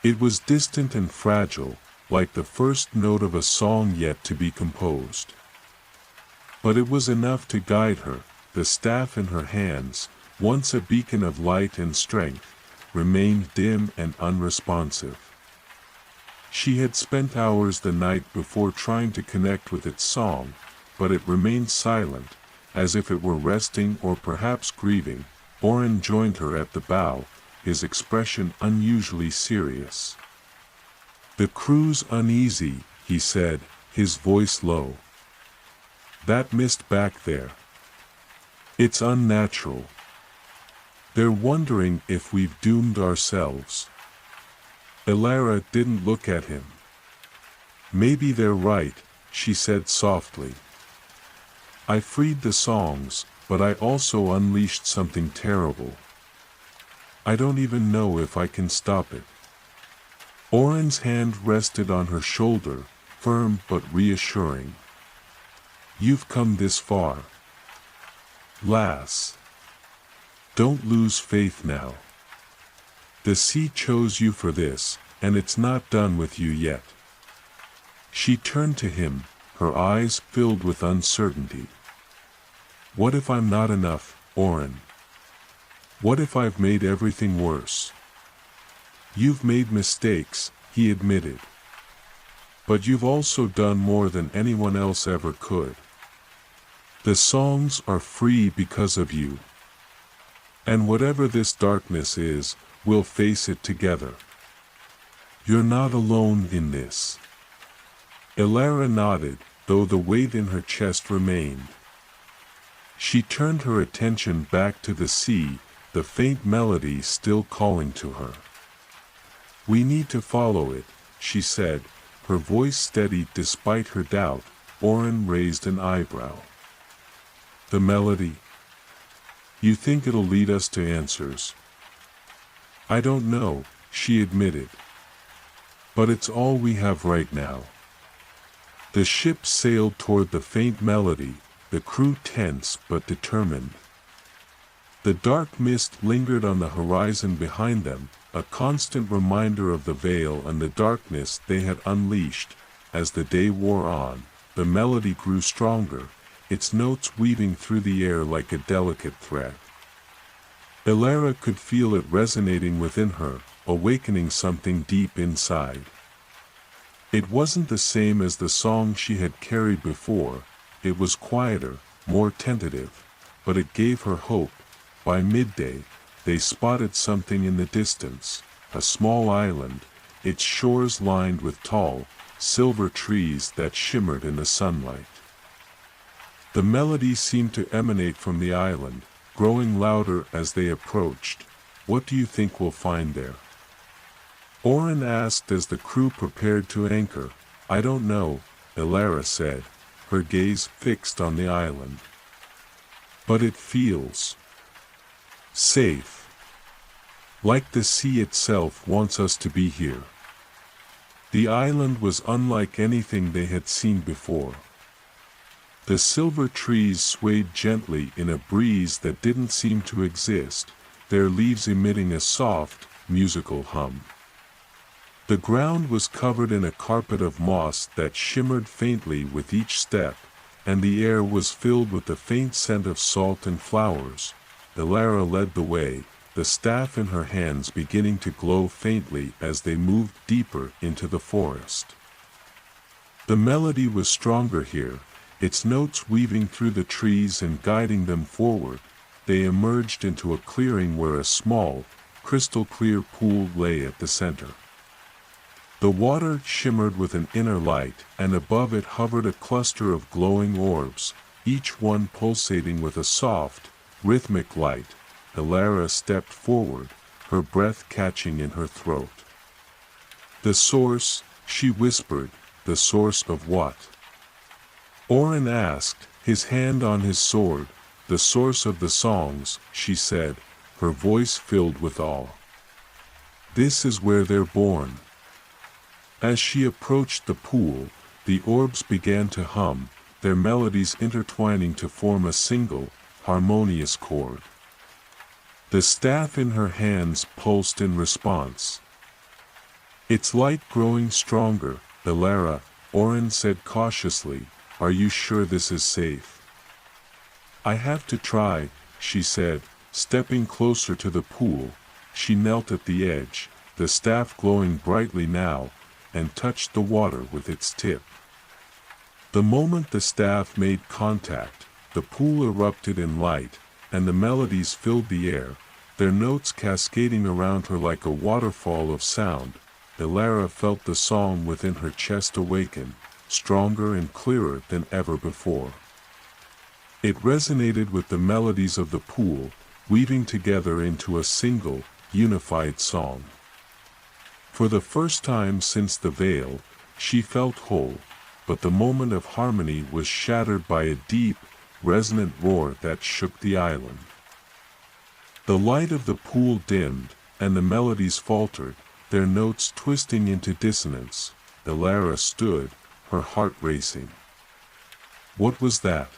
It was distant and fragile, like the first note of a song yet to be composed. But it was enough to guide her. The staff in her hands, once a beacon of light and strength, remained dim and unresponsive. She had spent hours the night before trying to connect with its song, but it remained silent, as if it were resting or perhaps grieving. Oren joined her at the bow, his expression unusually serious. "The crew's uneasy," he said, his voice low. "That mist back there. It's unnatural. They're wondering if we've doomed ourselves." Elara didn't look at him. "Maybe they're right," she said softly. "I freed the songs, but I also unleashed something terrible. I don't even know if I can stop it." Oren's hand rested on her shoulder, firm but reassuring. "You've come this far, lass. Don't lose faith now. The sea chose you for this, and it's not done with you yet." She turned to him, her eyes filled with uncertainty. "What if I'm not enough, Oren? What if I've made everything worse?" "You've made mistakes," he admitted. "But you've also done more than anyone else ever could. The songs are free because of you. And whatever this darkness is, we'll face it together. You're not alone in this." Elara nodded, though the weight in her chest remained. She turned her attention back to the sea, the faint melody still calling to her. "We need to follow it," she said, her voice steady despite her doubt. Oren raised an eyebrow. "The melody? You think it'll lead us to answers?" "I don't know," she admitted. "But it's all we have right now." The ship sailed toward the faint melody, the crew tense but determined. The dark mist lingered on the horizon behind them, a constant reminder of the veil and the darkness they had unleashed. As the day wore on, the melody grew stronger, its notes weaving through the air like a delicate thread. Elara could feel it resonating within her, awakening something deep inside. It wasn't the same as the song she had carried before. It was quieter, more tentative, but it gave her hope. By midday, they spotted something in the distance, a small island, its shores lined with tall, silver trees that shimmered in the sunlight. The melody seemed to emanate from the island, growing louder as they approached. "What do you think we'll find there?" Oren asked as the crew prepared to anchor. "I don't know," Elara said, her gaze fixed on the island. But it feels safe. Like the sea itself wants us to be here. The island was unlike anything they had seen before. The silver trees swayed gently in a breeze that didn't seem to exist, their leaves emitting a soft, musical hum. The ground was covered in a carpet of moss that shimmered faintly with each step, and the air was filled with the faint scent of salt and flowers. Elara led the way, the staff in her hands beginning to glow faintly as they moved deeper into the forest. The melody was stronger here, its notes weaving through the trees and guiding them forward. They emerged into a clearing where a small, crystal-clear pool lay at the center. The water shimmered with an inner light, and above it hovered a cluster of glowing orbs, each one pulsating with a soft, rhythmic light. Elara stepped forward, her breath catching in her throat. "The source," she whispered, "the source of what?" Orin asked, his hand on his sword. "The source of the songs," she said, her voice filled with awe. "This is where they're born." As she approached the pool, the orbs began to hum, their melodies intertwining to form a single, harmonious chord. The staff in her hands pulsed in response. "It's light growing stronger, Elara," Orin said cautiously. "Are you sure this is safe?" "I have to try," she said, stepping closer to the pool. She knelt at the edge, the staff glowing brightly now, and touched the water with its tip. The moment the staff made contact, the pool erupted in light, and the melodies filled the air, their notes cascading around her like a waterfall of sound. Elara felt the song within her chest awaken, stronger and clearer than ever before. It resonated with the melodies of the pool, weaving together into a single, unified song. For the first time since the veil, she felt whole, but the moment of harmony was shattered by a deep, resonant roar that shook the island. The light of the pool dimmed, and the melodies faltered, their notes twisting into dissonance. Elara stood, her heart racing. What was that?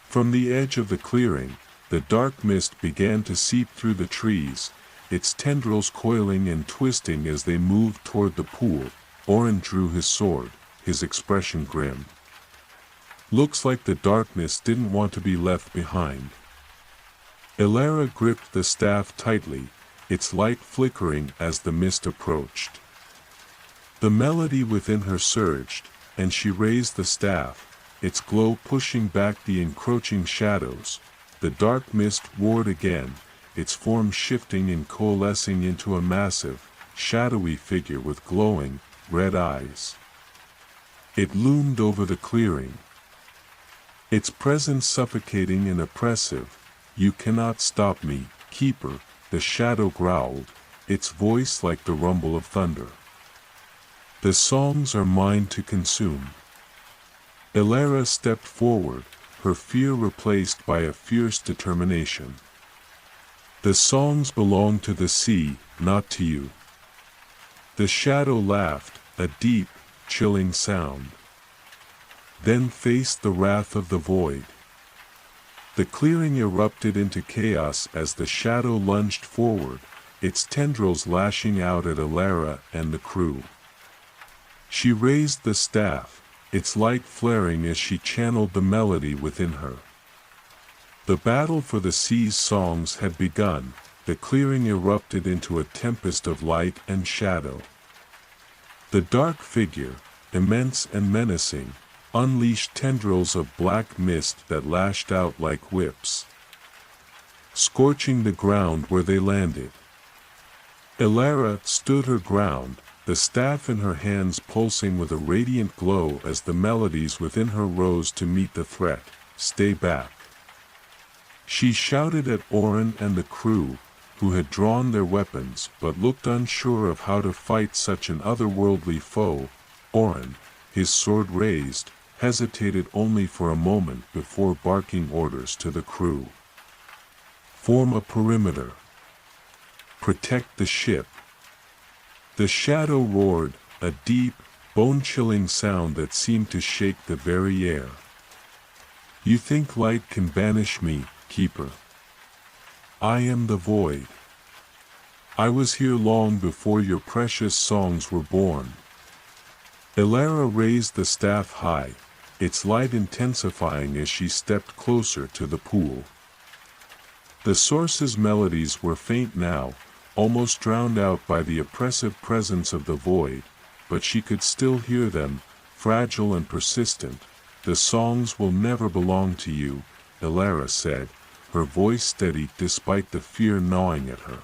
From the edge of the clearing, the dark mist began to seep through the trees, its tendrils coiling and twisting as they moved toward the pool. Orin drew his sword, his expression grim. "Looks like the darkness didn't want to be left behind." Elara gripped the staff tightly, its light flickering as the mist approached. The melody within her surged, and she raised the staff, its glow pushing back the encroaching shadows. The dark mist roared again, its form shifting and coalescing into a massive, shadowy figure with glowing, red eyes. It loomed over the clearing, its presence suffocating and oppressive. "You cannot stop me, Keeper," the shadow growled, its voice like the rumble of thunder. "The songs are mine to consume." Elara stepped forward, her fear replaced by a fierce determination. "The songs belong to the sea, not to you." The shadow laughed, a deep, chilling sound. Then faced the wrath of the void. The clearing erupted into chaos as the shadow lunged forward, its tendrils lashing out at Elara and the crew. She raised the staff, its light flaring as she channeled the melody within her. The battle for the sea's songs had begun. The clearing erupted into a tempest of light and shadow. The dark figure, immense and menacing, unleashed tendrils of black mist that lashed out like whips, scorching the ground where they landed. Elara stood her ground, the staff in her hands pulsing with a radiant glow as the melodies within her rose to meet the threat. "Stay back." She shouted at Orin and the crew, who had drawn their weapons but looked unsure of how to fight such an otherworldly foe. Orin, his sword raised, hesitated only for a moment before barking orders to the crew. Form a perimeter. Protect the ship. The shadow roared, a deep, bone-chilling sound that seemed to shake the very air. You think light can banish me, Keeper? I am the void. I was here long before your precious songs were born. Elara raised the staff high, its light intensifying as she stepped closer to the pool. The source's melodies were faint now, almost drowned out by the oppressive presence of the void, but she could still hear them, fragile and persistent. The songs will never belong to you, Elara said, her voice steady despite the fear gnawing at her.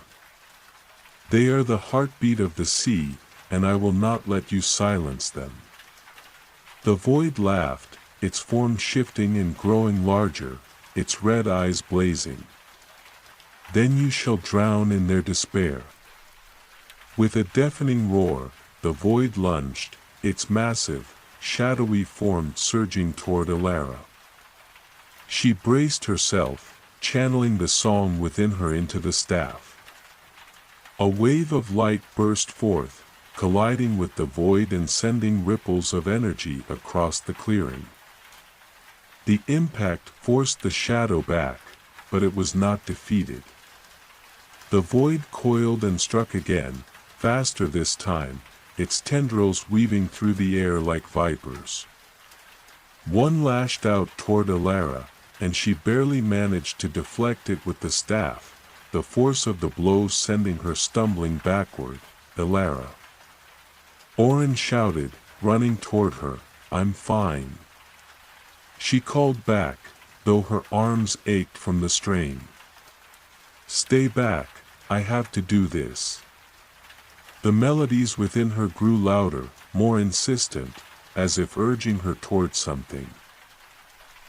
They are the heartbeat of the sea, and I will not let you silence them. The void laughed, its form shifting and growing larger, its red eyes blazing. Then you shall drown in their despair. With a deafening roar, the void lunged, its massive, shadowy form surging toward Elara. She braced herself, channeling the song within her into the staff. A wave of light burst forth, colliding with the void and sending ripples of energy across the clearing. The impact forced the shadow back, but it was not defeated. The void coiled and struck again, faster this time, its tendrils weaving through the air like vipers. One lashed out toward Elara, and she barely managed to deflect it with the staff, the force of the blow sending her stumbling backward. Elara. Orin shouted, running toward her, I'm fine. She called back, though her arms ached from the strain. Stay back, I have to do this. The melodies within her grew louder, more insistent, as if urging her toward something.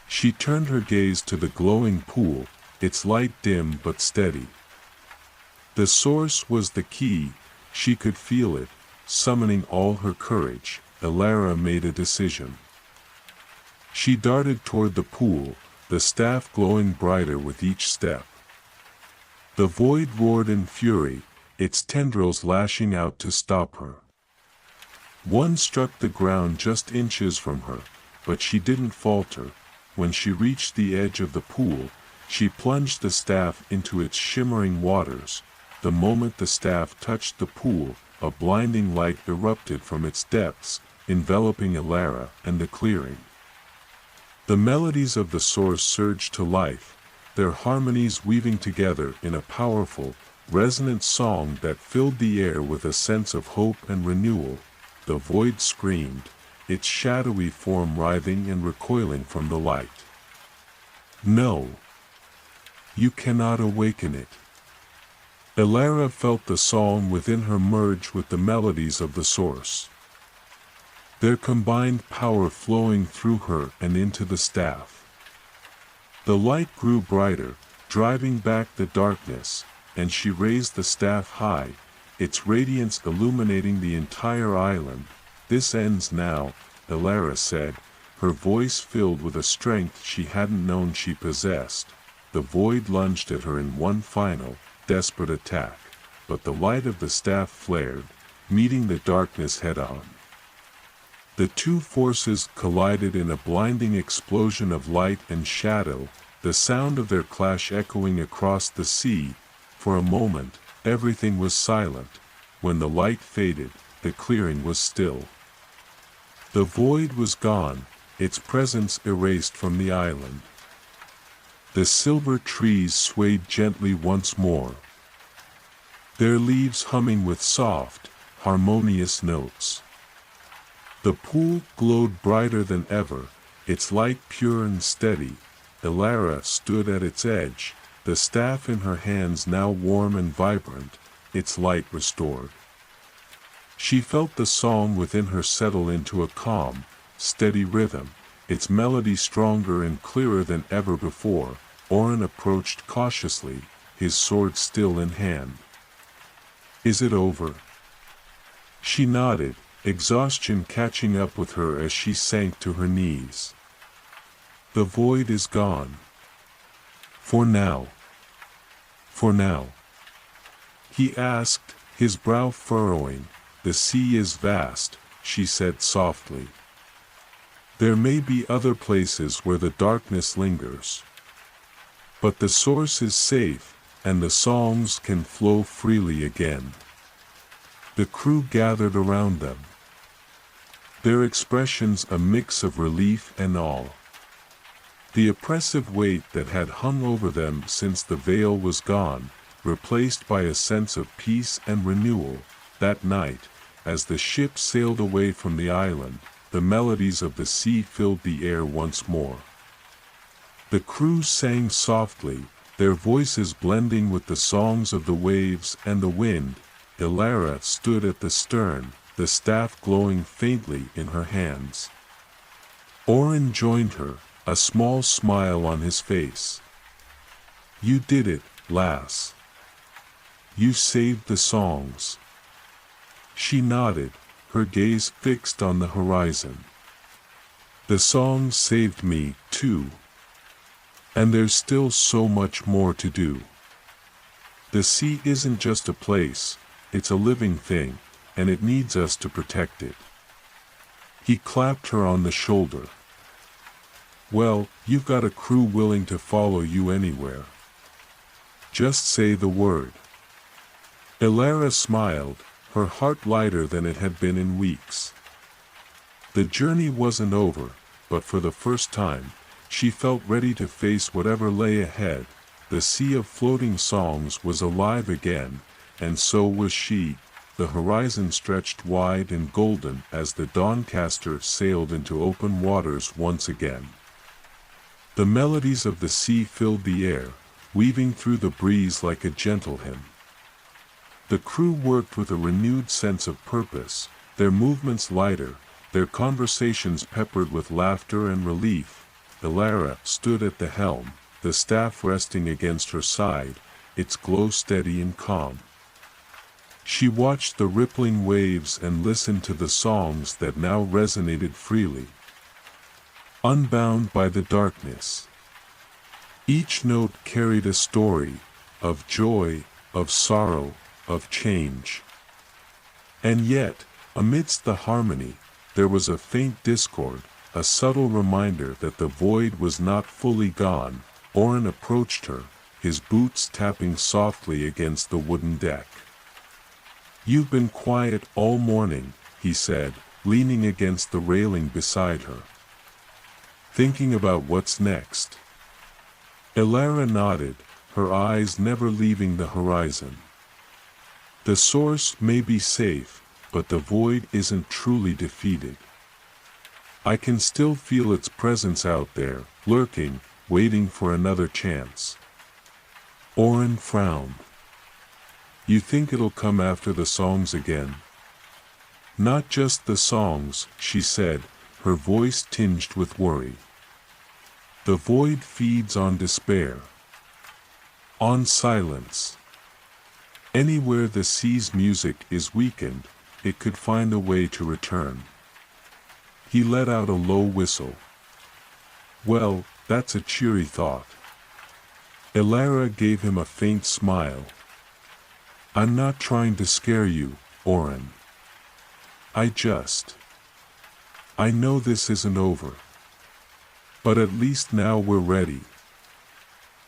She turned her gaze to the glowing pool, its light dim but steady. The source was the key, she could feel it, summoning all her courage. Elara made a decision. She darted toward the pool, the staff glowing brighter with each step. The void roared in fury, its tendrils lashing out to stop her. One struck the ground just inches from her, but she didn't falter. When she reached the edge of the pool, she plunged the staff into its shimmering waters. The moment the staff touched the pool, a blinding light erupted from its depths, enveloping Elara and the clearing. The melodies of the source surged to life, their harmonies weaving together in a powerful, resonant song that filled the air with a sense of hope and renewal. The void screamed, its shadowy form writhing and recoiling from the light. No! You cannot awaken it. Elara felt the song within her merge with the melodies of the source. Their combined power flowing through her and into the staff. The light grew brighter, driving back the darkness, and she raised the staff high, its radiance illuminating the entire island. This ends now, Elara said, her voice filled with a strength she hadn't known she possessed. The void lunged at her in one final, desperate attack, but the light of the staff flared, meeting the darkness head-on. The two forces collided in a blinding explosion of light and shadow, the sound of their clash echoing across the sea. For a moment, everything was silent. When the light faded, the clearing was still. The void was gone, its presence erased from the island. The silver trees swayed gently once more, their leaves humming with soft, harmonious notes. The pool glowed brighter than ever, its light pure and steady. Elara stood at its edge, the staff in her hands now warm and vibrant, its light restored. She felt the song within her settle into a calm, steady rhythm, its melody stronger and clearer than ever before. Orin approached cautiously, his sword still in hand. Is it over? She nodded, exhaustion catching up with her as she sank to her knees. The void is gone. For now. For now. He asked, his brow furrowing. The sea is vast, she said softly. There may be other places where the darkness lingers. But the source is safe, and the songs can flow freely again. The crew gathered around them. Their expressions a mix of relief and awe. The oppressive weight that had hung over them since the veil was gone, replaced by a sense of peace and renewal. That night, as the ship sailed away from the island, the melodies of the sea filled the air once more. The crew sang softly, their voices blending with the songs of the waves and the wind. Elara stood at the stern, the staff glowing faintly in her hands. Oren joined her, a small smile on his face. "You did it, lass. You saved the songs." She nodded, her gaze fixed on the horizon. "The songs saved me, too. And there's still so much more to do. The sea isn't just a place, it's a living thing, and it needs us to protect it." He clapped her on the shoulder. "Well, you've got a crew willing to follow you anywhere. Just say the word." Elara smiled, her heart lighter than it had been in weeks. The journey wasn't over, but for the first time, she felt ready to face whatever lay ahead. The sea of floating songs was alive again, and so was she. The horizon stretched wide and golden as the Doncaster sailed into open waters once again. The melodies of the sea filled the air, weaving through the breeze like a gentle hymn. The crew worked with a renewed sense of purpose, their movements lighter, their conversations peppered with laughter and relief. Elara stood at the helm, the staff resting against her side, its glow steady and calm. She watched the rippling waves and listened to the songs that now resonated freely. Unbound by the darkness. Each note carried a story, of joy, of sorrow, of change. And yet, amidst the harmony, there was a faint discord, a subtle reminder that the void was not fully gone. Oren approached her, his boots tapping softly against the wooden deck. "You've been quiet all morning," he said, leaning against the railing beside her. "Thinking about what's next?" Elara nodded, her eyes never leaving the horizon. "The source may be safe, but the void isn't truly defeated. I can still feel its presence out there, lurking, waiting for another chance." Oren frowned. "You think it'll come after the songs again?" "Not just the songs," she said, her voice tinged with worry. "The void feeds on despair. On silence. Anywhere the sea's music is weakened, it could find a way to return." He let out a low whistle. "Well, that's a cheery thought." Elara gave him a faint smile. "I'm not trying to scare you, Oren. I know this isn't over. But at least now we're ready."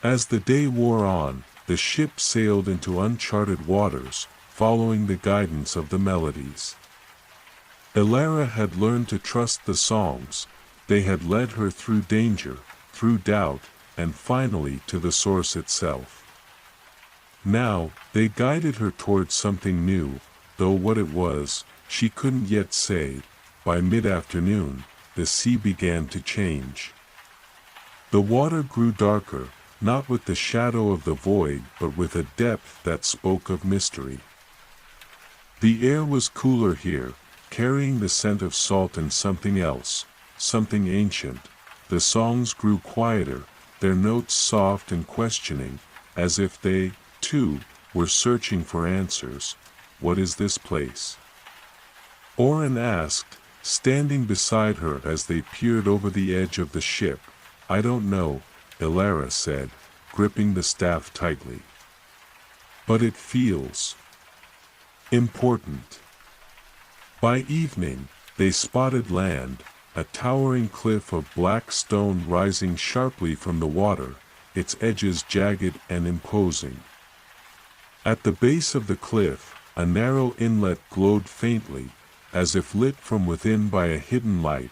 As the day wore on, the ship sailed into uncharted waters, following the guidance of the melodies. Elara had learned to trust the songs. They had led her through danger, through doubt, and finally to the source itself. Now, they guided her towards something new, though what it was, she couldn't yet say. By mid-afternoon, the sea began to change. The water grew darker, not with the shadow of the void but with a depth that spoke of mystery. The air was cooler here, carrying the scent of salt and something else, something ancient. The songs grew quieter, their notes soft and questioning, as if they, too, were searching for answers. What is this place? Oren asked, standing beside her as they peered over the edge of the ship. I don't know, Elara said, gripping the staff tightly. But it feels important. By evening, they spotted land, a towering cliff of black stone rising sharply from the water, its edges jagged and imposing. At the base of the cliff, a narrow inlet glowed faintly, as if lit from within by a hidden light.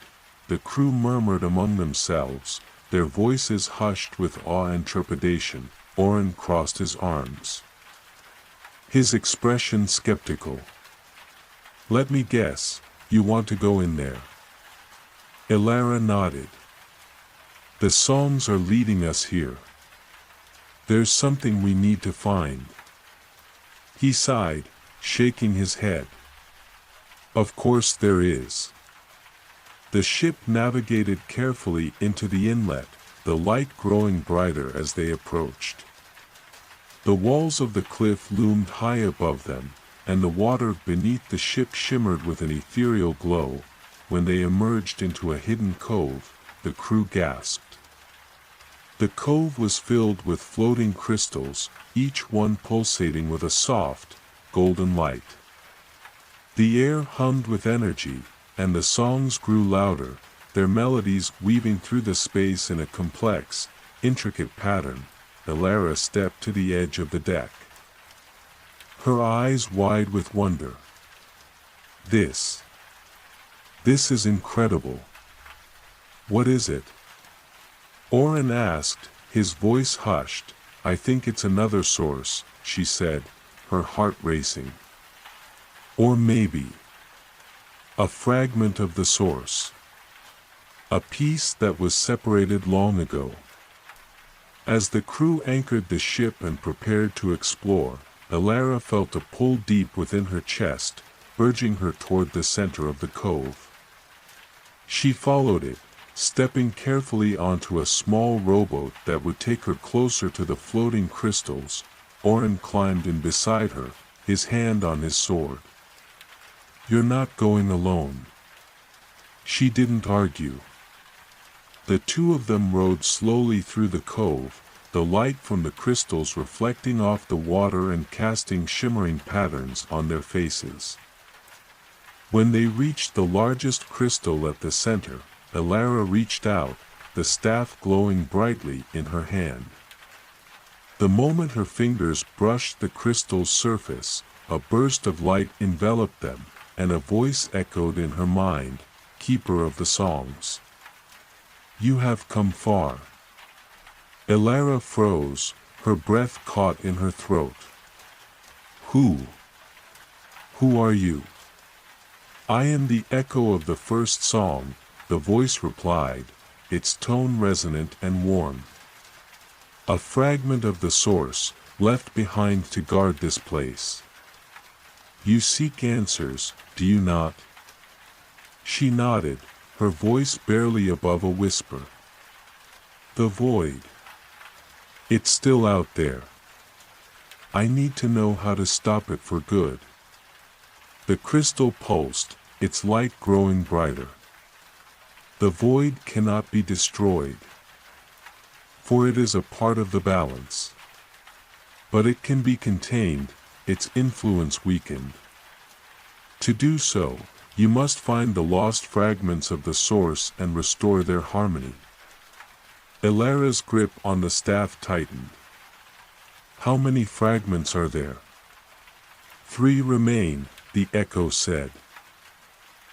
The crew murmured among themselves, their voices hushed with awe and trepidation. Oren crossed his arms, his expression skeptical. Let me guess, you want to go in there? Elara nodded. The songs are leading us here. There's something we need to find. He sighed, shaking his head. Of course there is. The ship navigated carefully into the inlet, the light growing brighter as they approached. The walls of the cliff loomed high above them, and the water beneath the ship shimmered with an ethereal glow. When they emerged into a hidden cove, the crew gasped. The cove was filled with floating crystals, each one pulsating with a soft, golden light. The air hummed with energy, and the songs grew louder, their melodies weaving through the space in a complex, intricate pattern. Elara stepped to the edge of the deck, her eyes wide with wonder. This is incredible. What is it? Oren asked, his voice hushed. I think it's another source, she said, her heart racing. Or maybe a fragment of the source. A piece that was separated long ago. As the crew anchored the ship and prepared to explore, Elara felt a pull deep within her chest, urging her toward the center of the cove. She followed it, stepping carefully onto a small rowboat that would take her closer to the floating crystals. Oren climbed in beside her, his hand on his sword. You're not going alone. She didn't argue. The two of them rowed slowly through the cove, the light from the crystals reflecting off the water and casting shimmering patterns on their faces. When they reached the largest crystal at the center, Elara reached out, the staff glowing brightly in her hand. The moment her fingers brushed the crystal's surface, a burst of light enveloped them, and a voice echoed in her mind, keeper of the songs. You have come far. Elara froze, her breath caught in her throat. Who are you? I am the echo of the first song, the voice replied, its tone resonant and warm. A fragment of the source, left behind to guard this place. You seek answers, do you not? She nodded, her voice barely above a whisper. The void. It's still out there. I need to know how to stop it for good. The crystal pulsed, its light growing brighter. The void cannot be destroyed, for it is a part of the balance. But it can be contained, its influence weakened. To do so, you must find the lost fragments of the source and restore their harmony. Elara's grip on the staff tightened. How many fragments are there? 3 remain, the echo said.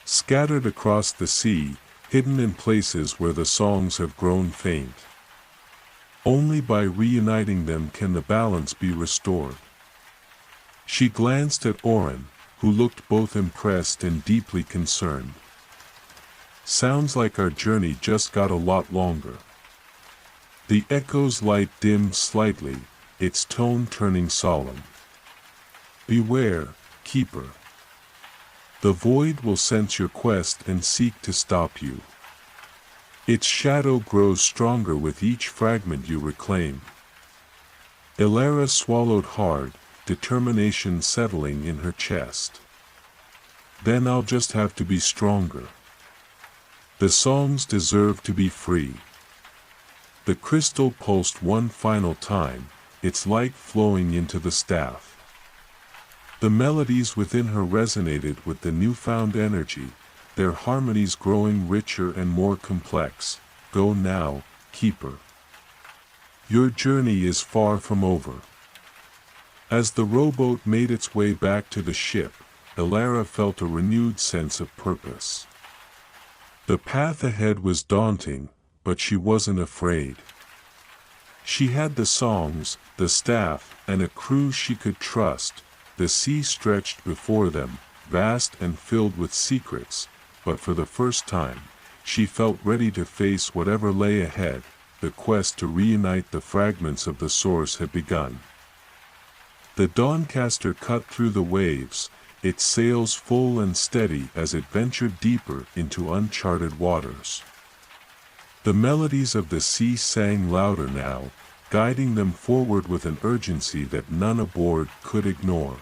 Scattered across the sea, hidden in places where the songs have grown faint. Only by reuniting them can the balance be restored. She glanced at Oren, who looked both impressed and deeply concerned. Sounds like our journey just got a lot longer. The echo's light dimmed slightly, its tone turning solemn. Beware, keeper. The void will sense your quest and seek to stop you. Its shadow grows stronger with each fragment you reclaim. Elara swallowed hard, determination settling in her chest. Then I'll just have to be stronger. The songs deserve to be free. The crystal pulsed one final time, its light flowing into the staff. The melodies within her resonated with the newfound energy, their harmonies growing richer and more complex. Go now, keeper. Your journey is far from over. As the rowboat made its way back to the ship, Elara felt a renewed sense of purpose. The path ahead was daunting, but she wasn't afraid. She had the songs, the staff, and a crew she could trust. The sea stretched before them, vast and filled with secrets, but for the first time, she felt ready to face whatever lay ahead. The quest to reunite the fragments of the source had begun. The Doncaster cut through the waves, its sails full and steady as it ventured deeper into uncharted waters. The melodies of the sea sang louder now, guiding them forward with an urgency that none aboard could ignore.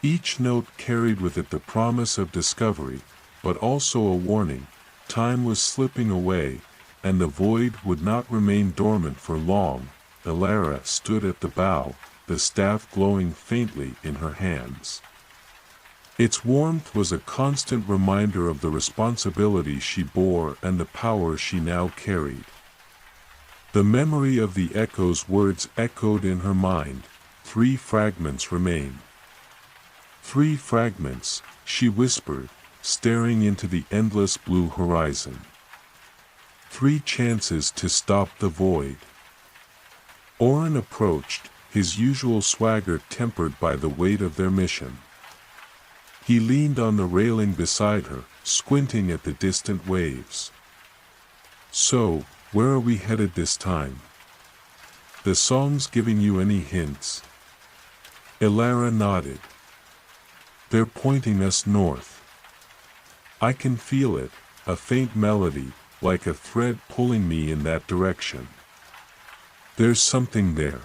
Each note carried with it the promise of discovery, but also a warning. Time was slipping away, and the void would not remain dormant for long. Elara stood at the bow, the staff glowing faintly in her hands. Its warmth was a constant reminder of the responsibility she bore and the power she now carried. The memory of the echo's words echoed in her mind. 3 fragments remain. 3 fragments, she whispered, staring into the endless blue horizon. 3 chances to stop the void. Orin approached, his usual swagger tempered by the weight of their mission. He leaned on the railing beside her, squinting at the distant waves. So, where are we headed this time? The songs giving you any hints? Elara nodded. They're pointing us north. I can feel it, a faint melody, like a thread pulling me in that direction. There's something there.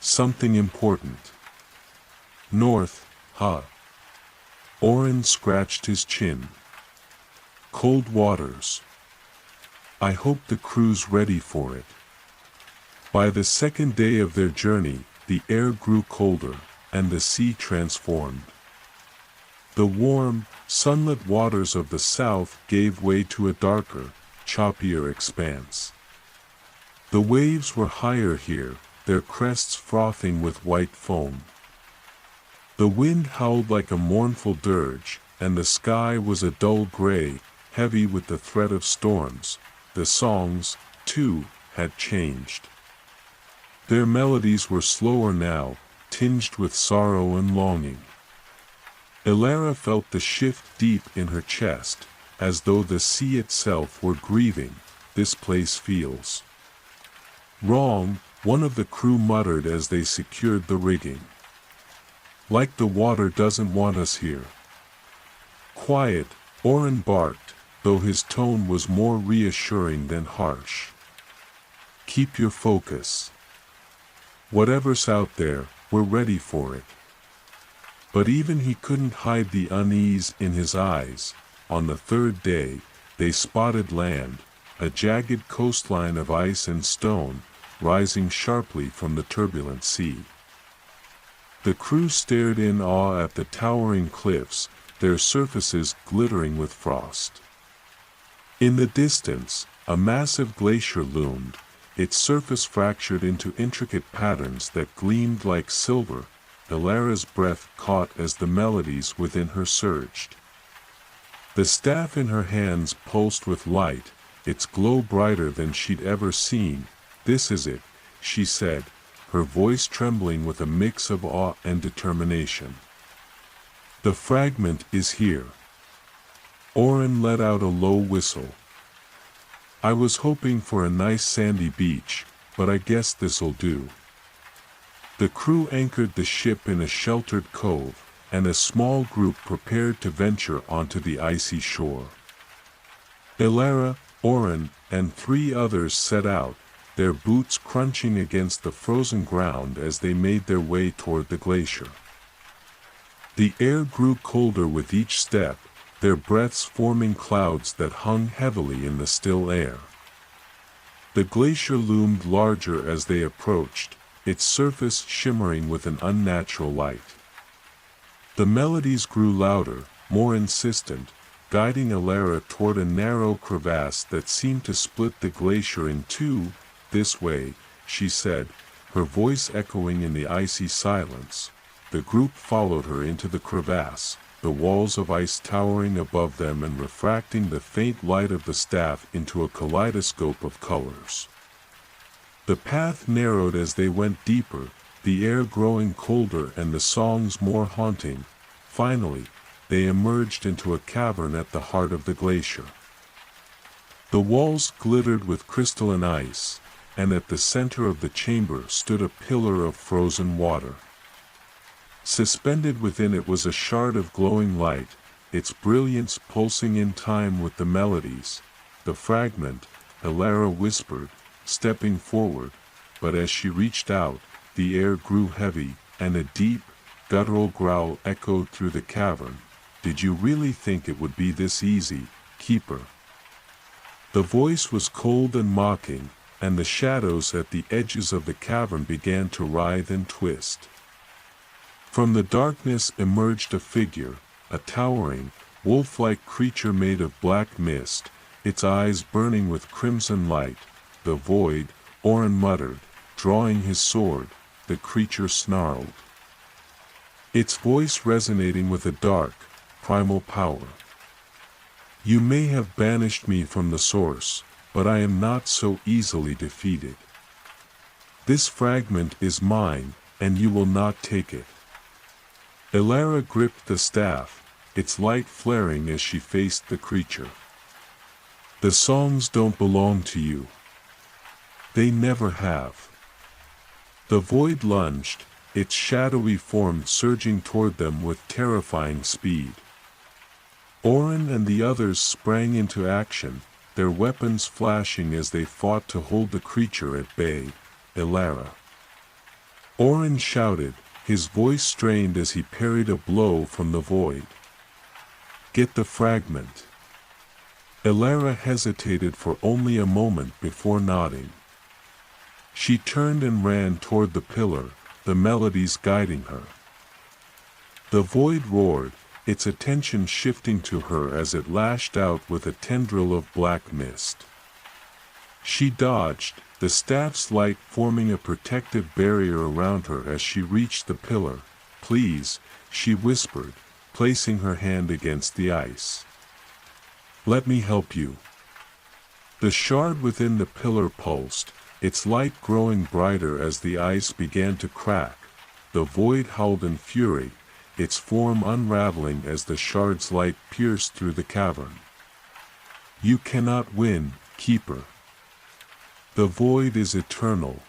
Something important. North, huh? Orin scratched his chin. Cold waters. I hope the crew's ready for it. By the second day of their journey, the air grew colder, and the sea transformed. The warm, sunlit waters of the south gave way to a darker, choppier expanse. The waves were higher here, their crests frothing with white foam. The wind howled like a mournful dirge, and the sky was a dull gray, heavy with the threat of storms. The songs, too, had changed. Their melodies were slower now, tinged with sorrow and longing. Elara felt the shift deep in her chest, as though the sea itself were grieving. This place feels wrong, one of the crew muttered as they secured the rigging. Like the water doesn't want us here. Quiet, Orin barked, though his tone was more reassuring than harsh. Keep your focus. Whatever's out there, we're ready for it. But even he couldn't hide the unease in his eyes. On the 3rd day, they spotted land, a jagged coastline of ice and stone, rising sharply from the turbulent sea. The crew stared in awe at the towering cliffs, their surfaces glittering with frost. In the distance, a massive glacier loomed, its surface fractured into intricate patterns that gleamed like silver. Elara's breath caught as the melodies within her surged. The staff in her hands pulsed with light, its glow brighter than she'd ever seen. This is it, she said, her voice trembling with a mix of awe and determination. The fragment is here. Orin let out a low whistle. I was hoping for a nice sandy beach, but I guess this'll do. The crew anchored the ship in a sheltered cove, and a small group prepared to venture onto the icy shore. Elara, Orin, and 3 others set out, their boots crunching against the frozen ground as they made their way toward the glacier. The air grew colder with each step, their breaths forming clouds that hung heavily in the still air. The glacier loomed larger as they approached, its surface shimmering with an unnatural light. The melodies grew louder, more insistent, guiding Alara toward a narrow crevasse that seemed to split the glacier in two. "This way," she said, her voice echoing in the icy silence. The group followed her into the crevasse, the walls of ice towering above them and refracting the faint light of the staff into a kaleidoscope of colors. The path narrowed as they went deeper, the air growing colder and the songs more haunting. Finally, they emerged into a cavern at the heart of the glacier. The walls glittered with crystalline ice, and at the center of the chamber stood a pillar of frozen water. Suspended within it was a shard of glowing light, its brilliance pulsing in time with the melodies. "The fragment," Alara whispered, stepping forward, but as she reached out, the air grew heavy, and a deep, guttural growl echoed through the cavern. "Did you really think it would be this easy, Keeper?" The voice was cold and mocking, and the shadows at the edges of the cavern began to writhe and twist. From the darkness emerged a figure, a towering, wolf-like creature made of black mist, its eyes burning with crimson light. "The void," Orin muttered, drawing his sword. The creature snarled, its voice resonating with a dark, primal power. "You may have banished me from the source, but I am not so easily defeated. This fragment is mine, and you will not take it." Alara gripped the staff, its light flaring as she faced the creature. "The songs don't belong to you. They never have." The void lunged, its shadowy form surging toward them with terrifying speed. Orin and the others sprang into action, their weapons flashing as they fought to hold the creature at bay. "Alara!" Orin shouted, his voice strained as he parried a blow from the void. "Get the fragment." Alara hesitated for only a moment before nodding. She turned and ran toward the pillar, the melodies guiding her. The void roared, its attention shifting to her as it lashed out with a tendril of black mist. She dodged, the staff's light forming a protective barrier around her as she reached the pillar. "Please," she whispered, placing her hand against the ice. "Let me help you." The shard within the pillar pulsed, its light growing brighter as the ice began to crack. The void howled in fury, its form unraveling as the shard's light pierced through the cavern. "You cannot win, Keeper. The void is eternal."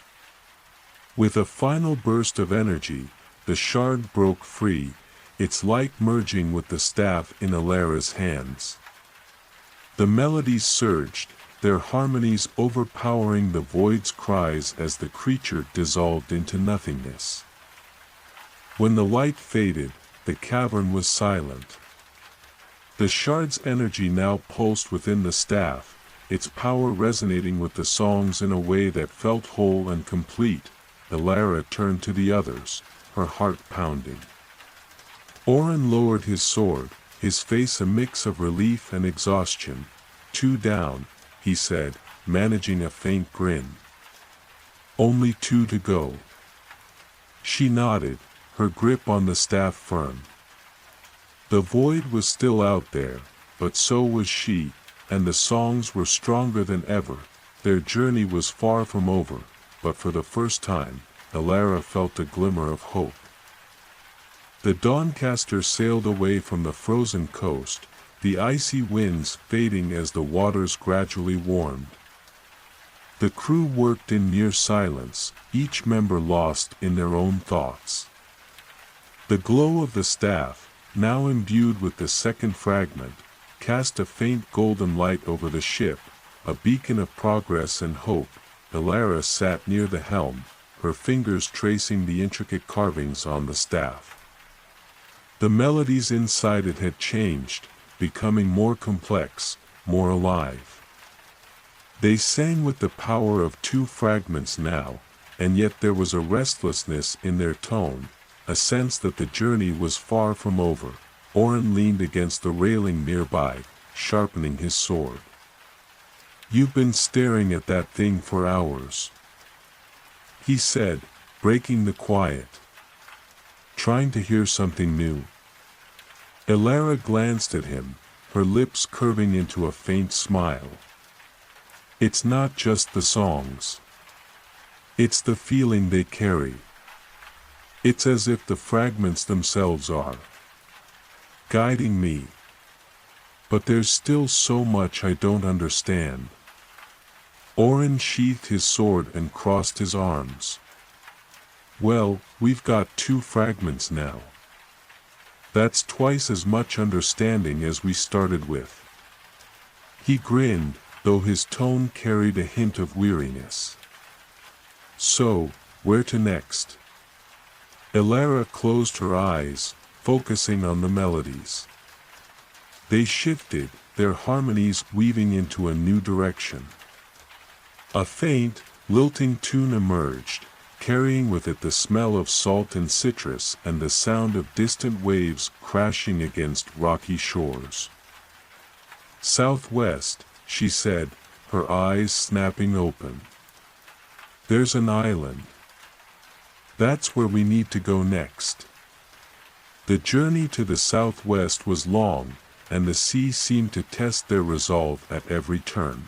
With a final burst of energy, the shard broke free, its light merging with the staff in Alara's hands. The melodies surged, their harmonies overpowering the void's cries as the creature dissolved into nothingness. When the light faded, the cavern was silent. The shard's energy now pulsed within the staff, its power resonating with the songs in a way that felt whole and complete. Alara turned to the others, her heart pounding. Orin lowered his sword, his face a mix of relief and exhaustion. "Two down," he said, managing a faint grin. "Only two to go." She nodded, her grip on the staff firm. The void was still out there, but so was she, and the songs were stronger than ever. Their journey was far from over, but for the first time, Alara felt a glimmer of hope. The Dawncaster sailed away from the frozen coast, the icy winds fading as the waters gradually warmed. The crew worked in near silence, each member lost in their own thoughts. The glow of the staff, now imbued with the second fragment, cast a faint golden light over the ship, a beacon of progress and hope. Alara sat near the helm, her fingers tracing the intricate carvings on the staff. The melodies inside it had changed, becoming more complex, more alive. They sang with the power of two fragments now, and yet there was a restlessness in their tone, a sense that the journey was far from over. Oren leaned against the railing nearby, sharpening his sword. "You've been staring at that thing for hours," he said, breaking the quiet. "Trying to hear something new?" Elara glanced at him, her lips curving into a faint smile. "It's not just the songs. It's the feeling they carry. It's as if the fragments themselves are guiding me. But there's still so much I don't understand." Oren sheathed his sword and crossed his arms. "Well, we've got two fragments now. That's twice as much understanding as we started with." He grinned, though his tone carried a hint of weariness. "So, where to next?" Elara closed her eyes, focusing on the melodies. They shifted, their harmonies weaving into a new direction. A faint, lilting tune emerged, carrying with it the smell of salt and citrus and the sound of distant waves crashing against rocky shores. "Southwest," she said, her eyes snapping open. "There's an island. That's where we need to go next." The journey to the southwest was long, and the sea seemed to test their resolve at every turn.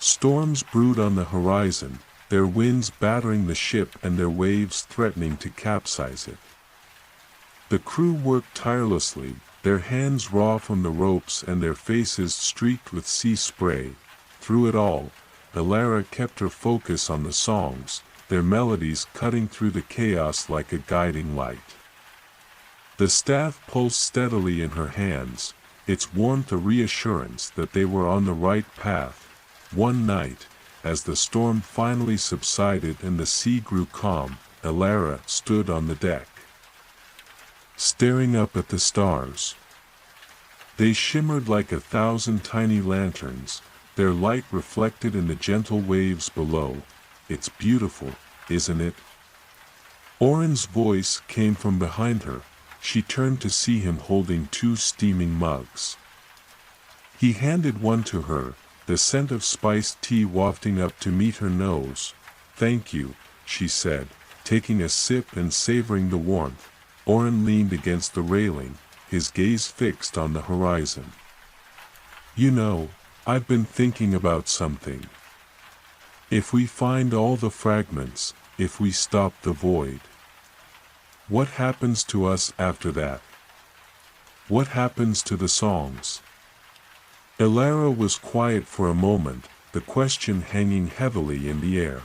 Storms brewed on the horizon, their winds battering the ship and their waves threatening to capsize it. The crew worked tirelessly, their hands raw from the ropes and their faces streaked with sea spray. Through it all, Elara kept her focus on the songs, their melodies cutting through the chaos like a guiding light. The staff pulsed steadily in her hands, its warmth a reassurance that they were on the right path. One night, as the storm finally subsided and the sea grew calm, Elara stood on the deck, staring up at the stars. They shimmered like 1,000 tiny lanterns, their light reflected in the gentle waves below. "It's beautiful, isn't it?" Oren's voice came from behind her. She turned to see him holding two steaming mugs. He handed one to her, the scent of spiced tea wafting up to meet her nose. "Thank you," she said, taking a sip and savoring the warmth. Oren leaned against the railing, his gaze fixed on the horizon. "You know, I've been thinking about something. If we find all the fragments, if we stop the void, what happens to us after that? What happens to the songs?" Elara was quiet for a moment, the question hanging heavily in the air.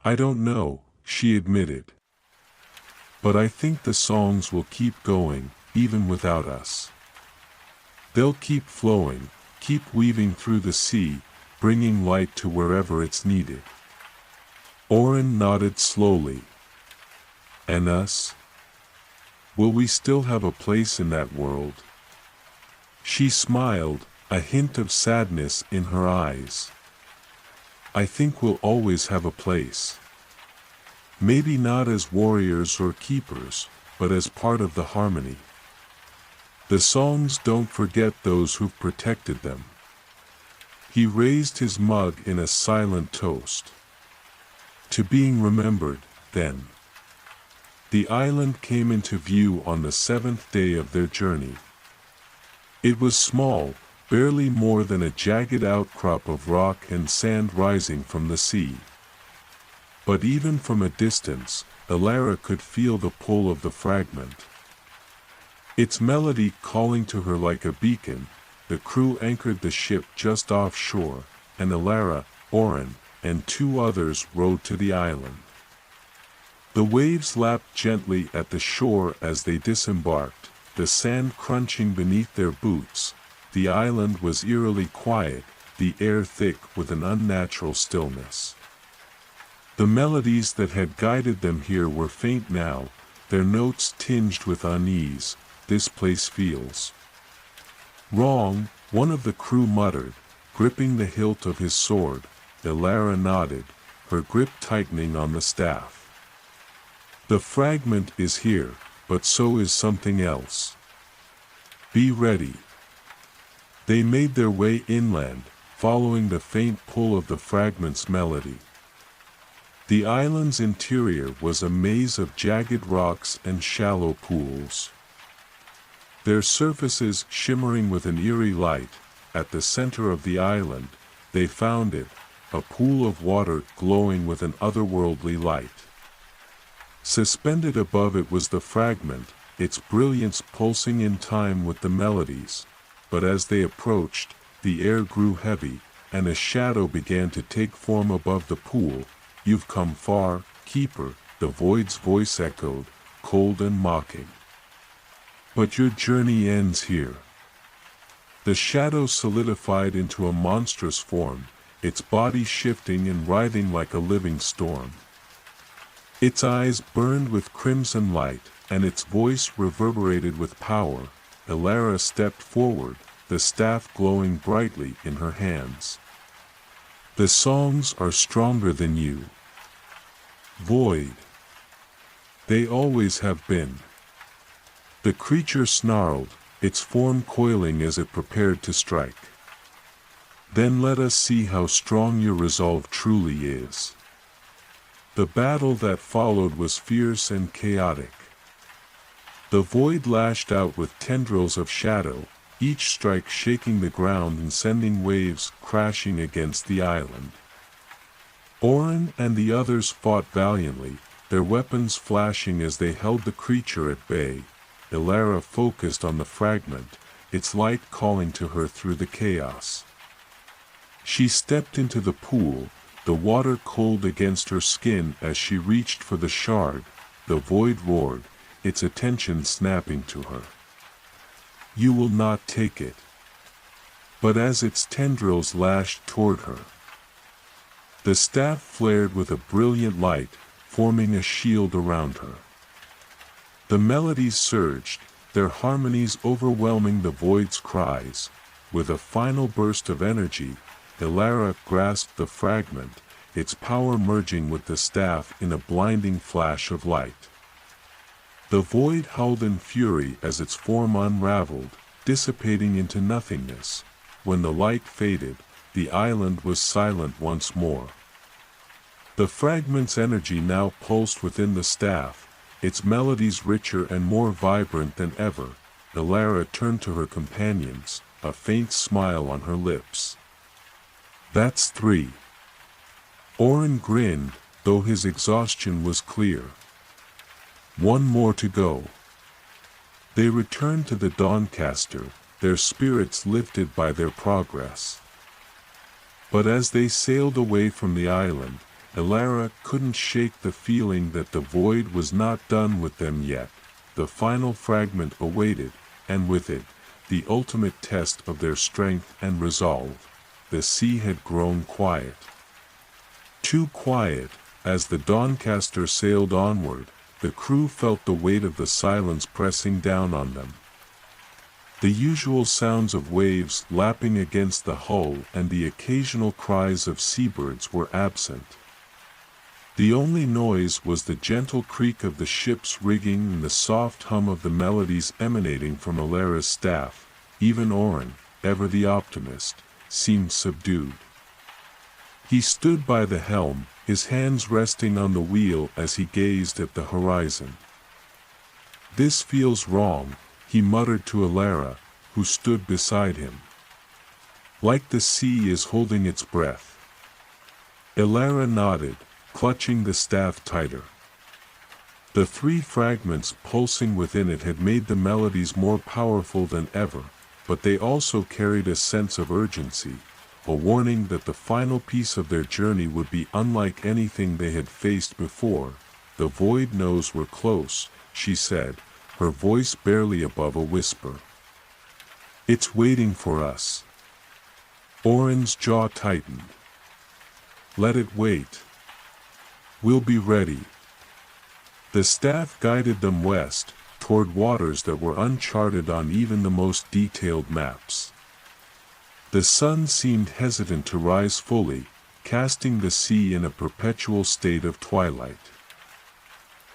"I don't know," she admitted. "But I think the songs will keep going, even without us. They'll keep flowing, keep weaving through the sea, bringing light to wherever it's needed." Oren nodded slowly. "And us? Will we still have a place in that world?" She smiled, a hint of sadness in her eyes. "I think we'll always have a place. Maybe not as warriors or keepers, but as part of the harmony. The songs don't forget those who've protected them." He raised his mug in a silent toast. "To being remembered, then." The island came into view on the 7th day of their journey. It was small, barely more than a jagged outcrop of rock and sand rising from the sea. But even from a distance, Elara could feel the pull of the fragment, its melody calling to her like a beacon. The crew anchored the ship just offshore, and Elara, Oren, and two others rowed to the island. The waves lapped gently at the shore as they disembarked, the sand crunching beneath their boots. The island was eerily quiet, the air thick with an unnatural stillness. The melodies that had guided them here were faint now, their notes tinged with unease. "This place feels wrong," one of the crew muttered, gripping the hilt of his sword. Elara nodded, her grip tightening on the staff. "The fragment is here, but so is something else. Be ready." They made their way inland, following the faint pull of the fragment's melody. The island's interior was a maze of jagged rocks and shallow pools, their surfaces shimmering with an eerie light. At the center of the island, they found it, a pool of water glowing with an otherworldly light. Suspended above it was the fragment, its brilliance pulsing in time with the melodies. But as they approached, the air grew heavy, and a shadow began to take form above the pool. "You've come far, keeper," the void's voice echoed, cold and mocking. "But your journey ends here." The shadow solidified into a monstrous form, its body shifting and writhing like a living storm. Its eyes burned with crimson light, and its voice reverberated with power. Elara stepped forward, the staff glowing brightly in her hands. "The songs are stronger than you, Void. They always have been." The creature snarled, its form coiling as it prepared to strike. "Then let us see how strong your resolve truly is." The battle that followed was fierce and chaotic. The void lashed out with tendrils of shadow, each strike shaking the ground and sending waves crashing against the island. Orin and the others fought valiantly, their weapons flashing as they held the creature at bay. Elara focused on the fragment, its light calling to her through the chaos. She stepped into the pool, the water cold against her skin as she reached for the shard. The void roared, its attention snapping to her. "You will not take it." But as its tendrils lashed toward her, the staff flared with a brilliant light, forming a shield around her. The melodies surged, their harmonies overwhelming the void's cries. With a final burst of energy, Elara grasped the fragment, its power merging with the staff in a blinding flash of light. The void howled in fury as its form unraveled, dissipating into nothingness. When the light faded, the island was silent once more. The fragment's energy now pulsed within the staff, its melodies richer and more vibrant than ever. Elara turned to her companions, a faint smile on her lips. "That's 3. Orin grinned, though his exhaustion was clear. "One more to go." They returned to the Doncaster, their spirits lifted by their progress. But as they sailed away from the island, Elara couldn't shake the feeling that the void was not done with them yet. The final fragment awaited, and with it, the ultimate test of their strength and resolve. The sea had grown quiet. Too quiet. As the Doncaster sailed onward, the crew felt the weight of the silence pressing down on them. The usual sounds of waves lapping against the hull and the occasional cries of seabirds were absent. The only noise was the gentle creak of the ship's rigging and the soft hum of the melodies emanating from Elara's staff. Even Orin, ever the optimist, seemed subdued. He stood by the helm, his hands resting on the wheel as he gazed at the horizon. "This feels wrong," he muttered to Elara, who stood beside him. "Like the sea is holding its breath." Elara nodded, clutching the staff tighter. The 3 fragments pulsing within it had made the melodies more powerful than ever, but they also carried a sense of urgency, a warning that the final piece of their journey would be unlike anything they had faced before. "The void knows we're close," she said, her voice barely above a whisper. "It's waiting for us." Orin's jaw tightened. "Let it wait. We'll be ready." The staff guided them west, toward waters that were uncharted on even the most detailed maps. The sun seemed hesitant to rise fully, casting the sea in a perpetual state of twilight.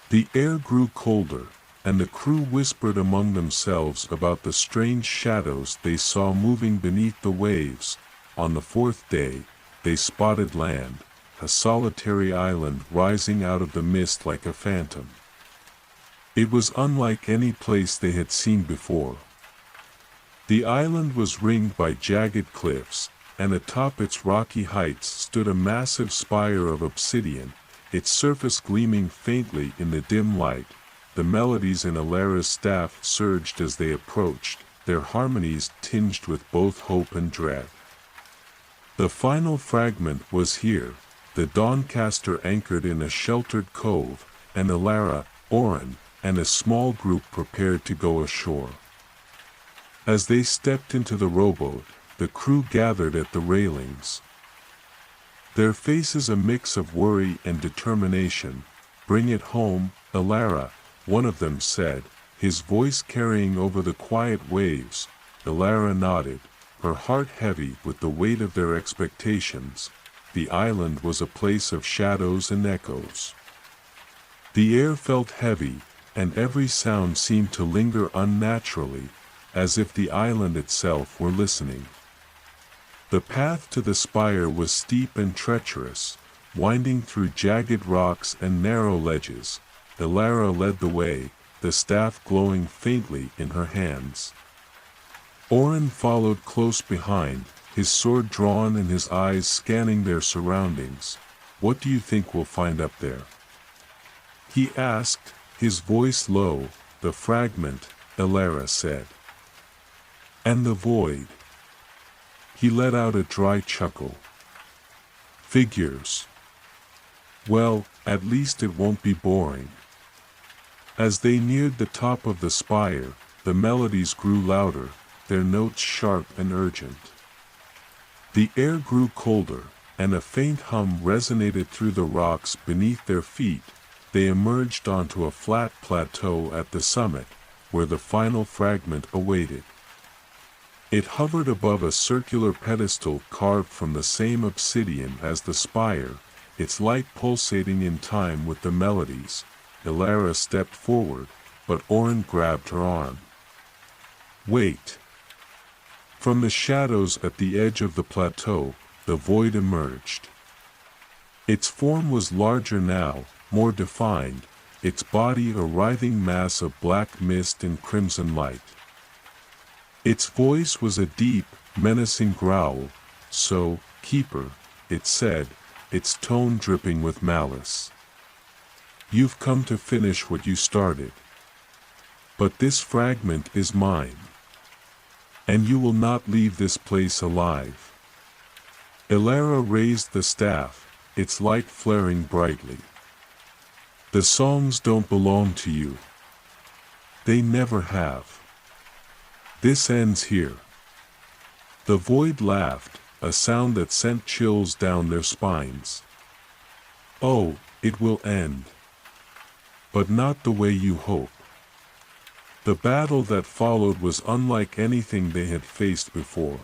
The air grew colder, and the crew whispered among themselves about the strange shadows they saw moving beneath the waves. On the fourth day, they spotted land, a solitary island rising out of the mist like a phantom. It was unlike any place they had seen before. The island was ringed by jagged cliffs, and atop its rocky heights stood a massive spire of obsidian, its surface gleaming faintly in the dim light. The melodies in Alara's staff surged as they approached, their harmonies tinged with both hope and dread. The final fragment was here. The Dawncaster anchored in a sheltered cove, and Alara, Orin, and a small group prepared to go ashore. As they stepped into the rowboat, the crew gathered at the railings. Their faces a mix of worry and determination. "Bring it home, Alara," one of them said, his voice carrying over the quiet waves. Alara nodded, her heart heavy with the weight of their expectations. The island was a place of shadows and echoes. The air felt heavy, and every sound seemed to linger unnaturally, as if the island itself were listening. The path to the spire was steep and treacherous, winding through jagged rocks and narrow ledges. Alara led the way, the staff glowing faintly in her hands. Orin followed close behind, his sword drawn and his eyes scanning their surroundings. "What do you think we'll find up there?" he asked, his voice low. "The fragment," Alara said. "And the void." He let out a dry chuckle. "Figures. Well, at least it won't be boring." As they neared the top of the spire, the melodies grew louder, their notes sharp and urgent. The air grew colder, and a faint hum resonated through the rocks beneath their feet. They emerged onto a flat plateau at the summit, where the final fragment awaited. It hovered above a circular pedestal carved from the same obsidian as the spire, its light pulsating in time with the melodies. Alara stepped forward, but Orin grabbed her arm. "Wait." From the shadows at the edge of the plateau, the void emerged. Its form was larger now, more defined, its body a writhing mass of black mist and crimson light. Its voice was a deep, menacing growl. "So, Keeper," it said, its tone dripping with malice. "You've come to finish what you started. But this fragment is mine. And you will not leave this place alive." Alara raised the staff, its light flaring brightly. "The songs don't belong to you. They never have. This ends here." The void laughed, a sound that sent chills down their spines. "Oh, it will end. But not the way you hope." The battle that followed was unlike anything they had faced before.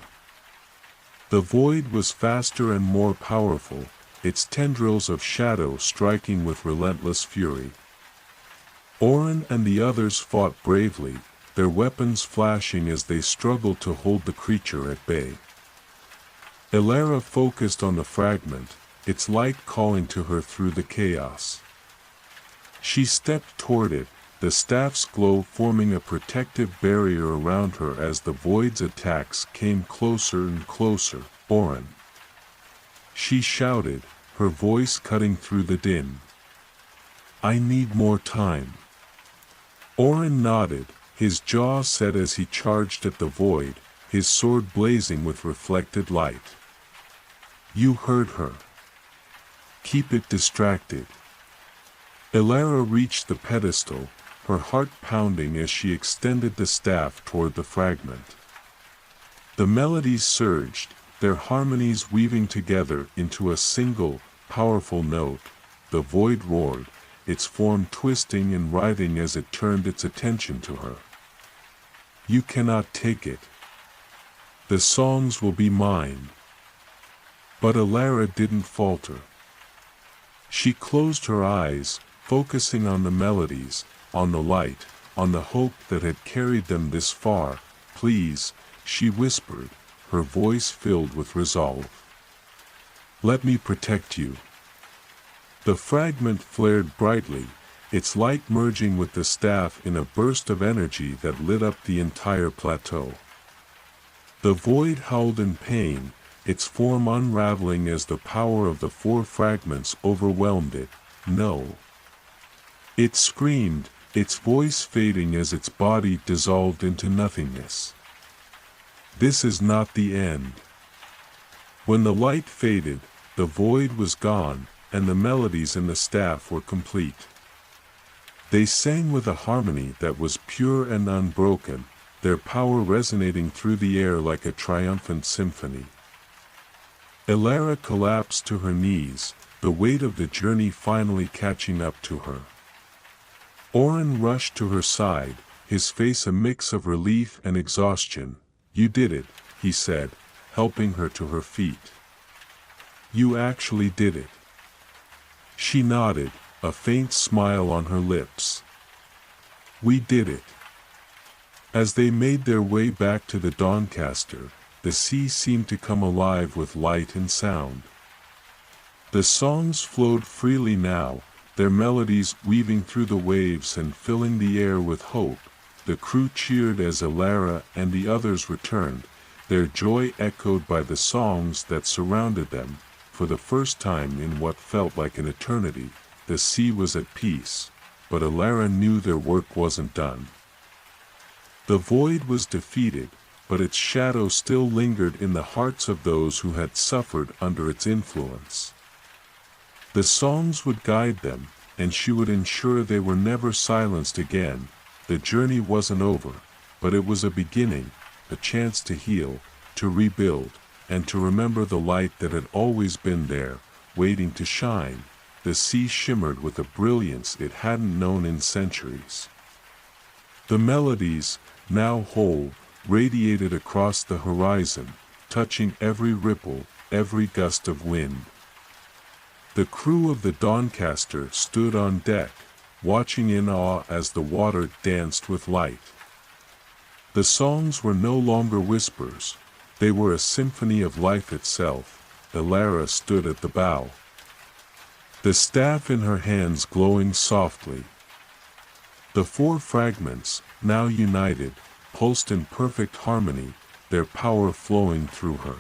The void was faster and more powerful, its tendrils of shadow striking with relentless fury. Orin and the others fought bravely, their weapons flashing as they struggled to hold the creature at bay. Alara focused on the fragment, its light calling to her through the chaos. She stepped toward it, the staff's glow forming a protective barrier around her as the void's attacks came closer and closer. "Orin!" she shouted, her voice cutting through the din. "I need more time." Orin nodded, his jaw set as he charged at the void, his sword blazing with reflected light. "You heard her. Keep it distracted." Alara reached the pedestal, her heart pounding as she extended the staff toward the fragment. The melodies surged, their harmonies weaving together into a single, powerful note. The void roared, its form twisting and writhing as it turned its attention to her. You cannot take it. The songs will be mine. But Alara didn't falter. She closed her eyes, focusing on the melodies, on the light, on the hope that had carried them this far. Please, she whispered, her voice filled with resolve. Let me protect you. The fragment flared brightly, its light merging with the staff in a burst of energy that lit up the entire plateau. The void howled in pain, its form unraveling as the power of the four fragments overwhelmed it. No. It screamed, its voice fading as its body dissolved into nothingness. This is not the end. When the light faded, the void was gone, and the melodies in the staff were complete. They sang with a harmony that was pure and unbroken, their power resonating through the air like a triumphant symphony. Alara collapsed to her knees, the weight of the journey finally catching up to her. Oren rushed to her side, his face a mix of relief and exhaustion. You did it, he said, helping her to her feet. You actually did it. She nodded, a faint smile on her lips. We did it. As they made their way back to the Doncaster, the sea seemed to come alive with light and sound. The songs flowed freely now, their melodies weaving through the waves and filling the air with hope. The crew cheered as Alara and the others returned, their joy echoed by the songs that surrounded them. For the first time in what felt like an eternity, the sea was at peace, but Alara knew their work wasn't done. The void was defeated, but its shadow still lingered in the hearts of those who had suffered under its influence. The songs would guide them, and she would ensure they were never silenced again. The journey wasn't over, but it was a beginning, a chance to heal, to rebuild, and to remember the light that had always been there, waiting to shine. The sea shimmered with a brilliance it hadn't known in centuries. The melodies, now whole, radiated across the horizon, touching every ripple, every gust of wind. The crew of the Doncaster stood on deck, watching in awe as the water danced with light. The songs were no longer whispers, they were a symphony of life itself. Alara stood at the bow, the staff in her hands glowing softly. The four fragments, now united, pulsed in perfect harmony, their power flowing through her.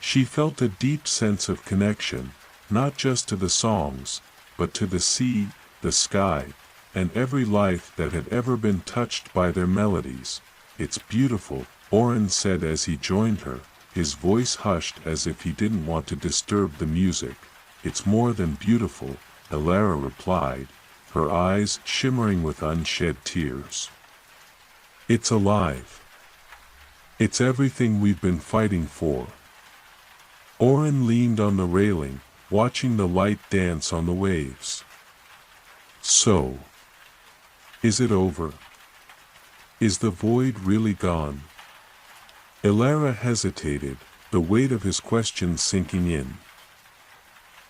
She felt a deep sense of connection, not just to the songs, but to the sea, the sky, and every life that had ever been touched by their melodies. It's beautiful, Oren said as he joined her, his voice hushed as if he didn't want to disturb the music. It's more than beautiful, Alara replied, her eyes shimmering with unshed tears. It's alive. It's everything we've been fighting for. Oren leaned on the railing, watching the light dance on the waves. So, is it over? Is the void really gone? Alara hesitated, the weight of his question sinking in.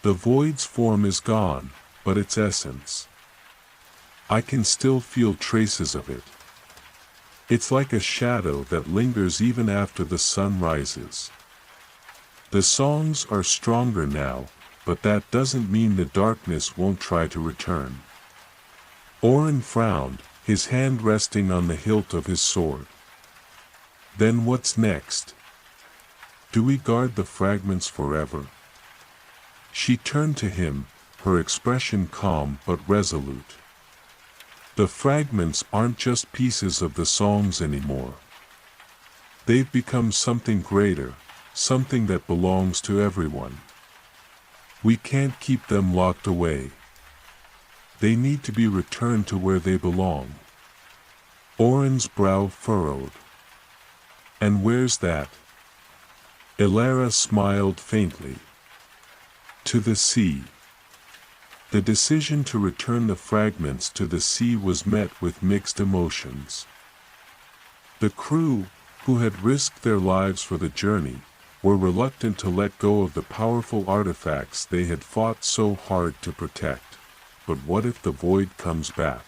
The void's form is gone, but its essence. I can still feel traces of it. It's like a shadow that lingers even after the sun rises. The songs are stronger now, but that doesn't mean the darkness won't try to return. Oren frowned, his hand resting on the hilt of his sword. Then what's next? Do we guard the fragments forever? She turned to him, her expression calm but resolute. The fragments aren't just pieces of the songs anymore. They've become something greater, something that belongs to everyone. We can't keep them locked away. They need to be returned to where they belong. Oren's brow furrowed. And where's that? Alara smiled faintly. To the sea. The decision to return the fragments to the sea was met with mixed emotions. The crew, who had risked their lives for the journey, were reluctant to let go of the powerful artifacts they had fought so hard to protect. But what if the void comes back?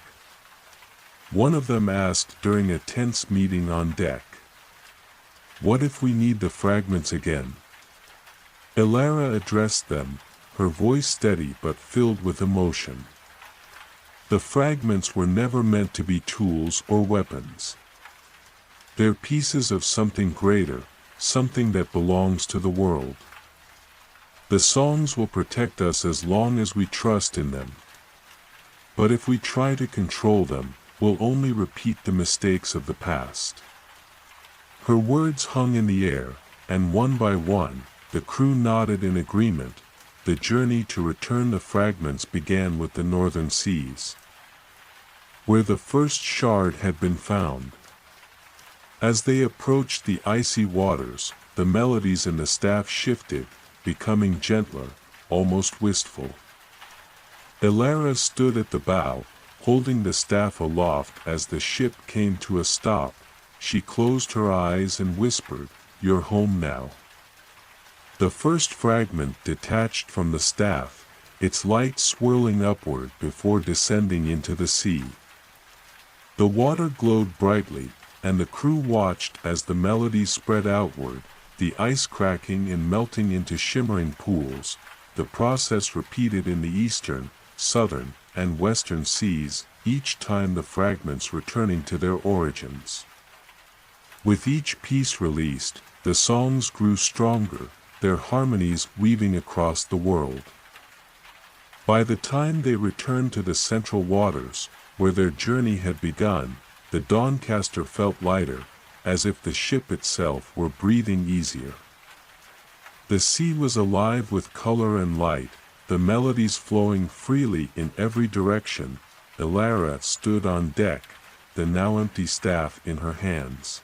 One of them asked during a tense meeting on deck. What if we need the fragments again? Elara addressed them, her voice steady but filled with emotion. The fragments were never meant to be tools or weapons. They're pieces of something greater, something that belongs to the world. The songs will protect us as long as we trust in them. But if we try to control them, we'll only repeat the mistakes of the past. Her words hung in the air, and one by one, the crew nodded in agreement. The journey to return the fragments began with the northern seas, where the first shard had been found. As they approached the icy waters, the melodies in the staff shifted, becoming gentler, almost wistful. Elara stood at the bow, holding the staff aloft as the ship came to a stop. She closed her eyes and whispered, "You're home now." The first fragment detached from the staff, its light swirling upward before descending into the sea. The water glowed brightly, and the crew watched as the melody spread outward, the ice cracking and melting into shimmering pools. The process repeated in the eastern, southern, and western seas, each time the fragments returning to their origins. With each piece released, the songs grew stronger, their harmonies weaving across the world. By the time they returned to the central waters, where their journey had begun, the Doncaster felt lighter, as if the ship itself were breathing easier. The sea was alive with color and light, the melodies flowing freely in every direction. Elara stood on deck, the now empty staff in her hands.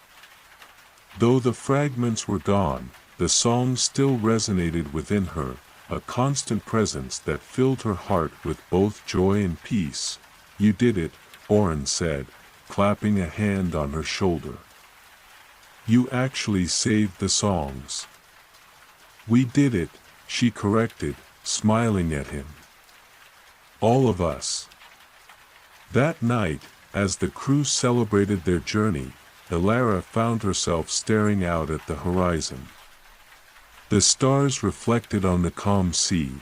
Though the fragments were gone, the song still resonated within her, a constant presence that filled her heart with both joy and peace. "You did it," Oren said, clapping a hand on her shoulder. "You actually saved the songs." "We did it," she corrected, smiling at him. "All of us." That night, as the crew celebrated their journey, Elara found herself staring out at the horizon. The stars reflected on the calm sea,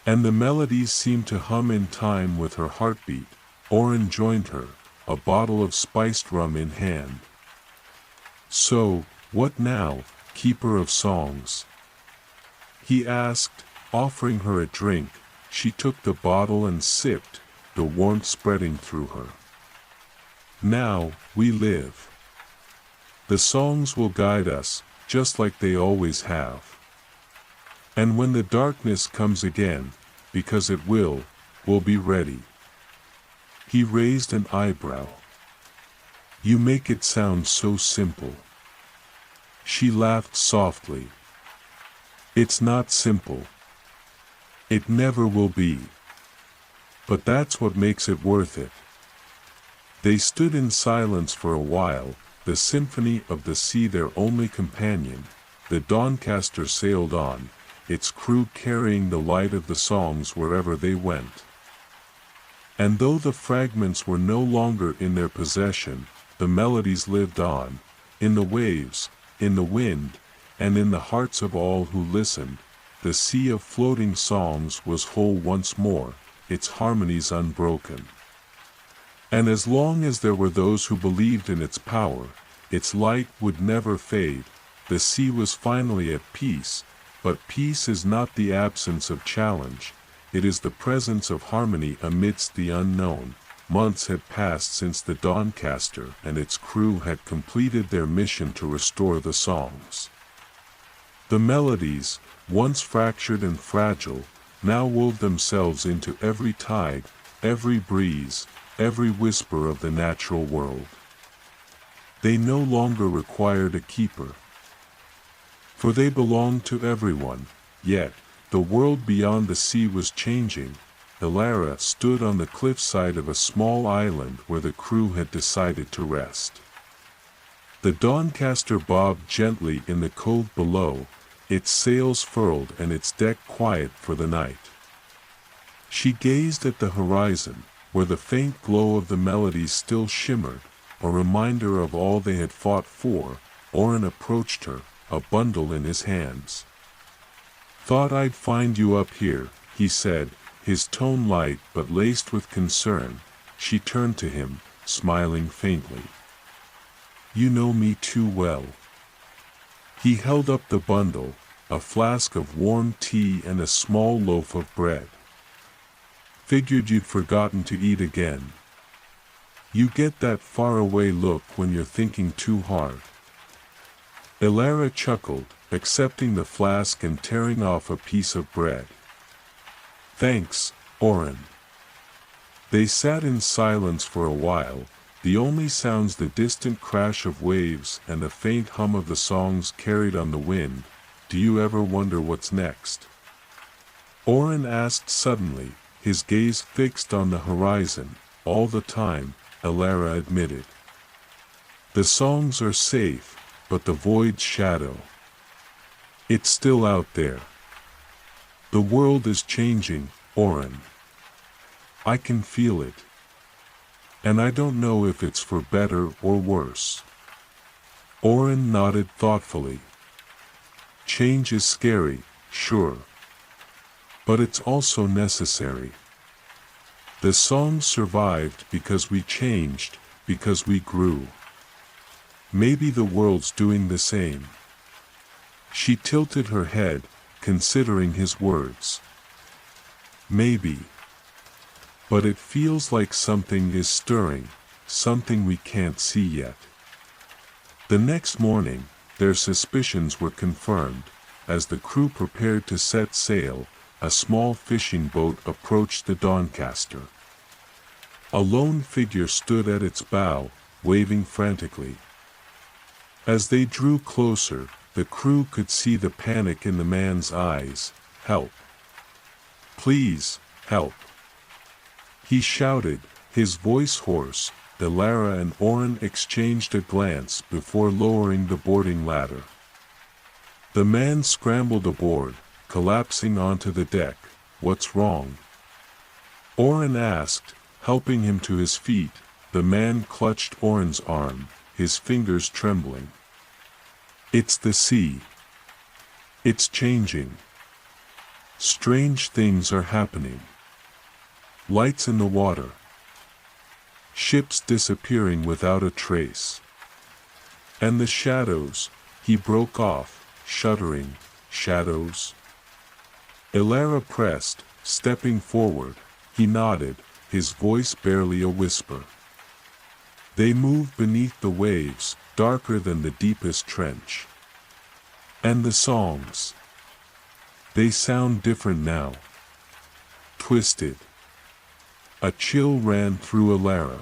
and the melodies seemed to hum in time with her heartbeat. Oren joined her, a bottle of spiced rum in hand. "So, what now, keeper of songs?" he asked, offering her a drink. She took the bottle and sipped, the warmth spreading through her. "Now, we live. The songs will guide us, just like they always have. And when the darkness comes again, because it will, we'll be ready." He raised an eyebrow. "You make it sound so simple." She laughed softly. "It's not simple. It never will be. But that's what makes it worth it." They stood in silence for a while, the symphony of the sea their only companion. The Doncaster sailed on, its crew carrying the light of the songs wherever they went. And though the fragments were no longer in their possession, the melodies lived on, in the waves, in the wind, and in the hearts of all who listened. The sea of floating songs was whole once more, its harmonies unbroken. And as long as there were those who believed in its power, its light would never fade. The sea was finally at peace, but peace is not the absence of challenge, it is the presence of harmony amidst the unknown. Months had passed since the Doncaster and its crew had completed their mission to restore the songs. The melodies, once fractured and fragile, now wove themselves into every tide, every breeze, every whisper of the natural world. They no longer required a keeper, for they belonged to everyone. Yet, The world beyond the sea was changing. Elara stood on the cliffside of a small island where the crew had decided to rest. The Doncaster bobbed gently in the cove below, its sails furled and its deck quiet for the night. She gazed at the horizon, where the faint glow of the melodies still shimmered, a reminder of all they had fought for. Oren approached her, a bundle in his hands. "Thought I'd find you up here," he said, his tone light but laced with concern. She turned to him, smiling faintly. "You know me too well." He held up the bundle, a flask of warm tea and a small loaf of bread. "Figured you'd forgotten to eat again. You get that faraway look when you're thinking too hard." Elara chuckled, accepting the flask and tearing off a piece of bread. "Thanks, Oren." They sat in silence for a while, the only sounds the distant crash of waves and the faint hum of the songs carried on the wind. "Do you ever wonder what's next?" Oren asked suddenly, his gaze fixed on the horizon. "All the time," Elara admitted. "The songs are safe, but the void's shadow. It's still out there. The world is changing, Oren. I can feel it. And I don't know if it's for better or worse." Oren nodded thoughtfully. "Change is scary, sure. But it's also necessary. The songs survived because we changed, because we grew. Maybe the world's doing the same." She tilted her head, considering his words. "Maybe. But it feels like something is stirring, something we can't see yet." The next morning, their suspicions were confirmed. As the crew prepared to set sail, a small fishing boat approached the Doncaster. A lone figure stood at its bow, waving frantically. As they drew closer, the crew could see the panic in the man's eyes. "Help! Please, help!" he shouted, his voice hoarse. Elara and Oren exchanged a glance before lowering the boarding ladder. The man scrambled aboard, collapsing onto the deck. "What's wrong?" Oren asked, helping him to his feet. The man clutched Oren's arm, his fingers trembling. "It's the sea. It's changing. Strange things are happening. Lights in the water. Ships disappearing without a trace. And the shadows," he broke off, shuddering. "Shadows?" Elara pressed, stepping forward. He nodded, his voice barely a whisper. "They move beneath the waves, darker than the deepest trench. And the songs. They sound different now. Twisted." A chill ran through Elara.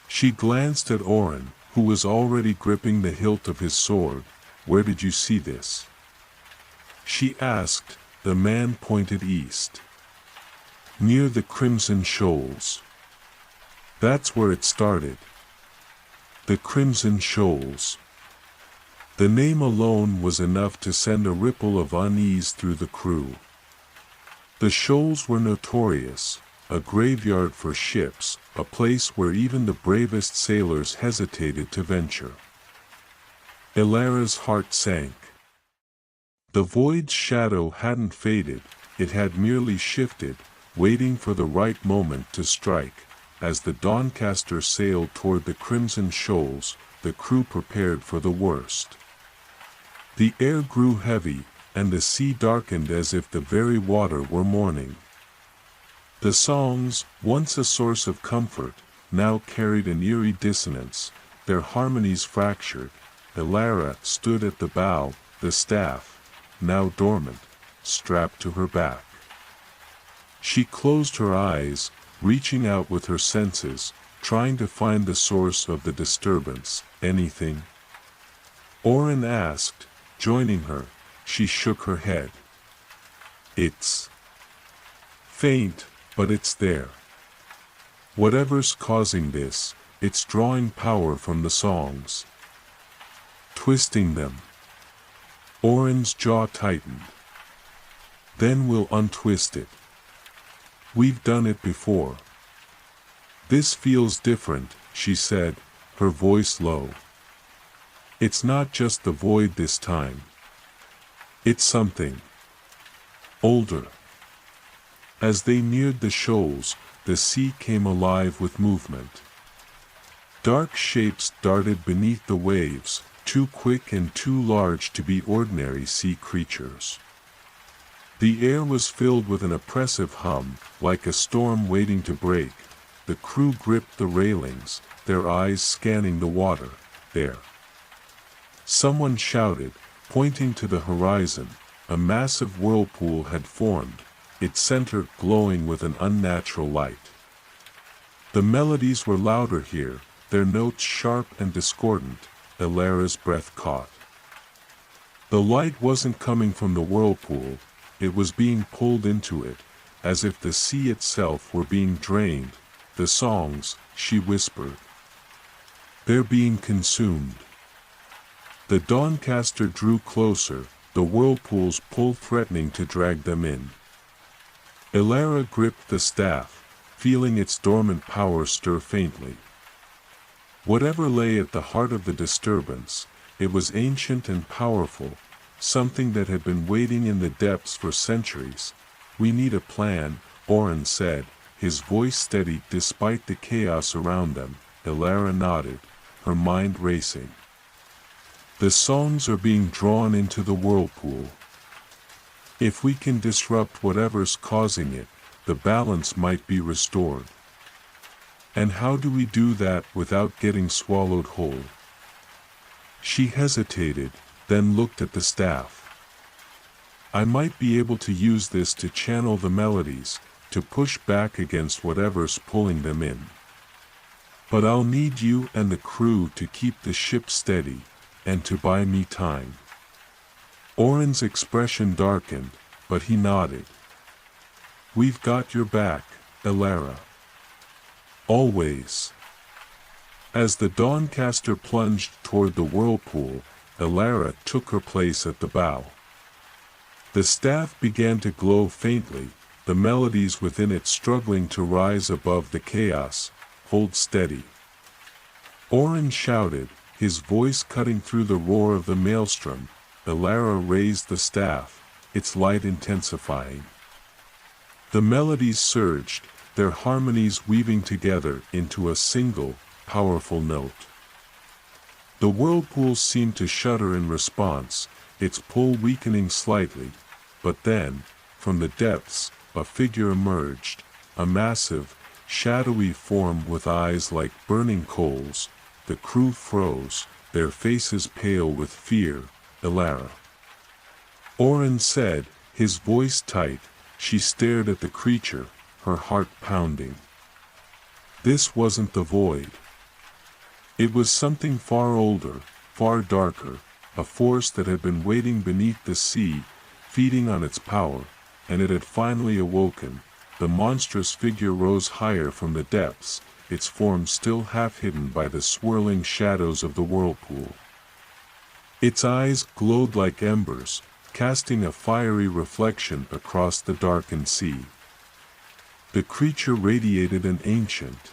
She glanced at Oren, who was already gripping the hilt of his sword. "Where did you see this?" she asked. The man pointed east. "Near the Crimson Shoals. That's where it started. The Crimson Shoals." The name alone was enough to send a ripple of unease through the crew. The shoals were notorious, a graveyard for ships, a place where even the bravest sailors hesitated to venture. Elara's heart sank. The void's shadow hadn't faded, it had merely shifted, waiting for the right moment to strike. As the Doncaster sailed toward the Crimson Shoals, the crew prepared for the worst. The air grew heavy, and the sea darkened as if the very water were mourning. The songs, once a source of comfort, now carried an eerie dissonance, their harmonies fractured. Elara stood at the bow, the staff, now dormant, strapped to her back. She closed her eyes, reaching out with her senses, trying to find the source of the disturbance. "Anything?" Oren asked, joining her. She shook her head. It's faint, but it's there. Whatever's causing this, it's drawing power from the songs, twisting them. Oren's jaw tightened. Then we'll untwist it. We've done it before. This feels different, she said, her voice low. It's not just the void this time. It's something older. As they neared the shoals, the sea came alive with movement. Dark shapes darted beneath the waves, too quick and too large to be ordinary sea creatures. The air was filled with an oppressive hum, like a storm waiting to break. The crew gripped the railings, their eyes scanning the water. There. Someone shouted, pointing to the horizon. A massive whirlpool had formed, its center glowing with an unnatural light. The melodies were louder here, their notes sharp and discordant. Elara's breath caught. The light wasn't coming from the whirlpool, it was being pulled into it, as if the sea itself were being drained. The songs, she whispered. They're being consumed. The Dawncaster drew closer, the whirlpool's pull threatening to drag them in. Elara gripped the staff, feeling its dormant power stir faintly. Whatever lay at the heart of the disturbance, it was ancient and powerful, something that had been waiting in the depths for centuries. We need a plan, Oren said, his voice steady despite the chaos around them. Elara nodded, her mind racing. The songs are being drawn into the whirlpool. If we can disrupt whatever's causing it, the balance might be restored. And how do we do that without getting swallowed whole? She hesitated, then looked at the staff. I might be able to use this to channel the melodies, to push back against whatever's pulling them in. But I'll need you and the crew to keep the ship steady, and to buy me time. Oren's expression darkened, but he nodded. We've got your back, Elara. Always. As the Dawncaster plunged toward the whirlpool, Elara took her place at the bow. The staff began to glow faintly, the melodies within it struggling to rise above the chaos. Hold steady. Oren shouted, his voice cutting through the roar of the maelstrom. Elara raised the staff, its light intensifying. The melodies surged, their harmonies weaving together into a single, powerful note. The whirlpool seemed to shudder in response, its pull weakening slightly, but then, from the depths, a figure emerged, a massive, shadowy form with eyes like burning coals. The crew froze, their faces pale with fear. Elara. Oren said, his voice tight. She stared at the creature, her heart pounding. This wasn't the void. It was something far older, far darker, a force that had been waiting beneath the sea, feeding on its power, and it had finally awoken. The monstrous figure rose higher from the depths, its form still half hidden by the swirling shadows of the whirlpool. Its eyes glowed like embers, casting a fiery reflection across the darkened sea. The creature radiated an ancient,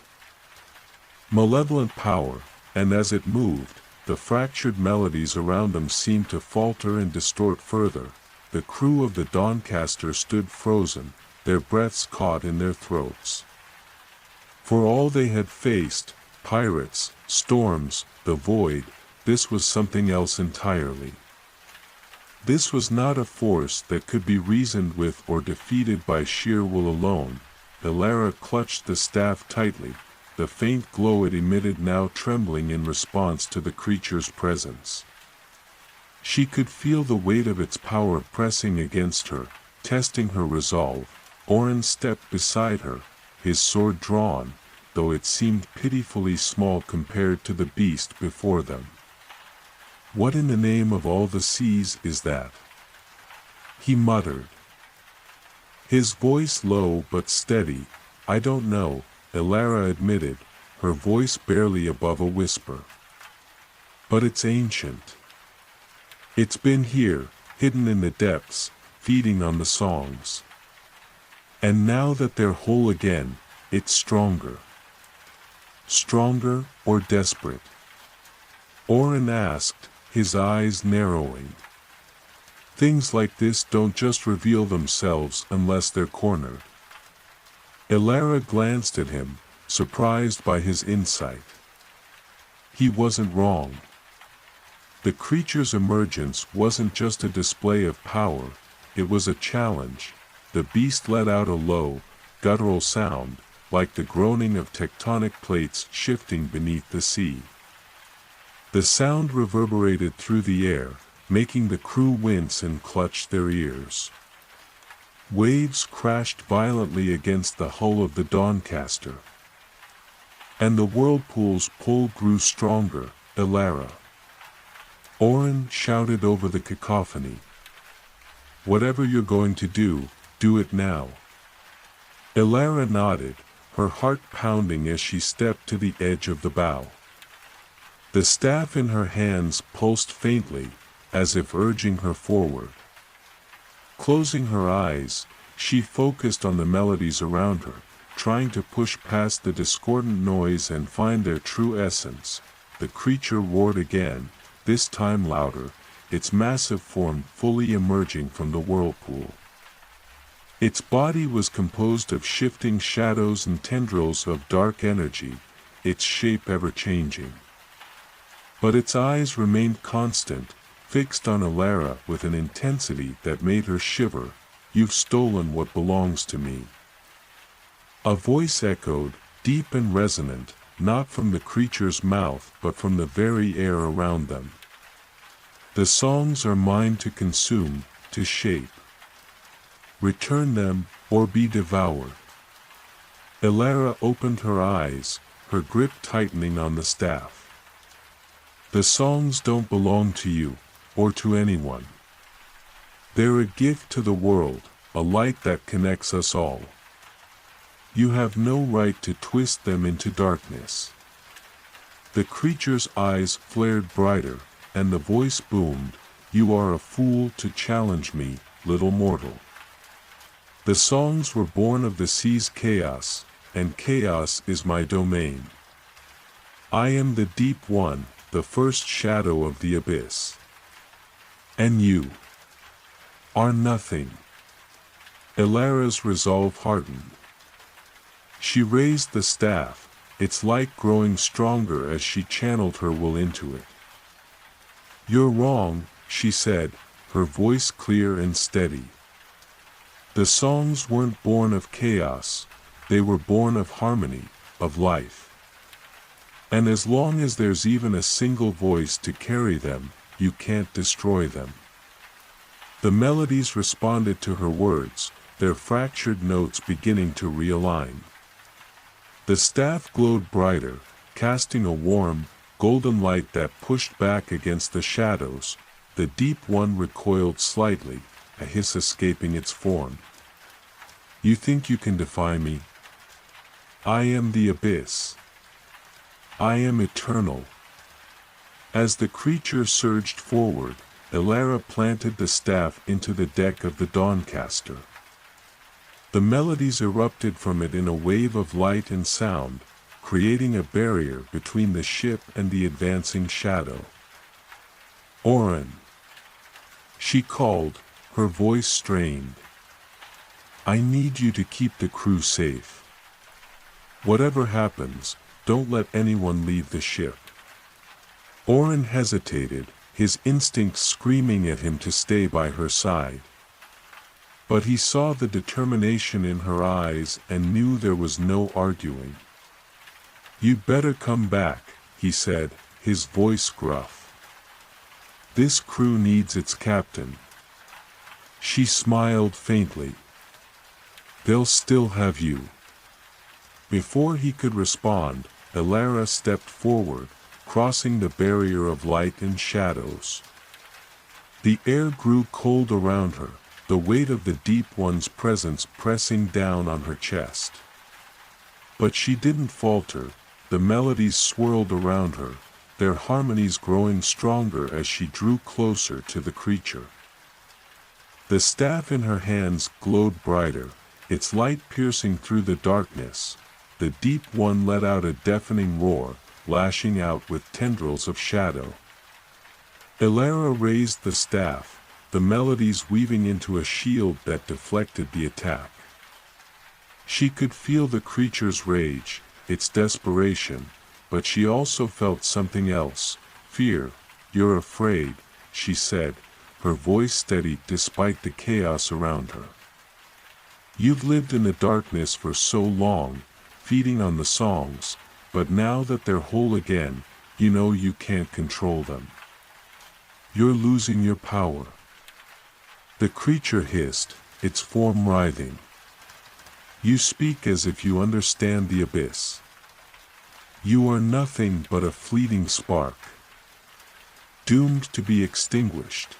malevolent power, and as it moved, the fractured melodies around them seemed to falter and distort further. The crew of the Dawncaster stood frozen, their breaths caught in their throats. For all they had faced, pirates, storms, the void, this was something else entirely. This was not a force that could be reasoned with or defeated by sheer will alone. Elara clutched the staff tightly, the faint glow it emitted now trembling in response to the creature's presence. She could feel the weight of its power pressing against her, testing her resolve. Oren stepped beside her, his sword drawn, though it seemed pitifully small compared to the beast before them. What in the name of all the seas is that? He muttered. His voice low but steady. "I don't know," Elara admitted, her voice barely above a whisper. "But it's ancient. It's been here, hidden in the depths, feeding on the songs. And now that they're whole again, it's stronger." "Stronger or desperate?" Oren asked, his eyes narrowing. "Things like this don't just reveal themselves unless they're cornered." Elara glanced at him, surprised by his insight. He wasn't wrong. The creature's emergence wasn't just a display of power, it was a challenge. The beast let out a low, guttural sound, like the groaning of tectonic plates shifting beneath the sea. The sound reverberated through the air, making the crew wince and clutch their ears. Waves crashed violently against the hull of the Doncaster. And the whirlpool's pull grew stronger. "Elara!" Oren shouted over the cacophony. "Whatever you're going to do, do it now." Elara nodded, her heart pounding as she stepped to the edge of the bow. The staff in her hands pulsed faintly, as if urging her forward. Closing her eyes, she focused on the melodies around her, trying to push past the discordant noise and find their true essence. The creature roared again, this time louder, its massive form fully emerging from the whirlpool. Its body was composed of shifting shadows and tendrils of dark energy, its shape ever-changing. But its eyes remained constant, fixed on Elara with an intensity that made her shiver. "You've stolen what belongs to me." A voice echoed, deep and resonant, not from the creature's mouth but from the very air around them. "The songs are mine to consume, to shape. Return them, or be devoured." Elara opened her eyes, her grip tightening on the staff. "The songs don't belong to you, or to anyone. They're a gift to the world, a light that connects us all. You have no right to twist them into darkness." The creature's eyes flared brighter, and the voice boomed, "You are a fool to challenge me, little mortal. The songs were born of the sea's chaos, and chaos is my domain. I am the Deep One, the first shadow of the abyss. And you are nothing." Elara's resolve hardened. She raised the staff, its light growing stronger as she channeled her will into it. "You're wrong," she said, her voice clear and steady. "The songs weren't born of chaos, they were born of harmony, of life. And as long as there's even a single voice to carry them, you can't destroy them." The melodies responded to her words, their fractured notes beginning to realign. The staff glowed brighter, casting a warm, golden light that pushed back against the shadows. The Deep One recoiled slightly, a hiss escaping its form. "You think you can defy me? I am the abyss. I am eternal." As the creature surged forward, Elara planted the staff into the deck of the Doncaster. The melodies erupted from it in a wave of light and sound, creating a barrier between the ship and the advancing shadow. "Oren!" she called, her voice strained. "I need you to keep the crew safe. Whatever happens, don't let anyone leave the ship." Oren hesitated, his instincts screaming at him to stay by her side. But he saw the determination in her eyes and knew there was no arguing. "You'd better come back," he said, his voice gruff. "This crew needs its captain." She smiled faintly. "They'll still have you." Before he could respond, Elara stepped forward, crossing the barrier of light and shadows. The air grew cold around her, the weight of the Deep One's presence pressing down on her chest. But she didn't falter. The melodies swirled around her, their harmonies growing stronger as she drew closer to the creature. The staff in her hands glowed brighter, its light piercing through the darkness. The Deep One let out a deafening roar, lashing out with tendrils of shadow. Elara raised the staff, the melodies weaving into a shield that deflected the attack. She could feel the creature's rage, its desperation, but she also felt something else, fear. "You're afraid," she said, her voice steady despite the chaos around her. "You've lived in the darkness for so long, feeding on the songs, but now that they're whole again, you know you can't control them. You're losing your power." The creature hissed, its form writhing. "You speak as if you understand the abyss. You are nothing but a fleeting spark, doomed to be extinguished."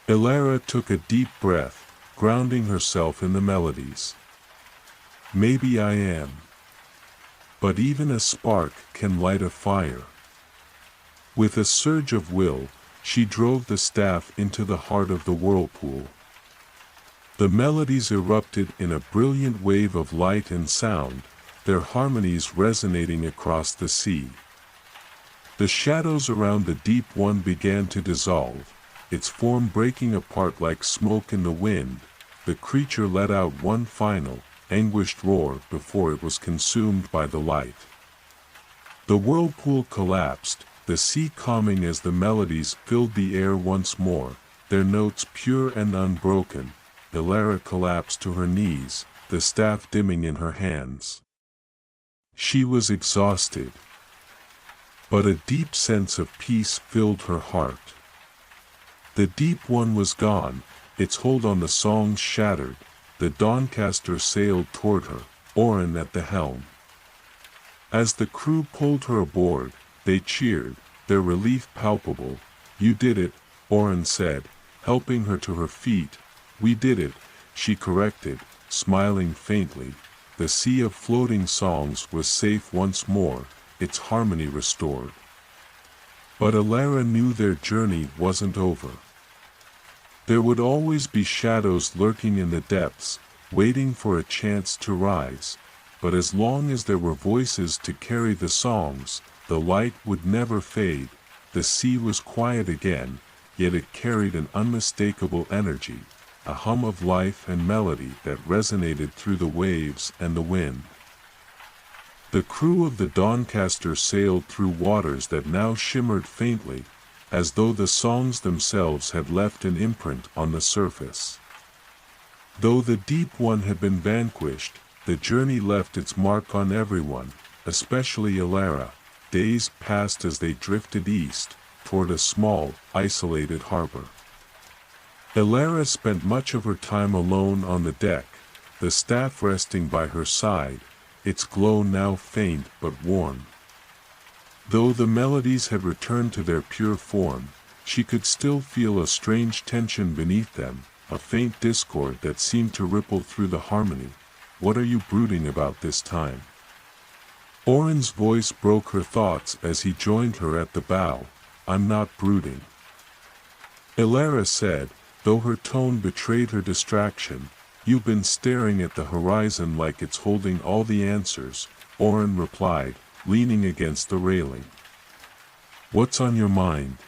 Elara took a deep breath, grounding herself in the melodies. "Maybe I am. But even a spark can light a fire." With a surge of will, she drove the staff into the heart of the whirlpool. The melodies erupted in a brilliant wave of light and sound, their harmonies resonating across the sea. The shadows around the Deep One began to dissolve, its form breaking apart like smoke in the wind. The creature let out one final, anguished roar before it was consumed by the light. The whirlpool collapsed, the sea calming as the melodies filled the air once more, their notes pure and unbroken. Elara collapsed to her knees, the staff dimming in her hands. She was exhausted, but a deep sense of peace filled her heart. The Deep One was gone, its hold on the songs shattered. The Doncaster sailed toward her, Orin at the helm. As the crew pulled her aboard, they cheered, their relief palpable. "You did it," Orin said, helping her to her feet. "We did it," she corrected, smiling faintly. The sea of floating songs was safe once more, its harmony restored. But Elara knew their journey wasn't over. There would always be shadows lurking in the depths, waiting for a chance to rise. But as long as there were voices to carry the songs, the light would never fade. The sea was quiet again, yet it carried an unmistakable energy, a hum of life and melody that resonated through the waves and the wind. The crew of the Doncaster sailed through waters that now shimmered faintly, as though the songs themselves had left an imprint on the surface. Though the Deep One had been vanquished, the journey left its mark on everyone, especially Elara. Days passed as they drifted east, toward a small, isolated harbor. Elara spent much of her time alone on the deck, the staff resting by her side, its glow now faint but warm. Though the melodies had returned to their pure form, she could still feel a strange tension beneath them, a faint discord that seemed to ripple through the harmony. "What are you brooding about this time?" Orin's voice broke her thoughts as he joined her at the bow. "I'm not brooding," Elara said, though her tone betrayed her distraction. "You've been staring at the horizon like it's holding all the answers," Orin replied, leaning against the railing. "What's on your mind?"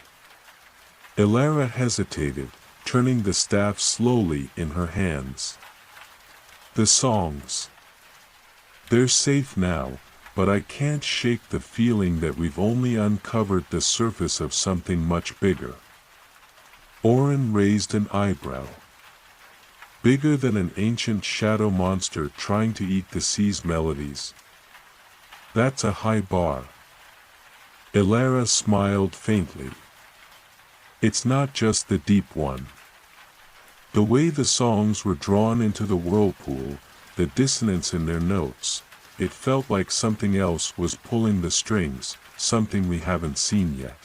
Elara hesitated, turning the staff slowly in her hands. "The songs. They're safe now, but I can't shake the feeling that we've only uncovered the surface of something much bigger." Orin raised an eyebrow. "Bigger than an ancient shadow monster trying to eat the sea's melodies? That's a high bar." Elara smiled faintly. "It's not just the Deep One. The way the songs were drawn into the whirlpool, the dissonance in their notes, it felt like something else was pulling the strings, something we haven't seen yet."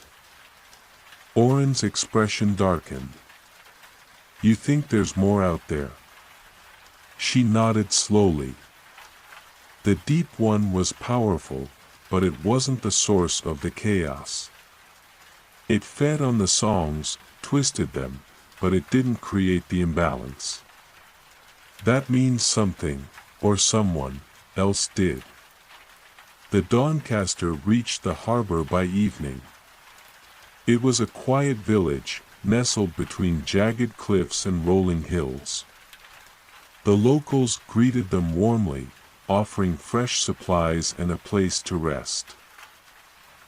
Orin's expression darkened. You think there's more out there? She nodded slowly. The deep one was powerful, but it wasn't the source of the chaos. It fed on the songs, twisted them, but it didn't create the imbalance. That means something, or someone, else did. The Doncaster reached the harbor by evening. It was a quiet village, nestled between jagged cliffs and rolling hills. The locals greeted them warmly, offering fresh supplies and a place to rest.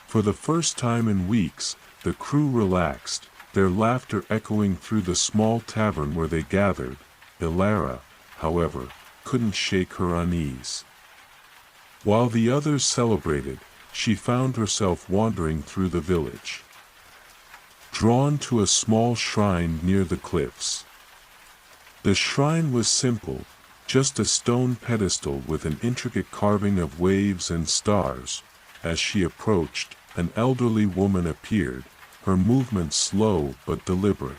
For the first time in weeks, the crew relaxed, their laughter echoing through the small tavern where they gathered. Ilara, however, couldn't shake her unease. While the others celebrated, she found herself wandering through the village, drawn to a small shrine near the cliffs. The shrine was simple, just a stone pedestal with an intricate carving of waves and stars. As she approached, an elderly woman appeared, her movements slow but deliberate.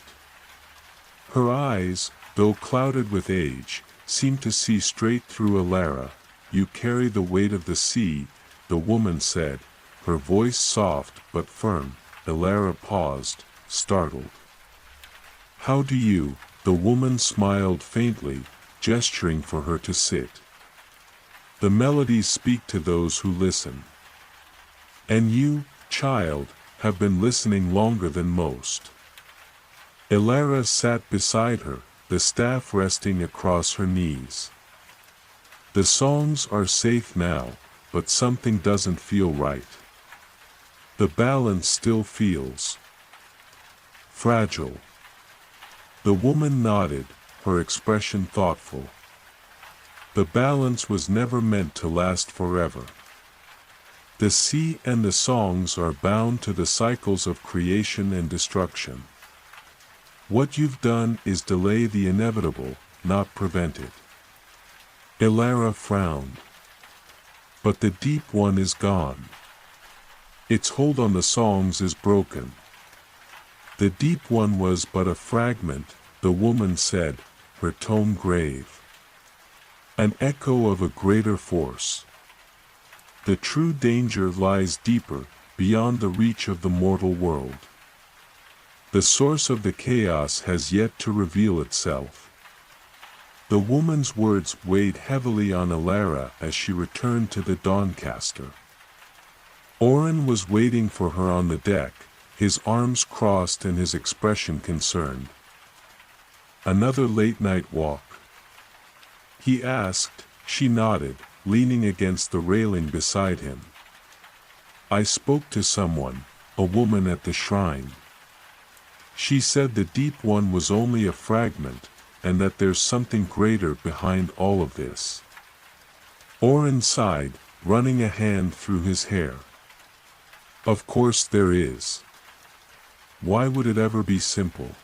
Her eyes, though clouded with age, seemed to see straight through Ilara. "You carry the weight of the sea," the woman said, her voice soft but firm. Ilara paused, startled. "How do you?" The woman smiled faintly, gesturing for her to sit. "The melodies speak to those who listen. And you, child, have been listening longer than most." Ilara sat beside her, the staff resting across her knees. "The songs are safe now, but something doesn't feel right. The balance still feels fragile." The woman nodded, her expression thoughtful. "The balance was never meant to last forever. The sea and the songs are bound to the cycles of creation and destruction. What you've done is delay the inevitable, not prevent it." Ilara frowned. "But the deep one is gone. Its hold on the songs is broken." "The deep one was but a fragment," the woman said, her tone grave. "An echo of a greater force. The true danger lies deeper, beyond the reach of the mortal world. The source of the chaos has yet to reveal itself." The woman's words weighed heavily on Ilara as she returned to the Doncaster. Oren was waiting for her on the deck, his arms crossed and his expression concerned. "Another late-night walk?" he asked. She nodded, leaning against the railing beside him. "I spoke to someone, a woman at the shrine. She said the deep one was only a fragment, and that there's something greater behind all of this." Oren sighed, running a hand through his hair. "Of course there is. Why would it ever be simple?"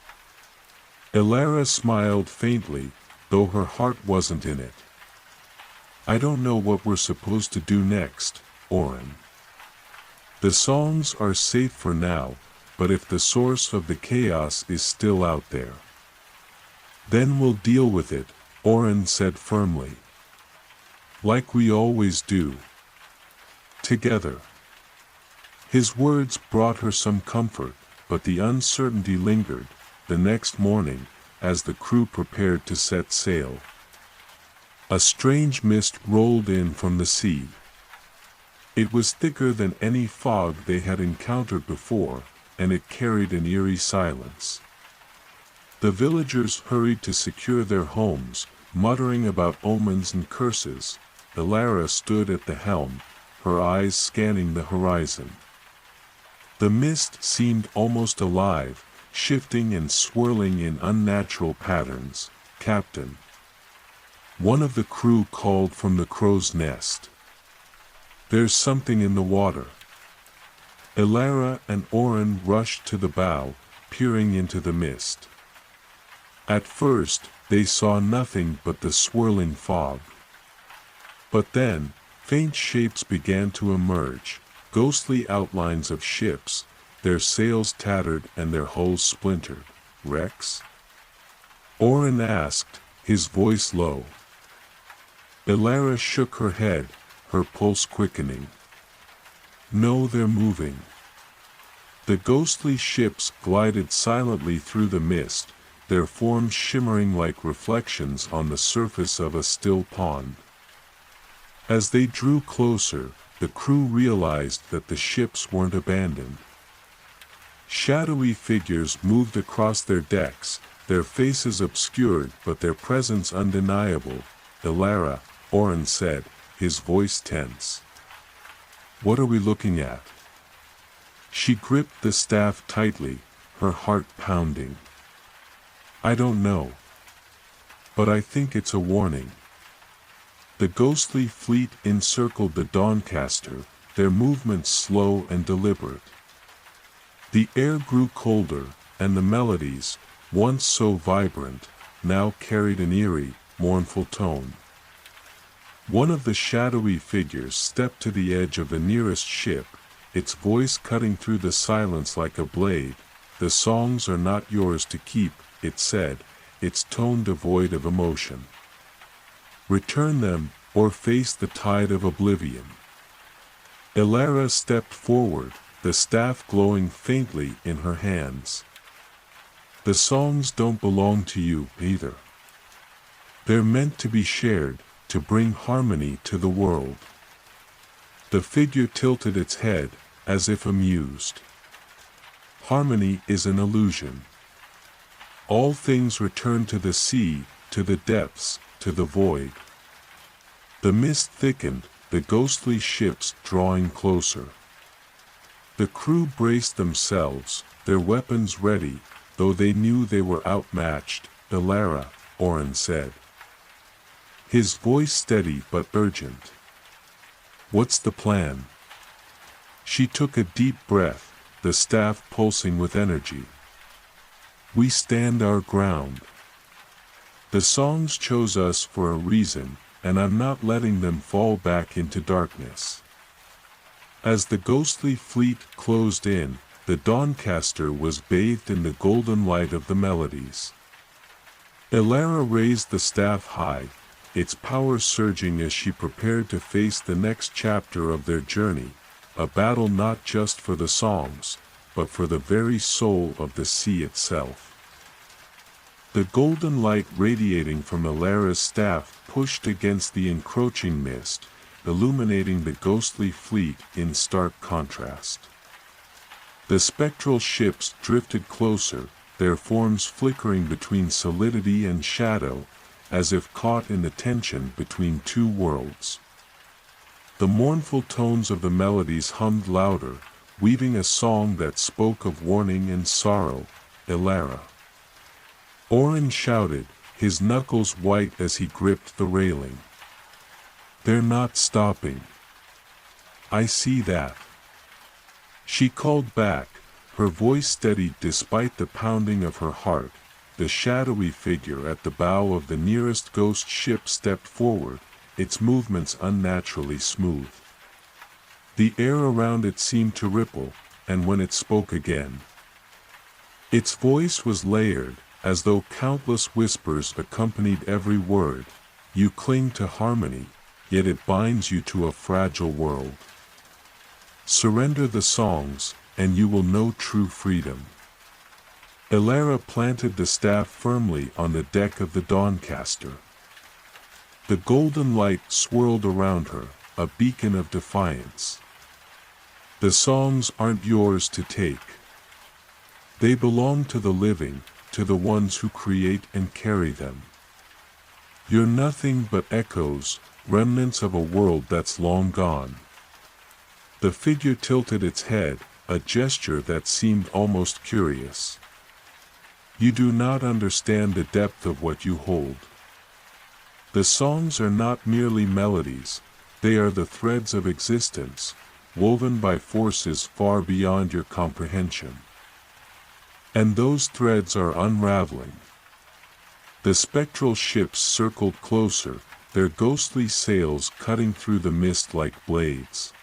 Ilara smiled faintly, though her heart wasn't in it. "I don't know what we're supposed to do next, Oren. The songs are safe for now, but if the source of the chaos is still out there, then we'll deal with it," Oren said firmly. "Like we always do. Together." His words brought her some comfort, but the uncertainty lingered. The next morning, as the crew prepared to set sail, a strange mist rolled in from the sea. It was thicker than any fog they had encountered before, and it carried an eerie silence. The villagers hurried to secure their homes, muttering about omens and curses. Ilara stood at the helm, her eyes scanning the horizon. The mist seemed almost alive, shifting and swirling in unnatural patterns. "Captain," one of the crew called from the crow's nest, "there's something in the water." Ilara and Oren rushed to the bow, peering into the mist. At first, they saw nothing but the swirling fog. But then, faint shapes began to emerge, ghostly outlines of ships, their sails tattered and their hulls splintered. Wrecks? Orin asked, his voice low. Elara shook her head, her pulse quickening. No, they're moving. The ghostly ships glided silently through the mist, their forms shimmering like reflections on the surface of a still pond. As they drew closer, the crew realized that the ships weren't abandoned. Shadowy figures moved across their decks, their faces obscured but their presence undeniable. Elara, Orin said, his voice tense. What are we looking at? She gripped the staff tightly, her heart pounding. I don't know. But I think it's a warning. The ghostly fleet encircled the Doncaster, their movements slow and deliberate. The air grew colder, and the melodies, once so vibrant, now carried an eerie, mournful tone. One of the shadowy figures stepped to the edge of the nearest ship, its voice cutting through the silence like a blade. The songs are not yours to keep, it said, its tone devoid of emotion. Return them, or face the tide of oblivion. Elara stepped forward, the staff glowing faintly in her hands. The songs don't belong to you, either. They're meant to be shared, to bring harmony to the world. The figure tilted its head, as if amused. Harmony is an illusion. All things return to the sea, to the depths, to the void. The mist thickened, the ghostly ships drawing closer. The crew braced themselves, their weapons ready, though they knew they were outmatched. Elara, Orin said. His voice steady but urgent. What's the plan? She took a deep breath, the staff pulsing with energy. We stand our ground. The songs chose us for a reason, and I'm not letting them fall back into darkness. As the ghostly fleet closed in, the Doncaster was bathed in the golden light of the melodies. Elara raised the staff high, its power surging as she prepared to face the next chapter of their journey, a battle not just for the songs, but for the very soul of the sea itself. The golden light radiating from Elara's staff pushed against the encroaching mist, illuminating the ghostly fleet in stark contrast. The spectral ships drifted closer, their forms flickering between solidity and shadow, as if caught in the tension between two worlds. The mournful tones of the melodies hummed louder, weaving a song that spoke of warning and sorrow. Elara. Orin shouted, his knuckles white as he gripped the railing. They're not stopping. I see that. She called back, her voice steadied despite the pounding of her heart. The shadowy figure at the bow of the nearest ghost ship stepped forward, its movements unnaturally smooth. The air around it seemed to ripple, and when it spoke again, its voice was layered, as though countless whispers accompanied every word. You cling to harmony, yet it binds you to a fragile world. Surrender the songs, and you will know true freedom. Elara planted the staff firmly on the deck of the Doncaster. The golden light swirled around her, a beacon of defiance. The songs aren't yours to take. They belong to the living, to the ones who create and carry them. You're nothing but echoes, remnants of a world that's long gone. The figure tilted its head, a gesture that seemed almost curious. You do not understand the depth of what you hold. The songs are not merely melodies, they are the threads of existence, woven by forces far beyond your comprehension. And those threads are unraveling. The spectral ships circled closer, their ghostly sails cutting through the mist like blades.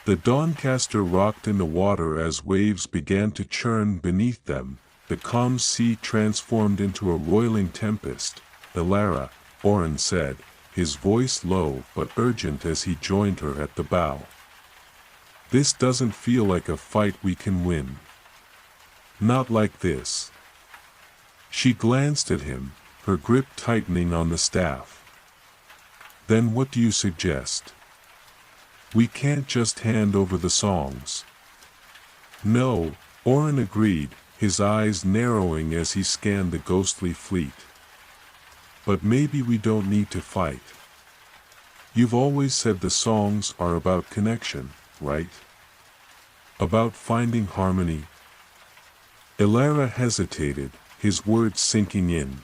The Doncaster rocked in the water as waves began to churn beneath them, the calm sea transformed into a roiling tempest. "Elara," Oren said, his voice low but urgent as he joined her at the bow. "This doesn't feel like a fight we can win. Not like this." She glanced at him, her grip tightening on the staff. "Then what do you suggest? We can't just hand over the songs." "No," Oren agreed, his eyes narrowing as he scanned the ghostly fleet. "But maybe we don't need to fight. You've always said the songs are about connection, right? About finding harmony." Elara hesitated, his words sinking in.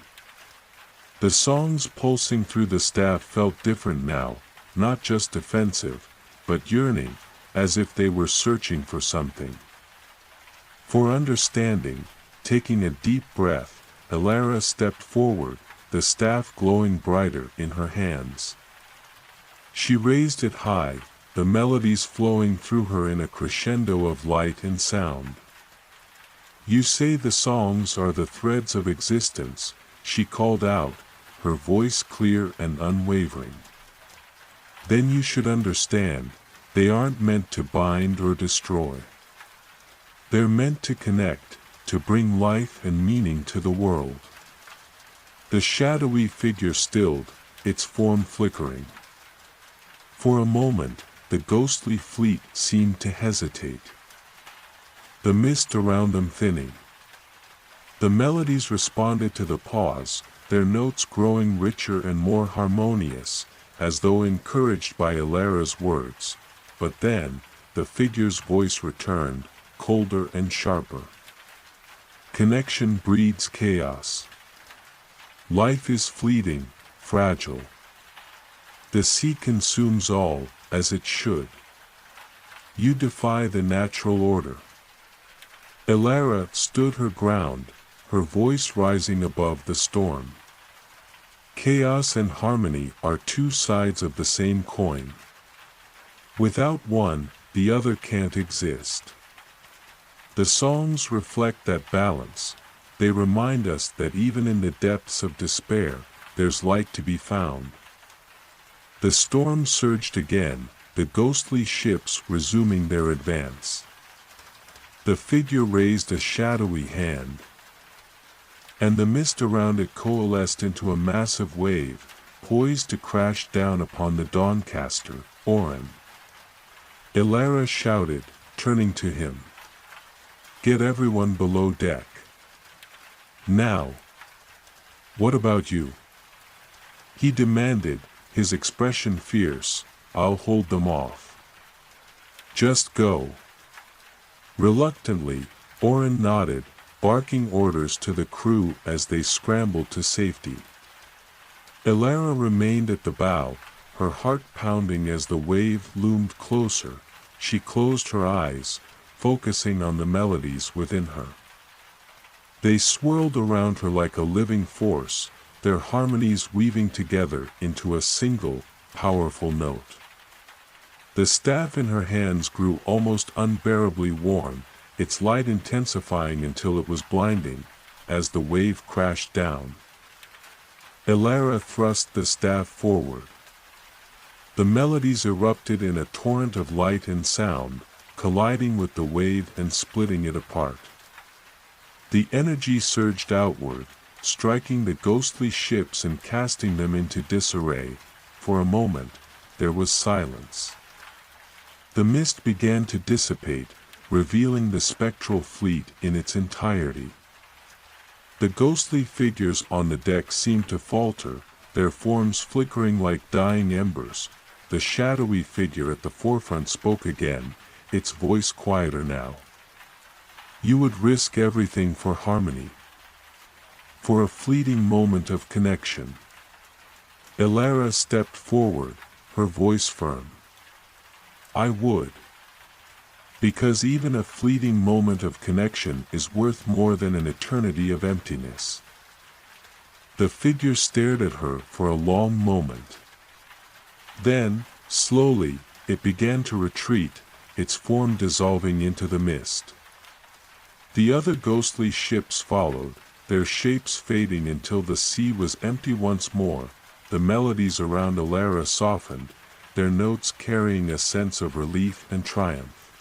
The songs pulsing through the staff felt different now, not just defensive, but yearning, as if they were searching for something. For understanding, taking a deep breath, Elara stepped forward, the staff glowing brighter in her hands. She raised it high, the melodies flowing through her in a crescendo of light and sound. "You say the songs are the threads of existence," she called out, her voice clear and unwavering. "Then you should understand, they aren't meant to bind or destroy. They're meant to connect, to bring life and meaning to the world." The shadowy figure stilled, its form flickering. For a moment, the ghostly fleet seemed to hesitate, the mist around them thinning. The melodies responded to the pause, their notes growing richer and more harmonious, as though encouraged by Elara's words. But then, the figure's voice returned, colder and sharper. "Connection breeds chaos. Life is fleeting, fragile. The sea consumes all, as it should. You defy the natural order." Elara stood her ground, her voice rising above the storm. "Chaos and harmony are two sides of the same coin. Without one, the other can't exist. The songs reflect that balance. They remind us that even in the depths of despair, there's light to be found." The storm surged again, the ghostly ships resuming their advance. The figure raised a shadowy hand, and the mist around it coalesced into a massive wave, poised to crash down upon the Dawncaster, Oren. Elara shouted, turning to him. "Get everyone below deck. Now." "What about you?" he demanded, his expression fierce. "I'll hold them off." "Just go." Reluctantly, Oren nodded, barking orders to the crew as they scrambled to safety. Elara remained at the bow, her heart pounding as the wave loomed closer. She closed her eyes, focusing on the melodies within her. They swirled around her like a living force, their harmonies weaving together into a single, powerful note. The staff in her hands grew almost unbearably warm, its light intensifying until it was blinding, as the wave crashed down. Elara thrust the staff forward. The melodies erupted in a torrent of light and sound, colliding with the wave and splitting it apart. The energy surged outward, striking the ghostly ships and casting them into disarray. For a moment, there was silence. The mist began to dissipate, revealing the spectral fleet in its entirety. The ghostly figures on the deck seemed to falter, their forms flickering like dying embers. The shadowy figure at the forefront spoke again, its voice quieter now. "You would risk everything for harmony. For a fleeting moment of connection." Elara stepped forward, her voice firm. "I would. Because even a fleeting moment of connection is worth more than an eternity of emptiness." The figure stared at her for a long moment. Then, slowly, it began to retreat, its form dissolving into the mist. The other ghostly ships followed, their shapes fading until the sea was empty once more. The melodies around Alara softened, their notes carrying a sense of relief and triumph.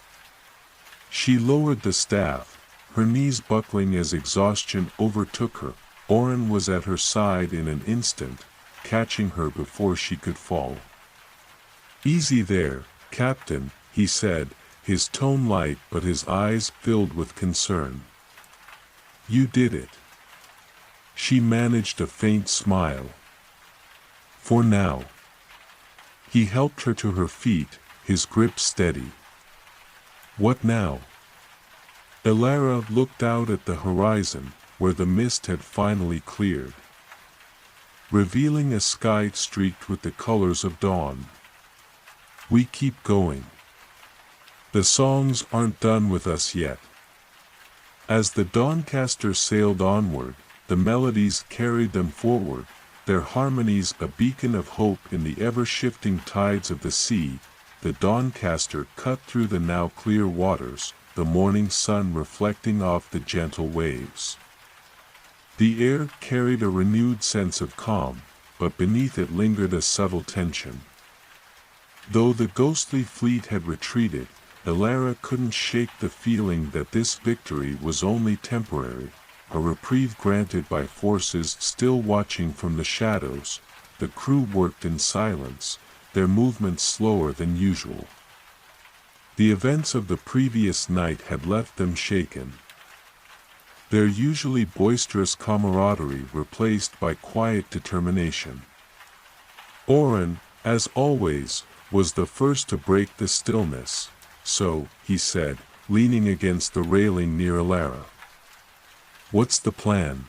She lowered the staff, her knees buckling as exhaustion overtook her. Oren was at her side in an instant, catching her before she could fall. "Easy there, Captain," he said, his tone light but his eyes filled with concern. "You did it." She managed a faint smile. "For now." He helped her to her feet, his grip steady. "What now?" Alara looked out at the horizon, where the mist had finally cleared, revealing a sky streaked with the colors of dawn. "We keep going. The songs aren't done with us yet." As the Doncaster sailed onward, the melodies carried them forward, their harmonies a beacon of hope in the ever-shifting tides of the sea. The Doncaster cut through the now clear waters, the morning sun reflecting off the gentle waves. The air carried a renewed sense of calm, but beneath it lingered a subtle tension. Though the ghostly fleet had retreated, Alara couldn't shake the feeling that this victory was only temporary, a reprieve granted by forces still watching from the shadows. The crew worked in silence, their movements slower than usual. The events of the previous night had left them shaken, their usually boisterous camaraderie replaced by quiet determination. Oren, as always, was the first to break the stillness. "So," he said, leaning against the railing near Alara. "What's the plan?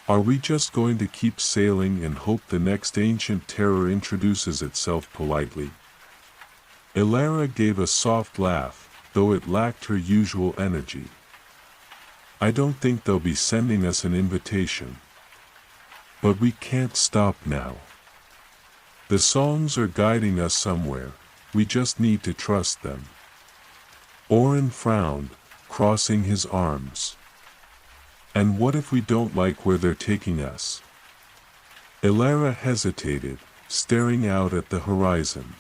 Are we just going to keep sailing and hope the next ancient terror introduces itself politely?" Alara gave a soft laugh, though it lacked her usual energy. "I don't think they'll be sending us an invitation. But we can't stop now. The songs are guiding us somewhere, we just need to trust them." Oren frowned, crossing his arms. "And what if we don't like where they're taking us?" Alara hesitated, staring out at the horizon.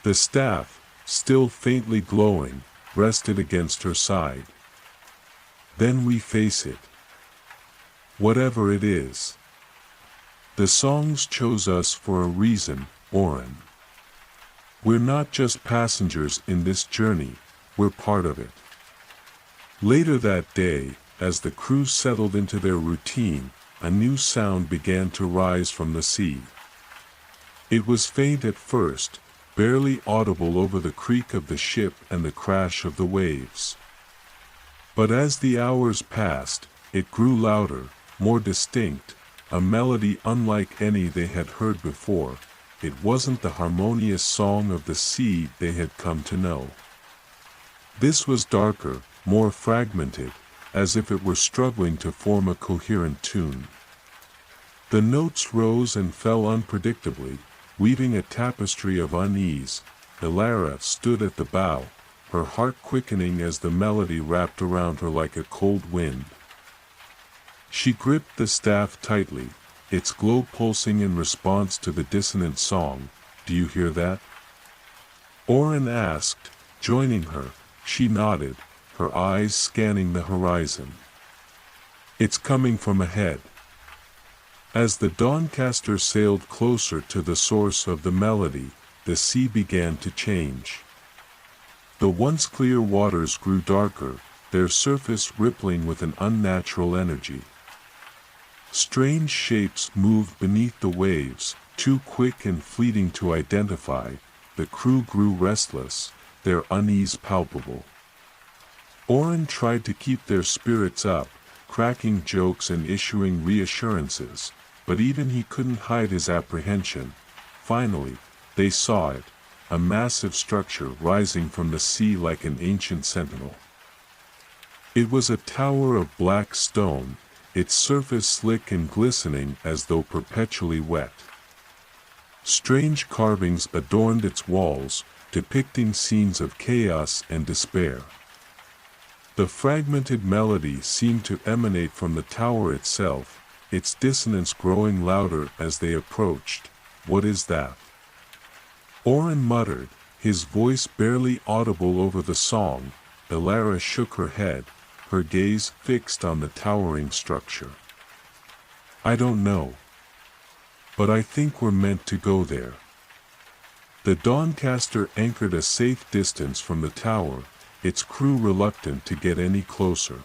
The staff, still faintly glowing, rested against her side. "Then we face it. Whatever it is. The songs chose us for a reason, Oren. We're not just passengers in this journey, we're part of it." Later that day, as the crew settled into their routine, a new sound began to rise from the sea. It was faint at first, barely audible over the creak of the ship and the crash of the waves. But as the hours passed, it grew louder, more distinct, a melody unlike any they had heard before. It wasn't the harmonious song of the sea they had come to know. This was darker, more fragmented, as if it were struggling to form a coherent tune. The notes rose and fell unpredictably, weaving a tapestry of unease. Alara stood at the bow, her heart quickening as the melody wrapped around her like a cold wind. She gripped the staff tightly, its glow pulsing in response to the dissonant song. "Do you hear that?" Oren asked, joining her. She nodded, her eyes scanning the horizon. "It's coming from ahead." As the Doncaster sailed closer to the source of the melody, the sea began to change. The once clear waters grew darker, their surface rippling with an unnatural energy. Strange shapes moved beneath the waves, too quick and fleeting to identify. The crew grew restless, their unease palpable. Oren tried to keep their spirits up, cracking jokes and issuing reassurances, but even he couldn't hide his apprehension. Finally, they saw it, a massive structure rising from the sea like an ancient sentinel. It was a tower of black stone, its surface slick and glistening as though perpetually wet. Strange carvings adorned its walls, depicting scenes of chaos and despair. The fragmented melody seemed to emanate from the tower itself, its dissonance growing louder as they approached. "What is that?" Oren muttered, his voice barely audible over the song. Elara shook her head, her gaze fixed on the towering structure. "I don't know. But I think we're meant to go there." The Doncaster anchored a safe distance from the tower, its crew reluctant to get any closer.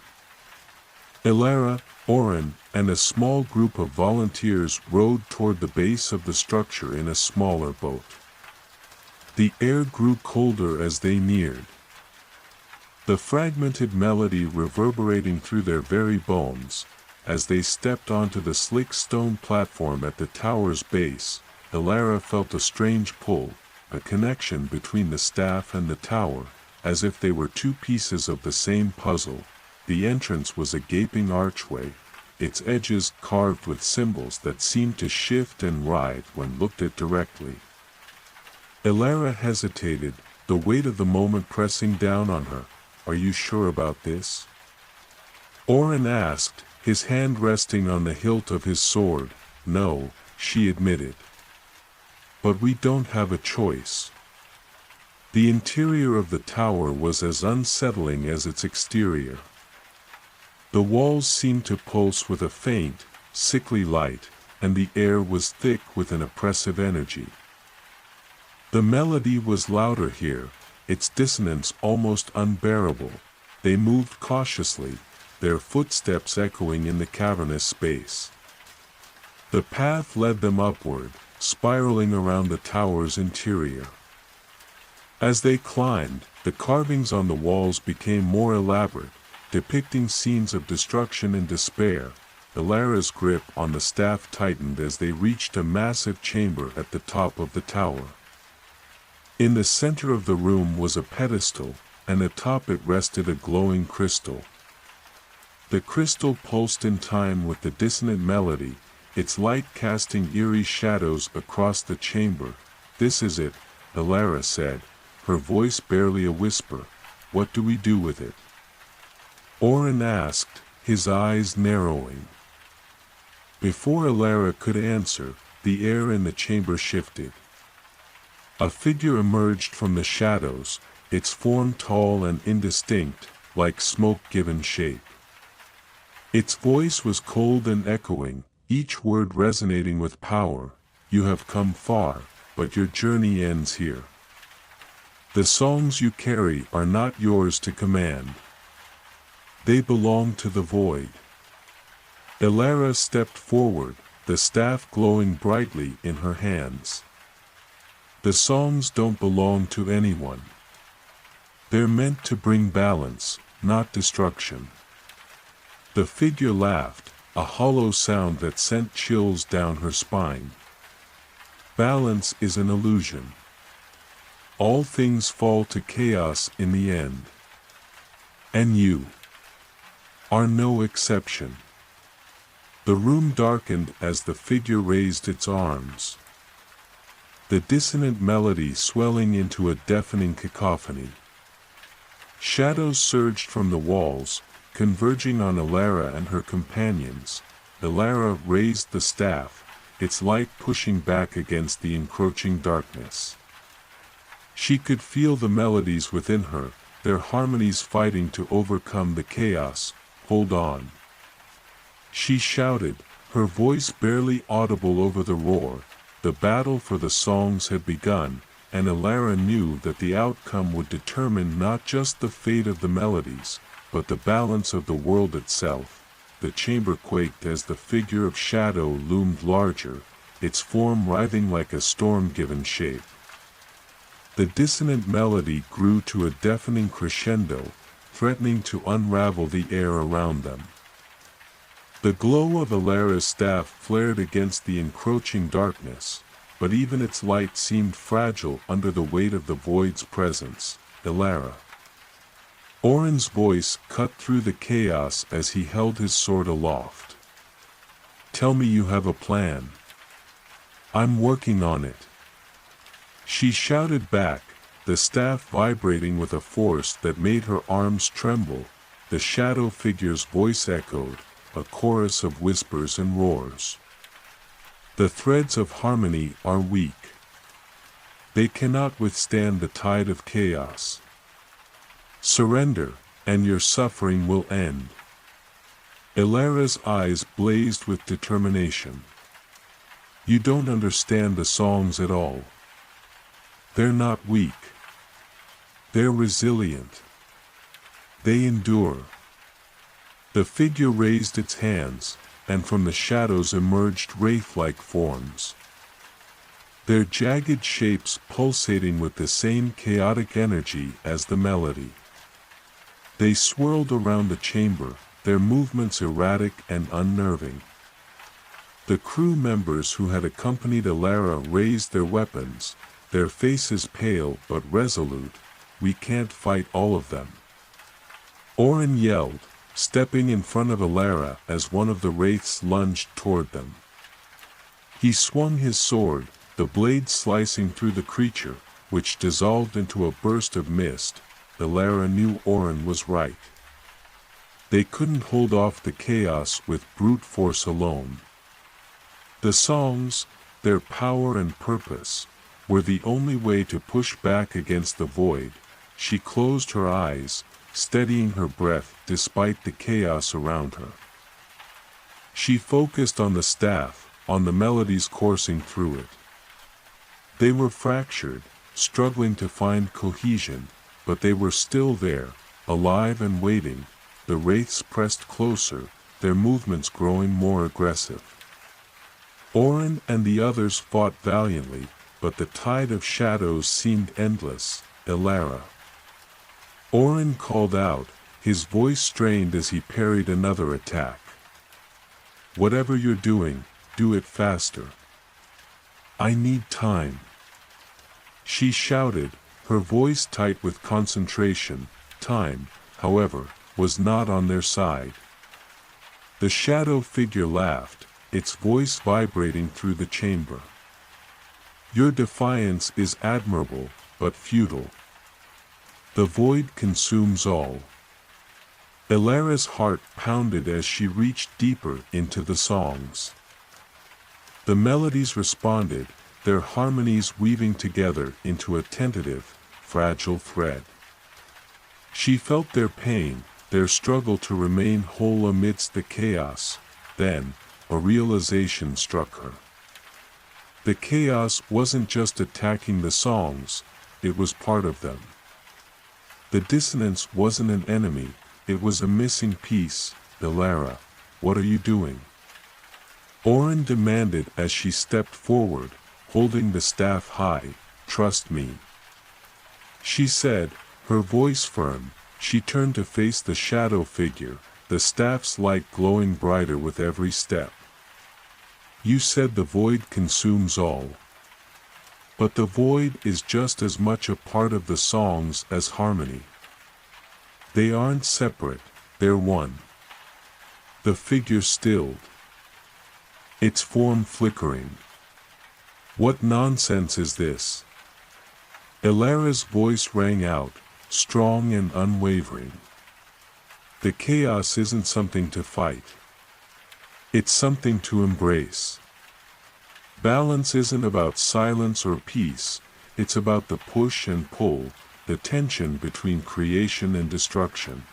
Elara, Oren, and a small group of volunteers rowed toward the base of the structure in a smaller boat. The air grew colder as they neared, the fragmented melody reverberating through their very bones. As they stepped onto the slick stone platform at the tower's base, Elara felt a strange pull, a connection between the staff and the tower, as if they were two pieces of the same puzzle. The entrance was a gaping archway, its edges carved with symbols that seemed to shift and writhe when looked at directly. Elara hesitated, the weight of the moment pressing down on her. "Are you sure about this?" Oren asked, his hand resting on the hilt of his sword. "No," she admitted. "But we don't have a choice." The interior of the tower was as unsettling as its exterior. The walls seemed to pulse with a faint, sickly light, and the air was thick with an oppressive energy. The melody was louder here, its dissonance almost unbearable. They moved cautiously, their footsteps echoing in the cavernous space. The path led them upward, spiraling around the tower's interior. As they climbed, the carvings on the walls became more elaborate, depicting scenes of destruction and despair. Elara's grip on the staff tightened as they reached a massive chamber at the top of the tower. In the center of the room was a pedestal, and atop it rested a glowing crystal. The crystal pulsed in time with the dissonant melody, its light casting eerie shadows across the chamber. "This is it," Elara said, her voice barely a whisper. "What do we do with it?" Oren asked, his eyes narrowing. Before Elara could answer, the air in the chamber shifted. A figure emerged from the shadows, its form tall and indistinct, like smoke given shape. Its voice was cold and echoing, each word resonating with power. "You have come far, but your journey ends here. The songs you carry are not yours to command. They belong to the void." Elara stepped forward, the staff glowing brightly in her hands. "The songs don't belong to anyone. They're meant to bring balance, not destruction." The figure laughed, a hollow sound that sent chills down her spine. "Balance is an illusion. All things fall to chaos in the end. And you are no exception." The room darkened as the figure raised its arms, the dissonant melody swelling into a deafening cacophony. Shadows surged from the walls, converging on Elara and her companions. Elara raised the staff, its light pushing back against the encroaching darkness. She could feel the melodies within her, their harmonies fighting to overcome the chaos. "Hold on," she shouted, her voice barely audible over the roar. The battle for the songs had begun, and Elara knew that the outcome would determine not just the fate of the melodies, but the balance of the world itself. The chamber quaked as the figure of shadow loomed larger, its form writhing like a storm given shape. The dissonant melody grew to a deafening crescendo, threatening to unravel the air around them. The glow of Elara's staff flared against the encroaching darkness, but even its light seemed fragile under the weight of the void's presence. "Elara." Oren's voice cut through the chaos as he held his sword aloft. "Tell me you have a plan." "I'm working on it," she shouted back, the staff vibrating with a force that made her arms tremble. the shadow figure's voice echoed, a chorus of whispers and roars. The threads of harmony are weak. They cannot withstand the tide of chaos. Surrender, and your suffering will end. Ilara's eyes blazed with determination. You don't understand the songs at all. They're not weak. They're resilient. They endure. The figure raised its hands, and from the shadows emerged wraith-like forms. Their jagged shapes pulsating with the same chaotic energy as the melody. They swirled around the chamber, their movements erratic and unnerving. The crew members who had accompanied Ilara raised their weapons, their faces pale but resolute. We can't fight all of them. Orin yelled, stepping in front of Ilara as one of the wraiths lunged toward them. He swung his sword, the blade slicing through the creature, which dissolved into a burst of mist. Ilara knew Orin was right. They couldn't hold off the chaos with brute force alone. The songs, their power and purpose, were the only way to push back against the void. She closed her eyes, steadying her breath despite the chaos around her. She focused on the staff, on the melodies coursing through it. They were fractured, struggling to find cohesion, but they were still there, alive and waiting. The wraiths pressed closer, their movements growing more aggressive. Orin and the others fought valiantly, but the tide of shadows seemed endless. Ilara. Orin called out, his voice strained as he parried another attack. Whatever you're doing, do it faster. I need time. She shouted, her voice tight with concentration. Time, however, was not on their side. The shadow figure laughed, its voice vibrating through the chamber. Your defiance is admirable, but futile. The void consumes all. Ilara's heart pounded as she reached deeper into the songs. The melodies responded, their harmonies weaving together into a tentative, fragile thread. She felt their pain, their struggle to remain whole amidst the chaos. Then, a realization struck her. The chaos wasn't just attacking the songs, it was part of them. The dissonance wasn't an enemy, it was a missing piece. Ilara, what are you doing? Orin demanded as she stepped forward, holding the staff high. Trust me. She said, her voice firm. She turned to face the shadow figure, the staff's light glowing brighter with every step. You said the void consumes all. But the void is just as much a part of the songs as harmony. They aren't separate, they're one. The figure stilled, its form flickering. What nonsense is this? Ilara's voice rang out, strong and unwavering. The chaos isn't something to fight. It's something to embrace. Balance isn't about silence or peace, it's about the push and pull, the tension between creation and destruction.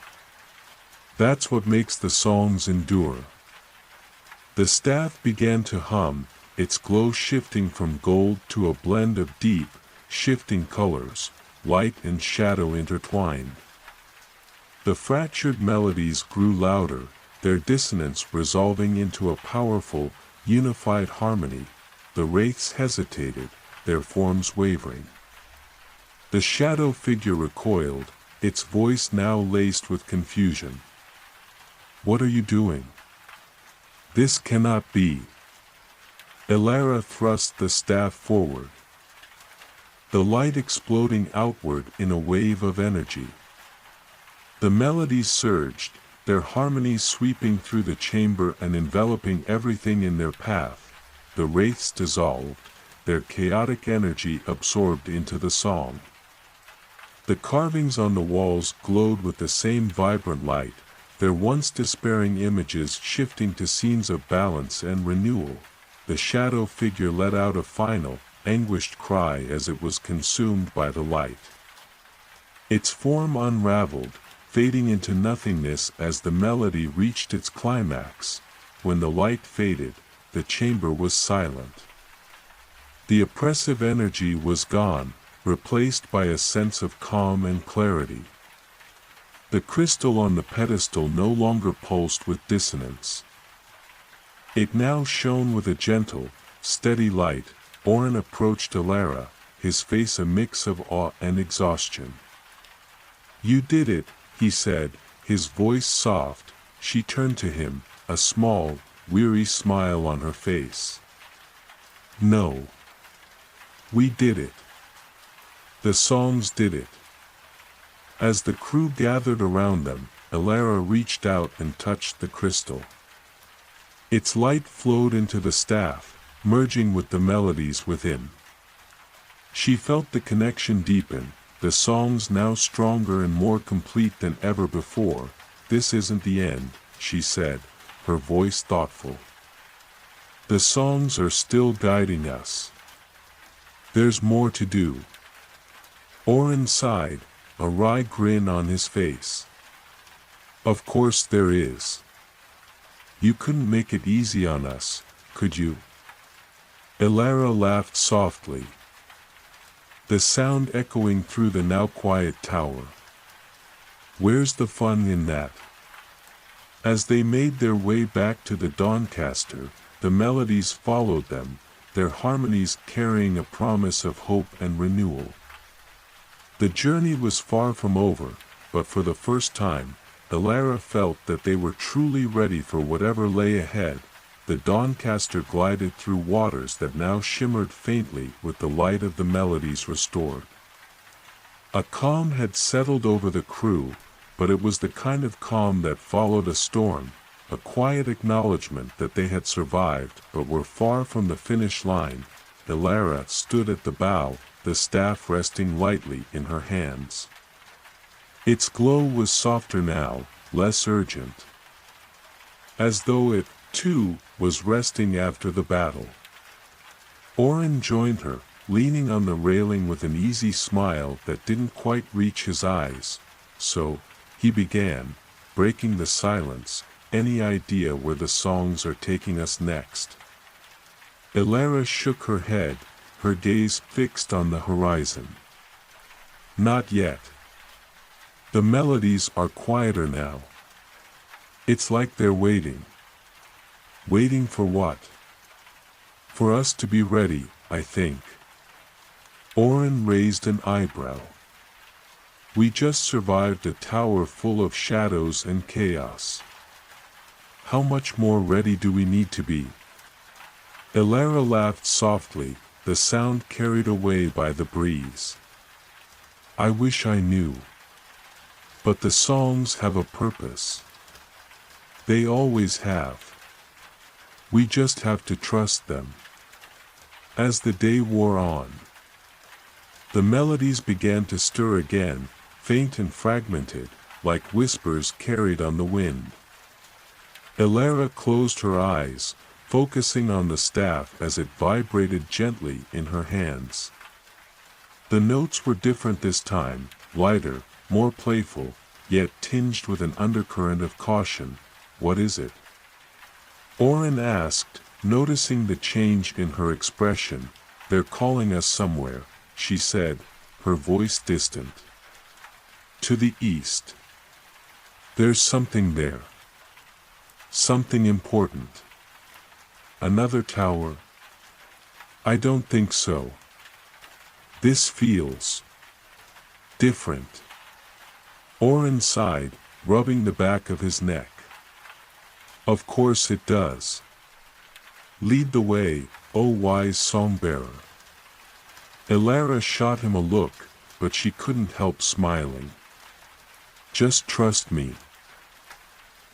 That's what makes the songs endure. The staff began to hum, its glow shifting from gold to a blend of deep, shifting colors, light and shadow intertwined. The fractured melodies grew louder, their dissonance resolving into a powerful, unified harmony. The wraiths hesitated, their forms wavering. The shadow figure recoiled, its voice now laced with confusion. What are you doing? This cannot be. Ilara thrust the staff forward, the light exploding outward in a wave of energy. The melodies surged, their harmonies sweeping through the chamber and enveloping everything in their path. The wraiths dissolved, their chaotic energy absorbed into the song. The carvings on the walls glowed with the same vibrant light, their once despairing images shifting to scenes of balance and renewal. The shadow figure let out a final, anguished cry as it was consumed by the light. Its form unraveled, fading into nothingness as the melody reached its climax. When the light faded, the chamber was silent. The oppressive energy was gone, replaced by a sense of calm and clarity. The crystal on the pedestal no longer pulsed with dissonance. It now shone with a gentle, steady light. Oren approached Alara, his face a mix of awe and exhaustion. "You did it," he said, his voice soft. She turned to him, a small, weary smile on her face. "No. We did it. The songs did it." As the crew gathered around them, Alara reached out and touched the crystal. Its light flowed into the staff, merging with the melodies within. She felt the connection deepen, the songs now stronger and more complete than ever before. "This isn't the end," she said, her voice thoughtful. "The songs are still guiding us. There's more to do." Oren sighed, a wry grin on his face. "Of course there is. You couldn't make it easy on us, could you?" Alara laughed softly, the sound echoing through the now quiet tower. "Where's the fun in that?" As they made their way back to the Doncaster, the melodies followed them, their harmonies carrying a promise of hope and renewal. The journey was far from over, but for the first time, Alara felt that they were truly ready for whatever lay ahead. The Doncaster glided through waters that now shimmered faintly with the light of the melodies restored. A calm had settled over the crew, but it was the kind of calm that followed a storm, a quiet acknowledgement that they had survived but were far from the finish line. Alara stood at the bow, the staff resting lightly in her hands. Its glow was softer now, less urgent. As though it, too, was resting after the battle. Oren joined her, leaning on the railing with an easy smile that didn't quite reach his eyes. "So," he began, breaking the silence, "any idea where the songs are taking us next?" Alara shook her head, her gaze fixed on the horizon. "Not yet. The melodies are quieter now. It's like they're waiting." "Waiting for what?" "For us to be ready, I think." Oren raised an eyebrow. "We just survived a tower full of shadows and chaos. How much more ready do we need to be?" Alara laughed softly, the sound carried away by the breeze. "I wish I knew. But the songs have a purpose. They always have. We just have to trust them." As the day wore on, the melodies began to stir again, faint and fragmented, like whispers carried on the wind. Alara closed her eyes, focusing on the staff as it vibrated gently in her hands. The notes were different this time, lighter, more playful, yet tinged with an undercurrent of caution. "What is it?" Oren asked, noticing the change in her expression. "They're calling us somewhere," she said, her voice distant. "To the east. There's something there. Something important. Another tower?" "I don't think so. This feels different." Oren sighed, rubbing the back of his neck. "Of course it does. Lead the way, O wise song-bearer." Alara shot him a look, but she couldn't help smiling. "Just trust me."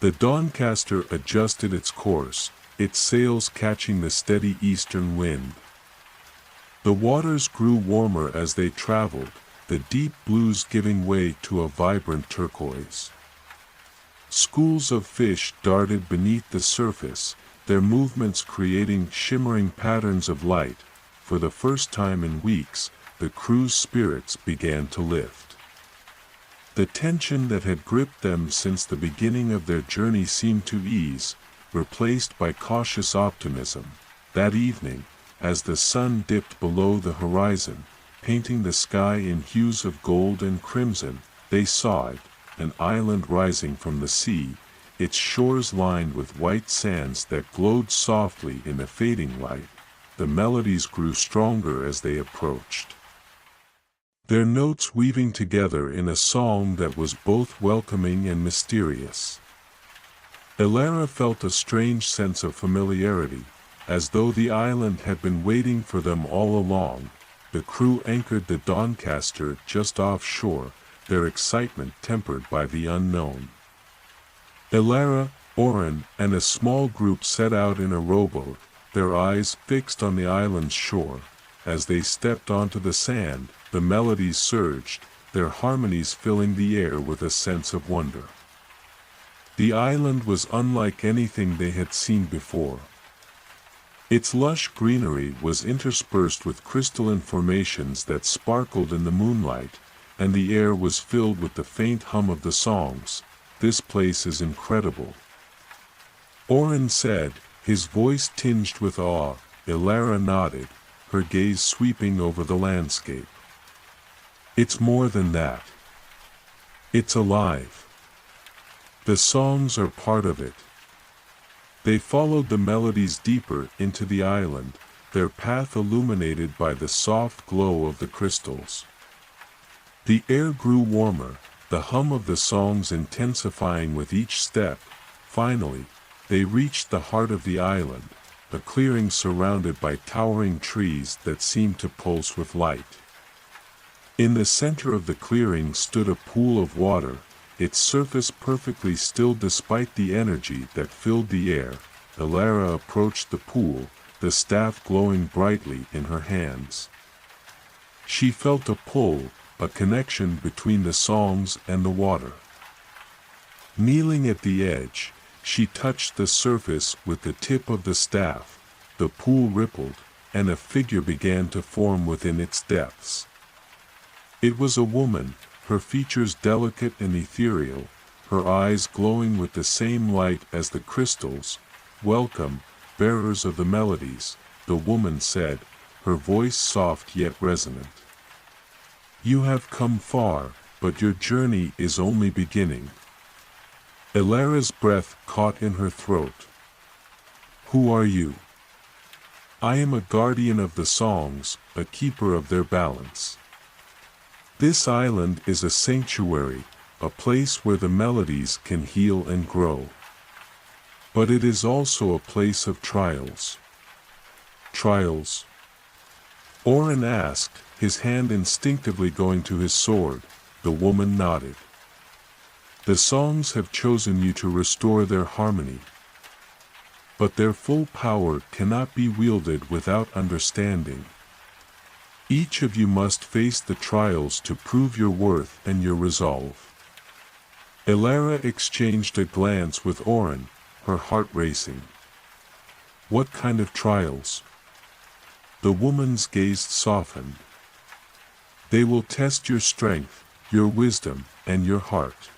The Doncaster adjusted its course, its sails catching the steady eastern wind. The waters grew warmer as they traveled, the deep blues giving way to a vibrant turquoise. Schools of fish darted beneath the surface, their movements creating shimmering patterns of light. For the first time in weeks, the crew's spirits began to lift. The tension that had gripped them since the beginning of their journey seemed to ease, replaced by cautious optimism. That evening, as the sun dipped below the horizon, painting the sky in hues of gold and crimson, they saw it, an island rising from the sea, its shores lined with white sands that glowed softly in the fading light. The melodies grew stronger as they approached, their notes weaving together in a song that was both welcoming and mysterious. Elara felt a strange sense of familiarity, as though the island had been waiting for them all along. The crew anchored the Doncaster just offshore, their excitement tempered by the unknown. Elara, Oren, and a small group set out in a rowboat, their eyes fixed on the island's shore. As they stepped onto the sand, the melodies surged, their harmonies filling the air with a sense of wonder. The island was unlike anything they had seen before. Its lush greenery was interspersed with crystalline formations that sparkled in the moonlight, and the air was filled with the faint hum of the songs. "This place is incredible," Oren said, his voice tinged with awe. Elara nodded, her gaze sweeping over the landscape. "It's more than that. It's alive. The songs are part of it." They followed the melodies deeper into the island, their path illuminated by the soft glow of the crystals. The air grew warmer, the hum of the songs intensifying with each step. Finally, they reached the heart of the island, a clearing surrounded by towering trees that seemed to pulse with light. In the center of the clearing stood a pool of water, its surface perfectly still despite the energy that filled the air. Elara approached the pool, the staff glowing brightly in her hands. She felt a pull, a connection between the songs and the water. Kneeling at the edge, she touched the surface with the tip of the staff. The pool rippled, and a figure began to form within its depths. It was a woman, her features delicate and ethereal, her eyes glowing with the same light as the crystals. "Welcome, bearers of the melodies," the woman said, her voice soft yet resonant. "You have come far, but your journey is only beginning." Elara's breath caught in her throat. "Who are you?" "I am a guardian of the songs, a keeper of their balance. This island is a sanctuary, a place where the melodies can heal and grow. But it is also a place of trials." "Trials?" Oren asked, his hand instinctively going to his sword. The woman nodded. "The songs have chosen you to restore their harmony. But their full power cannot be wielded without understanding. Each of you must face the trials to prove your worth and your resolve." Elara exchanged a glance with Oren, her heart racing. "What kind of trials?" The woman's gaze softened. "They will test your strength, your wisdom, and your heart.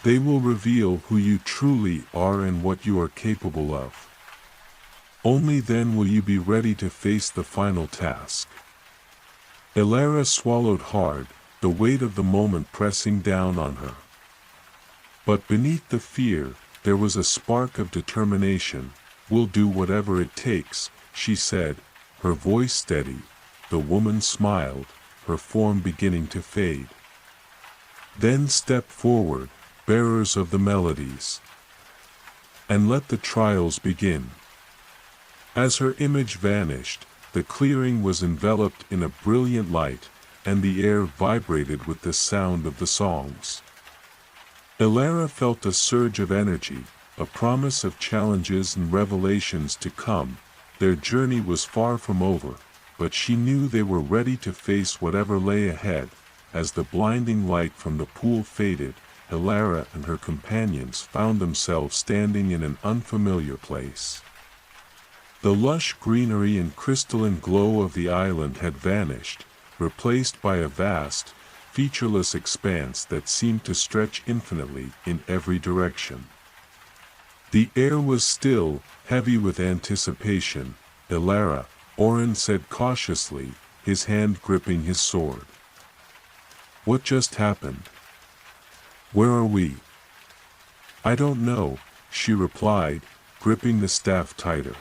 They will reveal who you truly are and what you are capable of. Only then will you be ready to face the final task." Elara swallowed hard, the weight of the moment pressing down on her. But beneath the fear, there was a spark of determination. "We'll do whatever it takes," she said, her voice steady. The woman smiled, her form beginning to fade. "Then step forward, bearers of the melodies, and let the trials begin." As her image vanished, the clearing was enveloped in a brilliant light, and the air vibrated with the sound of the songs. Elara felt a surge of energy, a promise of challenges and revelations to come. Their journey was far from over, but she knew they were ready to face whatever lay ahead. As the blinding light from the pool faded, Elara and her companions found themselves standing in an unfamiliar place. The lush greenery and crystalline glow of the island had vanished, replaced by a vast, featureless expanse that seemed to stretch infinitely in every direction. The air was still, heavy with anticipation. "Elara," Orin said cautiously, his hand gripping his sword. "What just happened? Where are we?" "I don't know," she replied, gripping the staff tighter.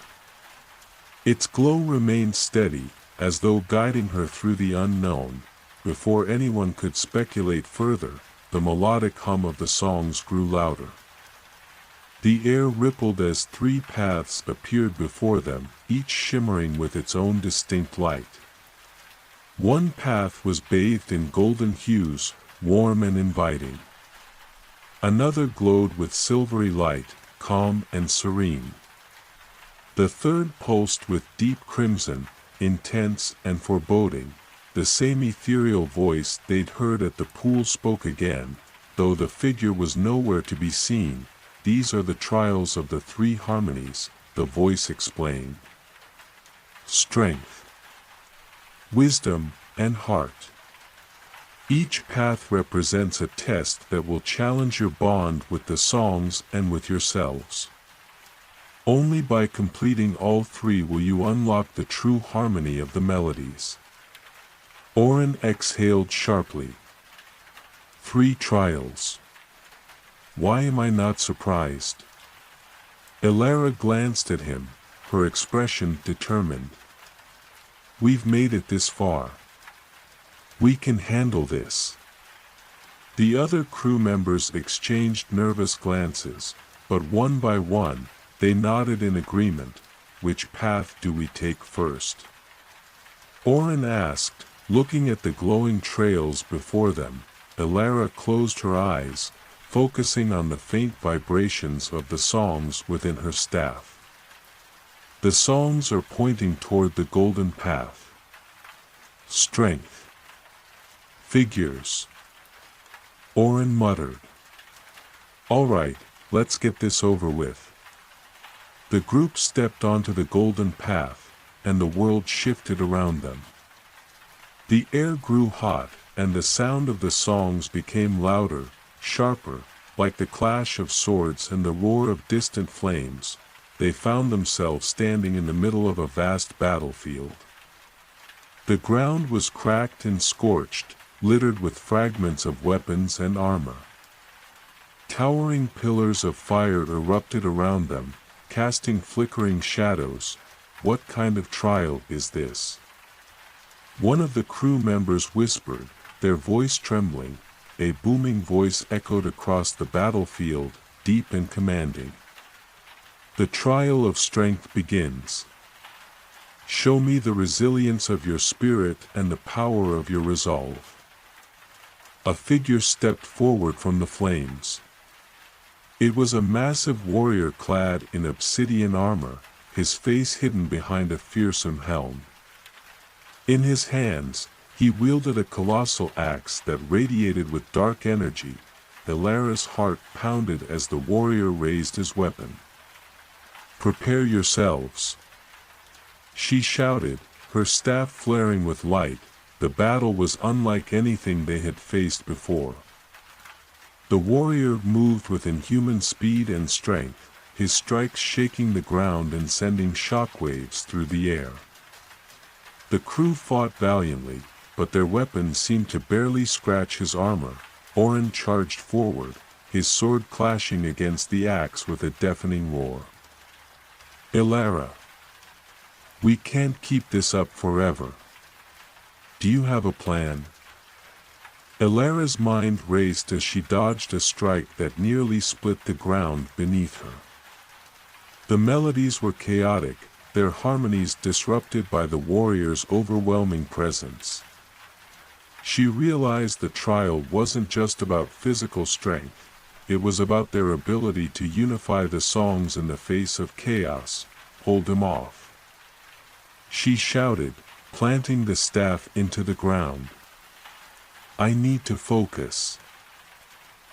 Its glow remained steady, as though guiding her through the unknown. Before anyone could speculate further, the melodic hum of the songs grew louder. The air rippled as three paths appeared before them, each shimmering with its own distinct light. One path was bathed in golden hues, warm and inviting. Another glowed with silvery light, calm and serene. The third pulsed with deep crimson, intense and foreboding. The same ethereal voice they'd heard at the pool spoke again, though the figure was nowhere to be seen. "These are the trials of the three harmonies," the voice explained. "Strength, wisdom, and heart. Each path represents a test that will challenge your bond with the songs and with yourselves. Only by completing all three will you unlock the true harmony of the melodies." Orin exhaled sharply. "Three trials. Why am I not surprised?" Elara glanced at him, her expression determined. "We've made it this far. We can handle this." The other crew members exchanged nervous glances, but one by one, they nodded in agreement. "Which path do we take first?" Orin asked, looking at the glowing trails before them. Elara closed her eyes, focusing on the faint vibrations of the songs within her staff. "The songs are pointing toward the golden path. Strength. Figures." Orin muttered. "All right, let's get this over with." The group stepped onto the golden path, and the world shifted around them. The air grew hot, and the sound of the songs became louder, sharper, like the clash of swords and the roar of distant flames. They found themselves standing in the middle of a vast battlefield. The ground was cracked and scorched, littered with fragments of weapons and armor. Towering pillars of fire erupted around them, casting flickering shadows. "What kind of trial is this?" one of the crew members whispered, their voice trembling. A booming voice echoed across the battlefield, deep and commanding. "The trial of strength begins. Show me the resilience of your spirit and the power of your resolve." A figure stepped forward from the flames. It was a massive warrior clad in obsidian armor, his face hidden behind a fearsome helm. In his hands, he wielded a colossal axe that radiated with dark energy. Elara's heart pounded as the warrior raised his weapon. "Prepare yourselves," she shouted, her staff flaring with light. The battle was unlike anything they had faced before. The warrior moved with inhuman speed and strength, his strikes shaking the ground and sending shockwaves through the air. The crew fought valiantly, but their weapons seemed to barely scratch his armor. Orin charged forward, his sword clashing against the axe with a deafening roar. "Elara, we can't keep this up forever. Do you have a plan?" Elara's mind raced as she dodged a strike that nearly split the ground beneath her. The melodies were chaotic, their harmonies disrupted by the warrior's overwhelming presence. She realized the trial wasn't just about physical strength, it was about their ability to unify the songs in the face of chaos. "Hold him off," she shouted, planting the staff into the ground. I need to focus.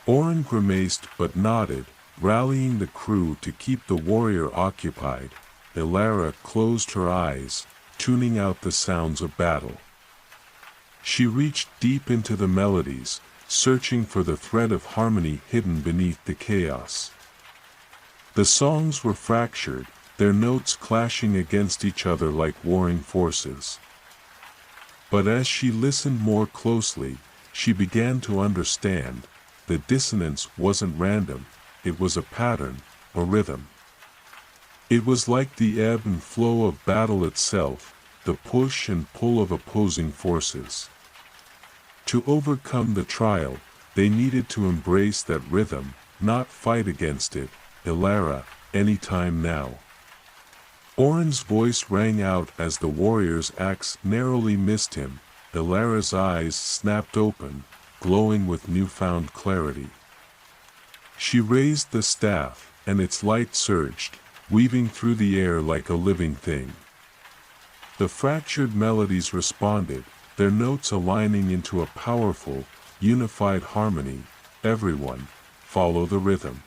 Oren grimaced but nodded, rallying the crew to keep the warrior occupied. Elara closed her eyes, tuning out the sounds of battle. She reached deep into the melodies, searching for the thread of harmony hidden beneath the chaos. The songs were fractured, their notes clashing against each other like warring forces. But as she listened more closely, she began to understand. The dissonance wasn't random, it was a pattern, a rhythm. It was like the ebb and flow of battle itself, the push and pull of opposing forces. To overcome the trial, they needed to embrace that rhythm, not fight against it. Elara, anytime now. Oren's voice rang out as the warrior's axe narrowly missed him. Elara's eyes snapped open, glowing with newfound clarity. She raised the staff, and its light surged, weaving through the air like a living thing. The fractured melodies responded, their notes aligning into a powerful, unified harmony. Everyone, follow the rhythm.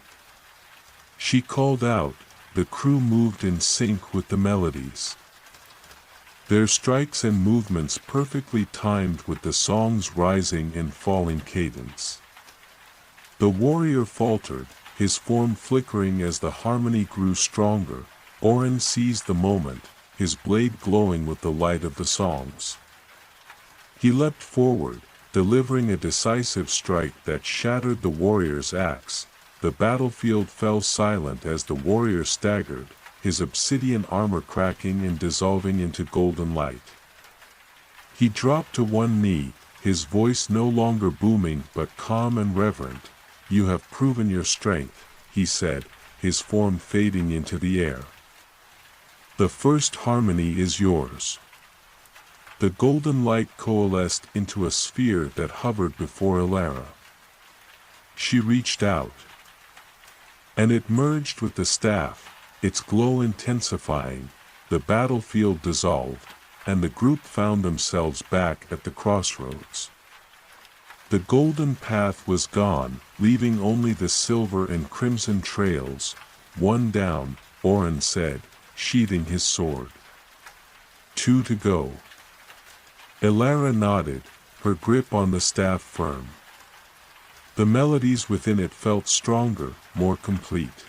She called out, the crew moved in sync with the melodies. Their strikes and movements perfectly timed with the song's rising and falling cadence. The warrior faltered, his form flickering as the harmony grew stronger. Oren seized the moment, his blade glowing with the light of the songs. He leapt forward, delivering a decisive strike that shattered the warrior's axe. The battlefield fell silent as the warrior staggered, his obsidian armor cracking and dissolving into golden light. He dropped to one knee, his voice no longer booming but calm and reverent. You have proven your strength, he said, his form fading into the air. The first harmony is yours. The golden light coalesced into a sphere that hovered before Elara. She reached out, and it merged with the staff, its glow intensifying. The battlefield dissolved, and the group found themselves back at the crossroads. The golden path was gone, leaving only the silver and crimson trails. One down, Oren said, sheathing his sword. 2 to go. Elara nodded, her grip on the staff firm. The melodies within it felt stronger, more complete.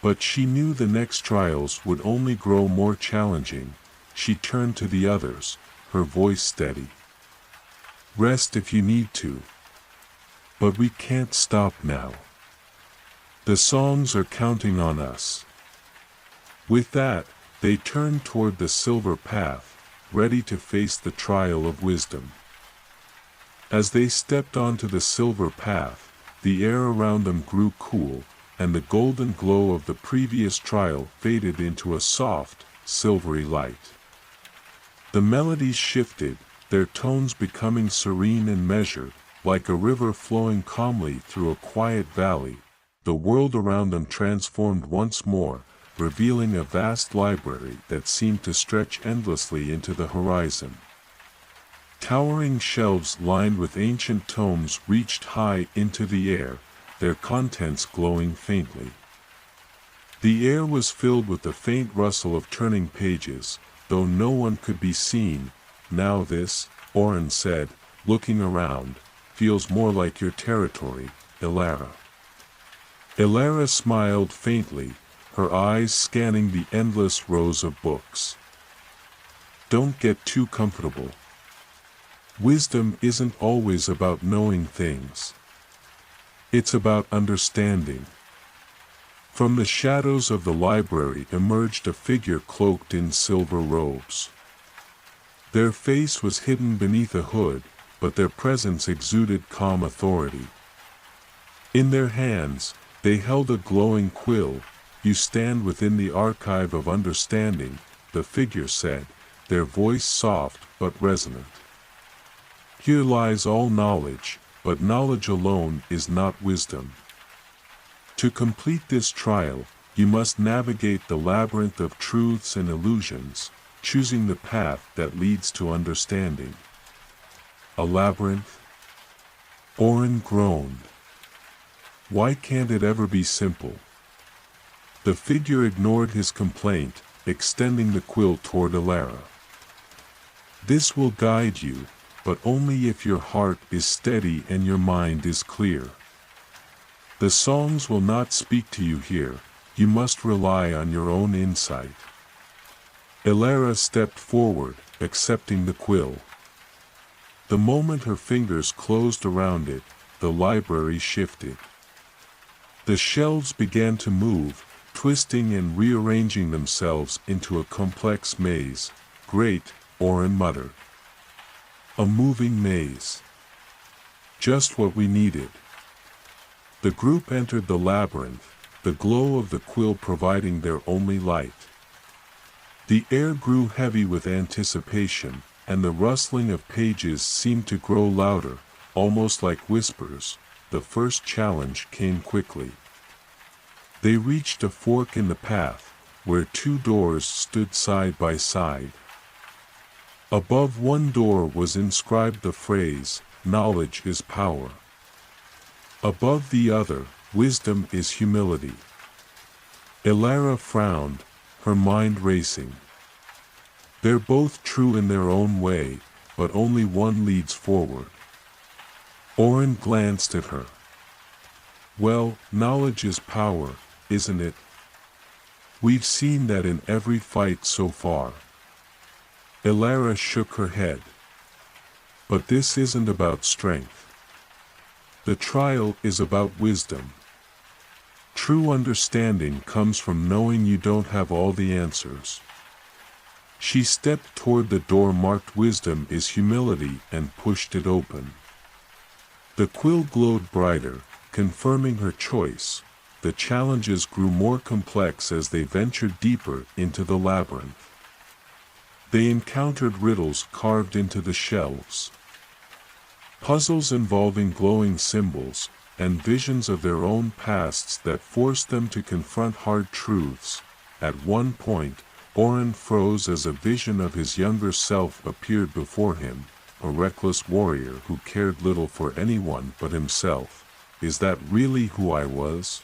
But she knew the next trials would only grow more challenging. She turned to the others, her voice steady. Rest if you need to. But we can't stop now. The songs are counting on us. With that, they turned toward the silver path, ready to face the trial of wisdom. As they stepped onto the silver path, the air around them grew cool, and the golden glow of the previous trial faded into a soft, silvery light. The melodies shifted, their tones becoming serene and measured, like a river flowing calmly through a quiet valley. The world around them transformed once more, revealing a vast library that seemed to stretch endlessly into the horizon. Towering shelves lined with ancient tomes reached high into the air, their contents glowing faintly. The air was filled with the faint rustle of turning pages, though no one could be seen. Now this, Oren said, looking around, feels more like your territory, Elara. Elara smiled faintly, her eyes scanning the endless rows of books. Don't get too comfortable. Wisdom isn't always about knowing things. It's about understanding. From the shadows of the library emerged a figure cloaked in silver robes. Their face was hidden beneath a hood, but their presence exuded calm authority. In their hands, they held a glowing quill. You stand within the archive of understanding, the figure said, their voice soft but resonant. Here lies all knowledge, but knowledge alone is not wisdom. To complete this trial, you must navigate the labyrinth of truths and illusions. choosing the path that leads to understanding. A labyrinth? Oren groaned. Why can't it ever be simple? The figure ignored his complaint, extending the quill toward Alara. This will guide you, but only if your heart is steady and your mind is clear. The songs will not speak to you here, you must rely on your own insight. Alara stepped forward, accepting the quill. The moment her fingers closed around it, the library shifted. The shelves began to move, twisting and rearranging themselves into a complex maze. Great, Oren muttered. A moving maze. Just what we needed. The group entered the labyrinth, the glow of the quill providing their only light. The air grew heavy with anticipation, and the rustling of pages seemed to grow louder, almost like whispers. The first challenge came quickly. They reached a fork in the path, where two doors stood side by side. Above one door was inscribed the phrase, "Knowledge is power." Above the other, "Wisdom is humility." Alara frowned, her mind racing. They're both true in their own way, but only one leads forward. Oren glanced at her. Well, knowledge is power, isn't it? We've seen that in every fight so far. Alara shook her head. But this isn't about strength. The trial is about wisdom. True understanding comes from knowing you don't have all the answers. She stepped toward the door marked "Wisdom is humility" and pushed it open. The quill glowed brighter, confirming her choice. The challenges grew more complex as they ventured deeper into the labyrinth. They encountered riddles carved into the shelves, puzzles involving glowing symbols, and visions of their own pasts that forced them to confront hard truths. At one point, Oren froze as a vision of his younger self appeared before him, a reckless warrior who cared little for anyone but himself. Is that really who I was?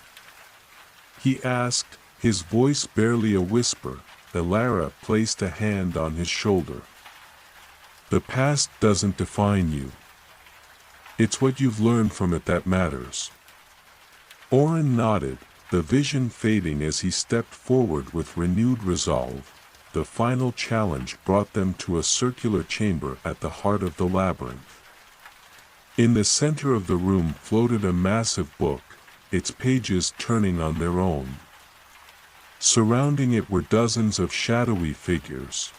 He asked, his voice barely a whisper. Alara placed a hand on his shoulder. The past doesn't define you. It's what you've learned from it that matters. Oren nodded, the vision fading as he stepped forward with renewed resolve. The final challenge brought them to a circular chamber at the heart of the labyrinth. In the center of the room floated a massive book, its pages turning on their own. Surrounding it were dozens of shadowy figures,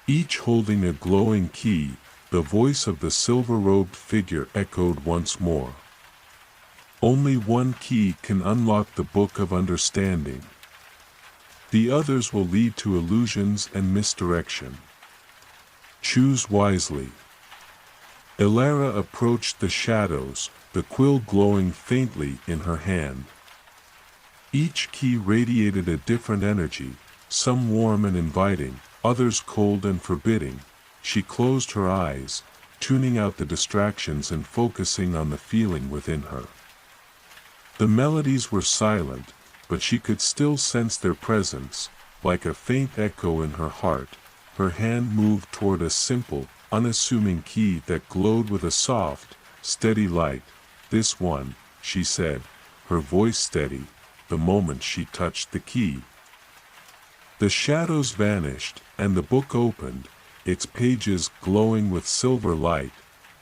each holding a glowing key. The voice of the silver-robed figure echoed once more. Only one key can unlock the Book of Understanding. The others will lead to illusions and misdirection. Choose wisely. Alara approached the shadows, the quill glowing faintly in her hand. Each key radiated a different energy, some warm and inviting, others cold and forbidding. She closed her eyes, tuning out the distractions and focusing on the feeling within her. The melodies were silent, but she could still sense their presence, like a faint echo in her heart. Her hand moved toward a simple, unassuming key that glowed with a soft, steady light. "This one," she said, her voice steady, the moment she touched the key. The shadows vanished, and the book opened, its pages glowing with silver light.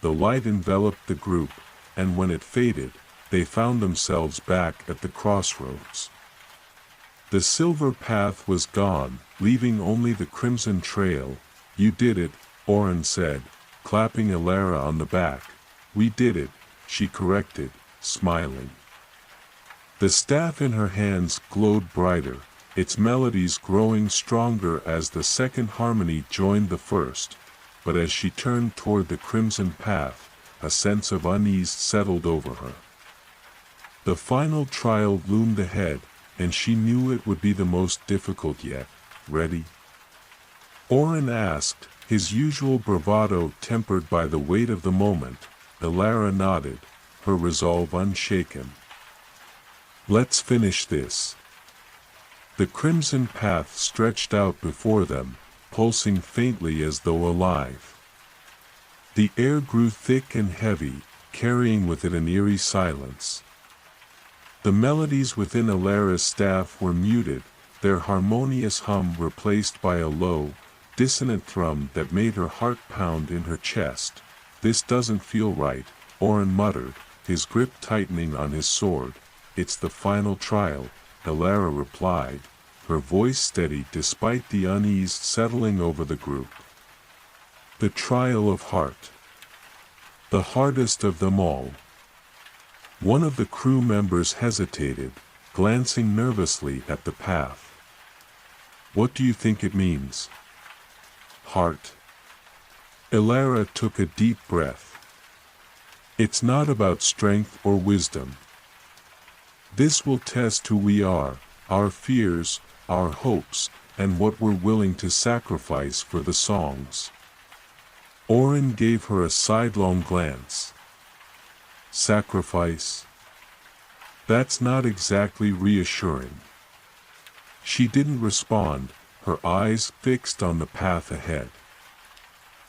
The light enveloped the group, and when it faded, they found themselves back at the crossroads. The silver path was gone, leaving only the crimson trail. "You did it," Oren said, clapping Alara on the back. "We did it," she corrected, smiling. The staff in her hands glowed brighter, its melodies growing stronger as the second harmony joined the first. But as she turned toward the crimson path, a sense of unease settled over her. The final trial loomed ahead, and she knew it would be the most difficult yet. "Ready?" Oren asked, his usual bravado tempered by the weight of the moment. Elara nodded, her resolve unshaken. Let's finish this. The crimson path stretched out before them, pulsing faintly as though alive. The air grew thick and heavy, carrying with it an eerie silence. The melodies within Elara's staff were muted, their harmonious hum replaced by a low, dissonant thrum that made her heart pound in her chest. "This doesn't feel right," Oren muttered, his grip tightening on his sword. "It's the final trial," Elara replied, her voice steady despite the unease settling over the group. The trial of heart. The hardest of them all. One of the crew members hesitated, glancing nervously at the path. "What do you think it means?" "Heart." Elara took a deep breath. "It's not about strength or wisdom. This will test who we are, our fears, our hopes, and what we're willing to sacrifice for the songs." Oren gave her a sidelong glance. "Sacrifice? That's not exactly reassuring." She didn't respond, her eyes fixed on the path ahead.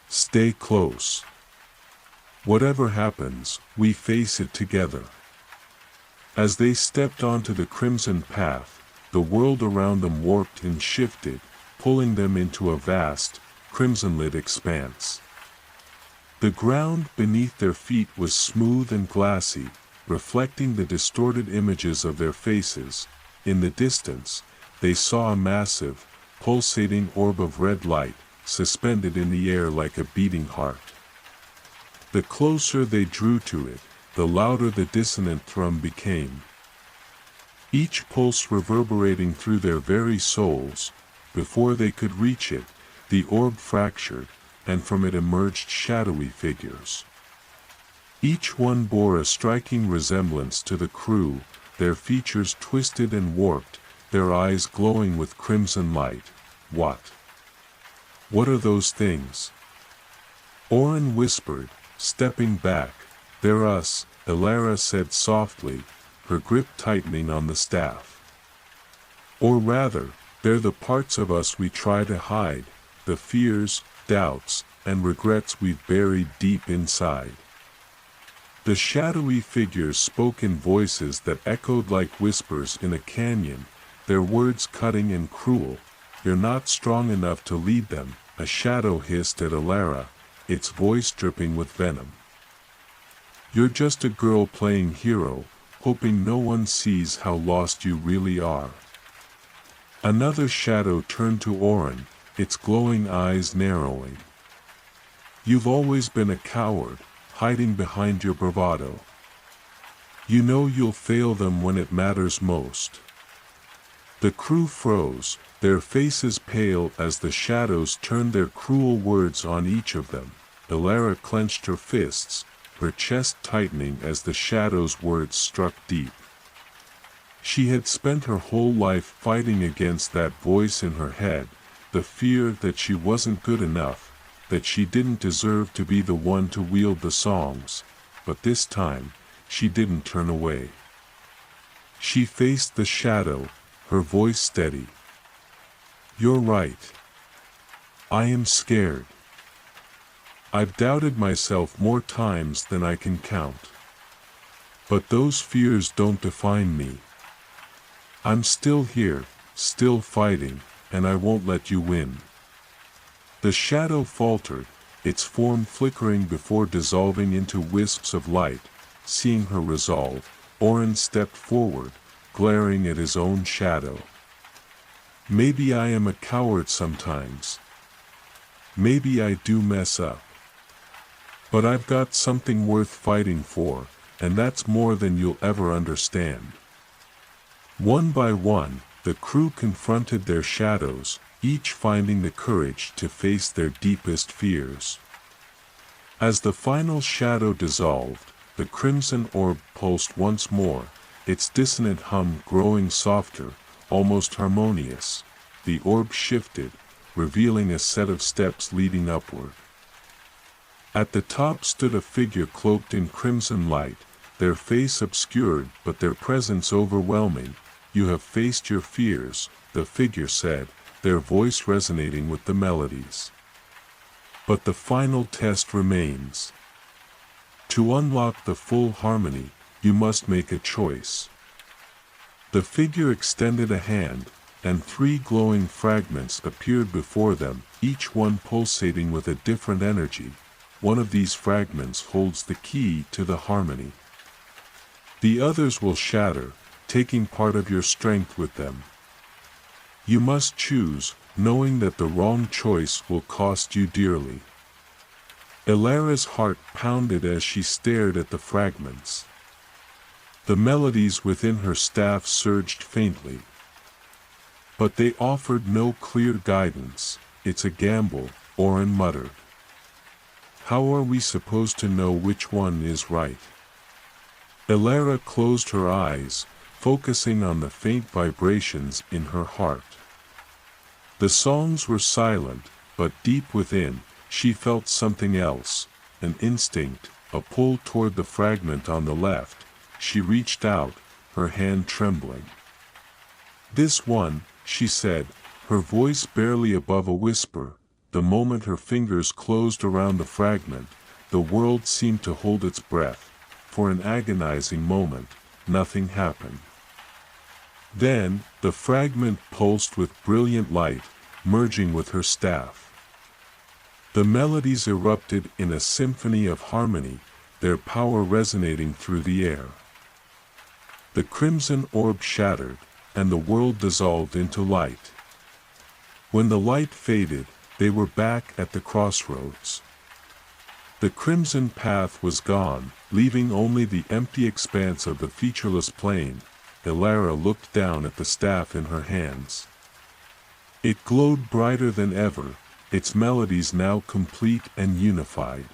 "Stay close. Whatever happens, we face it together." As they stepped onto the crimson path, the world around them warped and shifted, pulling them into a vast, crimson-lit expanse. The ground beneath their feet was smooth and glassy, reflecting the distorted images of their faces. In the distance, they saw a massive, pulsating orb of red light, suspended in the air like a beating heart. The closer they drew to it, the louder the dissonant thrum became. Each pulse reverberating through their very souls. Before they could reach it, the orb fractured, and from it emerged shadowy figures. Each one bore a striking resemblance to the crew, their features twisted and warped, their eyes glowing with crimson light. What are those things?" Oren whispered, stepping back. "They're us," Elara said softly, her grip tightening on the staff. "Or rather, they're the parts of us we try to hide, the fears, doubts, and regrets we've buried deep inside." The shadowy figures spoke in voices that echoed like whispers in a canyon, their words cutting and cruel. "You're not strong enough to lead them," a shadow hissed at Elara, its voice dripping with venom. "You're just a girl playing hero, hoping no one sees how lost you really are." Another shadow turned to Oren, its glowing eyes narrowing. "You've always been a coward, hiding behind your bravado. You know you'll fail them when it matters most." The crew froze, their faces pale as the shadows turned their cruel words on each of them. Elara clenched her fists, her chest tightening as the shadows' words struck deep. She had spent her whole life fighting against that voice in her head, the fear that she wasn't good enough, that she didn't deserve to be the one to wield the songs, but this time, she didn't turn away. She faced the shadow, her voice steady. "You're right. I am scared. I've doubted myself more times than I can count. But those fears don't define me. I'm still here, still fighting, and I won't let you win." The shadow faltered, its form flickering before dissolving into wisps of light. Seeing her resolve, Oren stepped forward, glaring at his own shadow. "Maybe I am a coward sometimes. Maybe I do mess up. But I've got something worth fighting for, and that's more than you'll ever understand." One by one, the crew confronted their shadows, each finding the courage to face their deepest fears. As the final shadow dissolved, the crimson orb pulsed once more, its dissonant hum growing softer, almost harmonious. The orb shifted, revealing a set of steps leading upward. At the top stood a figure cloaked in crimson light, their face obscured but their presence overwhelming. "You have faced your fears," the figure said, their voice resonating with the melodies. "But the final test remains. To unlock the full harmony, you must make a choice." The figure extended a hand, and 3 glowing fragments appeared before them, each one pulsating with a different energy. "One of these fragments holds the key to the harmony. The others will shatter, taking part of your strength with them. You must choose, knowing that the wrong choice will cost you dearly." Elara's heart pounded as she stared at the fragments. The melodies within her staff surged faintly. But they offered no clear guidance. "It's a gamble," Oren muttered. "How are we supposed to know which one is right?" Elara closed her eyes, focusing on the faint vibrations in her heart. The songs were silent, but deep within, she felt something else, an instinct, a pull toward the fragment on the left. She reached out, her hand trembling. "This one," she said, her voice barely above a whisper. The moment her fingers closed around the fragment, the world seemed to hold its breath. For an agonizing moment, nothing happened. Then, the fragment pulsed with brilliant light, merging with her staff. The melodies erupted in a symphony of harmony, their power resonating through the air. The crimson orb shattered, and the world dissolved into light. When the light faded, they were back at the crossroads. The crimson path was gone, leaving only the empty expanse of the featureless plain. Elara looked down at the staff in her hands. It glowed brighter than ever, its melodies now complete and unified.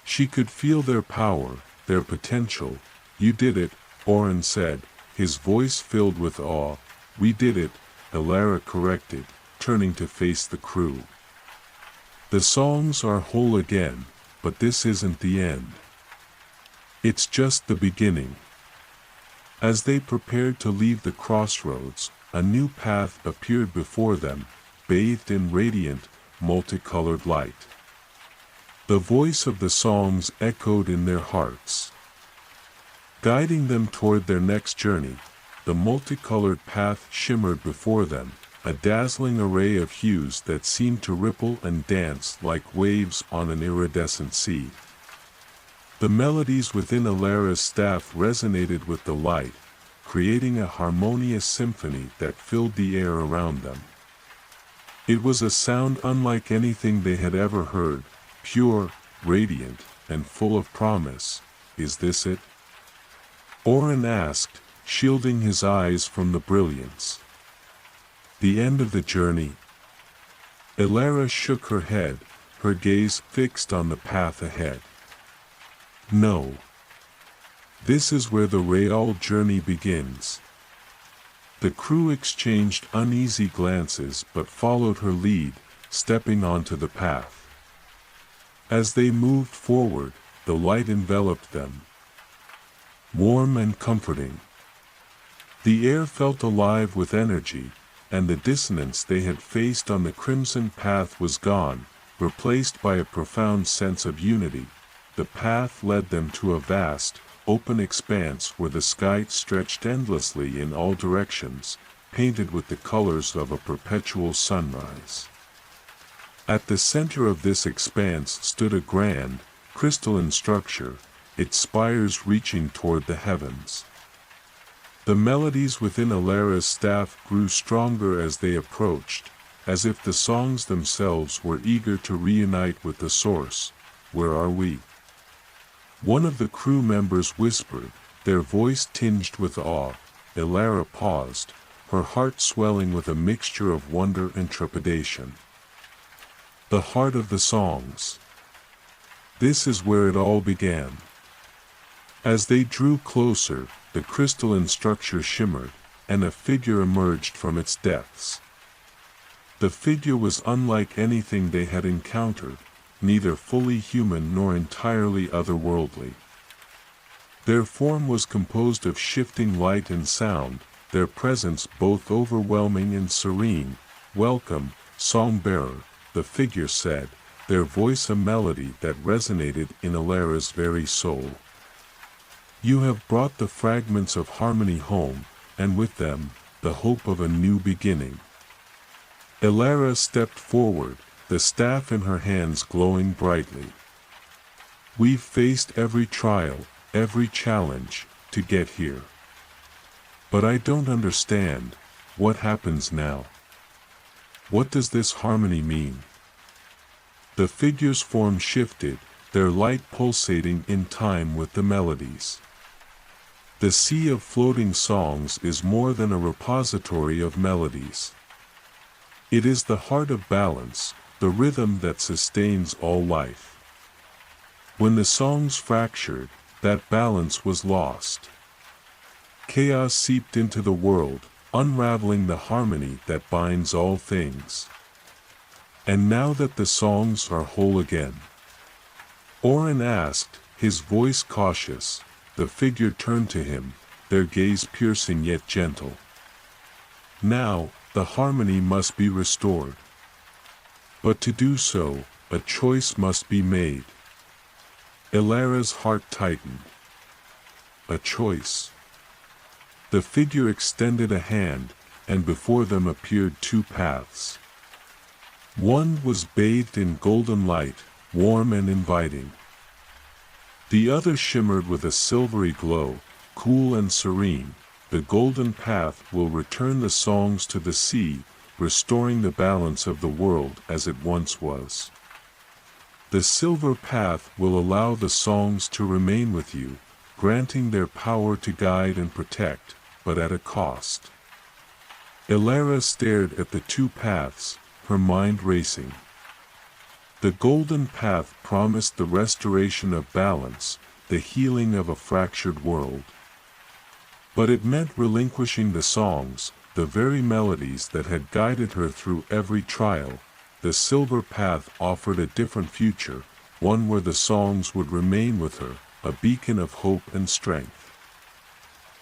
She could feel their power, their potential. "You did it," Oren said, his voice filled with awe. "We did it," Elara corrected, turning to face the crew. "The songs are whole again, but this isn't the end. It's just the beginning." As they prepared to leave the crossroads, a new path appeared before them, bathed in radiant, multicolored light. The voice of the songs echoed in their hearts, guiding them toward their next journey. The multicolored path shimmered before them, a dazzling array of hues that seemed to ripple and dance like waves on an iridescent sea. The melodies within Elara's staff resonated with the light, creating a harmonious symphony that filled the air around them. It was a sound unlike anything they had ever heard, pure, radiant, and full of promise. "Is this it?" Oren asked, shielding his eyes from the brilliance. "The end of the journey?" Elara shook her head, her gaze fixed on the path ahead. "No. This is where the real journey begins." The crew exchanged uneasy glances but followed her lead, stepping onto the path. As they moved forward, the light enveloped them, warm and comforting. The air felt alive with energy, and the dissonance they had faced on the crimson path was gone, replaced by a profound sense of unity. The path led them to a vast, open expanse where the sky stretched endlessly in all directions, painted with the colors of a perpetual sunrise. At the center of this expanse stood a grand, crystalline structure, its spires reaching toward the heavens. The melodies within Elara's staff grew stronger as they approached, as if the songs themselves were eager to reunite with the source. "Where are we?" one of the crew members whispered, their voice tinged with awe. Elara paused, her heart swelling with a mixture of wonder and trepidation. The heart of the songs. This is where it all began. As they drew closer, the crystalline structure shimmered, and a figure emerged from its depths. The figure was unlike anything they had encountered, neither fully human nor entirely otherworldly. Their form was composed of shifting light and sound, their presence both overwhelming and serene. "Welcome, song-bearer," the figure said, their voice a melody that resonated in Elara's very soul. "You have brought the fragments of harmony home, and with them, the hope of a new beginning." Elara stepped forward, the staff in her hands glowing brightly. "We've faced every trial, every challenge, to get here. But I don't understand, what happens now? What does this harmony mean?" The figure's form shifted, their light pulsating in time with the melodies. "The sea of floating songs is more than a repository of melodies. It is the heart of balance, the rhythm that sustains all life. When the songs fractured, that balance was lost. Chaos seeped into the world, unraveling the harmony that binds all things. And now that the songs are whole again?" Oren asked, his voice cautious. The figure turned to him, their gaze piercing yet gentle. "Now, the harmony must be restored. But to do so, a choice must be made." Elara's heart tightened. "A choice?" The figure extended a hand, and before them appeared two paths. One was bathed in golden light, warm and inviting. The other shimmered with a silvery glow, cool and serene. "The golden path will return the songs to the sea, restoring the balance of the world as it once was. The silver path will allow the songs to remain with you, granting their power to guide and protect, but at a cost." Elara stared at the two paths, her mind racing. The golden path promised the restoration of balance, the healing of a fractured world. But it meant relinquishing the songs, the very melodies that had guided her through every trial. The silver path offered a different future, one where the songs would remain with her, a beacon of hope and strength.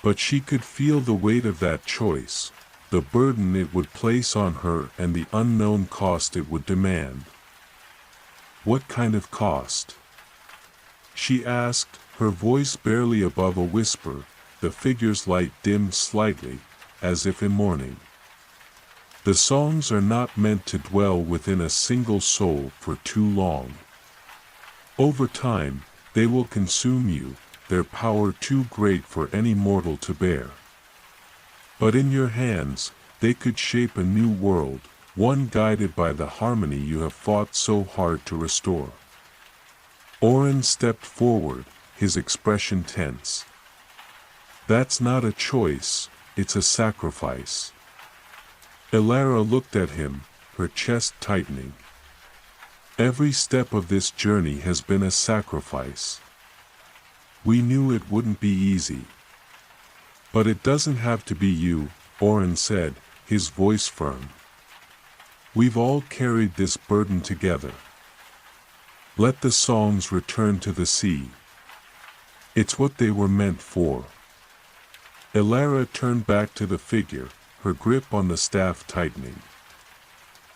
But she could feel the weight of that choice, the burden it would place on her and the unknown cost it would demand. "What kind of cost?" she asked, her voice barely above a whisper. The figure's light dimmed slightly, as if in mourning. "The songs are not meant to dwell within a single soul for too long. Over time, they will consume you, their power too great for any mortal to bear. But in your hands, they could shape a new world, one guided by the harmony you have fought so hard to restore." Oren stepped forward, his expression tense. "That's not a choice, it's a sacrifice." Elara looked at him, her chest tightening. "Every step of this journey has been a sacrifice. We knew it wouldn't be easy. But it doesn't have to be you," Oren said, his voice firm. "We've all carried this burden together. Let the songs return to the sea. It's what they were meant for." Elara turned back to the figure, her grip on the staff tightening.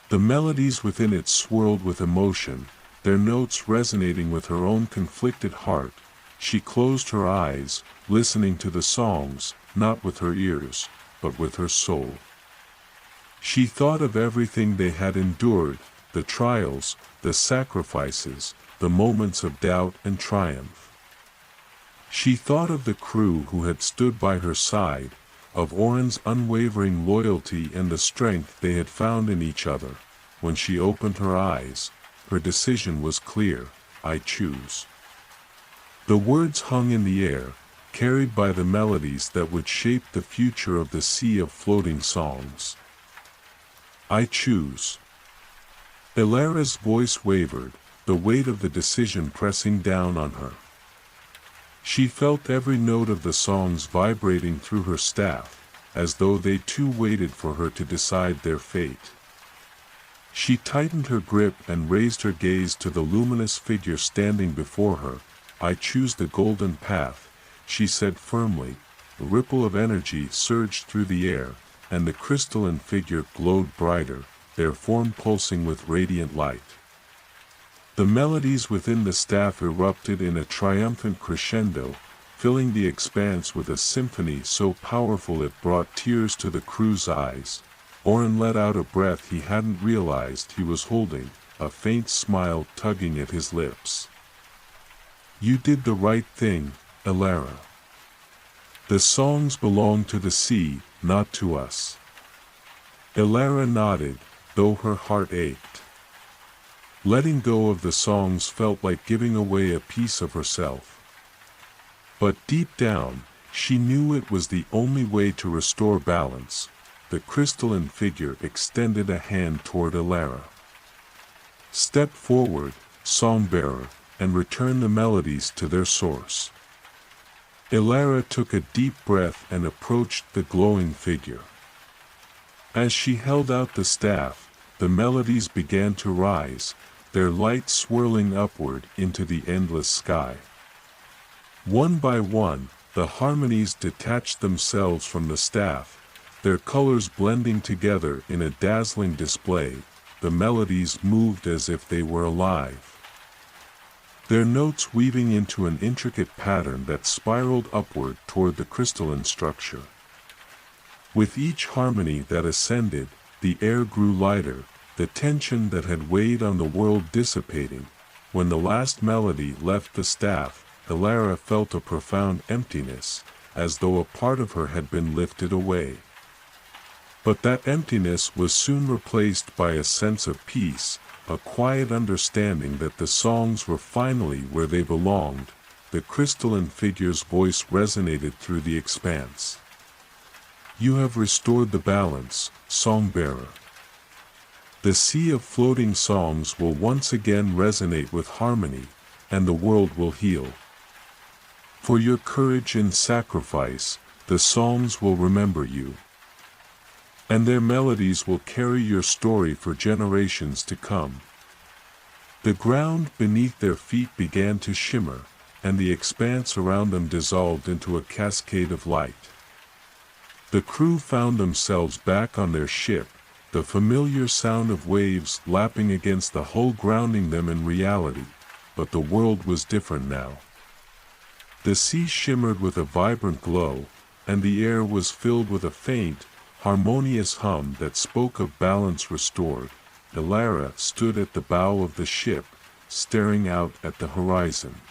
The melodies within it swirled with emotion, their notes resonating with her own conflicted heart. She closed her eyes, listening to the songs, not with her ears, but with her soul. She thought of everything they had endured, the trials, the sacrifices, the moments of doubt and triumph. She thought of the crew who had stood by her side, of Oren's unwavering loyalty and the strength they had found in each other. When she opened her eyes, her decision was clear: "I choose." The words hung in the air, carried by the melodies that would shape the future of the sea of floating songs. "I choose." Elara's voice wavered, the weight of the decision pressing down on her. She felt every note of the songs vibrating through her staff, as though they too waited for her to decide their fate. She tightened her grip and raised her gaze to the luminous figure standing before her. "I choose the golden path," she said firmly. A ripple of energy surged through the air, and the crystalline figure glowed brighter, their form pulsing with radiant light. The melodies within the staff erupted in a triumphant crescendo, filling the expanse with a symphony so powerful it brought tears to the crew's eyes. Orin let out a breath he hadn't realized he was holding, a faint smile tugging at his lips. "You did the right thing, Elara. The songs belong to the sea, not to us." Elara nodded, though her heart ached. Letting go of the songs felt like giving away a piece of herself. But deep down, she knew it was the only way to restore balance. The crystalline figure extended a hand toward Elara. "Step forward, song-bearer, and return the melodies to their source." Elara took a deep breath and approached the glowing figure. As she held out the staff, the melodies began to rise, their light swirling upward into the endless sky. One by one, the harmonies detached themselves from the staff, their colors blending together in a dazzling display. The melodies moved as if they were alive, their notes weaving into an intricate pattern that spiraled upward toward the crystalline structure. With each harmony that ascended, the air grew lighter, the tension that had weighed on the world dissipating. When the last melody left the staff, Elara felt a profound emptiness, as though a part of her had been lifted away. But that emptiness was soon replaced by a sense of peace, a quiet understanding that the songs were finally where they belonged. The crystalline figure's voice resonated through the expanse. "You have restored the balance, song-bearer. The sea of floating songs will once again resonate with harmony, and the world will heal. For your courage and sacrifice, the songs will remember you. And their melodies will carry your story for generations to come." The ground beneath their feet began to shimmer, and the expanse around them dissolved into a cascade of light. The crew found themselves back on their ship, the familiar sound of waves lapping against the hull grounding them in reality. But the world was different now. The sea shimmered with a vibrant glow, and the air was filled with a faint, harmonious hum that spoke of balance restored. Elara stood at the bow of the ship, staring out at the horizon.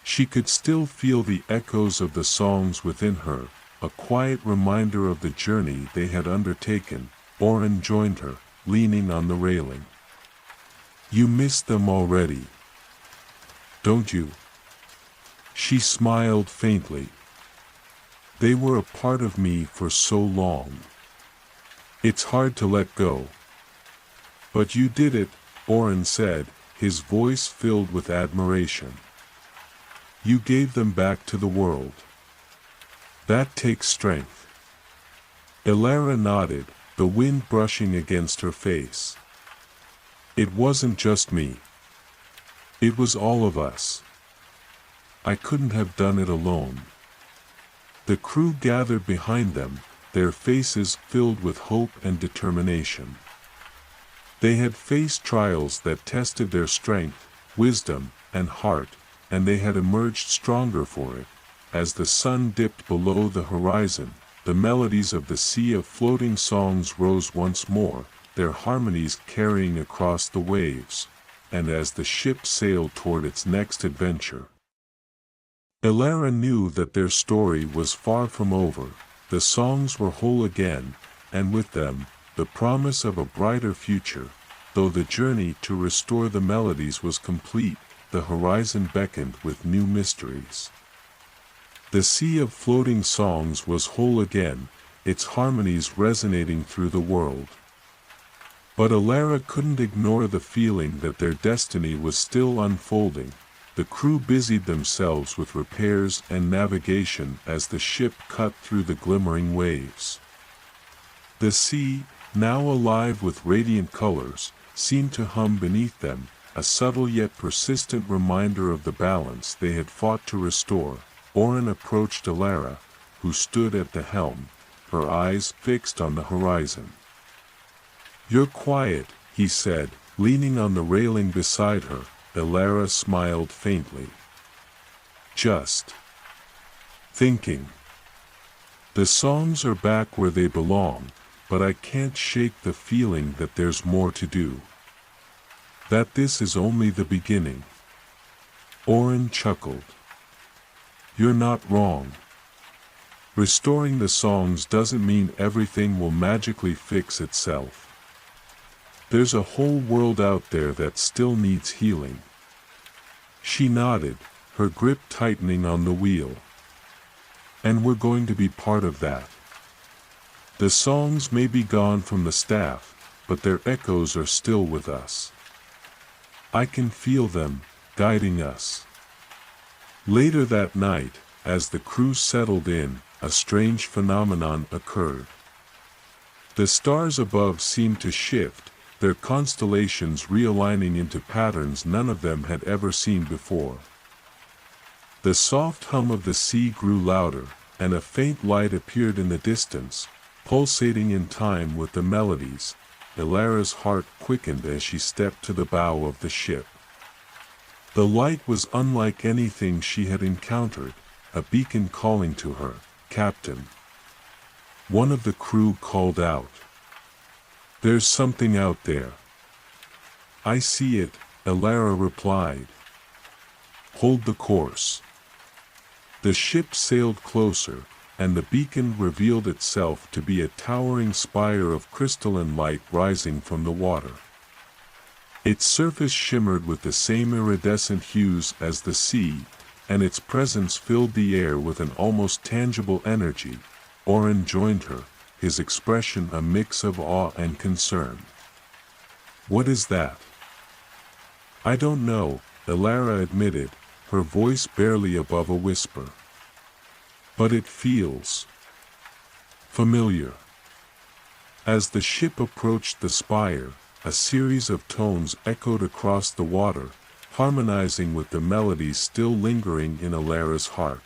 She could still feel the echoes of the songs within her, a quiet reminder of the journey they had undertaken. Orin joined her, leaning on the railing. "You miss them already, don't you?" She smiled faintly. "They were a part of me for so long. It's hard to let go." "But you did it," Orin said, his voice filled with admiration. "You gave them back to the world. That takes strength." Elara nodded, the wind brushing against her face. "It wasn't just me. It was all of us. I couldn't have done it alone." The crew gathered behind them, their faces filled with hope and determination. They had faced trials that tested their strength, wisdom, and heart, and they had emerged stronger for it. As the sun dipped below the horizon, the melodies of the sea of floating songs rose once more, their harmonies carrying across the waves. And as the ship sailed toward its next adventure, Elara knew that their story was far from over. The songs were whole again, and with them, the promise of a brighter future. Though the journey to restore the melodies was complete, the horizon beckoned with new mysteries. The sea of floating songs was whole again, its harmonies resonating through the world. But Elara couldn't ignore the feeling that their destiny was still unfolding. The crew busied themselves with repairs and navigation as the ship cut through the glimmering waves. The sea, now alive with radiant colors, seemed to hum beneath them, a subtle yet persistent reminder of the balance they had fought to restore. Oren approached Elara, who stood at the helm, her eyes fixed on the horizon. "You're quiet," he said, leaning on the railing beside her. Elara smiled faintly. "Just thinking. The songs are back where they belong, but I can't shake the feeling that there's more to do. That this is only the beginning." Oren chuckled. "You're not wrong. Restoring the songs doesn't mean everything will magically fix itself. There's a whole world out there that still needs healing." She nodded, her grip tightening on the wheel. "And we're going to be part of that. The songs may be gone from the staff, but their echoes are still with us. I can feel them, guiding us." Later that night, as the crew settled in, a strange phenomenon occurred. The stars above seemed to shift, their constellations realigning into patterns none of them had ever seen before. The soft hum of the sea grew louder, and a faint light appeared in the distance, pulsating in time with the melodies. Elara's heart quickened as she stepped to the bow of the ship. The light was unlike anything she had encountered, a beacon calling to her, "Captain." One of the crew called out. "There's something out there." "I see it," Elara replied. "Hold the course." The ship sailed closer, and the beacon revealed itself to be a towering spire of crystalline light rising from the water. Its surface shimmered with the same iridescent hues as the sea, and its presence filled the air with an almost tangible energy. Oren joined her, his expression a mix of awe and concern. "What is that?" "I don't know," Elara admitted, her voice barely above a whisper. "But it feels familiar." As the ship approached the spire, a series of tones echoed across the water, harmonizing with the melodies still lingering in Elara's heart.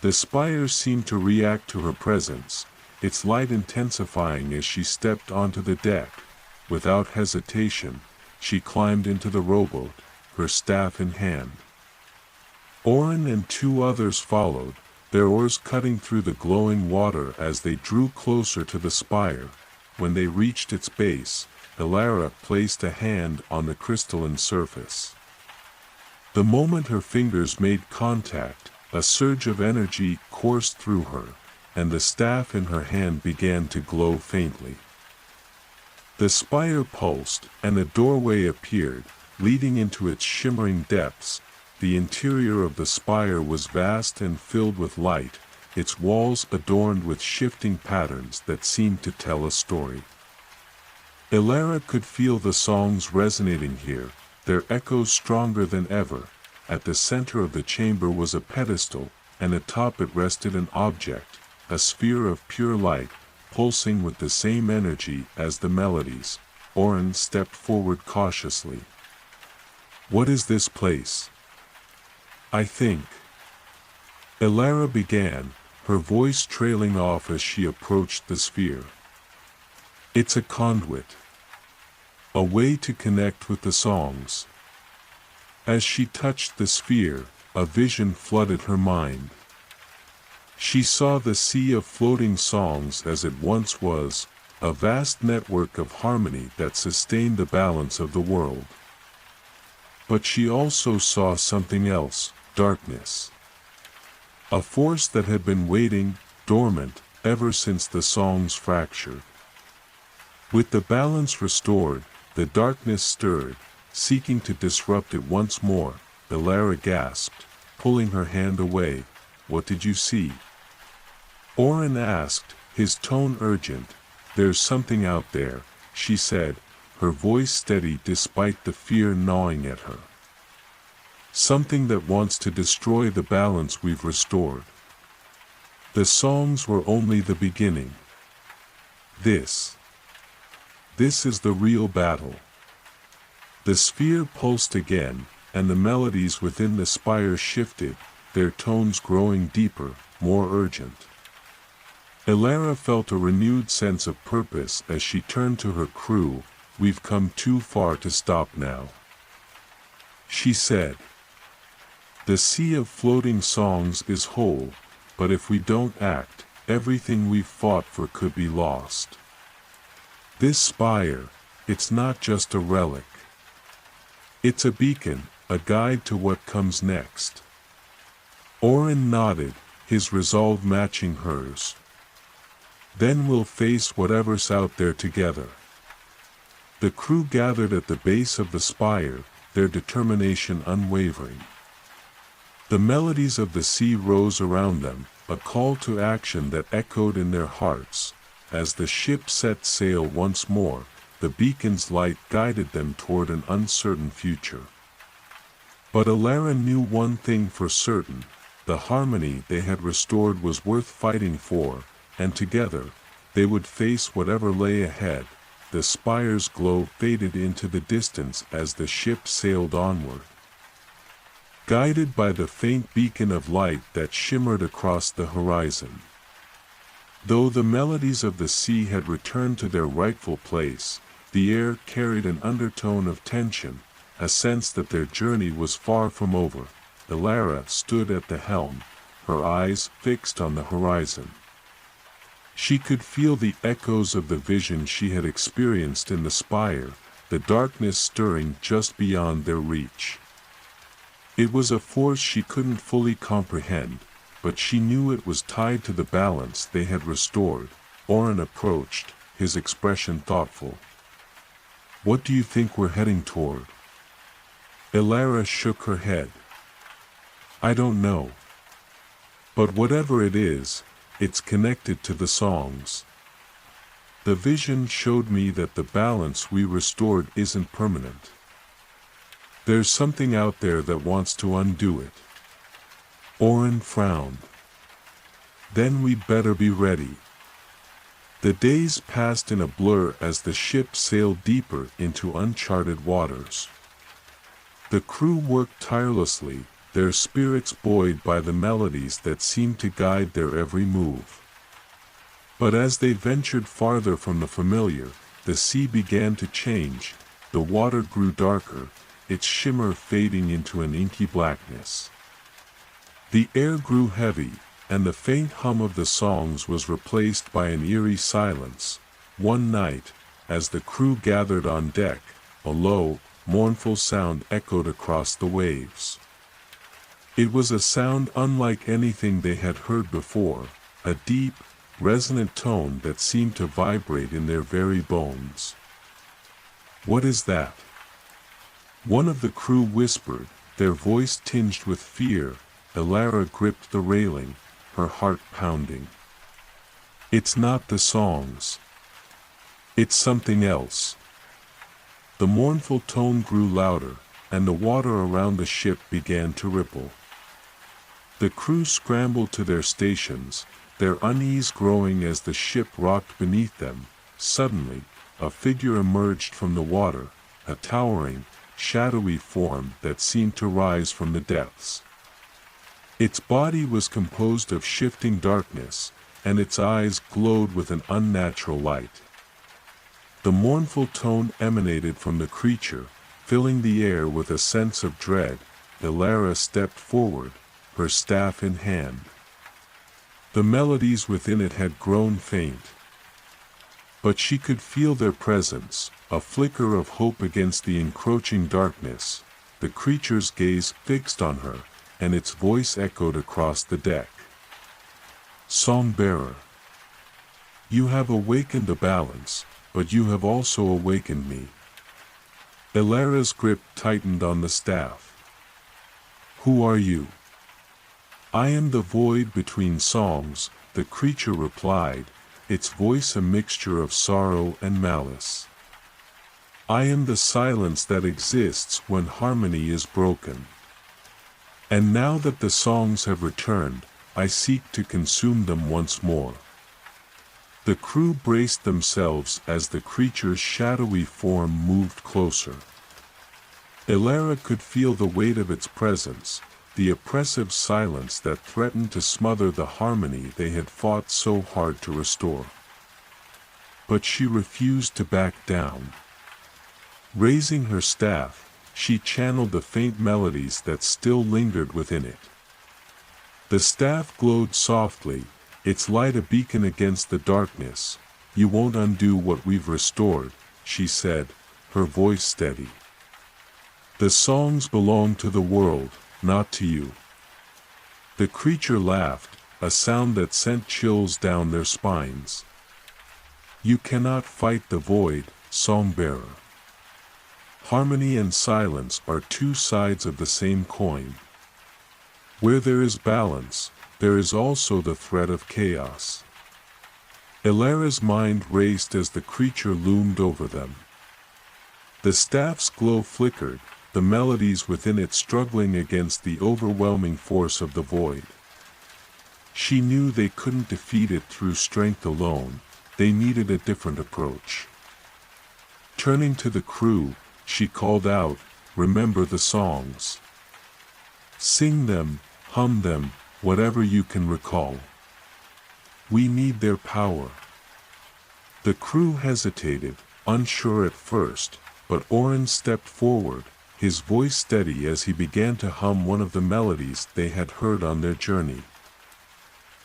The spire seemed to react to her presence, its light intensifying as she stepped onto the deck. Without hesitation, she climbed into the rowboat, her staff in hand. Oren and two others followed, their oars cutting through the glowing water as they drew closer to the spire. When they reached its base, Elara placed a hand on the crystalline surface. The moment her fingers made contact, a surge of energy coursed through her, and the staff in her hand began to glow faintly. The spire pulsed, and a doorway appeared, leading into its shimmering depths. The interior of the spire was vast and filled with light, its walls adorned with shifting patterns that seemed to tell a story. Elara could feel the songs resonating here, their echoes stronger than ever. At the center of the chamber was a pedestal, and atop it rested an object, a sphere of pure light, pulsing with the same energy as the melodies. Oren stepped forward cautiously. "What is this place?" "I think," Elara began, her voice trailing off as she approached the sphere. "It's a conduit. A way to connect with the songs." As she touched the sphere, a vision flooded her mind. She saw the sea of floating songs as it once was, a vast network of harmony that sustained the balance of the world. But she also saw something else, darkness. A force that had been waiting, dormant, ever since the songs fractured. With the balance restored, the darkness stirred, seeking to disrupt it once more. Elara gasped, pulling her hand away. "What did you see?" Oren asked, his tone urgent. "There's something out there," she said, her voice steady despite the fear gnawing at her. "Something that wants to destroy the balance we've restored." The songs were only the beginning. This This is the real battle. The sphere pulsed again, and the melodies within the spire shifted, their tones growing deeper, more urgent. Elara felt a renewed sense of purpose as she turned to her crew. "We've come too far to stop now," she said. "The sea of floating songs is whole, but if we don't act, everything we've fought for could be lost. This spire, it's not just a relic. It's a beacon, a guide to what comes next." Orin nodded, his resolve matching hers. "Then we'll face whatever's out there together." The crew gathered at the base of the spire, their determination unwavering. The melodies of the sea rose around them, a call to action that echoed in their hearts. As the ship set sail once more, the beacon's light guided them toward an uncertain future. But Elara knew one thing for certain: the harmony they had restored was worth fighting for, and together, they would face whatever lay ahead. The spire's glow faded into the distance as the ship sailed onward, guided by the faint beacon of light that shimmered across the horizon. Though the melodies of the sea had returned to their rightful place, the air carried an undertone of tension, a sense that their journey was far from over. Elara stood at the helm, her eyes fixed on the horizon. She could feel the echoes of the vision she had experienced in the spire, the darkness stirring just beyond their reach. It was a force she couldn't fully comprehend, but she knew it was tied to the balance they had restored. Orin approached, his expression thoughtful. "What do you think we're heading toward?" Elara shook her head. "I don't know. But whatever it is, it's connected to the songs. The vision showed me that the balance we restored isn't permanent. There's something out there that wants to undo it." Orin frowned. "Then we'd better be ready." The days passed in a blur as the ship sailed deeper into uncharted waters. The crew worked tirelessly, their spirits buoyed by the melodies that seemed to guide their every move. But as they ventured farther from the familiar, the sea began to change. The water grew darker, its shimmer fading into an inky blackness. The air grew heavy, and the faint hum of the songs was replaced by an eerie silence. One night, as the crew gathered on deck, a low, mournful sound echoed across the waves. It was a sound unlike anything they had heard before, a deep, resonant tone that seemed to vibrate in their very bones. "What is that?" one of the crew whispered, their voice tinged with fear. Elara gripped the railing, her heart pounding. "It's not the songs. It's something else." The mournful tone grew louder, and the water around the ship began to ripple. The crew scrambled to their stations, their unease growing as the ship rocked beneath them. Suddenly, a figure emerged from the water, a towering, shadowy form that seemed to rise from the depths. Its body was composed of shifting darkness, and its eyes glowed with an unnatural light. The mournful tone emanated from the creature, filling the air with a sense of dread. Elara stepped forward, her staff in hand. The melodies within it had grown faint, but she could feel their presence, a flicker of hope against the encroaching darkness. The creature's gaze fixed on her, and its voice echoed across the deck. "Song-bearer, you have awakened the balance, but you have also awakened me." Elara's grip tightened on the staff. "Who are you?" "I am the void between songs," the creature replied, its voice a mixture of sorrow and malice. "I am the silence that exists when harmony is broken. And now that the songs have returned, I seek to consume them once more." The crew braced themselves as the creature's shadowy form moved closer. Elara could feel the weight of its presence, the oppressive silence that threatened to smother the harmony they had fought so hard to restore. But she refused to back down. Raising her staff, she channeled the faint melodies that still lingered within it. The staff glowed softly, its light a beacon against the darkness. "You won't undo what we've restored," she said, her voice steady. "The songs belong to the world, not to you." The creature laughed, a sound that sent chills down their spines. "You cannot fight the void, song-bearer. Harmony and silence are two sides of the same coin. Where there is balance, there is also the threat of chaos." Elara's mind raced as the creature loomed over them. The staff's glow flickered, the melodies within it struggling against the overwhelming force of the void. She knew they couldn't defeat it through strength alone, they needed a different approach. Turning to the crew, she called out, "Remember the songs. Sing them, hum them, whatever you can recall. We need their power." The crew hesitated, unsure at first, but Oren stepped forward, his voice steady as he began to hum one of the melodies they had heard on their journey.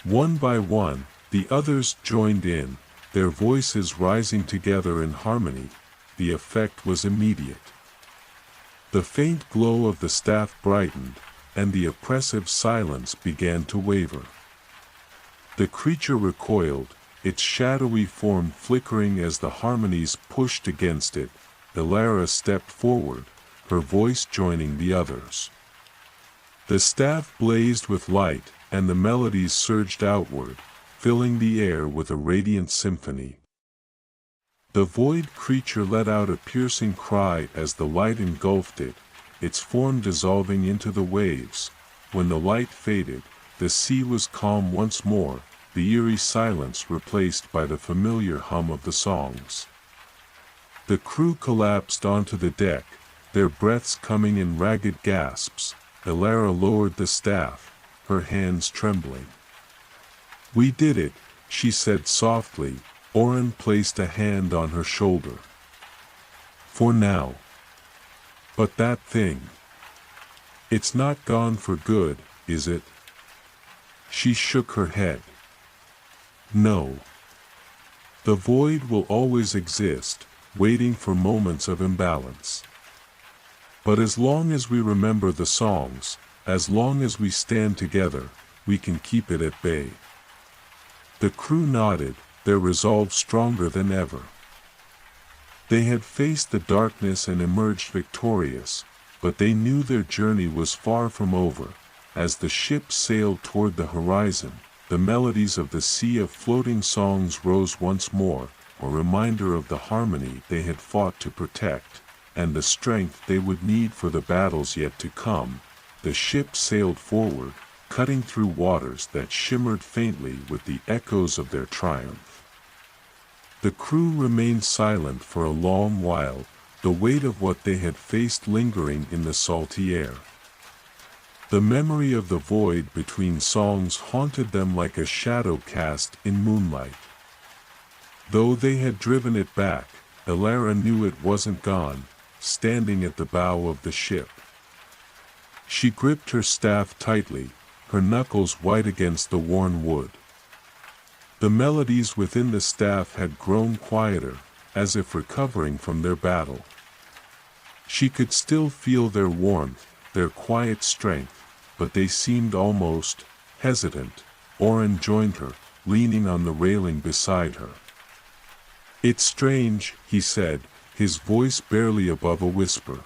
One by one, the others joined in, their voices rising together in harmony. The effect was immediate. The faint glow of the staff brightened, and the oppressive silence began to waver. The creature recoiled, its shadowy form flickering as the harmonies pushed against it. Elara stepped forward, her voice joining the others. The staff blazed with light, and the melodies surged outward, filling the air with a radiant symphony. The void creature let out a piercing cry as the light engulfed it, its form dissolving into the waves. When the light faded, the sea was calm once more, the eerie silence replaced by the familiar hum of the songs. The crew collapsed onto the deck, their breaths coming in ragged gasps. Elara lowered the staff, her hands trembling. "We did it," she said softly. Oren placed a hand on her shoulder. "For now. But that thing. It's not gone for good, is it?" She shook her head. "No. The void will always exist, waiting for moments of imbalance. But as long as we remember the songs, as long as we stand together, we can keep it at bay." The crew nodded, their resolve stronger than ever. They had faced the darkness and emerged victorious, but they knew their journey was far from over. As the ship sailed toward the horizon, the melodies of the sea of floating songs rose once more, a reminder of the harmony they had fought to protect, and the strength they would need for the battles yet to come. The ship sailed forward, cutting through waters that shimmered faintly with the echoes of their triumph. The crew remained silent for a long while, the weight of what they had faced lingering in the salty air. The memory of the void between songs haunted them like a shadow cast in moonlight. Though they had driven it back, Elara knew it wasn't gone, standing at the bow of the ship. She gripped her staff tightly, her knuckles white against the worn wood. The melodies within the staff had grown quieter, as if recovering from their battle. She could still feel their warmth, their quiet strength, but they seemed almost hesitant. Oren joined her, leaning on the railing beside her. "It's strange," he said, his voice barely above a whisper.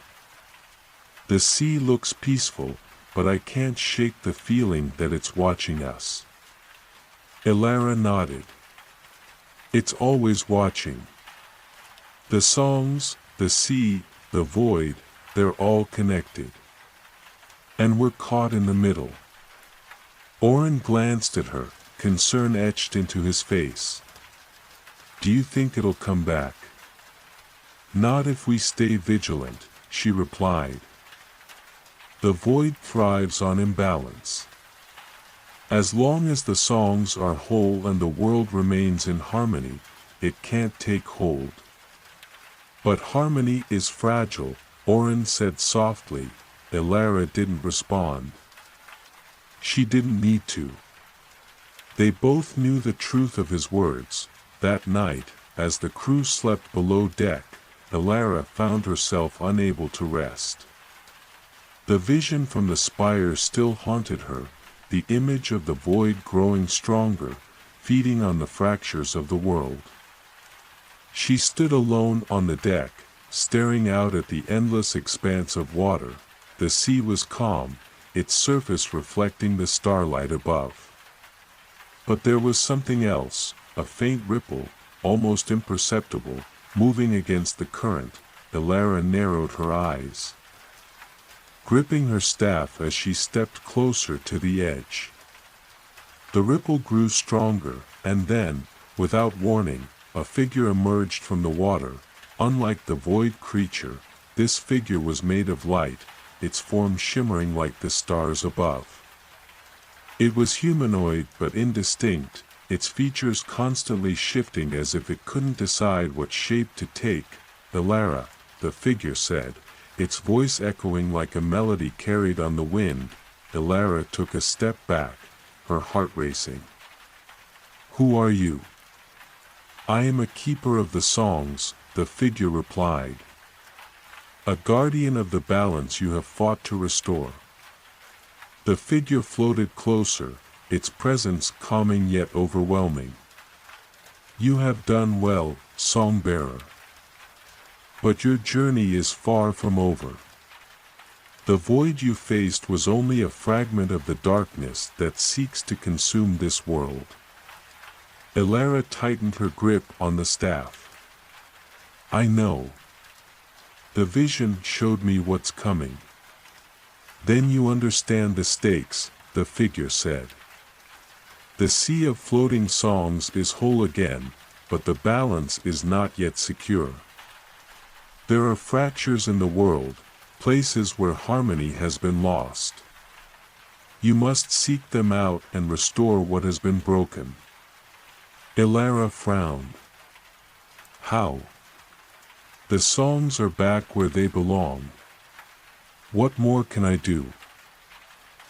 "The sea looks peaceful, but I can't shake the feeling that it's watching us." Elara nodded. "It's always watching. The songs, the sea, the void, they're all connected. And we're caught in the middle." Oren glanced at her, concern etched into his face. Do you think it'll come back? Not if we stay vigilant, she replied. The void thrives on imbalance. As long as the songs are whole and the world remains in harmony, it can't take hold. But harmony is fragile, Oren said softly. Elara didn't respond. She didn't need to. They both knew the truth of his words. That night, as the crew slept below deck, Elara found herself unable to rest. The vision from the spire still haunted her, the image of the void growing stronger, feeding on the fractures of the world. She stood alone on the deck, staring out at the endless expanse of water. The sea was calm, its surface reflecting the starlight above. But there was something else, a faint ripple, almost imperceptible, moving against the current. Elara narrowed her eyes, gripping her staff as she stepped closer to the edge. The ripple grew stronger, and then, without warning, a figure emerged from the water. Unlike the void creature, this figure was made of light, its form shimmering like the stars above. It was humanoid but indistinct, its features constantly shifting as if it couldn't decide what shape to take. Elara, the figure said, its voice echoing like a melody carried on the wind. Elara took a step back, her heart racing. Who are you? I am a keeper of the songs, the figure replied. A guardian of the balance you have fought to restore. The figure floated closer, its presence calming yet overwhelming. You have done well, song-bearer. But your journey is far from over. The void you faced was only a fragment of the darkness that seeks to consume this world. Elara tightened her grip on the staff. I know. The vision showed me what's coming. Then you understand the stakes, the figure said. The sea of floating songs is whole again, but the balance is not yet secure. There are fractures in the world, places where harmony has been lost. You must seek them out and restore what has been broken. Elara frowned. How? The songs are back where they belong. What more can I do?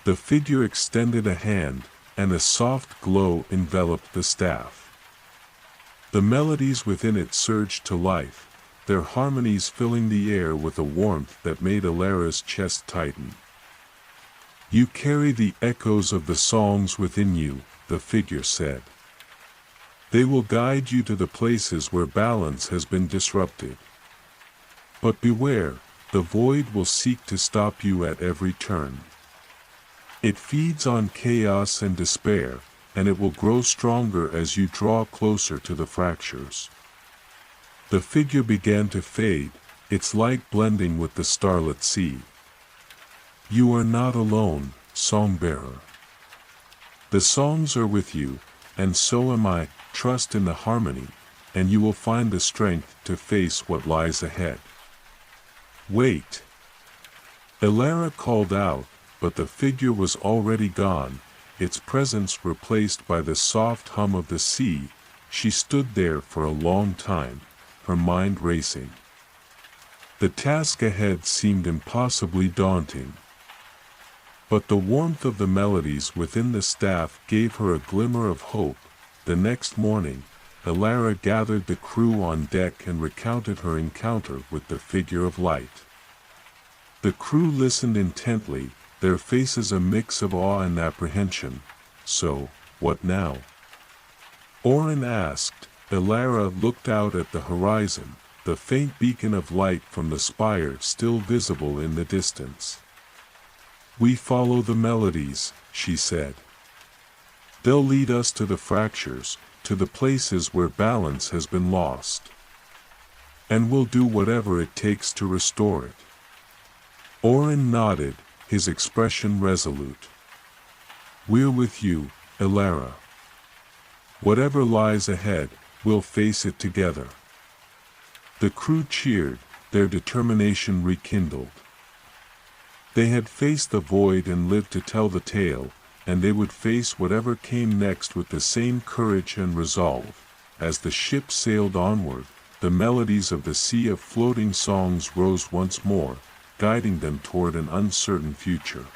The figure extended a hand, and a soft glow enveloped the staff. The melodies within it surged to life, their harmonies filling the air with a warmth that made Elara's chest tighten. You carry the echoes of the songs within you, the figure said. They will guide you to the places where balance has been disrupted. But beware, the void will seek to stop you at every turn. It feeds on chaos and despair, and it will grow stronger as you draw closer to the fractures. The figure began to fade, its light blending with the starlit sea. You are not alone, song-bearer. The songs are with you, and so am I. Trust in the harmony, and you will find the strength to face what lies ahead. Wait! Elara called out, but the figure was already gone, its presence replaced by the soft hum of the sea. She stood there for a long time, her mind racing. The task ahead seemed impossibly daunting. But the warmth of the melodies within the staff gave her a glimmer of hope. The next morning, Elara gathered the crew on deck and recounted her encounter with the figure of light. The crew listened intently, their faces a mix of awe and apprehension. So, what now? Oren asked. Elara looked out at the horizon, the faint beacon of light from the spire still visible in the distance. We follow the melodies, she said. They'll lead us to the fractures, to the places where balance has been lost. And we'll do whatever it takes to restore it. Oren nodded, his expression resolute. We're with you, Elara. Whatever lies ahead, We'll face it together." The crew cheered, their determination rekindled. They had faced the void and lived to tell the tale, and they would face whatever came next with the same courage and resolve. As the ship sailed onward, the melodies of the sea of floating songs rose once more, guiding them toward an uncertain future.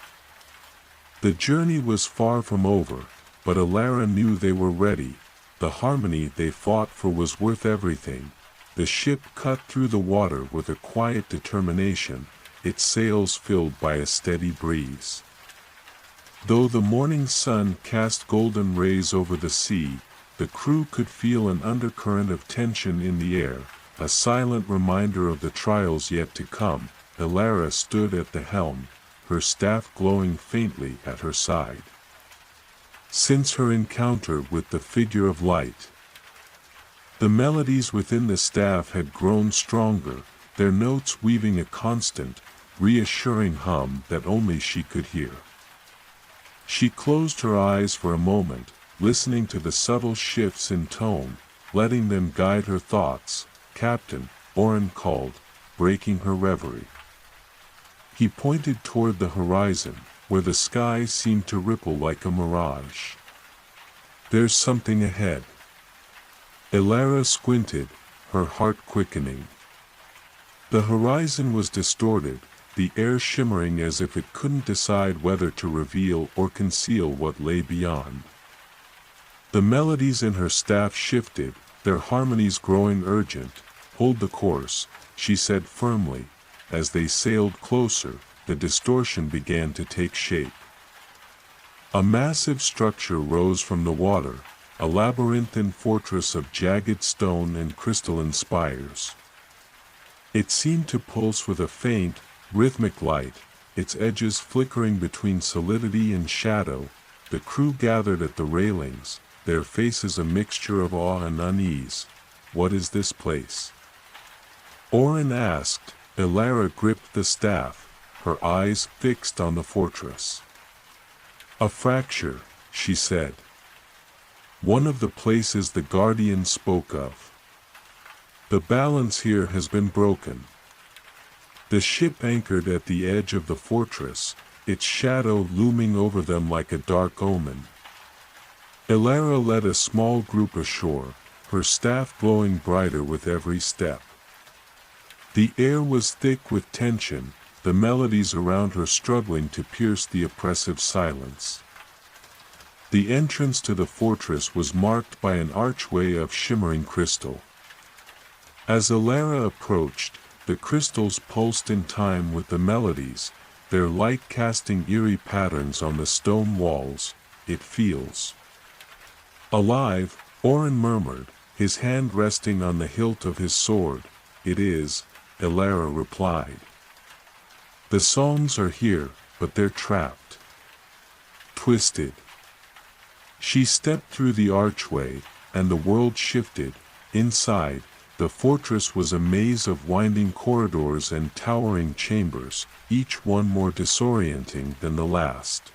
The journey was far from over, but Alara knew they were ready. The harmony they fought for was worth everything. The ship cut through the water with a quiet determination, its sails filled by a steady breeze. Though the morning sun cast golden rays over the sea, the crew could feel an undercurrent of tension in the air, a silent reminder of the trials yet to come. Alara stood at the helm, her staff glowing faintly at her side. Since her encounter with the figure of light, the melodies within the staff had grown stronger, their notes weaving a constant, reassuring hum that only she could hear. She closed her eyes for a moment, listening to the subtle shifts in tone, letting them guide her thoughts. "Captain," Oren called, breaking her reverie. He pointed toward the horizon, where the sky seemed to ripple like a mirage. "There's something ahead." Alara squinted, her heart quickening. The horizon was distorted, the air shimmering as if it couldn't decide whether to reveal or conceal what lay beyond. The melodies in her staff shifted, their harmonies growing urgent. "Hold the course," she said firmly. As they sailed closer, the distortion began to take shape. A massive structure rose from the water, a labyrinthine fortress of jagged stone and crystalline spires. It seemed to pulse with a faint, rhythmic light, its edges flickering between solidity and shadow. The crew gathered at the railings, their faces a mixture of awe and unease. "What is this place?" Oren asked. Alara gripped the staff, her eyes fixed on the fortress. "A fracture," she said. "One of the places the Guardian spoke of. The balance here has been broken." The ship anchored at the edge of the fortress, its shadow looming over them like a dark omen. Alara led a small group ashore, her staff glowing brighter with every step. The air was thick with tension, the melodies around her struggling to pierce the oppressive silence. The entrance to the fortress was marked by an archway of shimmering crystal. As Alara approached, the crystals pulsed in time with the melodies, their light casting eerie patterns on the stone walls. "It feels alive," Oren murmured, his hand resting on the hilt of his sword. "It is," Alara replied. "The songs are here, but they're trapped. Twisted." She stepped through the archway, and the world shifted. Inside, the fortress was a maze of winding corridors and towering chambers, each one more disorienting than the last.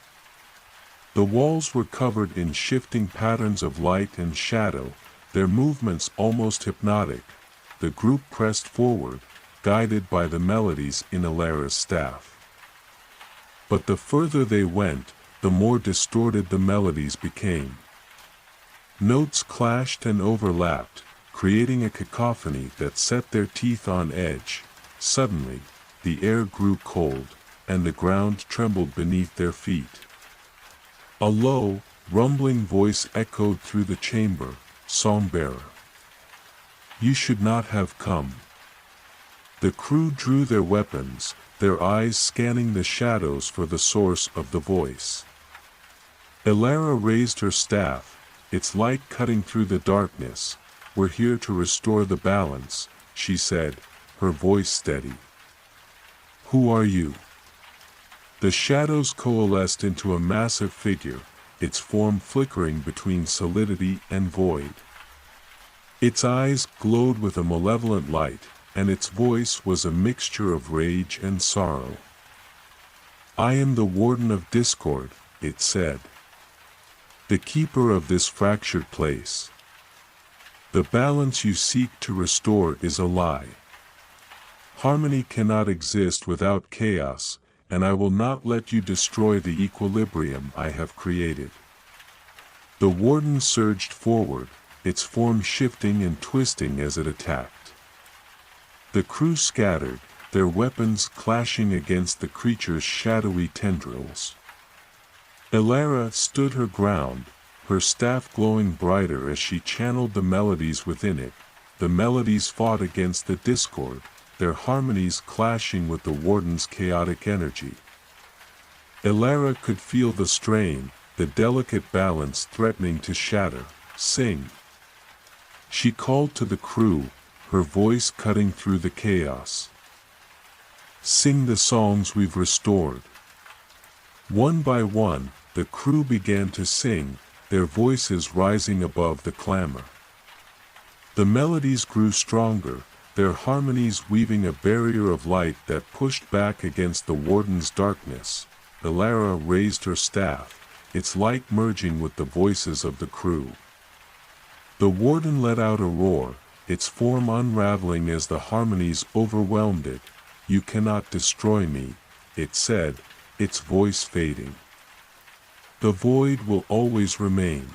The walls were covered in shifting patterns of light and shadow, their movements almost hypnotic. The group pressed forward, guided by the melodies in Alara's staff. But the further they went, the more distorted the melodies became. Notes clashed and overlapped, creating a cacophony that set their teeth on edge. Suddenly, the air grew cold, and the ground trembled beneath their feet. A low, rumbling voice echoed through the chamber. "Songbearer, you should not have come." The crew drew their weapons, their eyes scanning the shadows for the source of the voice. Alara raised her staff, its light cutting through the darkness. "We're here to restore the balance," she said, her voice steady. "Who are you?" The shadows coalesced into a massive figure, its form flickering between solidity and void. Its eyes glowed with a malevolent light, and its voice was a mixture of rage and sorrow. "I am the Warden of Discord," it said. "The keeper of this fractured place." The balance you seek to restore is a lie. Harmony cannot exist without chaos, and I will not let you destroy the equilibrium I have created. The warden surged forward, its form shifting and twisting as it attacked. The crew scattered, their weapons clashing against the creature's shadowy tendrils. Elara stood her ground, her staff glowing brighter as she channeled the melodies within it. The melodies fought against the discord, their harmonies clashing with the warden's chaotic energy. Elara could feel the strain, the delicate balance threatening to shatter. Sing! She called to the crew, her voice cutting through the chaos. Sing the songs we've restored. One by one, the crew began to sing, their voices rising above the clamor. The melodies grew stronger, their harmonies weaving a barrier of light that pushed back against the warden's darkness. Elara raised her staff, its light merging with the voices of the crew. The warden let out a roar, its form unraveling as the harmonies overwhelmed it. You cannot destroy me, it said, its voice fading. The void will always remain.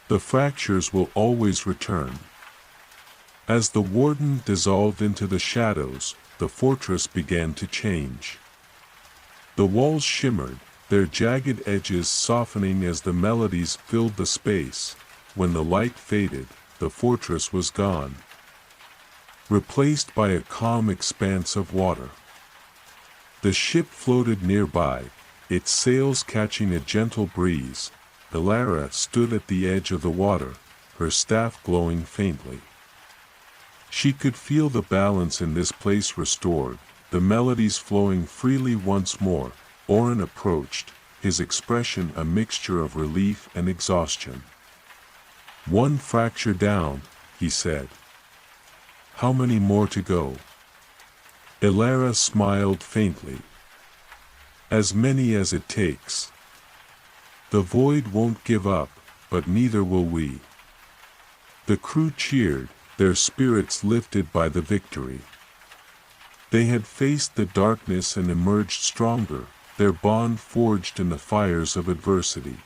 The fractures will always return. As the warden dissolved into the shadows, the fortress began to change. The walls shimmered, their jagged edges softening as the melodies filled the space. When the light faded, the fortress was gone, replaced by a calm expanse of water. The ship floated nearby, its sails catching a gentle breeze. Elara stood at the edge of the water, her staff glowing faintly. She could feel the balance in this place restored, the melodies flowing freely once more. Orin approached, his expression a mixture of relief and exhaustion. One fracture down, he said. How many more to go? Elara smiled faintly. As many as it takes. The void won't give up, but neither will we. The crew cheered, their spirits lifted by the victory. They had faced the darkness and emerged stronger, their bond forged in the fires of adversity.